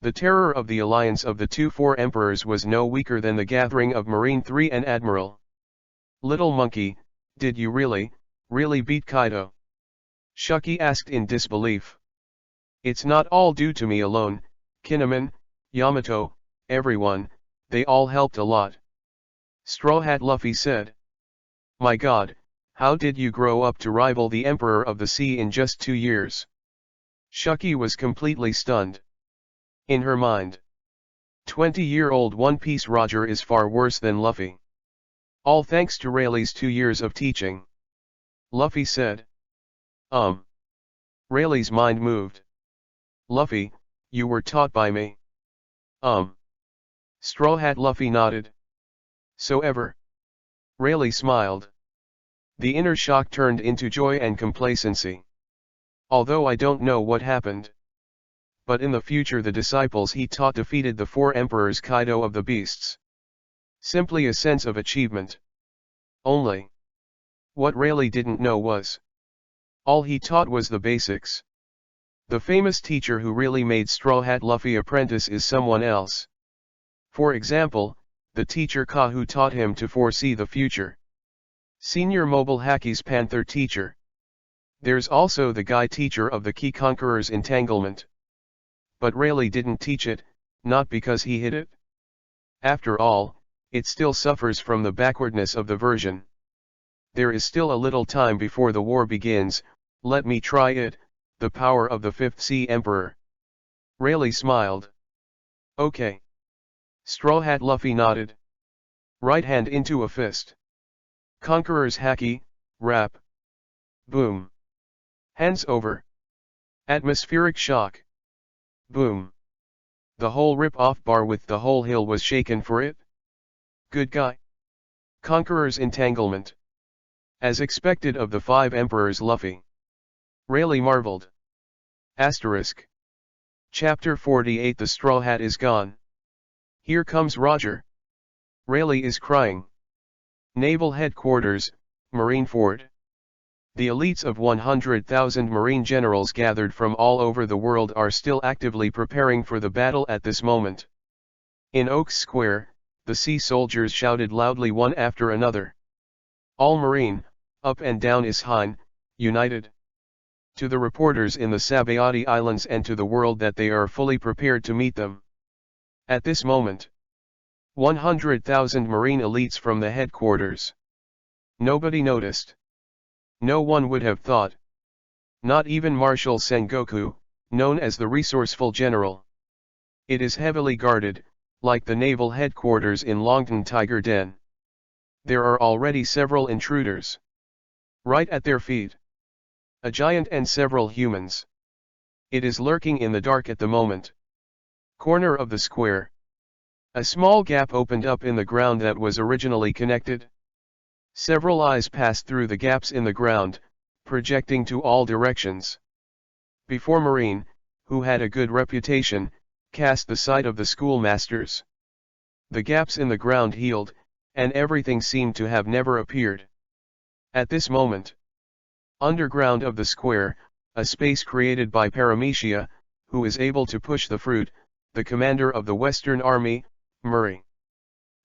The terror of the alliance of the four emperors was no weaker than the gathering of Marine 3 and Admiral. Little monkey, did you really beat Kaido? Shucky asked in disbelief. It's not all due to me alone, Kinemon, Yamato, everyone, they all helped a lot. Straw Hat Luffy said. My god, how did you grow up to rival the Emperor of the Sea in just 2 years? Shucky was completely stunned. In her mind, 20-year-old One Piece Roger is far worse than Luffy. All thanks to Rayleigh's 2 years of teaching. Luffy said. Rayleigh's mind moved. Luffy, you were taught by me. Straw Hat Luffy nodded. So ever. Rayleigh smiled. The inner shock turned into joy and complacency. Although I don't know what happened. But in the future the disciples he taught defeated the four emperors Kaido of the Beasts. Simply a sense of achievement. Only. What Rayleigh didn't know was. All he taught was the basics. The famous teacher who really made Straw Hat Luffy apprentice is someone else. For example, the teacher Ka who taught him to foresee the future. Senior Mobile Haki's Panther teacher. There's also the guy teacher of the Key Conqueror's Entanglement. But Rayleigh didn't teach it, not because he hid it. After all, it still suffers from the backwardness of the version. There is still a little time before the war begins, let me try it, the power of the Fifth Sea Emperor. Rayleigh smiled. Okay. Straw Hat Luffy nodded. Right hand into a fist. Conqueror's Haki, rap. Boom. Hands over. Atmospheric shock. Boom. The whole rip-off bar with the whole hill was shaken for it. Good guy. Conqueror's Entanglement. As expected of the five emperors Luffy. Rayleigh marveled. Asterisk. Chapter 48 The Straw Hat is gone. Here comes Roger. Rayleigh is crying. Naval Headquarters, Marineford. The elites of 100,000 Marine generals gathered from all over the world are still actively preparing for the battle at this moment. In Oaks Square, the sea soldiers shouted loudly one after another. All Marine, up and down Ishine, united. To the reporters in the Sabayati Islands and to the world that they are fully prepared to meet them. At this moment, 100,000 Marine elites from the headquarters. Nobody noticed. No one would have thought. Not even Marshal Sengoku, known as the resourceful general. It is heavily guarded, like the naval headquarters in Longton Tiger Den. There are already several intruders. Right at their feet. A giant and several humans. It is lurking in the dark at the moment. Corner of the square. A small gap opened up in the ground that was originally connected. Several eyes passed through the gaps in the ground, projecting to all directions. Before Marine, who had a good reputation, cast the sight of the schoolmasters. The gaps in the ground healed, and everything seemed to have never appeared. At this moment, underground of the square, a space created by Paramecia, who is able to push the fruit, the commander of the Western Army, Murray.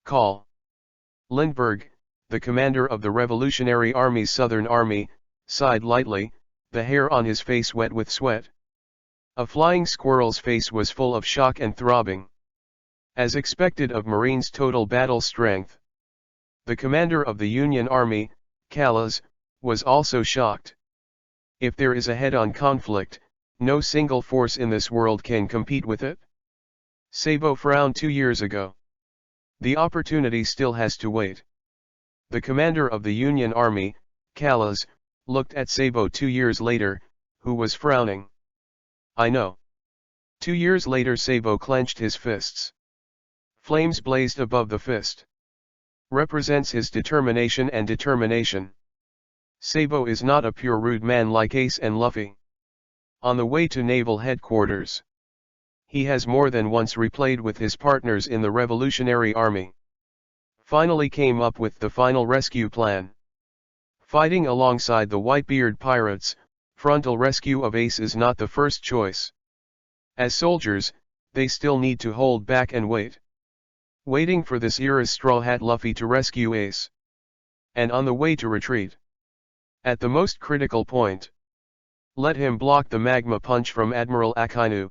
Call. Lindbergh, the commander of the Revolutionary Army's Southern Army, sighed lightly, the hair on his face wet with sweat. A flying squirrel's face was full of shock and throbbing. As expected of Marine's total battle strength. The commander of the Union Army, Callas, was also shocked. If there is a head-on conflict, no single force in this world can compete with it. Sabo frowned 2 years ago. The opportunity still has to wait. The commander of the Union Army, Callas, looked at Sabo 2 years later, who was frowning. I know. 2 years later Sabo clenched his fists. Flames blazed above the fist. Represents his determination and determination. Sabo is not a pure rude man like Ace and Luffy. On the way to naval headquarters, he has more than once replayed with his partners in the Revolutionary Army. Finally came up with the final rescue plan. Fighting alongside the Whitebeard pirates, frontal rescue of Ace is not the first choice. As soldiers, they still need to hold back and wait. Waiting for this era's Straw Hat Luffy to rescue Ace. And on the way to retreat. At the most critical point. Let him block the magma punch from Admiral Akainu.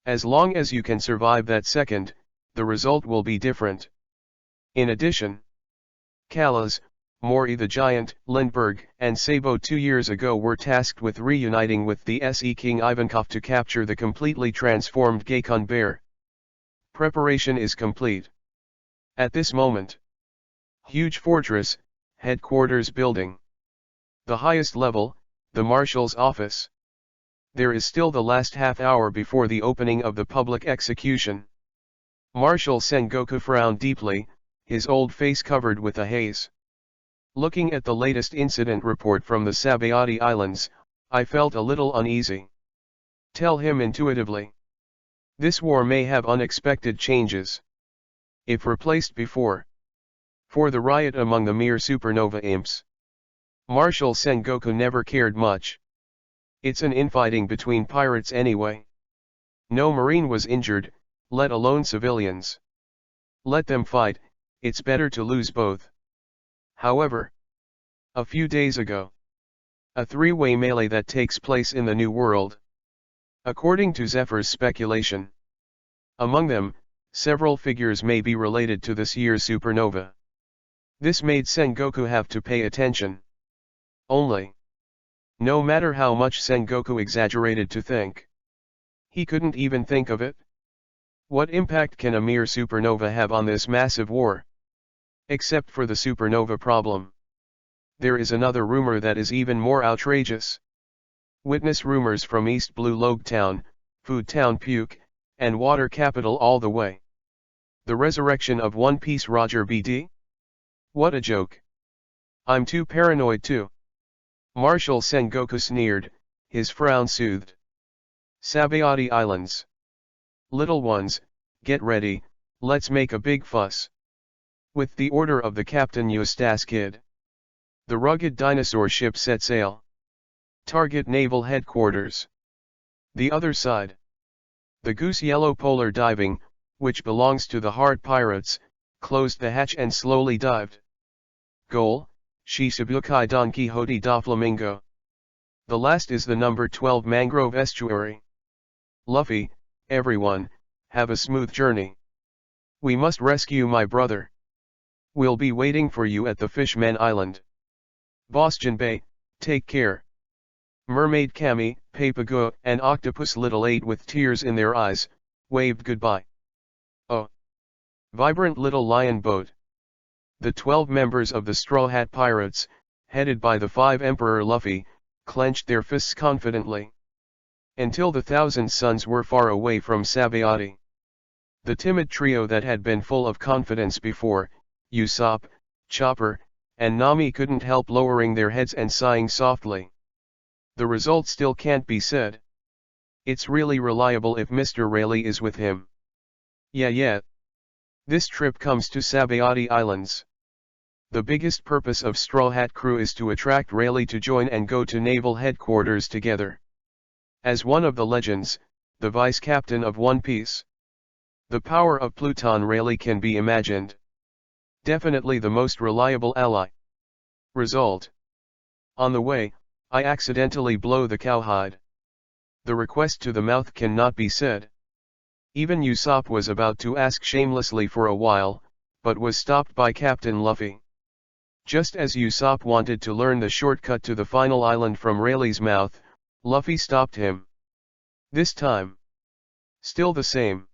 As long as you can survive that second, the result will be different. In addition, Callas, Mori the Giant, Lindbergh, and Sabo 2 years ago were tasked with reuniting with the SE King Ivankov to capture the completely transformed Gekon Bear. Preparation is complete. At this moment, huge fortress, headquarters building. The highest level, the Marshal's office. There is still the last half hour before the opening of the public execution. Marshal Sengoku frowned deeply, his old face covered with a haze. Looking at the latest incident report from the Sabayati Islands, I felt a little uneasy. Tell him intuitively. This war may have unexpected changes. If replaced before. For the riot among the mere supernova imps. Marshal Sengoku never cared much. It's an infighting between pirates anyway. No marine was injured, let alone civilians. Let them fight, it's better to lose both. However, a few days ago, a three-way melee that takes place in the New World. According to Zephyr's speculation. Among them, several figures may be related to this year's supernova. This made Sengoku have to pay attention. Only. No matter how much Sengoku exaggerated to think. He couldn't even think of it. What impact can a mere supernova have on this massive war? Except for the supernova problem. There is another rumor that is even more outrageous. Witness rumors from East Blue Logue Town, Food Town Puke, and Water Capital all the way. The resurrection of One Piece Roger BD? What a joke. I'm too paranoid too. Marshal Sengoku sneered, his frown soothed. Sabayati Islands. Little ones, get ready, let's make a big fuss. With the order of the Captain Eustace Kid. The rugged dinosaur ship set sail. Target naval headquarters. The other side. The Goose Yellow Polar Diving, which belongs to the Heart Pirates, closed the hatch and slowly dived. Goal, Shishibukai Don Quixote da Flamingo. The last is the number 12 Mangrove Estuary. Luffy, everyone, have a smooth journey. We must rescue my brother. We'll be waiting for you at the Fishman Island. Boston Bay, take care. Mermaid Cammy, Papago, and Octopus Little 8 with tears in their eyes, waved goodbye. Oh! Vibrant little lion boat. The 12 members of the Straw Hat Pirates, headed by the 5 Emperor Luffy, clenched their fists confidently. Until the Thousand Suns were far away from Sabayati. The timid trio that had been full of confidence before, Usopp, Chopper, and Nami couldn't help lowering their heads and sighing softly. The result still can't be said. It's really reliable if Mr. Rayleigh is with him. Yeah. This trip comes to Sabayati Islands. The biggest purpose of Straw Hat Crew is to attract Rayleigh to join and go to naval headquarters together. As one of the legends, the vice captain of One Piece. The power of Pluton Rayleigh can be imagined. Definitely the most reliable ally. Result. On the way, I accidentally blow the cowhide. The request to the mouth cannot be said. Even Usopp was about to ask shamelessly for a while, but was stopped by Captain Luffy. Just as Usopp wanted to learn the shortcut to the final island from Rayleigh's mouth, Luffy stopped him. This time. Still the same.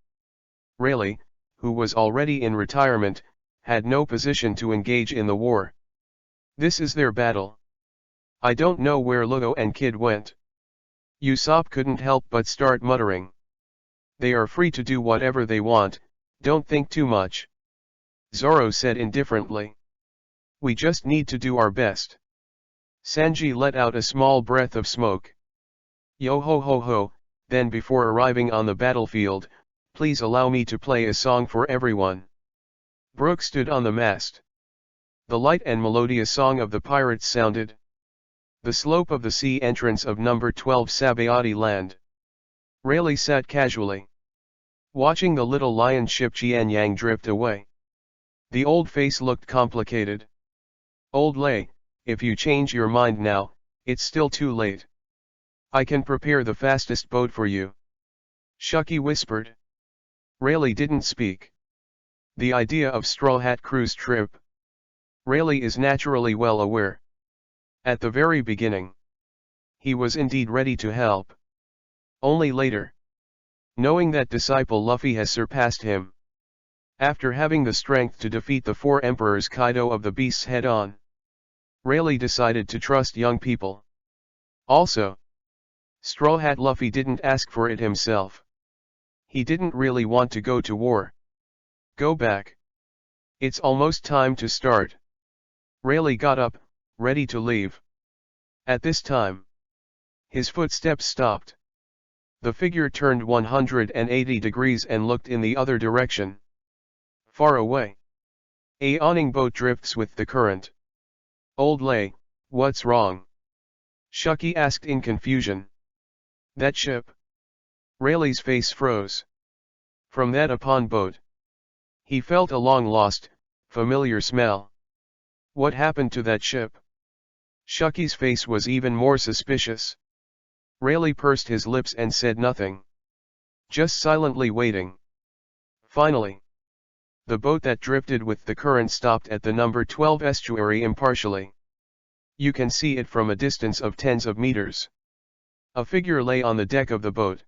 Rayleigh, who was already in retirement, had no position to engage in the war. This is their battle. I don't know where Lugo and Kid went. Usopp couldn't help but start muttering. They are free to do whatever they want, don't think too much. Zoro said indifferently. We just need to do our best. Sanji let out a small breath of smoke. Yo ho ho ho, then before arriving on the battlefield, please allow me to play a song for everyone. Brook stood on the mast. The light and melodious song of the pirates sounded. The slope of the sea entrance of number 12 Sabayati land. Rayleigh sat casually, watching the little lion ship Qianyang drift away. The old face looked complicated. Old Lay, if you change your mind now, it's still too late. I can prepare the fastest boat for you. Shucky whispered. Rayleigh didn't speak. The idea of Straw Hat Crew's trip. Rayleigh is naturally well aware. At the very beginning, he was indeed ready to help. Only later, knowing that disciple Luffy has surpassed him. After having the strength to defeat the 4 emperors Kaido of the beasts head-on, Rayleigh decided to trust young people. Also, Straw Hat Luffy didn't ask for it himself. He didn't really want to go to war. Go back. It's almost time to start. Rayleigh got up, ready to leave. At this time, his footsteps stopped. The figure turned 180 degrees and looked in the other direction. Far away, a awning boat drifts with the current. Old Lay, what's wrong? Shucky asked in confusion. That ship. Rayleigh's face froze. From that upon boat, he felt a long-lost, familiar smell. What happened to that ship? Shucky's face was even more suspicious. Rayleigh pursed his lips and said nothing. Just silently waiting. Finally, the boat that drifted with the current stopped at the number 12 estuary impartially. You can see it from a distance of tens of meters. A figure lay on the deck of the boat.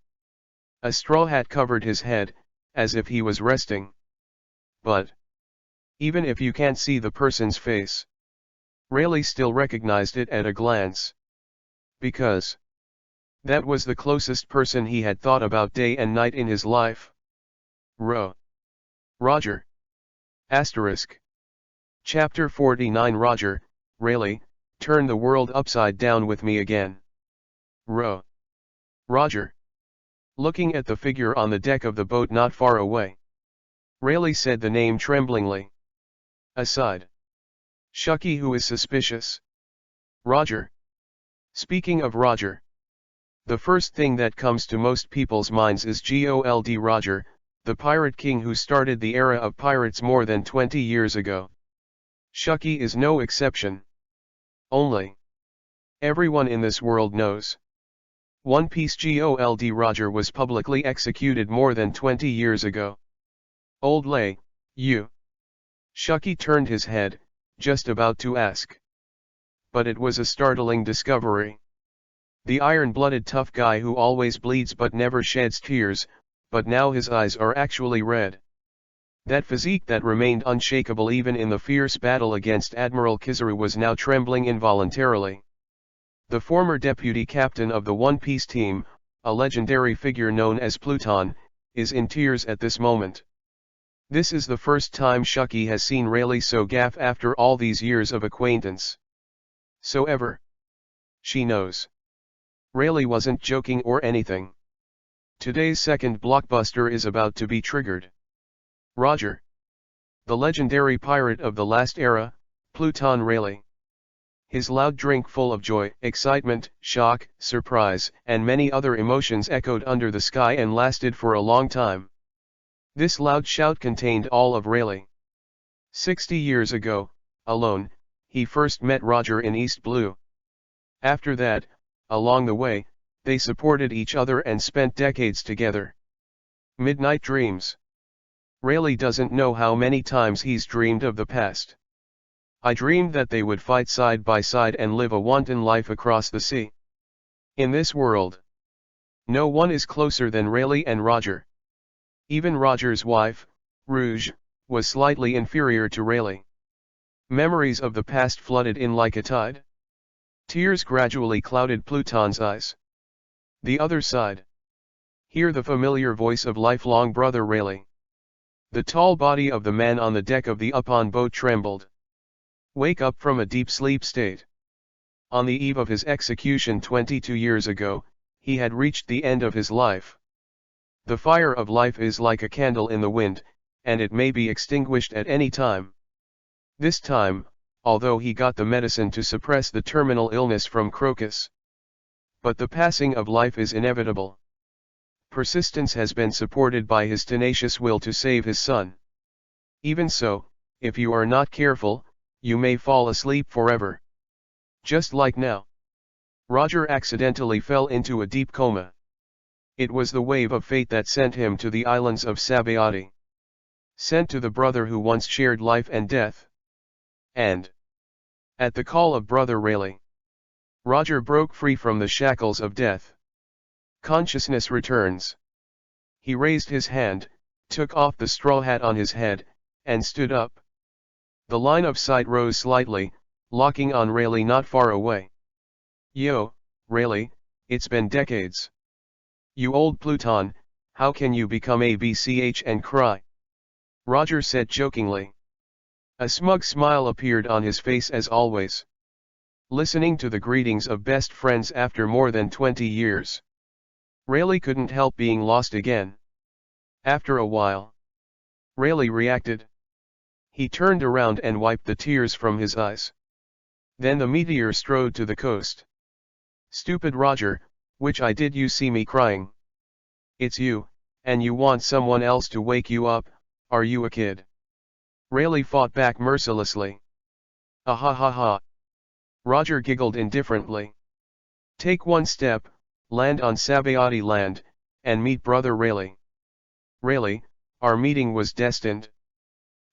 A straw hat covered his head, as if he was resting. But, even if you can't see the person's face, Rayleigh still recognized it at a glance. Because that was the closest person he had thought about day and night in his life. Roger. Asterisk. Chapter 49 Roger, Rayleigh, turn the world upside down with me again. Roger. Looking at the figure on the deck of the boat not far away, Rayleigh said the name tremblingly. Aside. Shucky, who is suspicious? Roger. Speaking of Roger, the first thing that comes to most people's minds is Gold Roger, the pirate king who started the era of pirates more than 20 years ago. Shucky is no exception. Only everyone in this world knows. One Piece Gold Roger was publicly executed more than 20 years ago. Old Lay, you. Shucky turned his head, just about to ask. But it was a startling discovery. The iron-blooded tough guy who always bleeds but never sheds tears, but now his eyes are actually red. That physique that remained unshakable even in the fierce battle against Admiral Kizaru was now trembling involuntarily. The former deputy captain of the One Piece team, a legendary figure known as Pluton, is in tears at this moment. This is the first time Shucky has seen Rayleigh so gaff after all these years of acquaintance. So ever. She knows. Rayleigh wasn't joking or anything. Today's second blockbuster is about to be triggered. Roger. The legendary pirate of the last era, Pluton Rayleigh. His loud drink full of joy, excitement, shock, surprise, and many other emotions echoed under the sky and lasted for a long time. This loud shout contained all of Rayleigh. 60 years ago, alone, he first met Roger in East Blue. After that, along the way, they supported each other and spent decades together. Midnight dreams. Rayleigh doesn't know how many times he's dreamed of the past. I dreamed that they would fight side by side and live a wanton life across the sea. In this world, no one is closer than Rayleigh and Roger. Even Roger's wife, Rouge, was slightly inferior to Rayleigh. Memories of the past flooded in like a tide. Tears gradually clouded Pluton's eyes. The other side. Hear the familiar voice of lifelong brother Rayleigh. The tall body of the man on the deck of the up-on boat trembled. Wake up from a deep sleep state. On the eve of his execution 22 years ago, he had reached the end of his life. The fire of life is like a candle in the wind, and it may be extinguished at any time. This time, although he got the medicine to suppress the terminal illness from Crocus. But the passing of life is inevitable. Persistence has been supported by his tenacious will to save his son. Even so, if you are not careful, you may fall asleep forever. Just like now. Roger accidentally fell into a deep coma. It was the wave of fate that sent him to the islands of Sabaody. Sent to the brother who once shared life and death. And, at the call of brother Rayleigh, Roger broke free from the shackles of death. Consciousness returns. He raised his hand, took off the straw hat on his head, and stood up. The line of sight rose slightly, locking on Rayleigh not far away. Yo, Rayleigh, it's been decades. You old Pluton, how can you become ABCH and cry? Roger said jokingly. A smug smile appeared on his face as always. Listening to the greetings of best friends after more than 20 years. Rayleigh couldn't help being lost again. After a while, Rayleigh reacted. He turned around and wiped the tears from his eyes. Then the meteor strode to the coast. Stupid Roger, which eye did you see me crying? It's you, and you want someone else to wake you up, are you a kid? Rayleigh fought back mercilessly. Ah ha ha ha. Roger giggled indifferently. Take one step, land on Sabaody land, and meet brother Rayleigh. Rayleigh, our meeting was destined.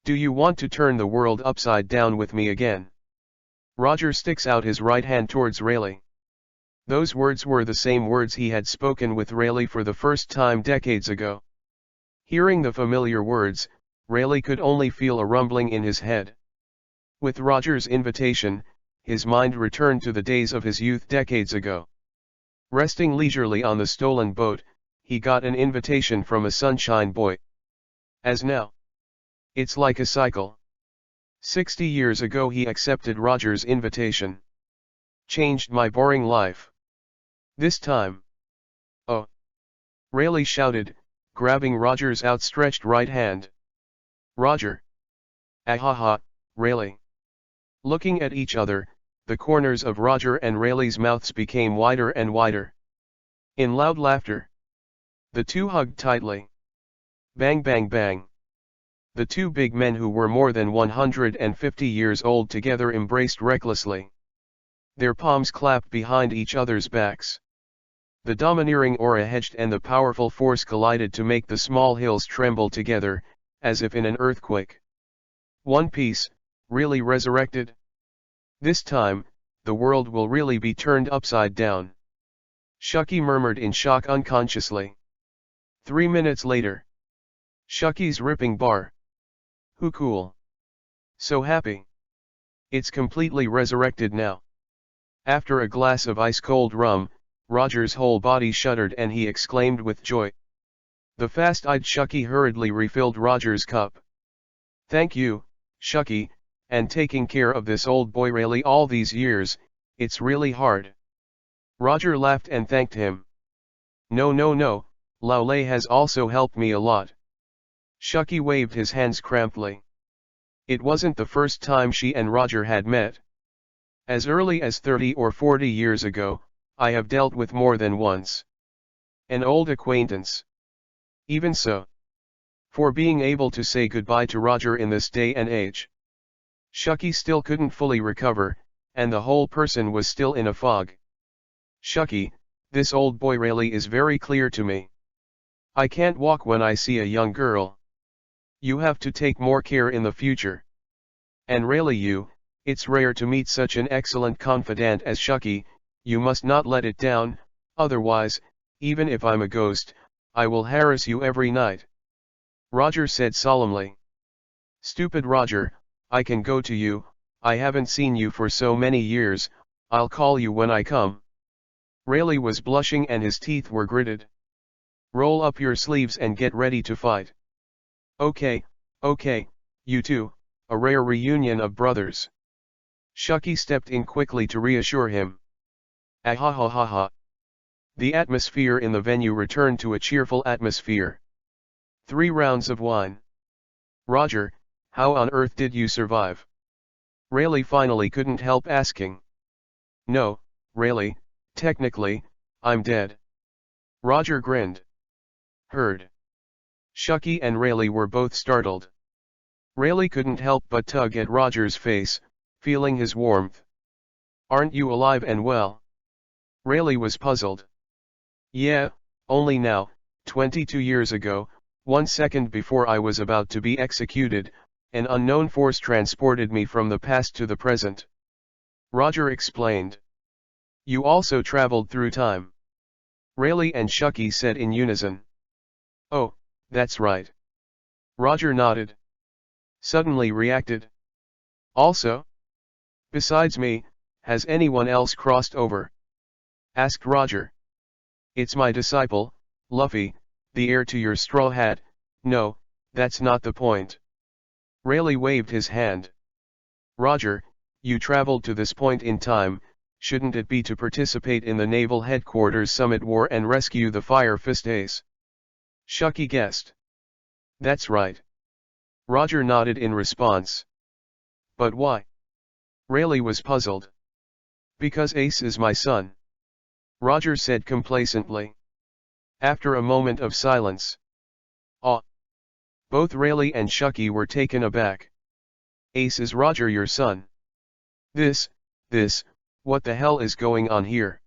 Do you want to turn the world upside down with me again? Roger sticks out his right hand towards Rayleigh. Those words were the same words he had spoken with Rayleigh for the first time decades ago. Hearing the familiar words, Rayleigh could only feel a rumbling in his head. With Roger's invitation, his mind returned to the days of his youth decades ago. Resting leisurely on the stolen boat, he got an invitation from a sunshine boy. As now. It's like a cycle. 60 years ago he accepted Roger's invitation. Changed my boring life. This time. Oh! Rayleigh shouted, grabbing Roger's outstretched right hand. Roger! Ahaha, Rayleigh! Looking at each other, the corners of Roger and Rayleigh's mouths became wider and wider. In loud laughter, the two hugged tightly. Bang bang bang. The two big men who were more than 150 years old together embraced recklessly. Their palms clapped behind each other's backs. The domineering aura hedged and the powerful force collided to make the small hills tremble together, as if in an earthquake. One Piece, really resurrected? This time, the world will really be turned upside down. Shucky murmured in shock unconsciously. 3 minutes later. Shucky's ripping bar. Who cool. So happy. It's completely resurrected now. After a glass of ice-cold rum, Roger's whole body shuddered and he exclaimed with joy. The fast-eyed Shucky hurriedly refilled Roger's cup. Thank you, Shucky, and taking care of this old boy Rayleigh all these years, it's really hard. Roger laughed and thanked him. No, Laulay has also helped me a lot. Shucky waved his hands crampedly. It wasn't the first time she and Roger had met. As early as 30 or 40 years ago, I have dealt with more than once. An old acquaintance. Even so. For being able to say goodbye to Roger in this day and age. Shucky still couldn't fully recover, and the whole person was still in a fog. Shucky, this old boy really is very clear to me. I can't walk when I see a young girl. You have to take more care in the future. And really it's rare to meet such an excellent confidant as Shucky, you must not let it down, otherwise, even if I'm a ghost, I will harass you every night. Roger said solemnly. Stupid Roger, I can go to you, I haven't seen you for so many years, I'll call you when I come. Rayleigh was blushing and his teeth were gritted. Roll up your sleeves and get ready to fight. Okay, you two, a rare reunion of brothers. Shucky stepped in quickly to reassure him. Ahahaha. The atmosphere in the venue returned to a cheerful atmosphere. 3 rounds of wine. Roger, how on earth did you survive? Rayleigh finally couldn't help asking. No, Rayleigh, technically, I'm dead. Roger grinned. Heard. Shucky and Rayleigh were both startled. Rayleigh couldn't help but tug at Roger's face, feeling his warmth. Aren't you alive and well? Rayleigh was puzzled. Yeah, only now, 22 years ago, 1 second before I was about to be executed, an unknown force transported me from the past to the present. Roger explained. You also traveled through time. Rayleigh and Shucky said in unison. Oh, that's right. Roger nodded. Suddenly reacted. Also? Besides me, has anyone else crossed over? Asked Roger. It's my disciple, Luffy, the heir to your straw hat. No, that's not the point. Rayleigh waved his hand. Roger, you traveled to this point in time, shouldn't it be to participate in the Naval Headquarters Summit War and rescue the Fire Fist Ace? Shucky guessed. That's right. Roger nodded in response. But why? Rayleigh was puzzled. Because Ace is my son. Roger said complacently. After a moment of silence. Both Rayleigh and Shucky were taken aback. Ace is Roger your son? This, what the hell is going on here?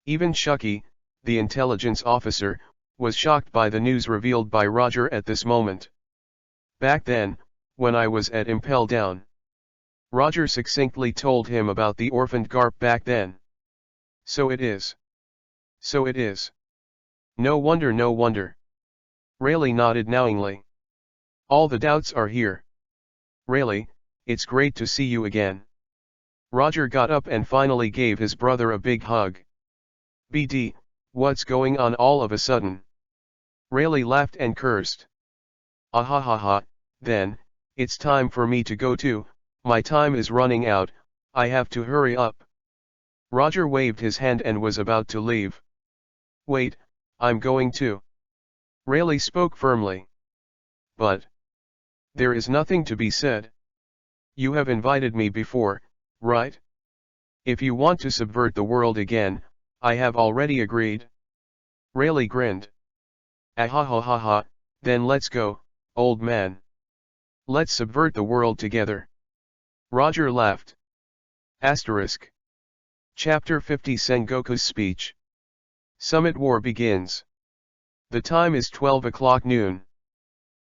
Even Shucky, the intelligence officer, was shocked by the news revealed by Roger at this moment. Back then, when I was at Impel Down. Roger succinctly told him about the orphaned Garp back then. So it is. So it is. No wonder, no wonder. Rayleigh nodded knowingly. All the doubts are here. Rayleigh, it's great to see you again. Roger got up and finally gave his brother a big hug. BD, what's going on all of a sudden? Rayleigh laughed and cursed. Ahahaha, then, it's time for me to go too, my time is running out, I have to hurry up. Roger waved his hand and was about to leave. Wait, I'm going too. Rayleigh spoke firmly. But there is nothing to be said. You have invited me before, right? If you want to subvert the world again, I have already agreed. Rayleigh grinned. Ahahaha, then let's go, old man. Let's subvert the world together. Roger laughed. Asterisk. Chapter 50 Sengoku's speech. Summit War begins. The time is 12 o'clock noon.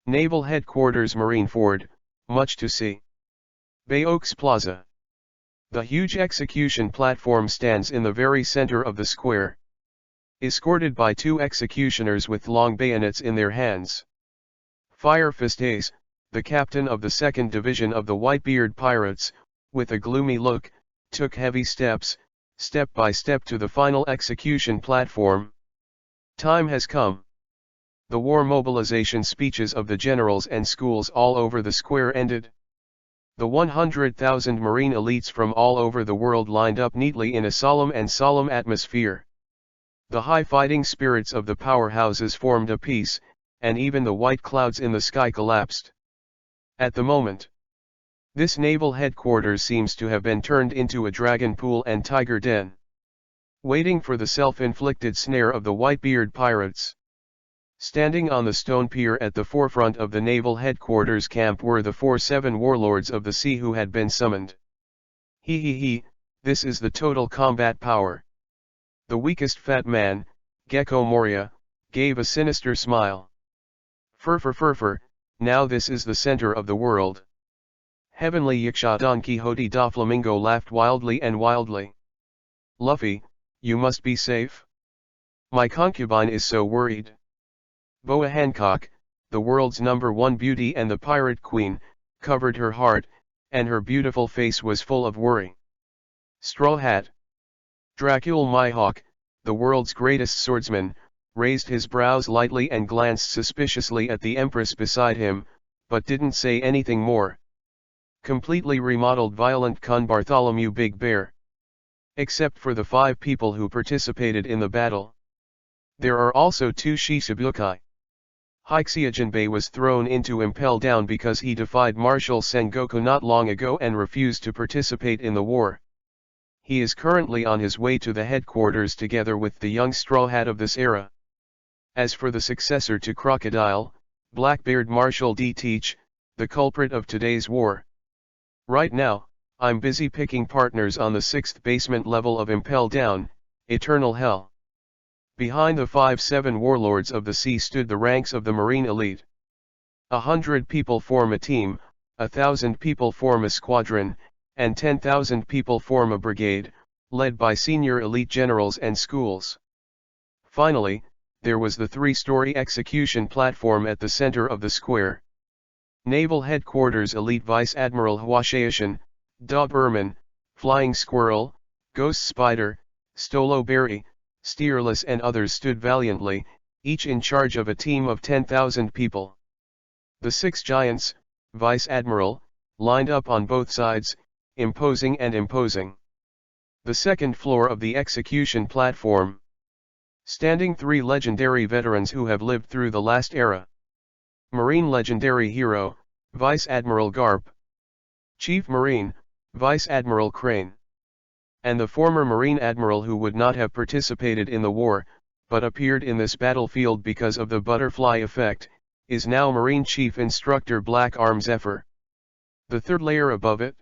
Naval Headquarters Marineford, much to see. Bay Oaks Plaza. The huge execution platform stands in the very center of the square. Escorted by 2 executioners with long bayonets in their hands. Fire Fist Ace, the captain of the 2nd Division of the Whitebeard Pirates, with a gloomy look, took heavy steps, step by step to the final execution platform. Time has come. The war mobilization speeches of the generals and schools all over the square ended. The 100,000 Marine elites from all over the world lined up neatly in a solemn atmosphere. The high fighting spirits of the powerhouses formed a peace, and even the white clouds in the sky collapsed. At the moment, This naval headquarters seems to have been turned into a dragon pool and tiger den, waiting for the self-inflicted snare of the Whitebeard pirates. Standing on the stone pier at the forefront of the naval headquarters camp were the 4-7 warlords of the sea who had been summoned. He, this is the total combat power. The weakest fat man, Gecko Moria, gave a sinister smile. Fur, now this is the center of the world. Heavenly Yiksha Don Quixote da Flamingo laughed wildly and wildly. Luffy, you must be safe. My concubine is so worried. Boa Hancock, the world's #1 beauty and the pirate queen, covered her heart, and her beautiful face was full of worry. Straw Hat. Dracule Mihawk, the world's greatest swordsman, raised his brows lightly and glanced suspiciously at the Empress beside him, but didn't say anything more. Completely remodeled Violent Kun Bartholomew Big Bear. Except for the 5 people who participated in the battle. There are also 2 Shishibukai. Hikseijinbei was thrown into Impel Down because he defied Marshal Sengoku not long ago and refused to participate in the war. He is currently on his way to the headquarters together with the young Straw Hat of this era. As for the successor to Crocodile, Blackbeard Marshal D. Teach, the culprit of today's war. Right now, I'm busy picking partners on the 6th basement level of Impel Down, Eternal Hell. Behind the 5-7 warlords of the sea stood the ranks of the Marine elite. 100 people form a team, 1,000 people form a squadron, and 10,000 people form a brigade, led by senior elite generals and schools. Finally, there was the 3-story execution platform at the center of the square. Naval Headquarters Elite Vice Admiral Hwashaishan, Doberman, Flying Squirrel, Ghost Spider, Stolo Berry, Steerless and others stood valiantly, each in charge of a team of 10,000 people. The 6 giants, Vice Admiral, lined up on both sides, imposing and imposing. The second floor of the execution platform. Standing 3 legendary veterans who have lived through the last era. Marine legendary hero, Vice Admiral Garp. Chief Marine, Vice Admiral Crane. And the former Marine Admiral who would not have participated in the war, but appeared in this battlefield because of the butterfly effect, is now Marine Chief Instructor Black Arm Zephyr. The third layer above it,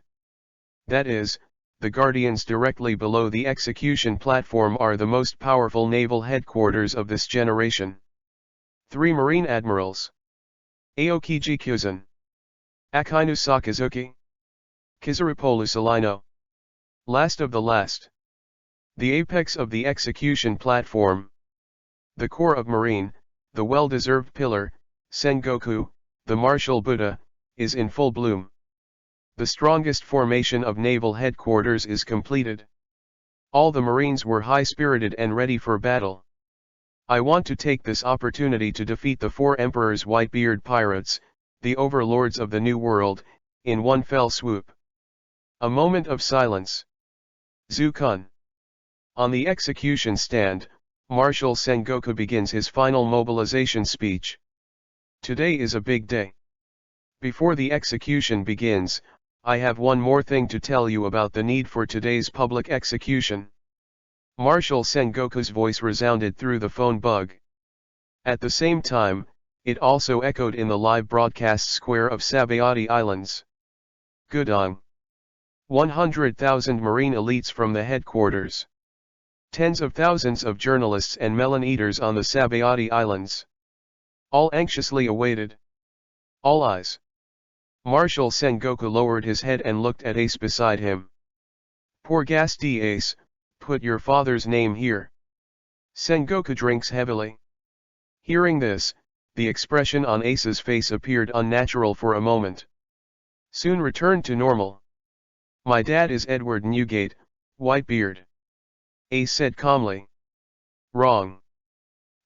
that is, the Guardians directly below the execution platform, are the most powerful naval headquarters of this generation. 3 Marine Admirals. Aokiji Kyuzan. Akainu Sakazuki. Kizarupolu Salino. Last of the last. The apex of the execution platform. The core of Marine, the well-deserved pillar, Sengoku, the martial Buddha, is in full bloom. The strongest formation of naval headquarters is completed. All the Marines were high-spirited and ready for battle. I want to take this opportunity to defeat the 4 Emperor's Whitebeard pirates, the overlords of the New World, in one fell swoop. A moment of silence. Zu-kun. On the execution stand, Marshal Sengoku begins his final mobilization speech. Today is a big day. Before the execution begins, I have one more thing to tell you about the need for today's public execution. Marshal Sengoku's voice resounded through the phone bug. At the same time, it also echoed in the live broadcast square of Sabayati Islands. Gudong. 100,000 Marine elites from the headquarters. Tens of thousands of journalists and melon eaters on the Sabayati Islands. All anxiously awaited. All eyes. Marshal Sengoku lowered his head and looked at Ace beside him. Poor Gasti Ace, put your father's name here. Sengoku drinks heavily. Hearing this, the expression on Ace's face appeared unnatural for a moment. Soon returned to normal. My dad is Edward Newgate, Whitebeard. Ace said calmly. Wrong.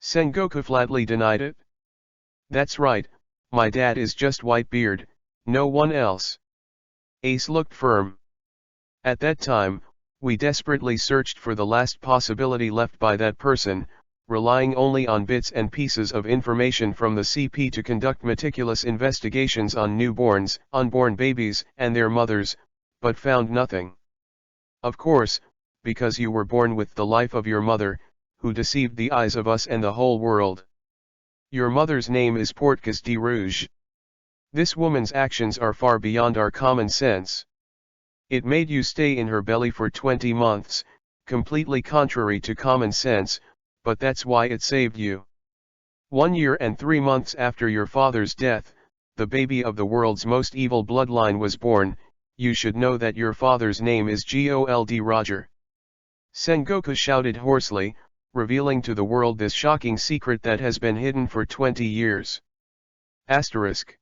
Sengoku flatly denied it. That's right, my dad is just Whitebeard, no one else. Ace looked firm. At that time, we desperately searched for the last possibility left by that person, relying only on bits and pieces of information from the CP to conduct meticulous investigations on newborns, unborn babies, and their mothers, but found nothing. Of course, because you were born with the life of your mother, who deceived the eyes of us and the whole world. Your mother's name is Portcas de Rouge. This woman's actions are far beyond our common sense. It made you stay in her belly for 20 months, completely contrary to common sense, but that's why it saved you. 1 year and 3 months after your father's death, the baby of the world's most evil bloodline was born. You should know that your father's name is Gold Roger. Sengoku shouted hoarsely, revealing to the world this shocking secret that has been hidden for 20 years. Asterisk.